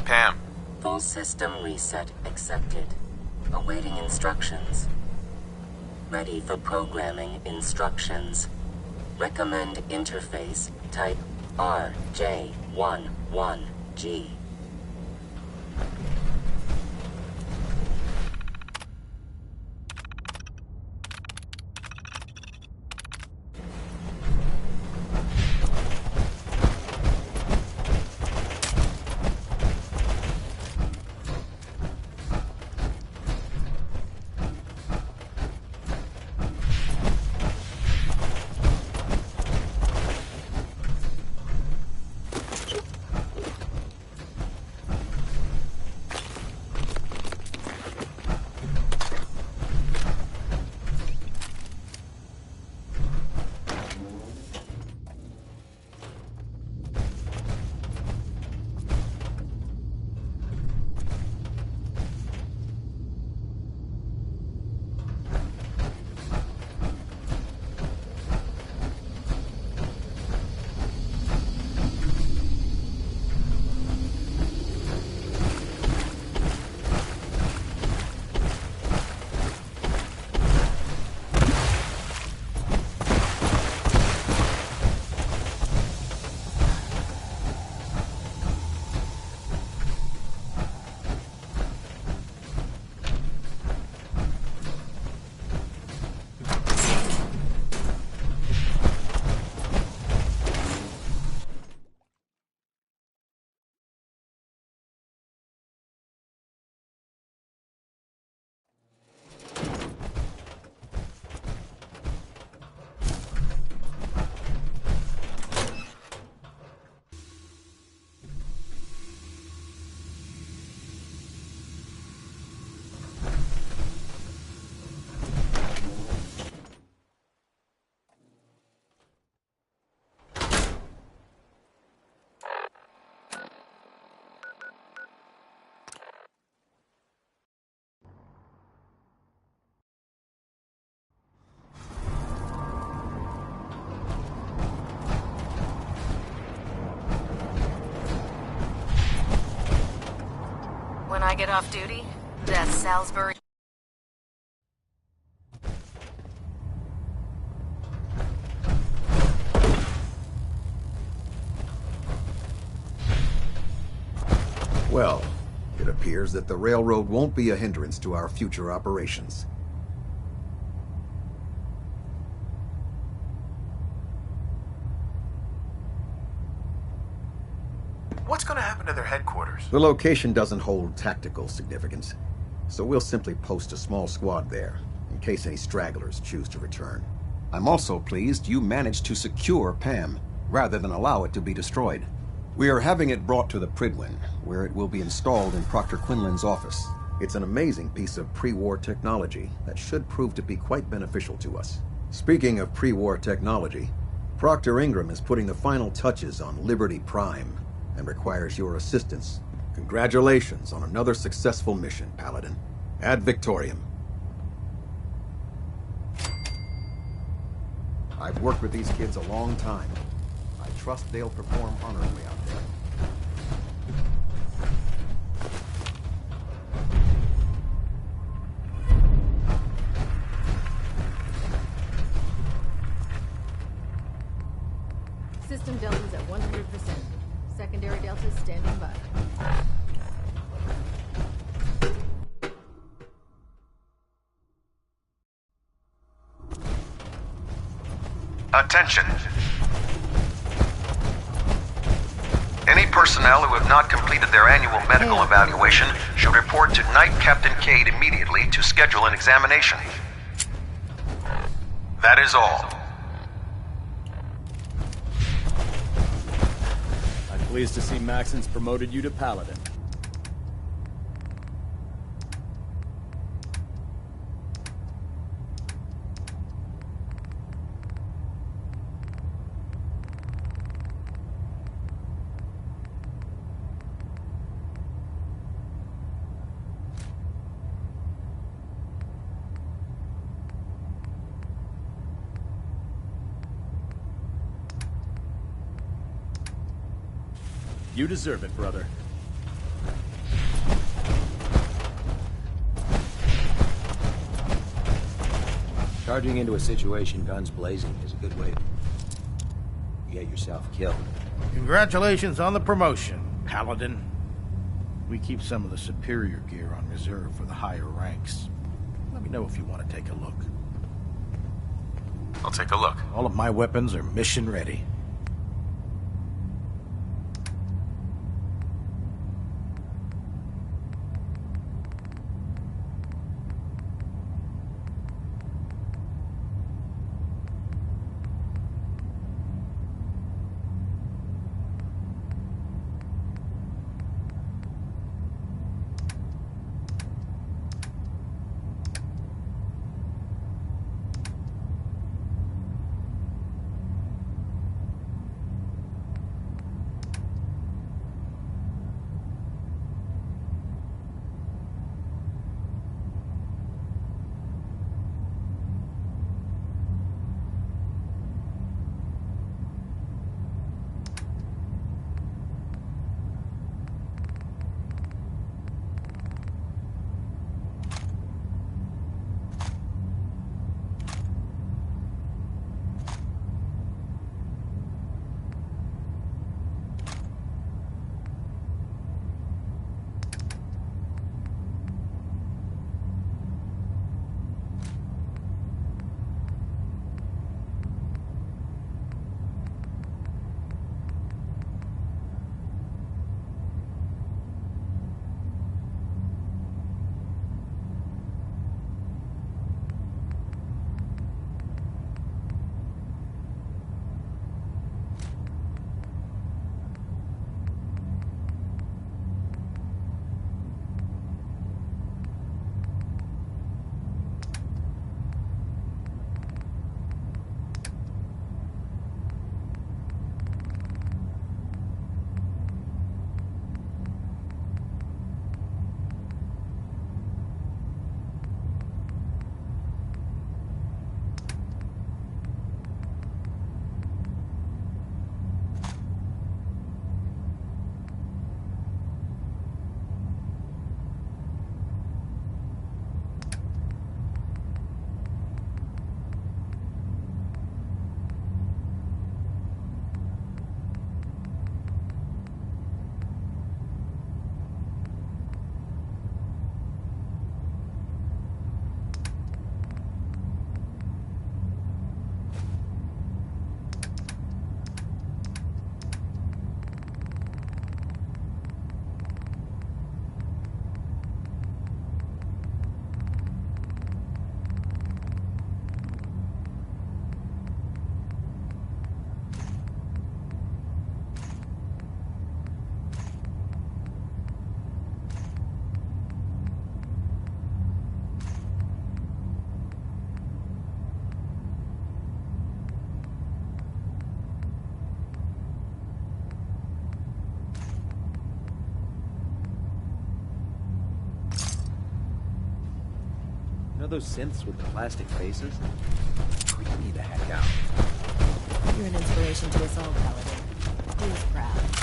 Pam. Full system reset accepted. Awaiting instructions. ready for programming instructions. Recommend interface type RJ11G. When I get off duty, that's Salisbury. Well, it appears that the railroad won't be a hindrance to our future operations. What's going to happen to their headquarters? The location doesn't hold tactical significance, so we'll simply post a small squad there, in case any stragglers choose to return. I'm also pleased you managed to secure Pam, rather than allow it to be destroyed. We are having it brought to the Pridwin, where it will be installed in Proctor Quinlan's office. It's an amazing piece of pre-war technology that should prove to be quite beneficial to us. Speaking of pre-war technology, Proctor Ingram is putting the final touches on Liberty Prime, and requires your assistance. Congratulations on another successful mission, Paladin. Ad Victoriam. I've worked with these kids a long time. I trust they'll perform honorably out there. System deltas at 100%. Secondary deltas standing by. Attention. Any personnel who have not completed their annual medical evaluation should report to Night Captain Cade immediately to schedule an examination. That is all. I'm pleased to see Maxon's promoted you to Paladin. You deserve it, brother. Charging into a situation guns blazing is a good way to get yourself killed. Congratulations on the promotion, Paladin. We keep some of the superior gear on reserve for the higher ranks. Let me know if you want to take a look. I'll take a look. All of my weapons are mission ready. You know those synths with the plastic faces? Freak me the heck out. You're an inspiration to us all, Paladin. Who's proud?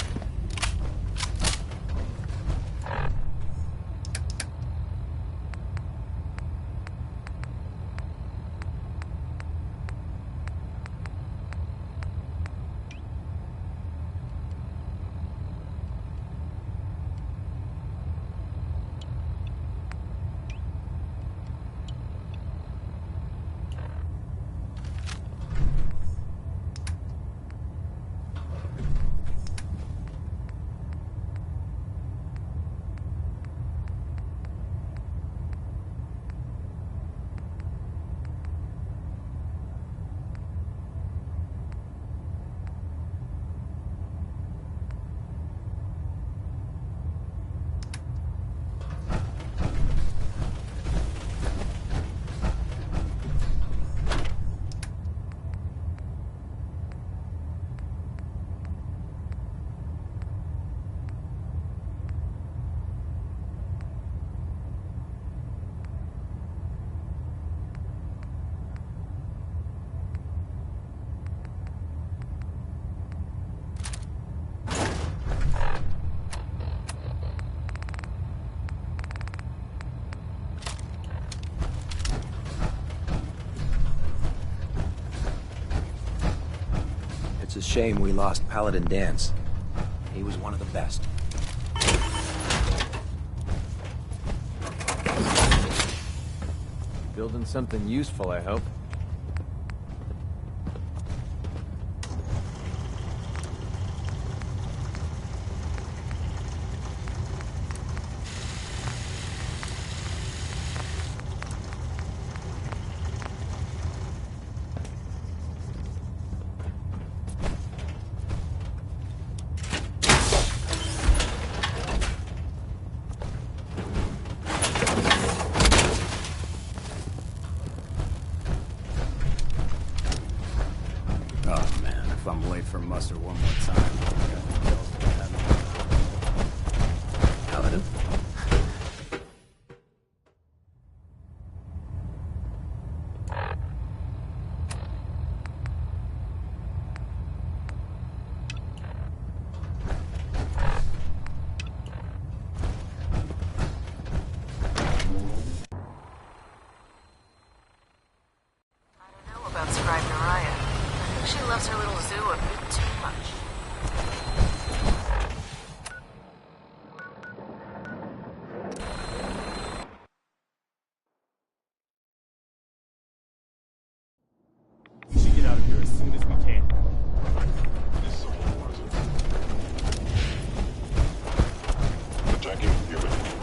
It's a shame we lost Paladin Dance. He was one of the best. Building something useful, I hope. Oh man, if I'm late for muster one more time, Paladin? About Scribe Naraya. I think she loves her little zoo a bit too much. we should get out of here as soon as we can. Attacking human.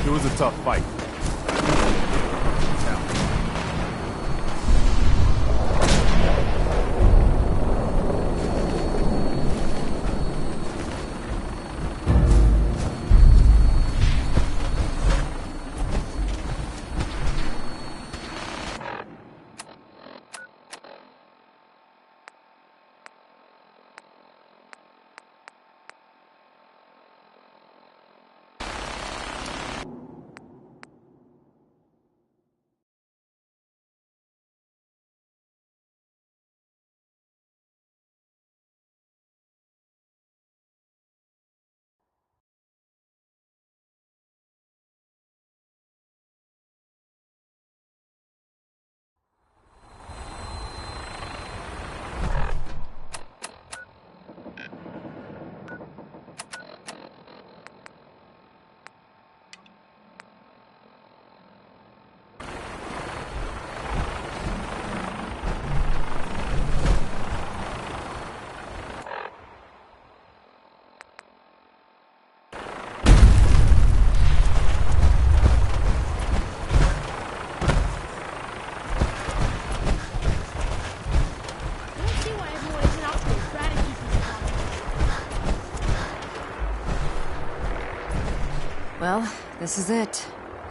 It was a tough fight. This is it.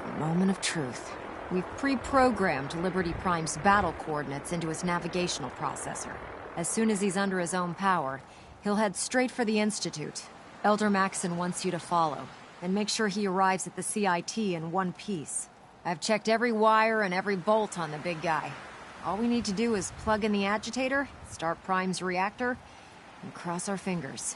The moment of truth. We've pre-programmed Liberty Prime's battle coordinates into his navigational processor. As soon as he's under his own power, he'll head straight for the Institute. Elder Maxon wants you to follow, and make sure he arrives at the CIT in one piece. I've checked every wire and every bolt on the big guy. All we need to do is plug in the agitator, start Prime's reactor, and cross our fingers.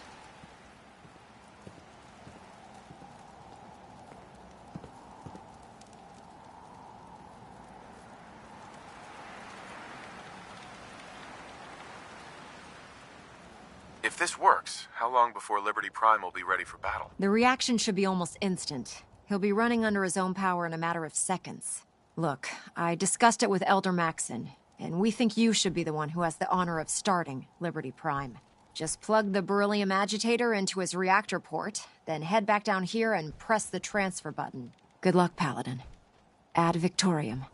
If this works, how long before Liberty Prime will be ready for battle? The reaction should be almost instant. He'll be running under his own power in a matter of seconds. Look, I discussed it with Elder Maxon, and we think you should be the one who has the honor of starting Liberty Prime. Just plug the beryllium agitator into his reactor port, then head back down here and press the transfer button. Good luck, Paladin. Ad Victoriam.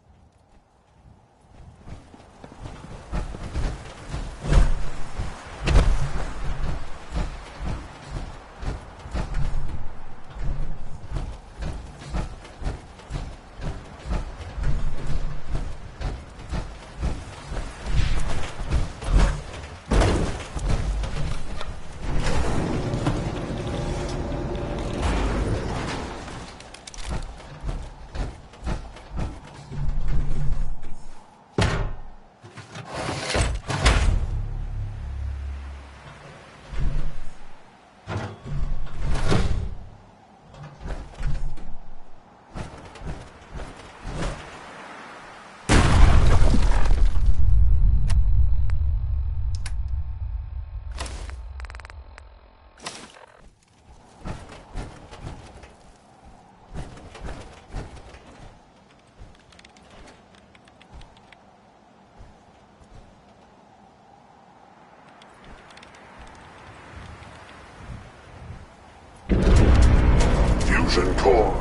Fusion core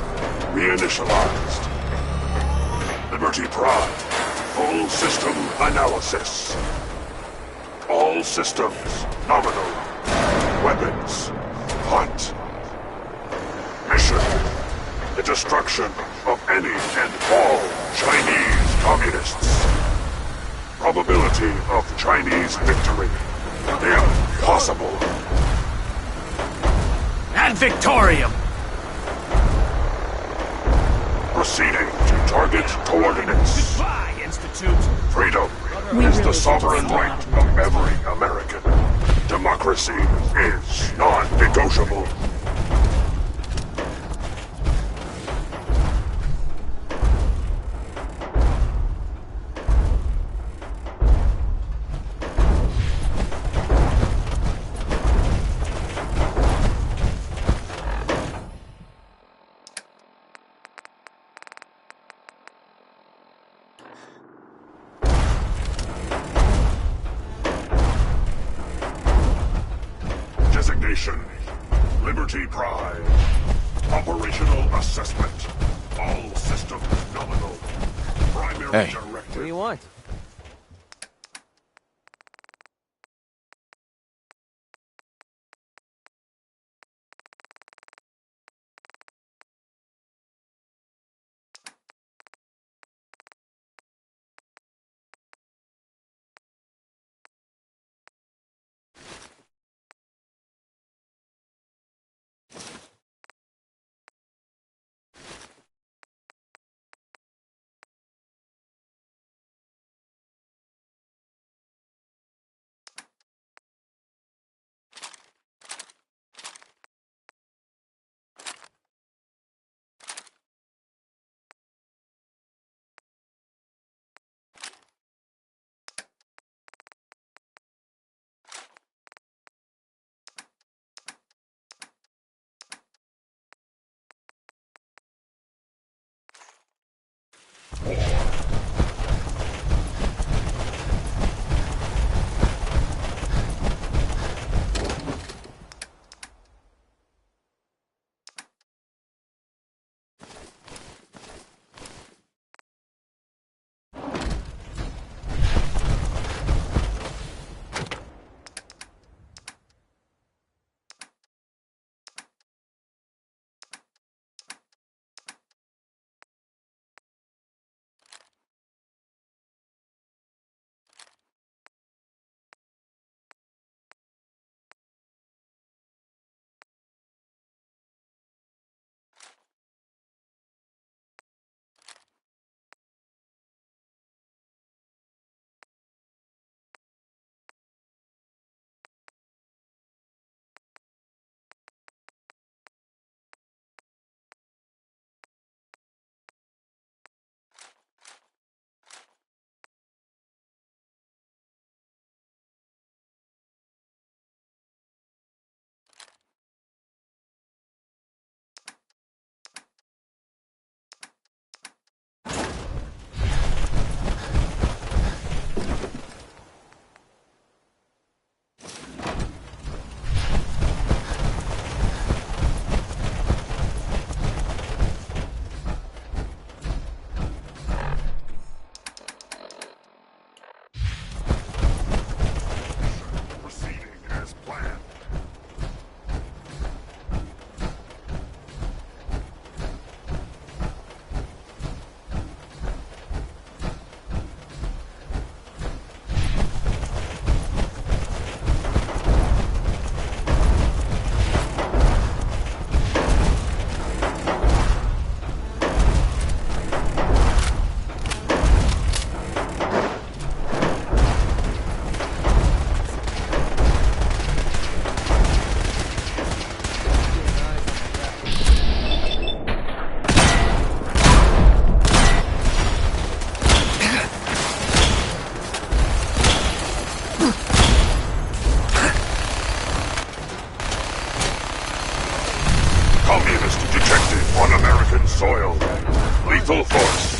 reinitialized. Liberty Prime. Full system analysis. All systems nominal. Weapons hot. Mission: the destruction of any and all Chinese communists. Probability of Chinese victory: impossible. Ad Victoriam! Proceeding to target coordinates. Goodbye, Institute! Freedom is the sovereign right of every American. Democracy is non-negotiable. Designation: Liberty Prime. Operational assessment. All systems nominal. Primary Hey, directive. what do you want?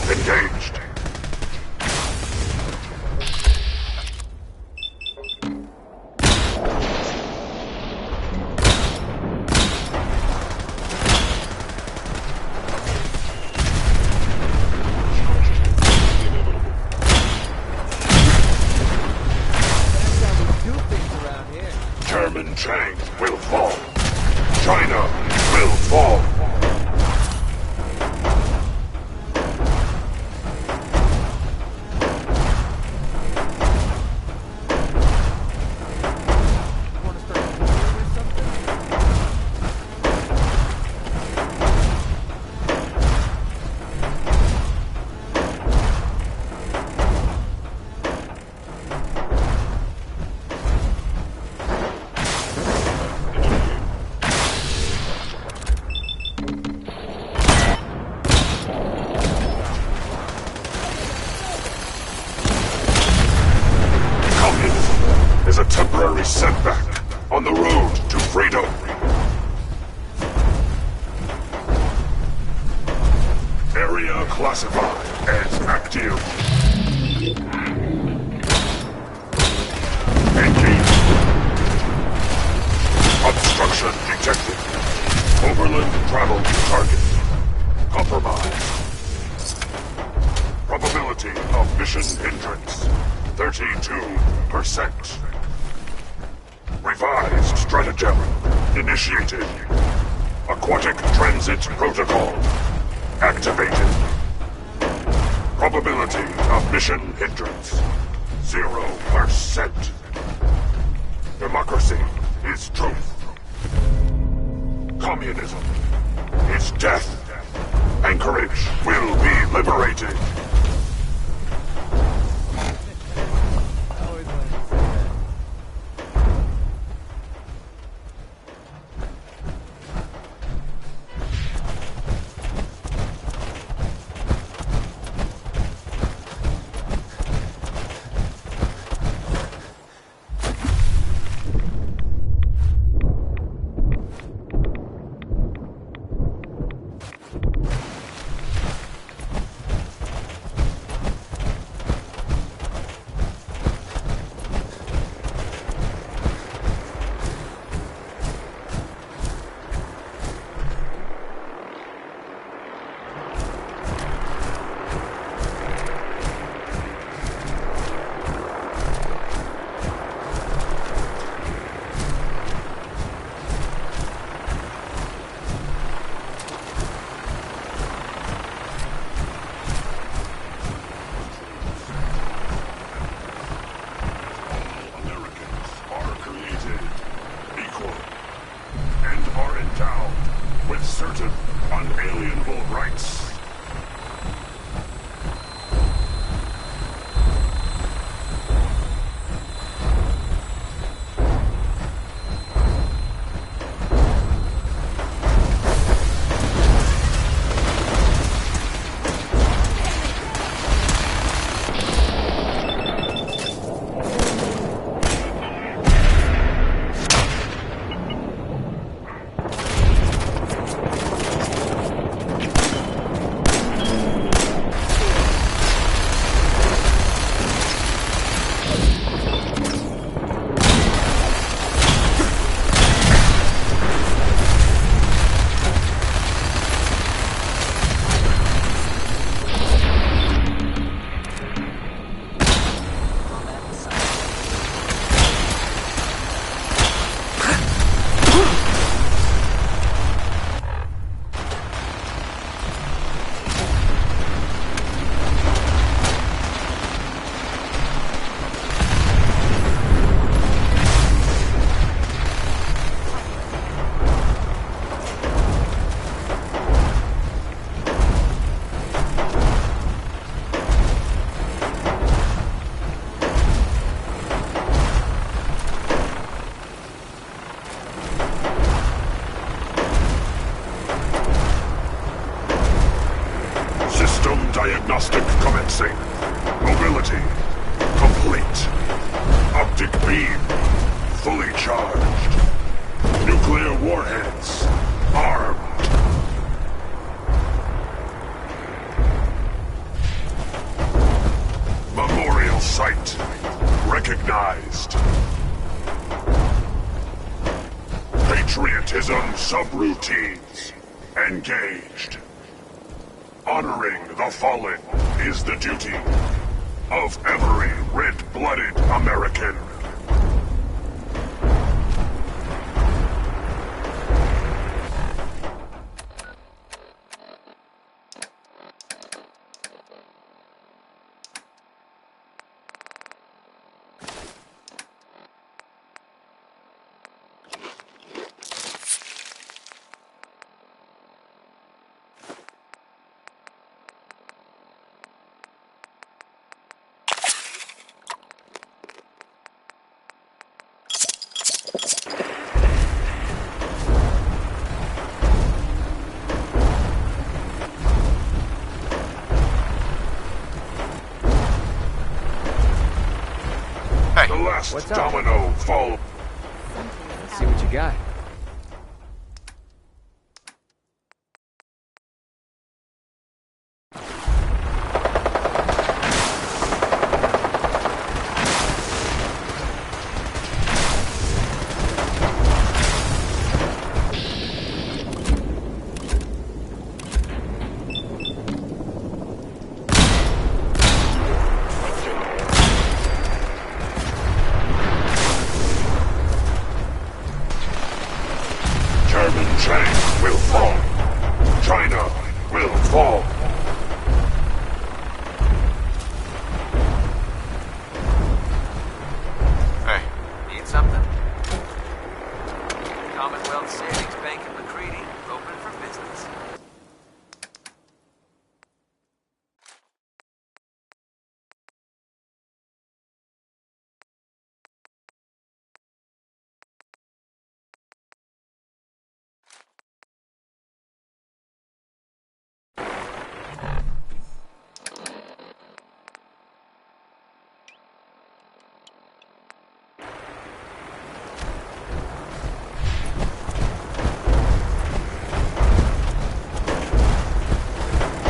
Engaged. Chairman Chang will fall. China will fall. Is a temporary setback on the road to freedom. Area classified as active. Engage. Obstruction detected. Overland travel to target. Compromise. Probability of mission hindrance. 32%. Revised stratagem initiated. Aquatic transit protocol activated. Probability of mission hindrance 0%. Democracy is truth. Communism is death. Anchorage will be liberated. With certain unalienable rights. Diagnostic commencing. Mobility complete. Optic beam fully charged. Nuclear warheads armed. recognized. Patriotism subroutines engaged. Honoring the fallen is the duty of every red-blooded American. The last domino fall. Let's see what you got. Chang will fall. China will fall. Hey, need something? Commonwealth Savings Bank in McCready, open for business.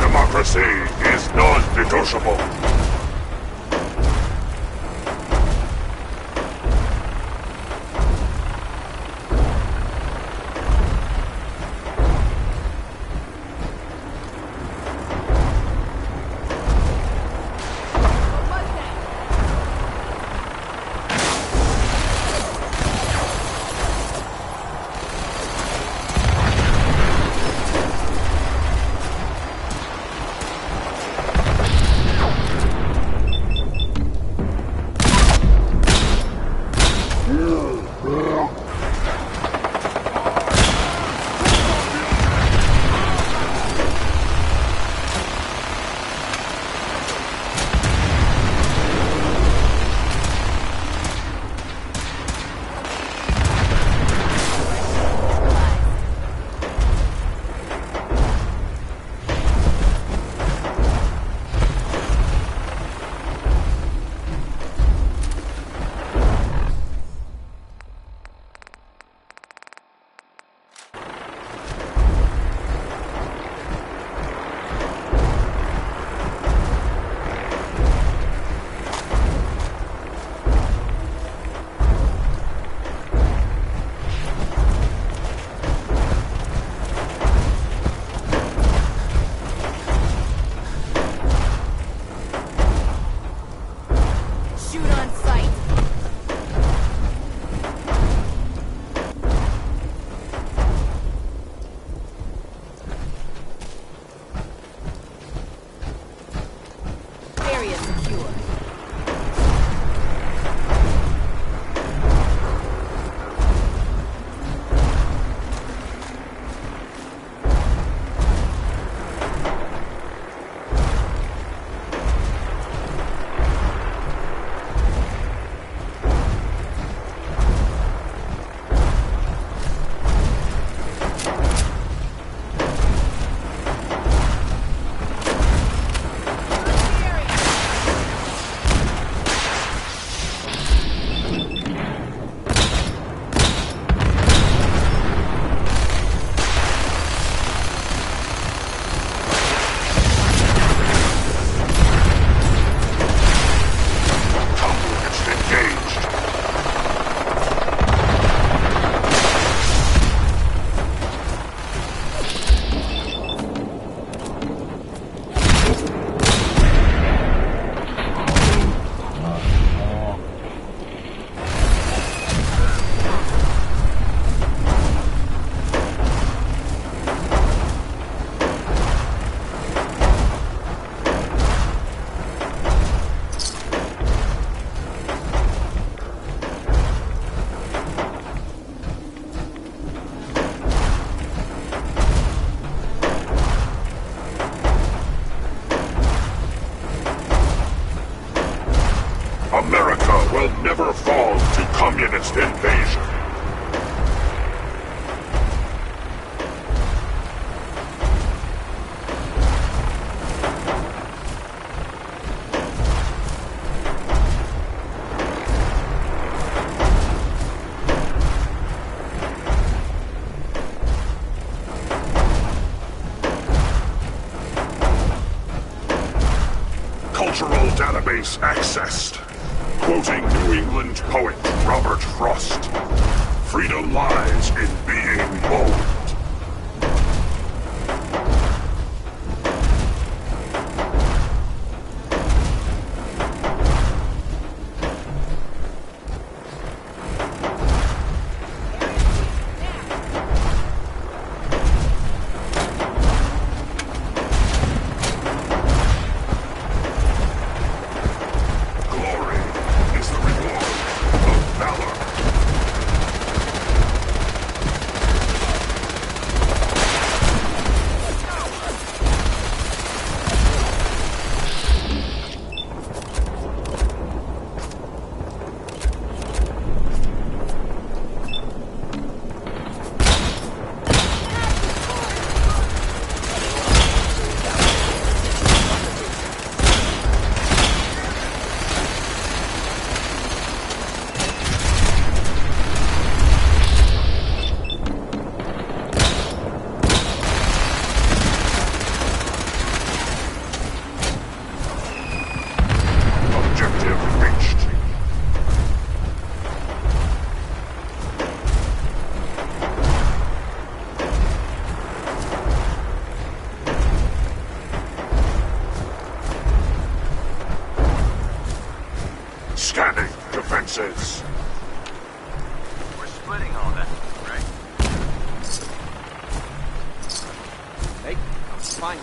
Democracy is non-negotiable. America will never fall to communist invasion. Cultural database accessed. Quoting New England poet Robert Frost. Freedom lies in being bold. Scanning defenses. We're splitting all that, right? Hey, I'm fine.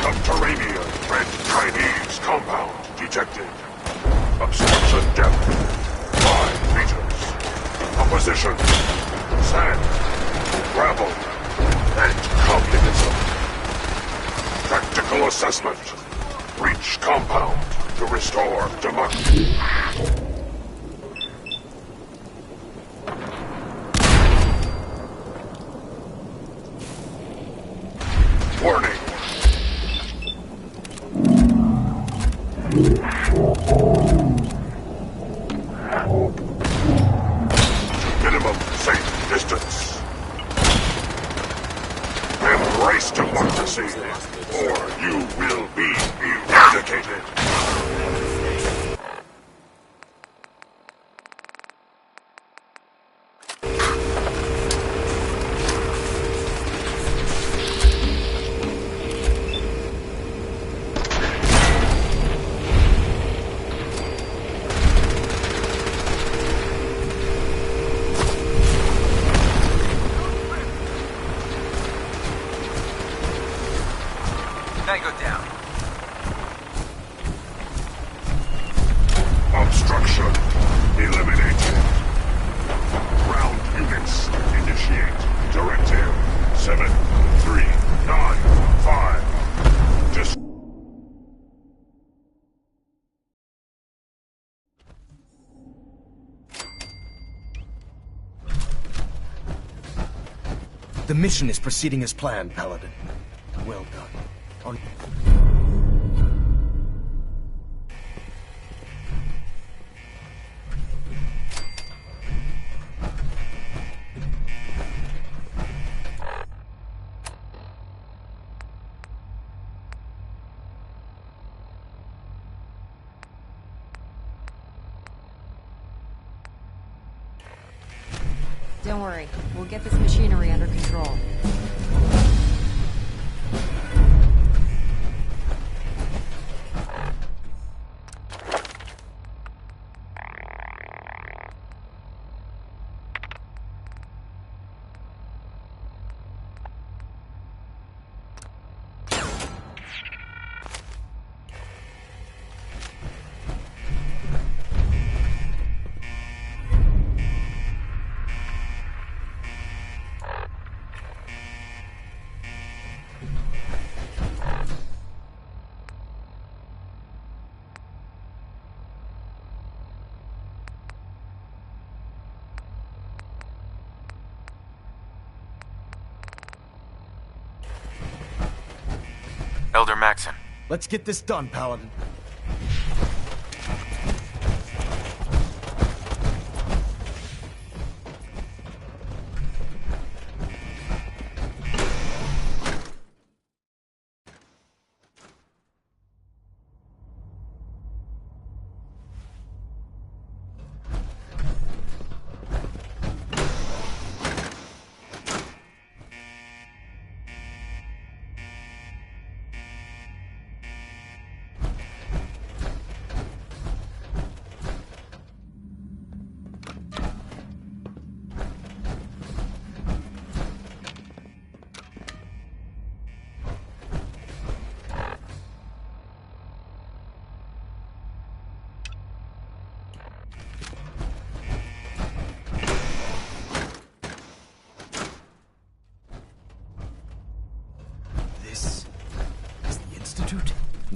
Subterranean red Chinese compound detected. Obstruction depth 5 meters. Opposition sand, gravel, and communism. Tactical assessment. Reach compound to restore democracy. Warning. Minimum safe distance. Embrace democracy, or you will be eradicated. Tango down. Obstruction eliminated. Ground units initiate. Directive 7395. Just The mission is proceeding as planned, Paladin. Well done. On... Don't worry. We'll get this machinery under control. Elder Maxon. Let's get this done, Paladin.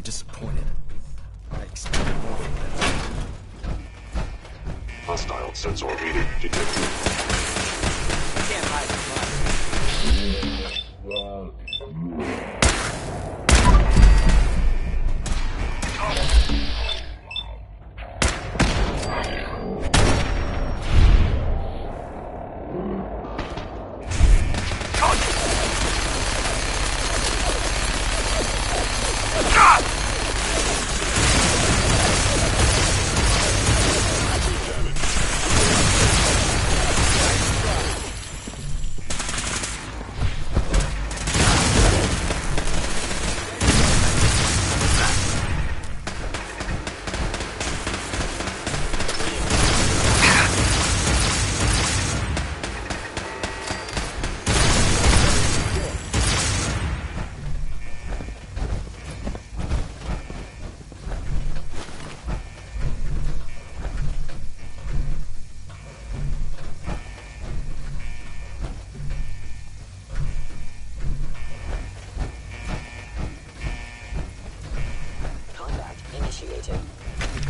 I'm disappointed. I expected more from them. Hostile sensor reading detected. Can't hide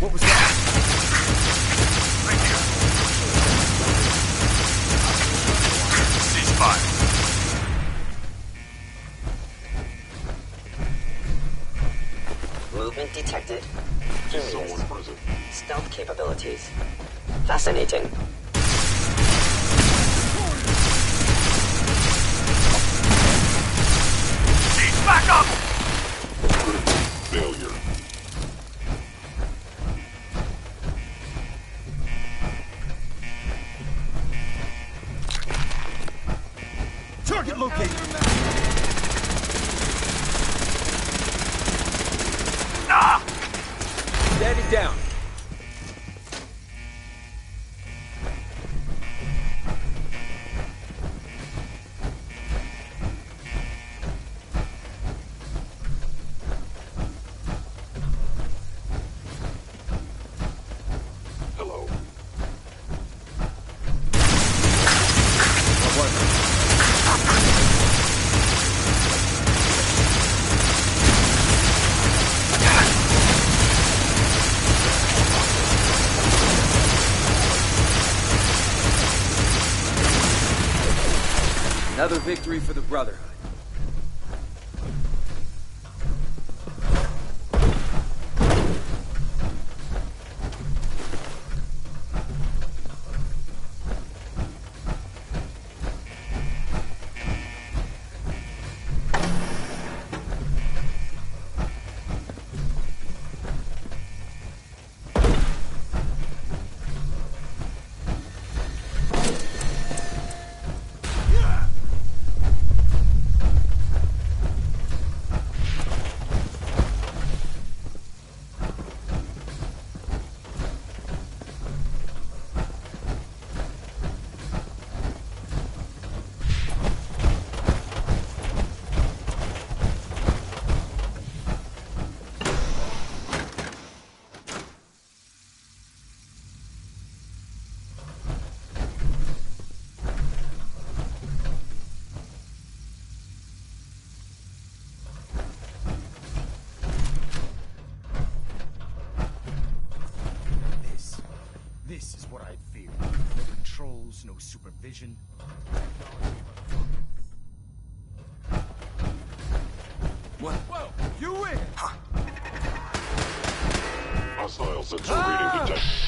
What was that? Right here. Ceasefire. Movement detected. Someone present. Stealth capabilities. Fascinating. Cease back up! Failure. Target located! Ah! Standing down. Hello. Another victory for the Brotherhood. There's no supervision. What? Whoa! You win! Hostile sensor reading detected.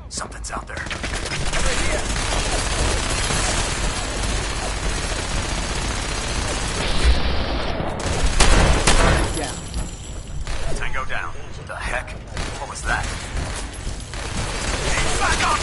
Something's out there. Tango down. The heck? What was that? Back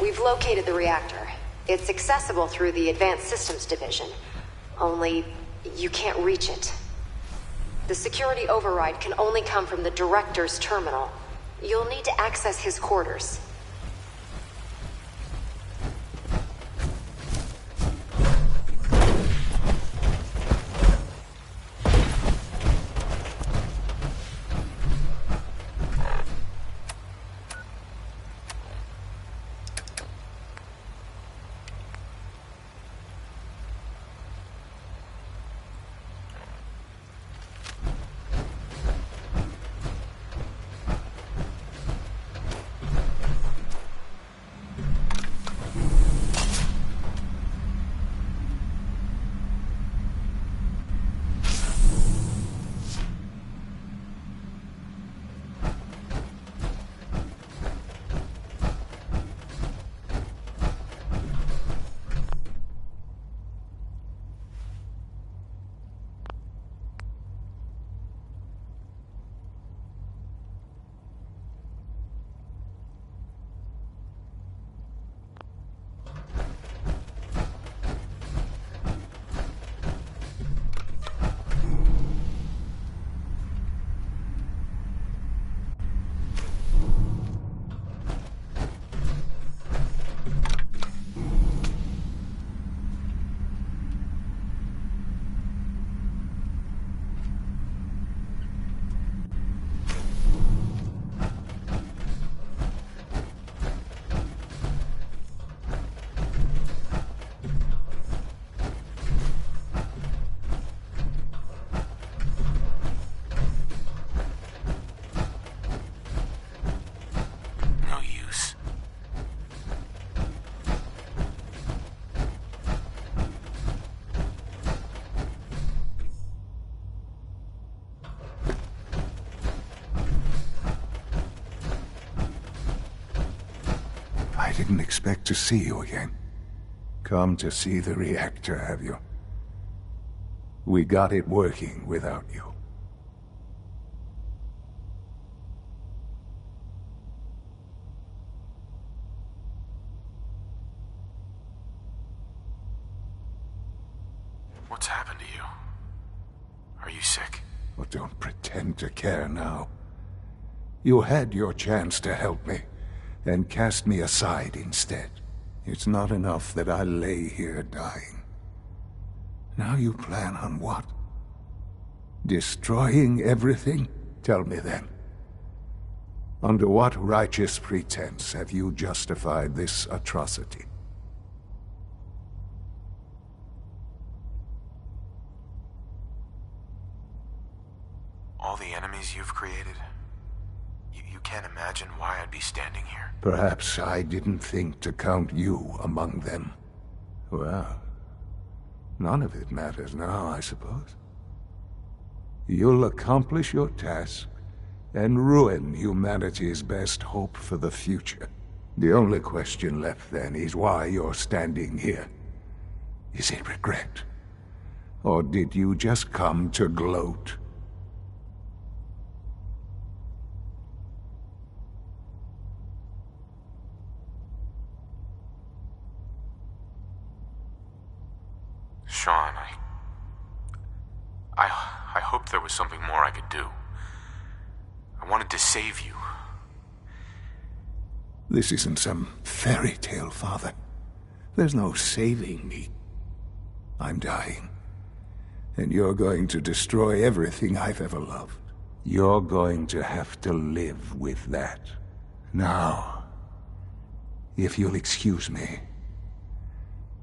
We've located the reactor. It's accessible through the Advanced Systems Division. Only, you can't reach it. The security override can only come from the Director's terminal. You'll need to access his quarters. didn't expect to see you again. Come to see the reactor, have you? We got it working without you. What's happened to you? Are you sick? Oh, don't pretend to care now. You had your chance to help me, and cast me aside instead. It's not enough that I lay here dying. Now you plan on what? Destroying everything? Tell me then. Under what righteous pretense have you justified this atrocity? All the enemies you've created? You can't imagine why I'd be standing here. Perhaps I didn't think to count you among them. Well, none of it matters now, I suppose. You'll accomplish your task and ruin humanity's best hope for the future. The only question left then is why you're standing here. Is it regret? Or did you just come to gloat? Sean, I hoped there was something more I could do. I wanted to save you. This isn't some fairy tale, Father. There's no saving me. I'm dying. And you're going to destroy everything I've ever loved. You're going to have to live with that. Now, if you'll excuse me,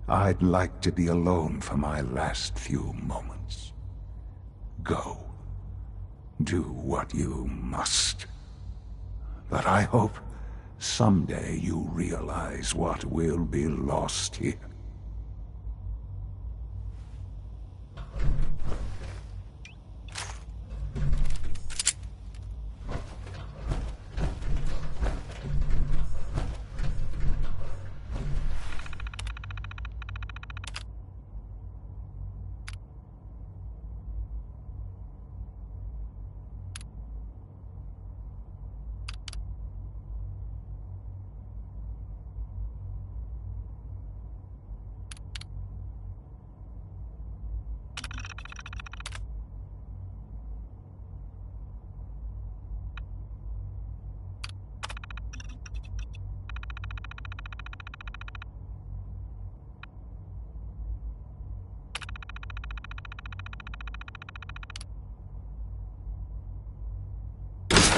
I'd like to be alone for my last few moments. Go. Do what you must. But I hope someday you realize what will be lost here.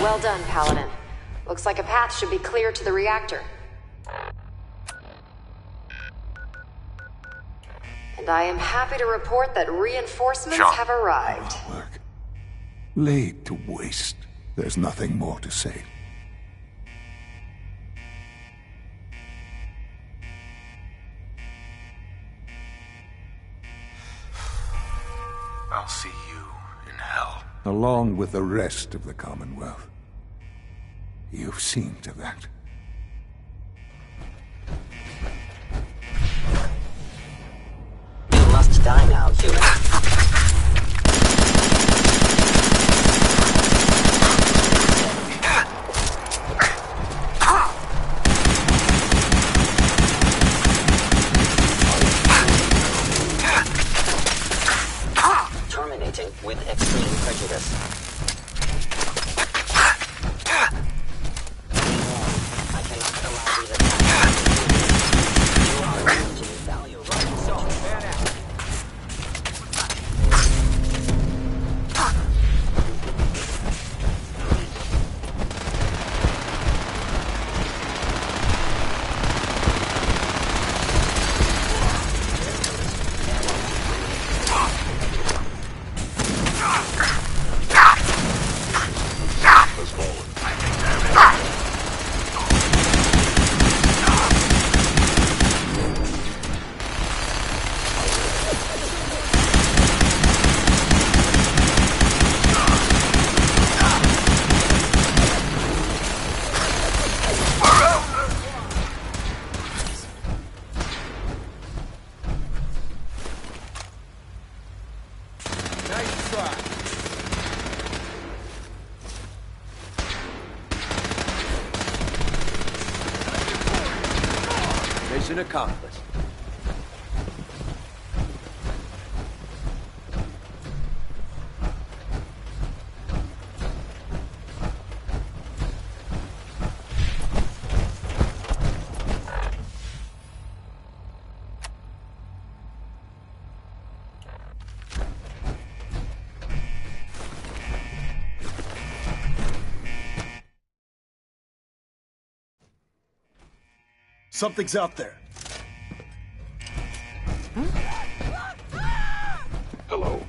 Well done, Paladin. Looks like a path should be clear to the reactor. And I am happy to report that reinforcements have arrived. Work. Laid to waste. There's nothing more to say. I'll see you in hell. Along with the rest of the Commonwealth. You've seen to that. You must die now, human. Terminating with extreme prejudice. I cannot allow these attacks. You are a value right. So, man out. accomplished. Something's out there. Hello.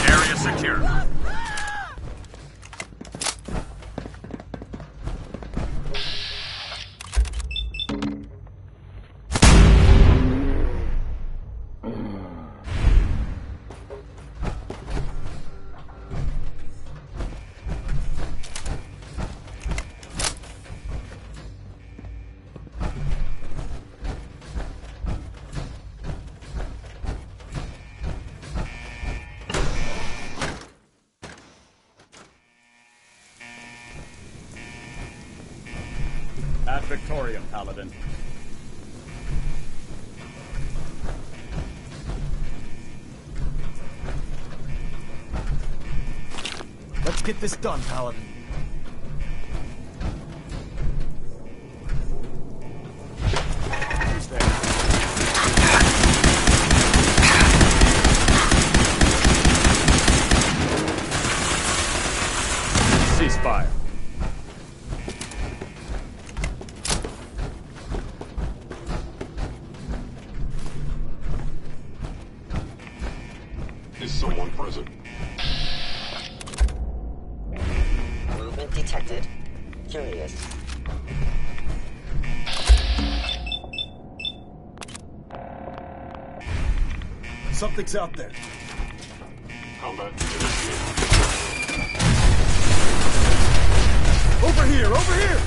Area secure. At Victoria, Paladin. Let's get this done, Paladin. Who's there? Ceasefire. Is someone present? Movement detected. Curious. Something's out there. Combat Over here! Over here!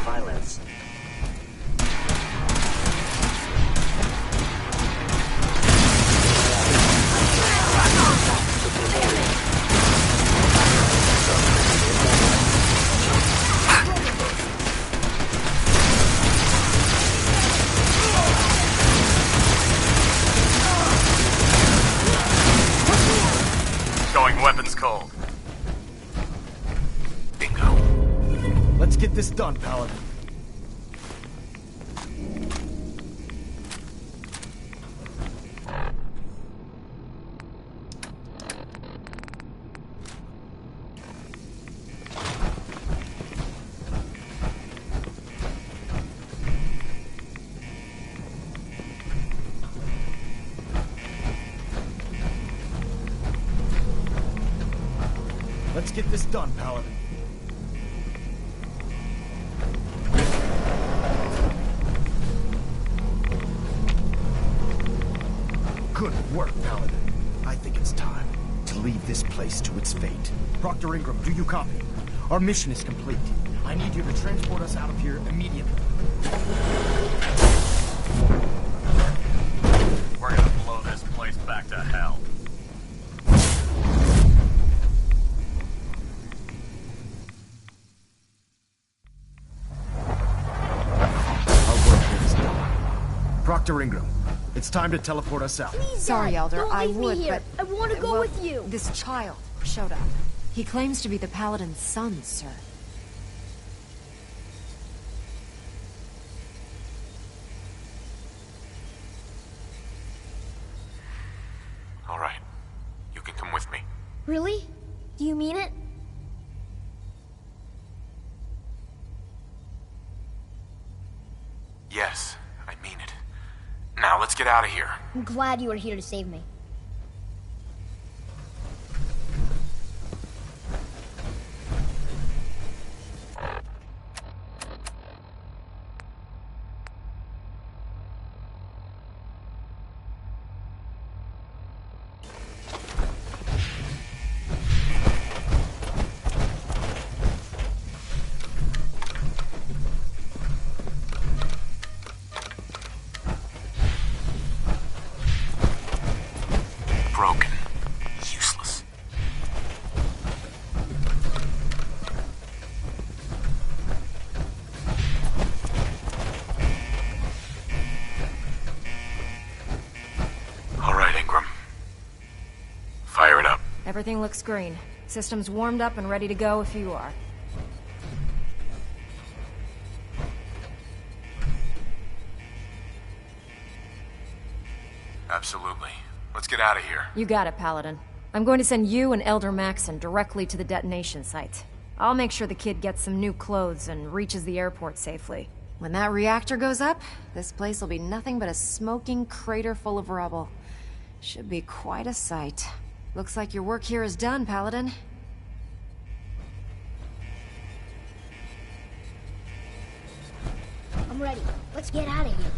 Violence. Going weapons cold. Bingo. Let's get this done, Paladin. Let's get this done, Paladin. Good work, Paladin. I think it's time to leave this place to its fate. Proctor Ingram, do you copy? Our mission is complete. I need you to transport us out of here immediately. We're gonna blow this place back to hell. Our work here is done. Proctor Ingram, it's time to teleport us out. Please, Sorry, Dad, Elder, don't I leave me would, here. but... I want to go with you. This child showed up. He claims to be the Paladin's son, sir. All right. You can come with me. Really? Do you mean it? Yes, I mean it. Now, let's get out of here. I'm glad you are here to save me. Broken. Useless. All right, Ingram. Fire it up. Everything looks green. System's warmed up and ready to go if you are. Absolutely. Let's get out of here. You got it, Paladin. I'm going to send you and Elder Maxon directly to the detonation site. I'll make sure the kid gets some new clothes and reaches the airport safely. When that reactor goes up, this place will be nothing but a smoking crater full of rubble. Should be quite a sight. Looks like your work here is done, Paladin. I'm ready. Let's get out of here.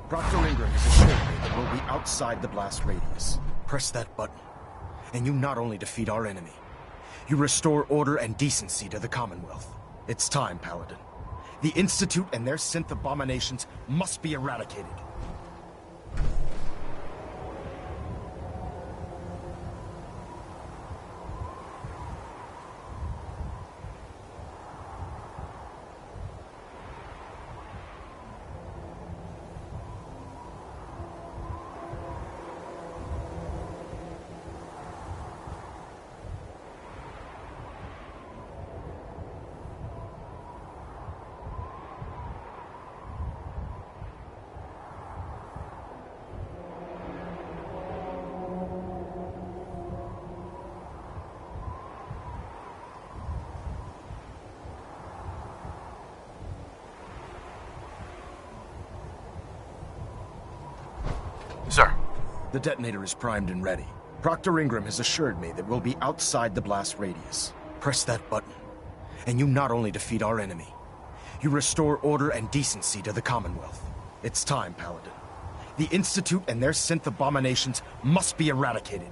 Proctor Ingram has assured me that we'll be outside the blast radius. Press that button, and you not only defeat our enemy, you restore order and decency to the Commonwealth. It's time, Paladin. The Institute and their synth abominations must be eradicated. Sir. The detonator is primed and ready. Proctor Ingram has assured me that we'll be outside the blast radius. Press that button, and you not only defeat our enemy, you restore order and decency to the Commonwealth. It's time, Paladin. The Institute and their synth abominations must be eradicated.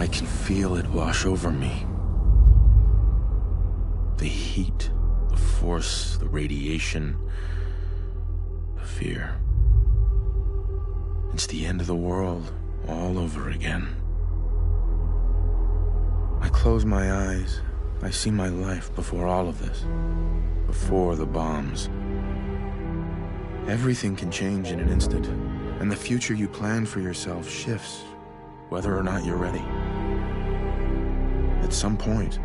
I can feel it wash over me. The heat, the force, the radiation, the fear. It's the end of the world all over again. I close my eyes. I see my life before all of this. Before the bombs. Everything can change in an instant, and the future you plan for yourself shifts, whether or not you're ready. At some point,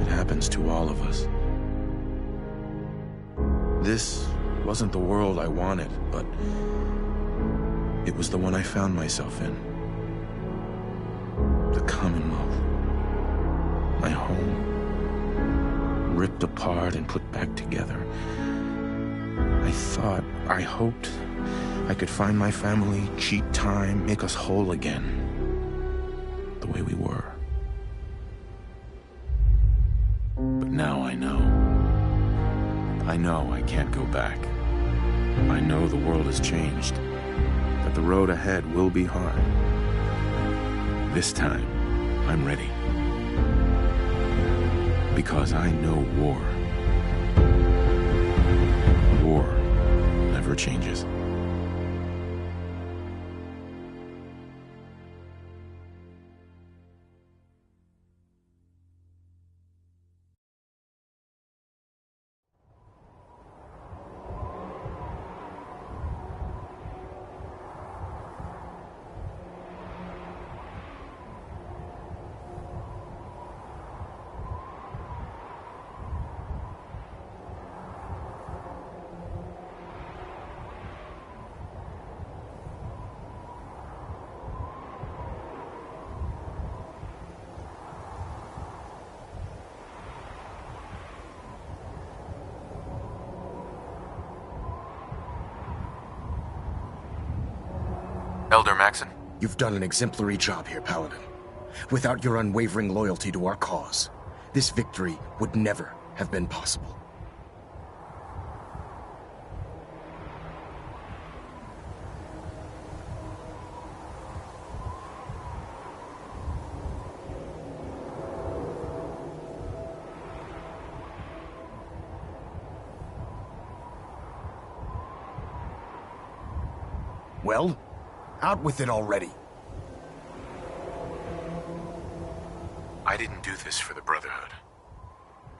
it happens to all of us. This wasn't the world I wanted, but it was the one I found myself in. The Commonwealth. My home. Ripped apart and put back together. I hoped I could find my family, cheat time, make us whole again. The way we were. But now I know. I know I can't go back. I know the world has changed. That the road ahead will be hard. This time, I'm ready. Because I know war. War never changes. Elder Maxon? You've done an exemplary job here, Paladin. Without your unwavering loyalty to our cause, this victory would never have been possible. Well? Out with it already. I didn't do this for the Brotherhood.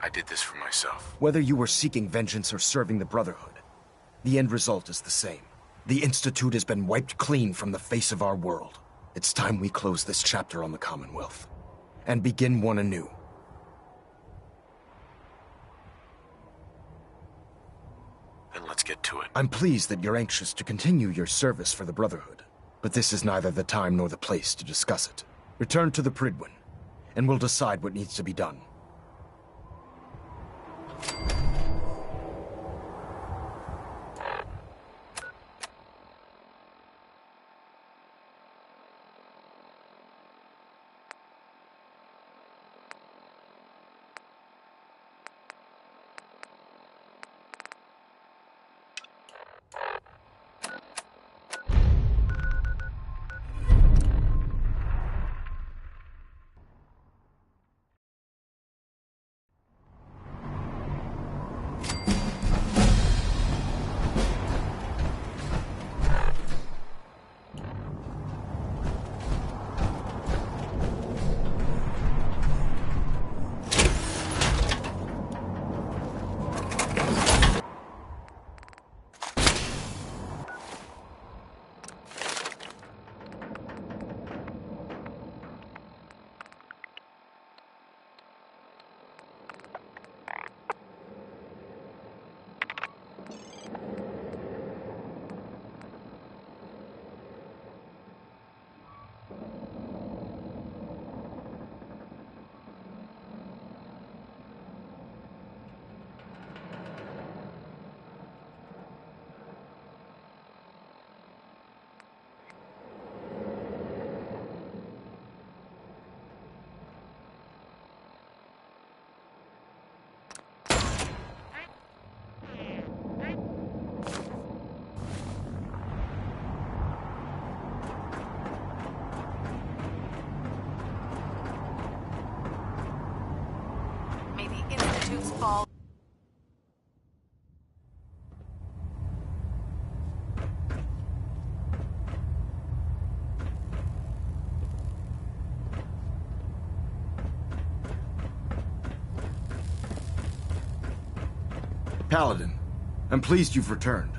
I did this for myself. Whether you were seeking vengeance or serving the Brotherhood, the end result is the same. The Institute has been wiped clean from the face of our world. It's time we close this chapter on the Commonwealth and begin one anew. Then let's get to it. I'm pleased that you're anxious to continue your service for the Brotherhood. But this is neither the time nor the place to discuss it. Return to the Pridwin, and we'll decide what needs to be done. Paladin, I'm pleased you've returned.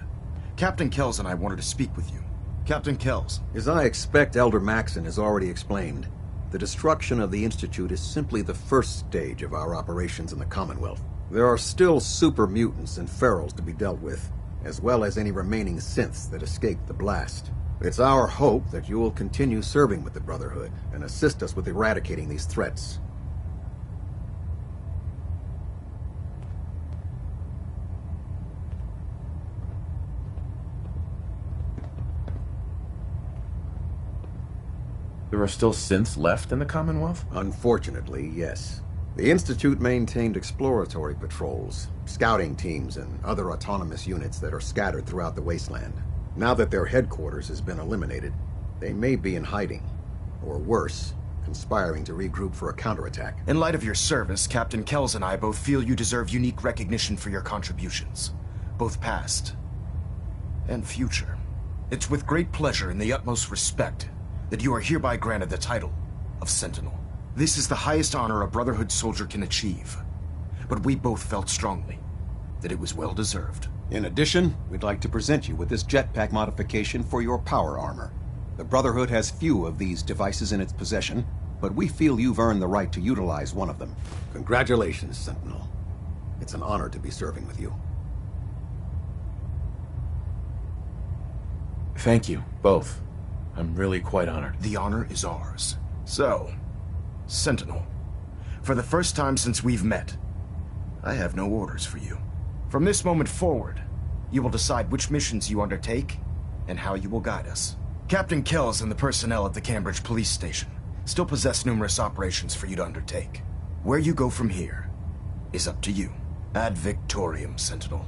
Captain Kells and I wanted to speak with you. Captain Kells. As I expect Elder Maxon has already explained, the destruction of the Institute is simply the first stage of our operations in the Commonwealth. There are still super mutants and ferals to be dealt with, as well as any remaining synths that escaped the blast. It's our hope that you will continue serving with the Brotherhood and assist us with eradicating these threats. There are still synths left in the Commonwealth? Unfortunately, yes. The Institute maintained exploratory patrols, scouting teams, and other autonomous units that are scattered throughout the wasteland. Now that their headquarters has been eliminated, they may be in hiding, or worse, conspiring to regroup for a counterattack. In light of your service, Captain Kells and I both feel you deserve unique recognition for your contributions, both past and future. It's with great pleasure and the utmost respect that you are hereby granted the title of Sentinel. This is the highest honor a Brotherhood soldier can achieve, but we both felt strongly that it was well deserved. In addition, we'd like to present you with this jetpack modification for your power armor. The Brotherhood has few of these devices in its possession, but we feel you've earned the right to utilize one of them. Congratulations, Sentinel. It's an honor to be serving with you. Thank you, both. I'm really quite honored. The honor is ours. So, Sentinel, for the first time since we've met, I have no orders for you. From this moment forward, you will decide which missions you undertake and how you will guide us. Captain Kells and the personnel at the Cambridge police station still possess numerous operations for you to undertake. Where you go from here is up to you. Ad Victoriam, Sentinel.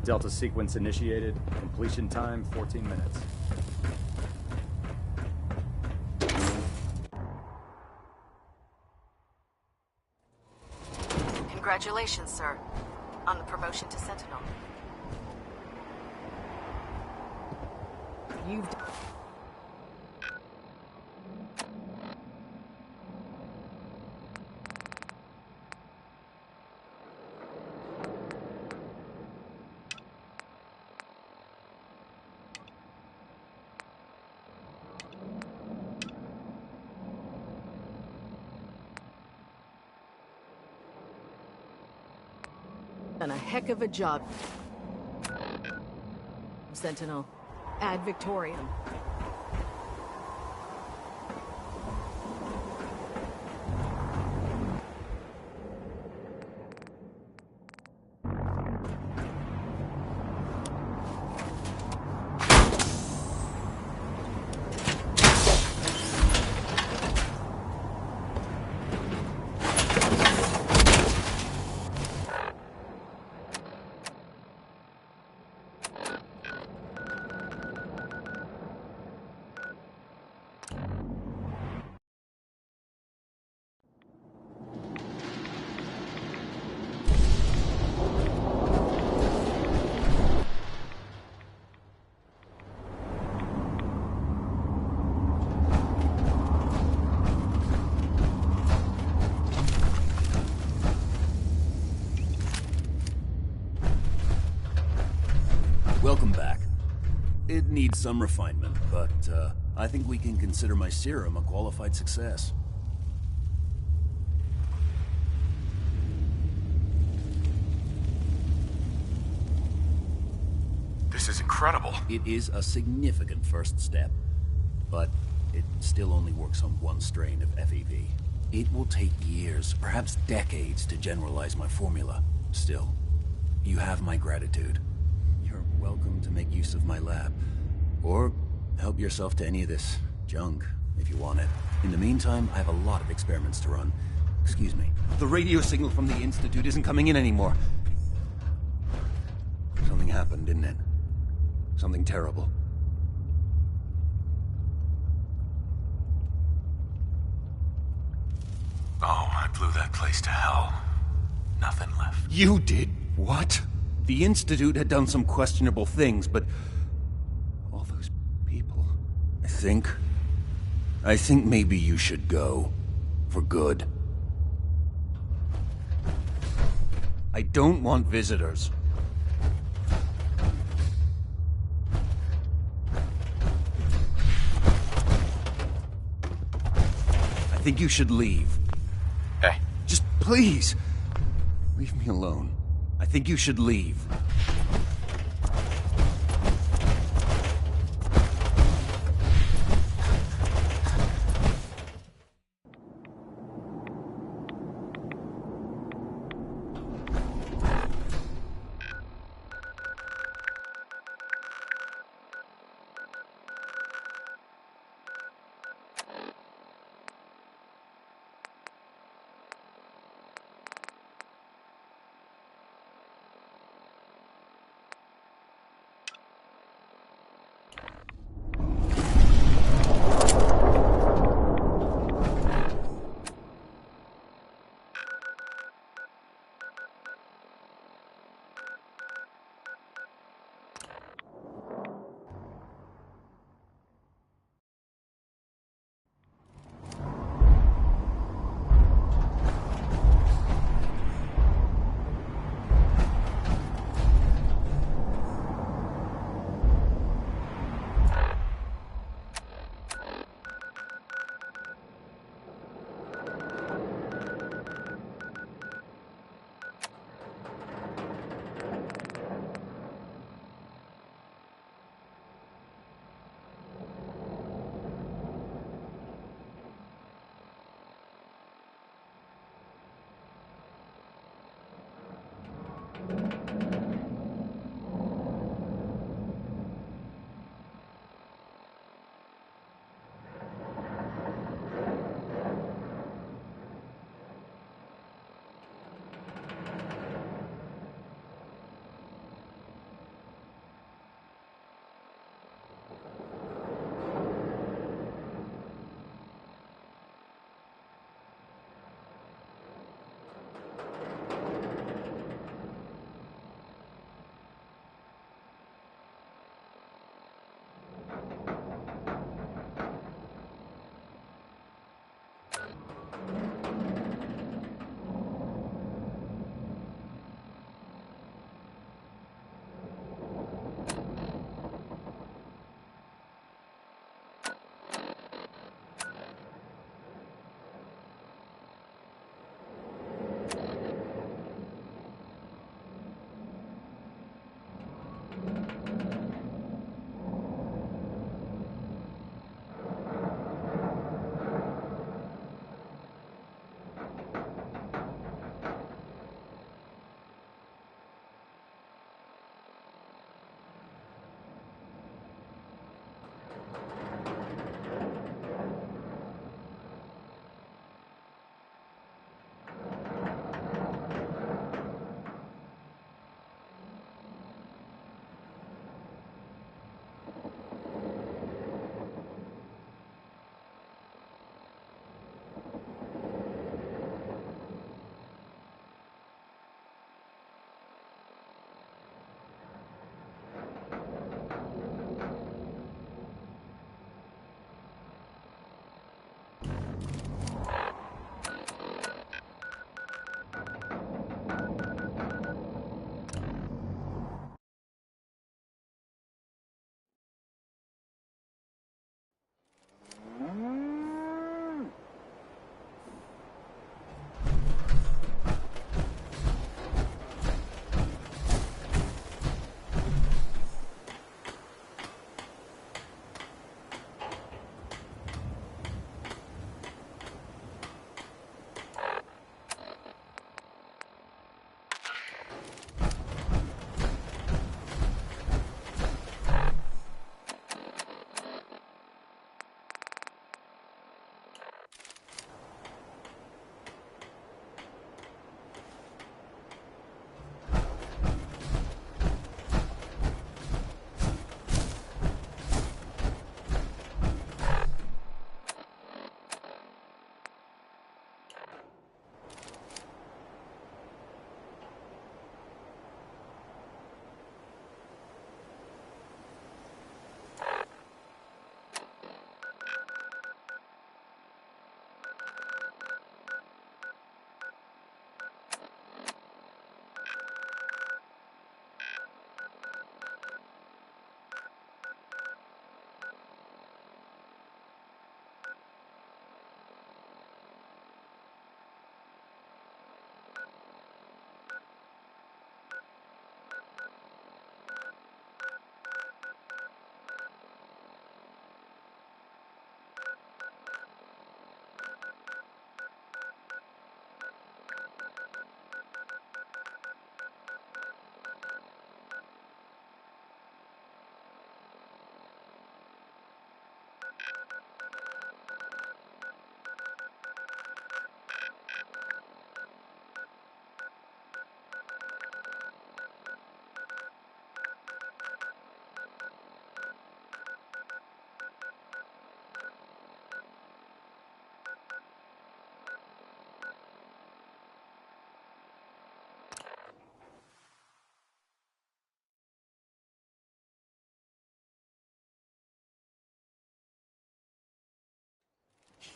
Delta sequence initiated. Completion time, 14 minutes. Congratulations, sir, on the promotion to Sentinel. You've... done a heck of a job, Sentinel. Ad Victoriam. Welcome back. It needs some refinement, but I think we can consider my serum a qualified success. This is incredible. It is a significant first step, but it still only works on one strain of FEV. It will take years, perhaps decades, to generalize my formula. Still, you have my gratitude. You're welcome to make use of my lab. Or help yourself to any of this junk, if you want it. In the meantime, I have a lot of experiments to run. Excuse me. The radio signal from the Institute isn't coming in anymore. Something happened, didn't it? Something terrible. Oh, I blew that place to hell. Nothing left. You did what? The Institute had done some questionable things, but all those people... I think maybe you should go. For good. I don't want visitors. I think you should leave. Hey. Just please, leave me alone. I think you should leave.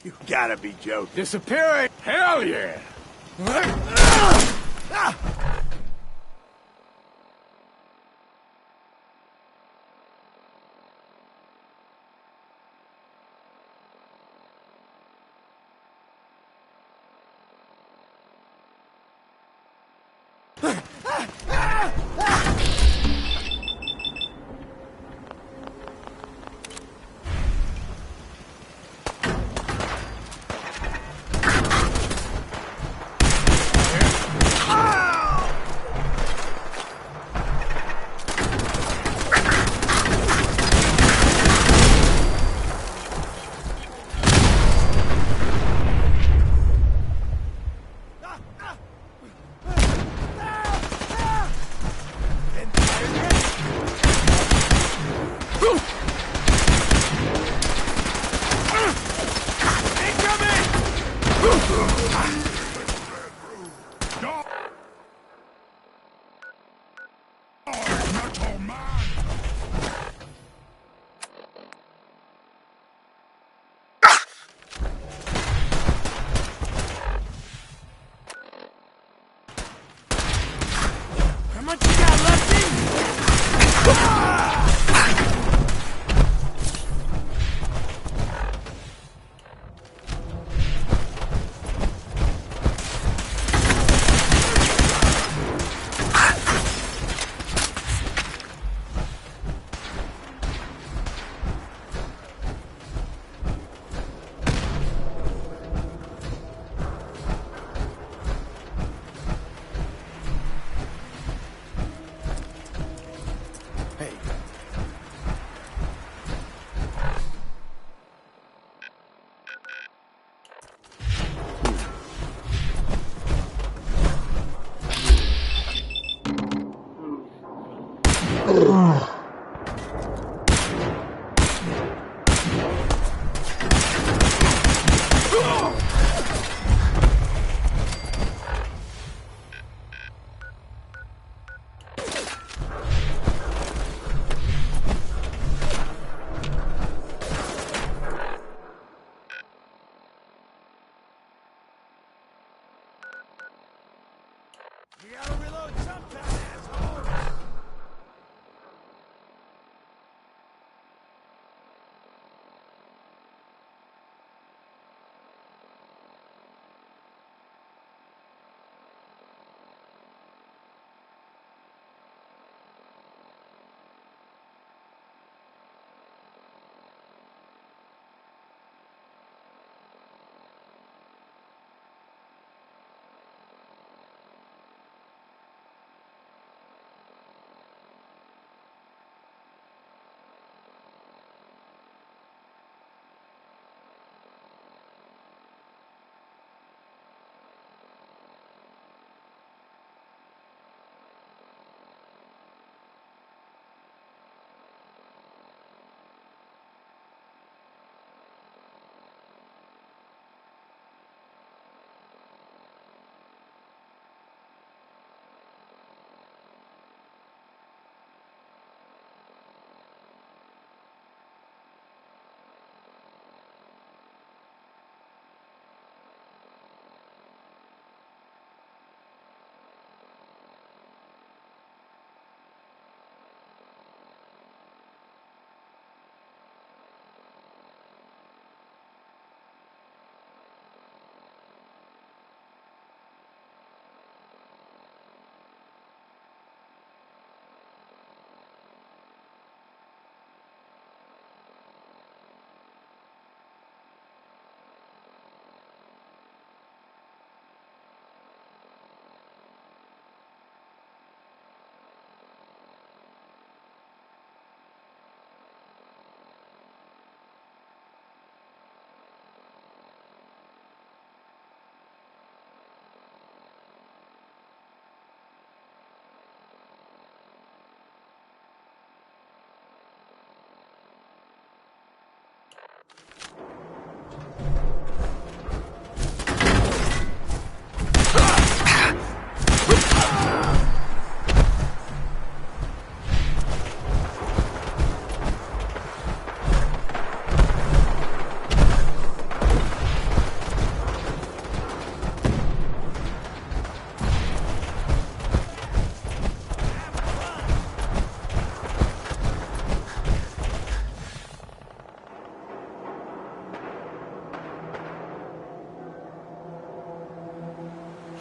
You gotta be joking. Disappearing? Hell yeah!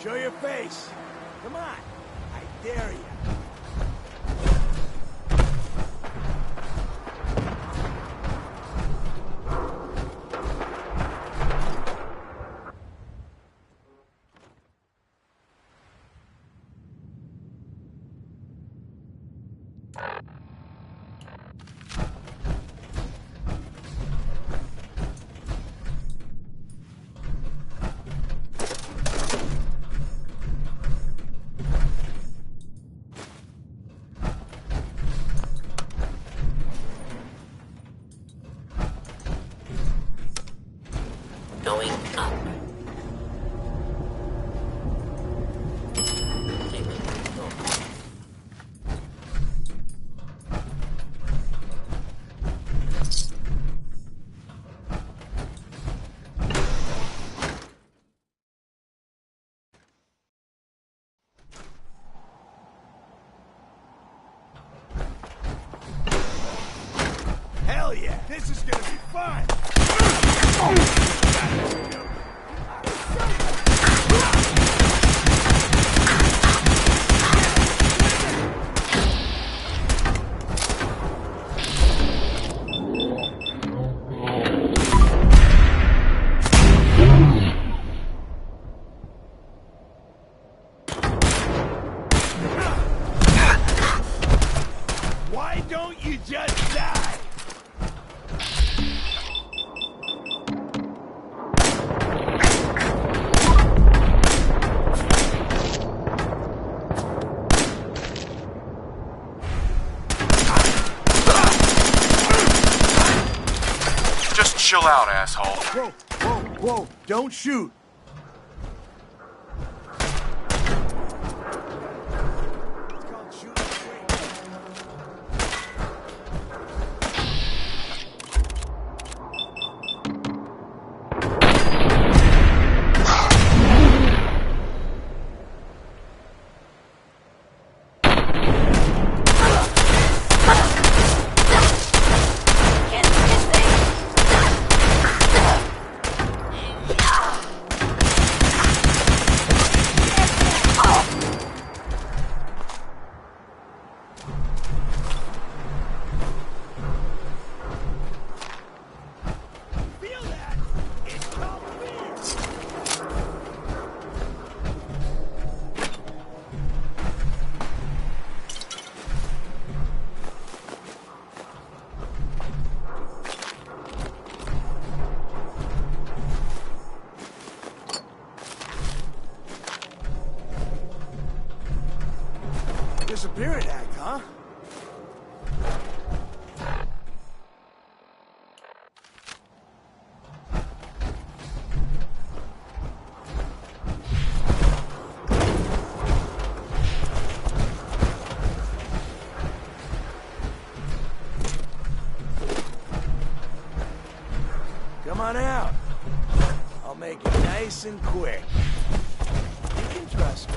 Show your face. Come on. I dare you. Going up. Hell yeah, this is gonna be fun! Why don't you just die? Just chill out, asshole. Whoa, whoa, whoa, don't shoot. It's called shooting straight. Feel that? It's called fear. Disappearance act, huh? Come on out. I'll make it nice and quick. You can trust me.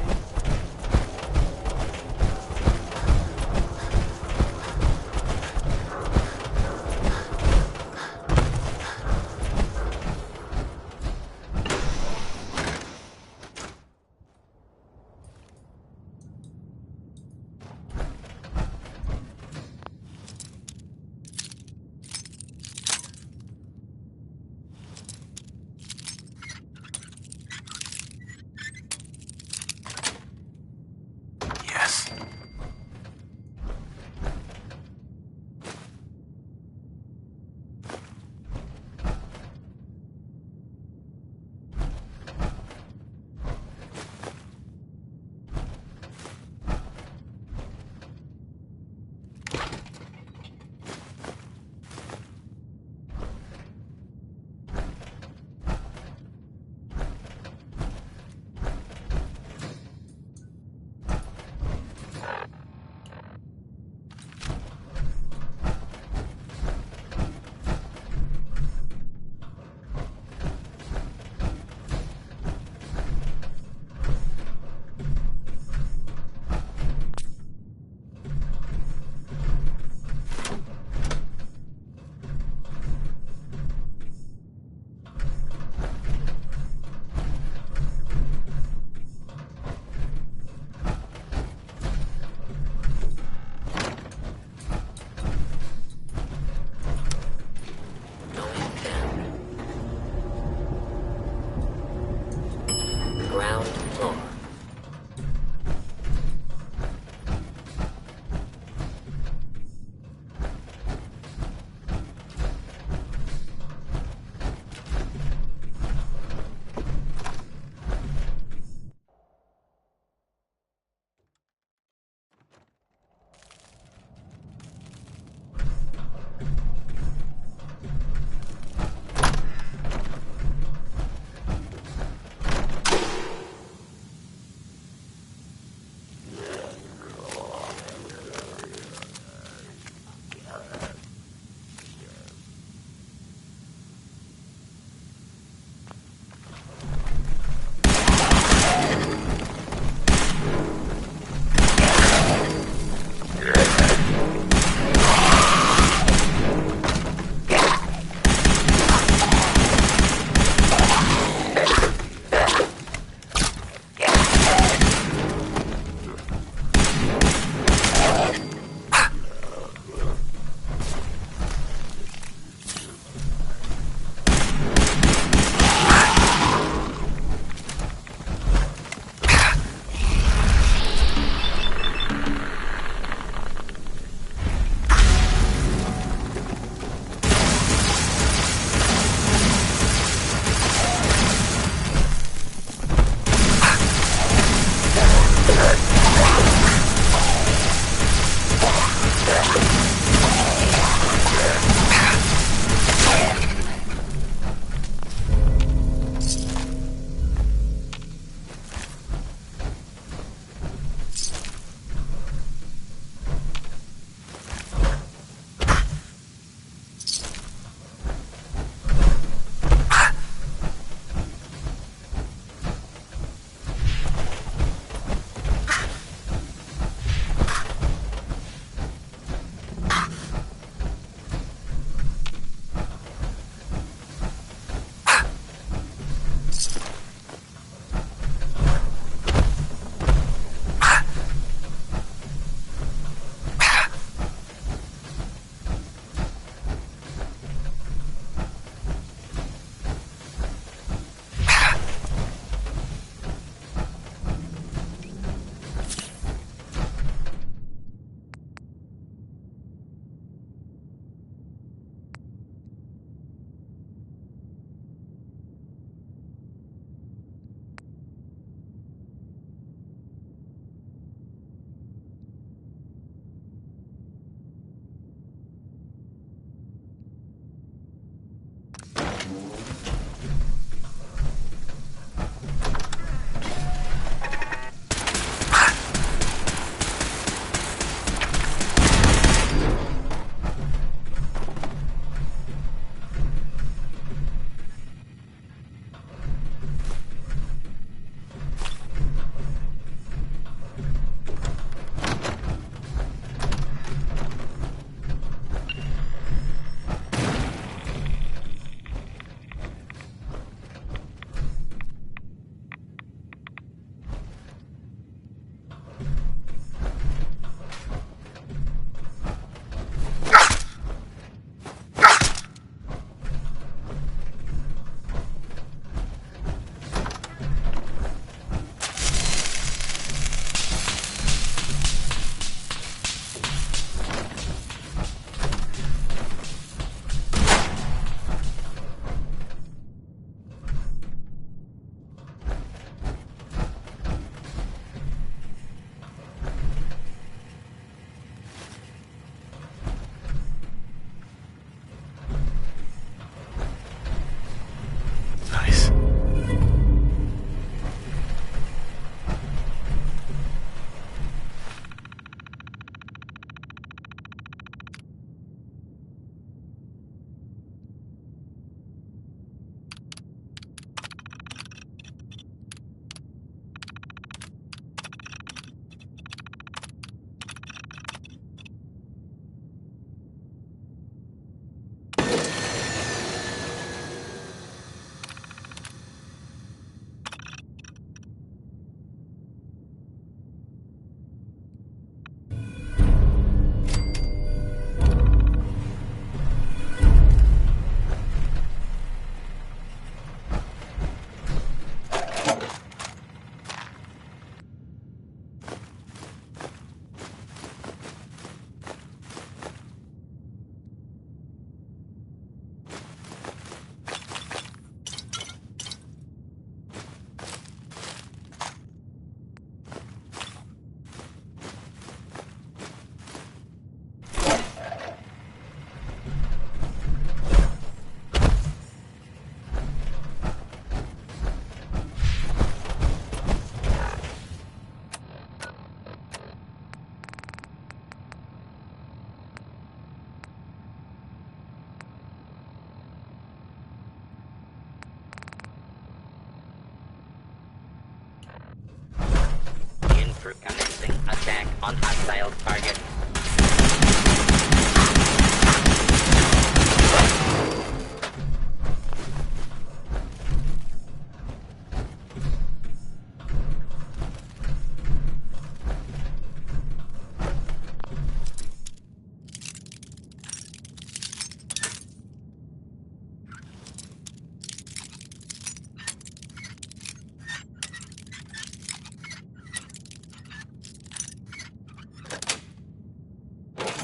Commencing attack on hostile target.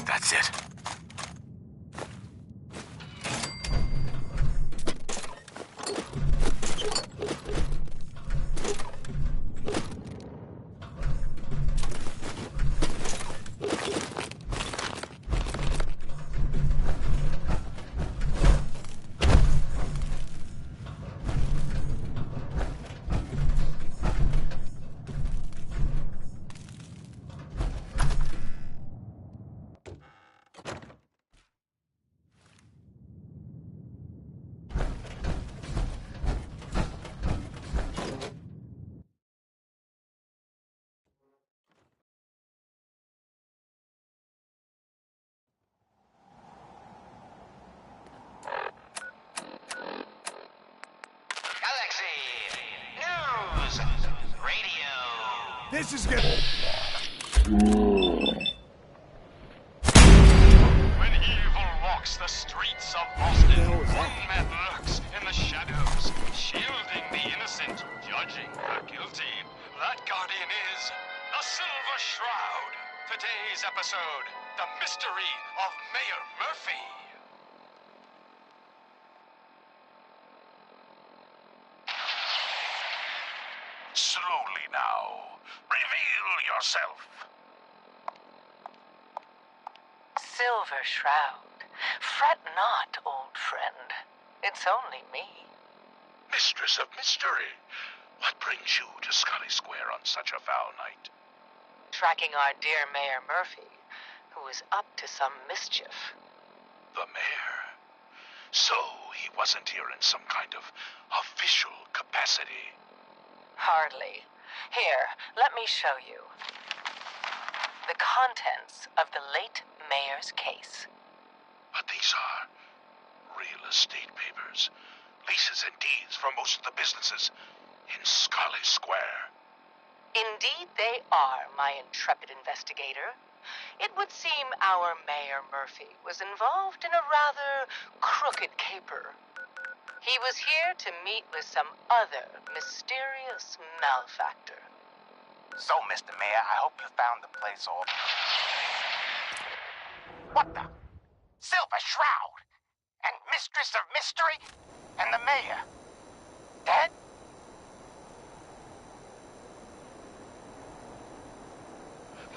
That's it. This is good. When evil walks the streets of Boston, one man lurks in the shadows, shielding the innocent, judging the guilty. That guardian is the Silver Shroud. Today's episode, the mystery of Mayor Murphy. Slowly now. Reveal yourself. Silver Shroud. Fret not, old friend. It's only me. Mistress of Mystery, what brings you to Scully Square on such a foul night? Tracking our dear Mayor Murphy, who is up to some mischief. The mayor? So he wasn't here in some kind of official capacity? Hardly. Here, let me show you. The contents of the late mayor's case. But these are real estate papers, leases and deeds for most of the businesses in Scully Square. Indeed they are, my intrepid investigator. It would seem our Mayor Murphy was involved in a rather crooked caper. He was here to meet with some other mysterious malefactor. So, Mr. Mayor, I hope you found the place all... What the? Silver Shroud? And Mistress of Mystery? And the Mayor? Dead?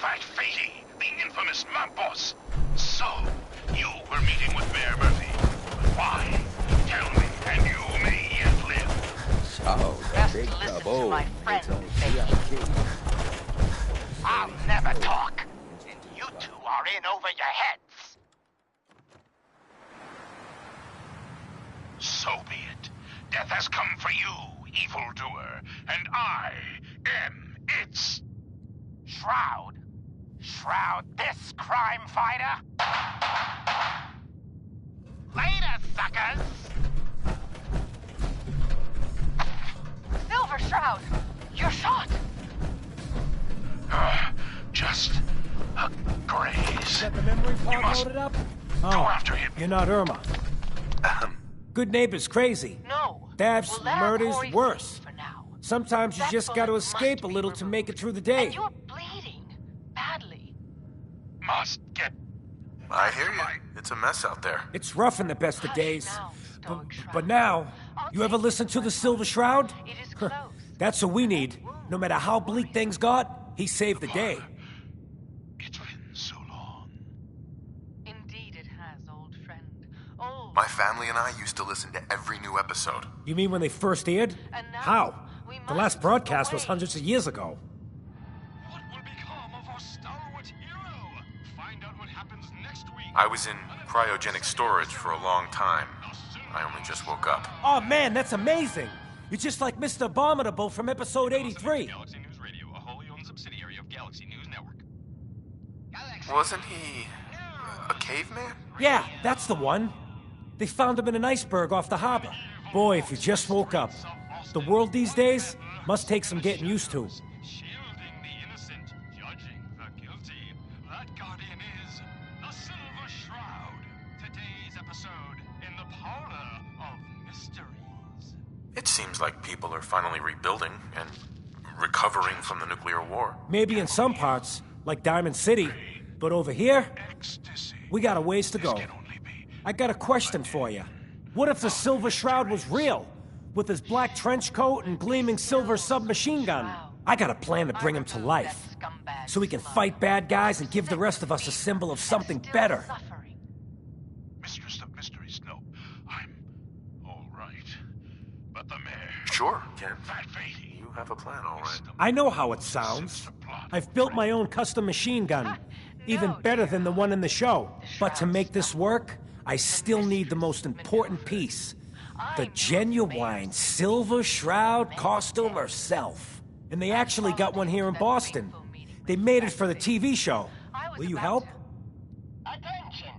That Fady, the infamous mob boss. So, you were meeting with Mayor Murphy. Why? Tell me, and you may yet live. Oh, Best big listen trouble. to my friend, I'll never talk. And you two are in over your heads. So be it. Death has come for you, evildoer, and I am its... Shroud? Shroud this crime fighter? Later, suckers! Silver Shroud! You're shot! Just a graze. Got the memory You card must loaded up? go after him. You're not Irma. Good neighbor's crazy. No. Thefts, We'll let our murders, Corey worse. for now. Sometimes you That just gotta bullet escape a must little be to make it through the day. And you're bleeding. Badly. Must get... I hear you. It's a mess out there. It's rough in the best of days. But now, you ever listen to the Silver Shroud? That's what we need. No matter how bleak things got, he saved the day. It's been so long. Indeed it has, old friend. Old. My family and I used to listen to every new episode. You mean when they first aired? How? The last broadcast was hundreds of years ago. What will become of our stalwart hero? Find out what happens next week. I was in cryogenic storage for a long time. I only just woke up. Oh man, that's amazing! You're just like Mr. Abominable from episode 83. Galaxy News Radio, a wholly owned subsidiary of Wasn't he a caveman? Yeah, that's the one. They found him in an iceberg off the harbor. Boy, if you just woke up. The world these days must take some getting used to. Shielding the innocent, judging the guilty. That guardian is the Silver Shroud. Today's episode in the Parlor of Mysteries. It seems like people are finally rebuilding and recovering from the nuclear war. Maybe in some parts, like Diamond City. But over here, we got a ways to go. I got a question for you. What if the Silver Shroud was real? With his black trench coat and gleaming silver submachine gun? I got a plan to bring him to life. So we can fight bad guys and give the rest of us a symbol of something better. Mistress of Mysteries, no. I'm all right. But the mayor... Sure, Ken. You have a plan, all right. I know how it sounds. I've built my own custom machine gun. Even better than the one in the show. But to make this work, I still need the most important piece. The genuine Silver Shroud costume herself. And they actually got one here in Boston. They made it for the TV show. Will you help? Attention!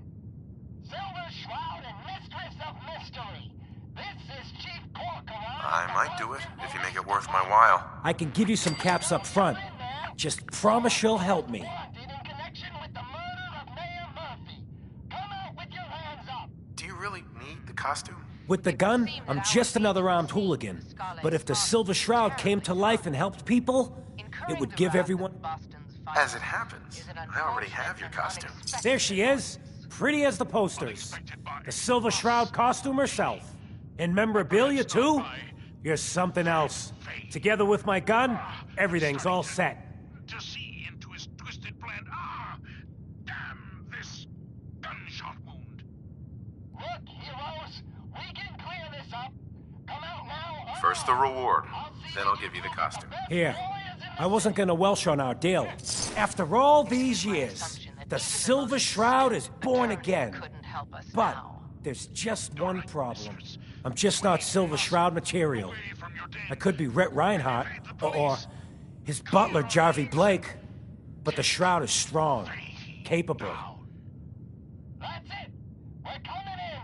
Silver Shroud and Mistress of Mystery. This is Chief Porcelain. I might do it if you make it worth my while. I can give you some caps up front. Just promise you'll help me. Do you really need the costume? With the gun, I'm just another armed hooligan. But if the Silver Shroud came to life and helped people, it would give everyone... As it happens, I already have your costume. There she is, pretty as the posters. The Silver Shroud costume herself. And memorabilia, too? You're something else. Together with my gun, everything's all set. To see into his twisted plan. Ah! Damn this gunshot wound. Look, heroes, we can clear this up. Come out now. First the reward, then I'll give you the costume. Here, I wasn't gonna welsh on our deal. After all these years, the Silver Shroud is born again. But there's just one problem. I'm just not Silver Shroud material. I could be Rhett Reinhardt, or his butler, Jarvie Blake. But the Shroud is strong, capable. That's it. We're coming in.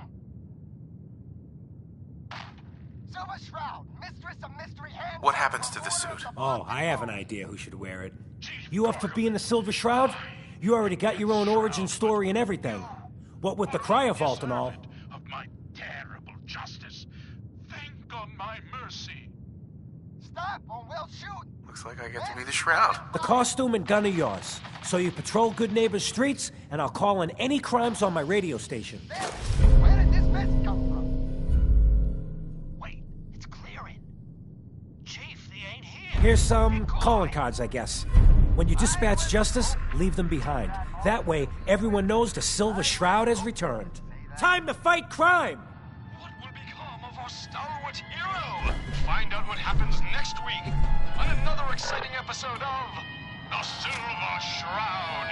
Silver Shroud, Mistress of Mystery, hands... What happens to the suit? Oh, I have an idea who should wear it. You up for being the Silver Shroud? You already got your own origin story and everything. What with the cryovault and all. Of my terrible justice. Think on my mercy. Stop or we'll shoot. Looks like I get to be the Shroud. The costume and gun are yours. So you patrol Good Neighbor's streets, and I'll call in any crimes on my radio station. Where did this mess come from? Wait, it's clearing. Chief, they ain't here. Here's some calling cards, I guess. When you dispatch justice, leave them behind. That way, everyone knows the Silver Shroud has returned. Time to fight crime! What will become of our stalwart hero? Find out what happens next week on another exciting episode of The Silver Shroud.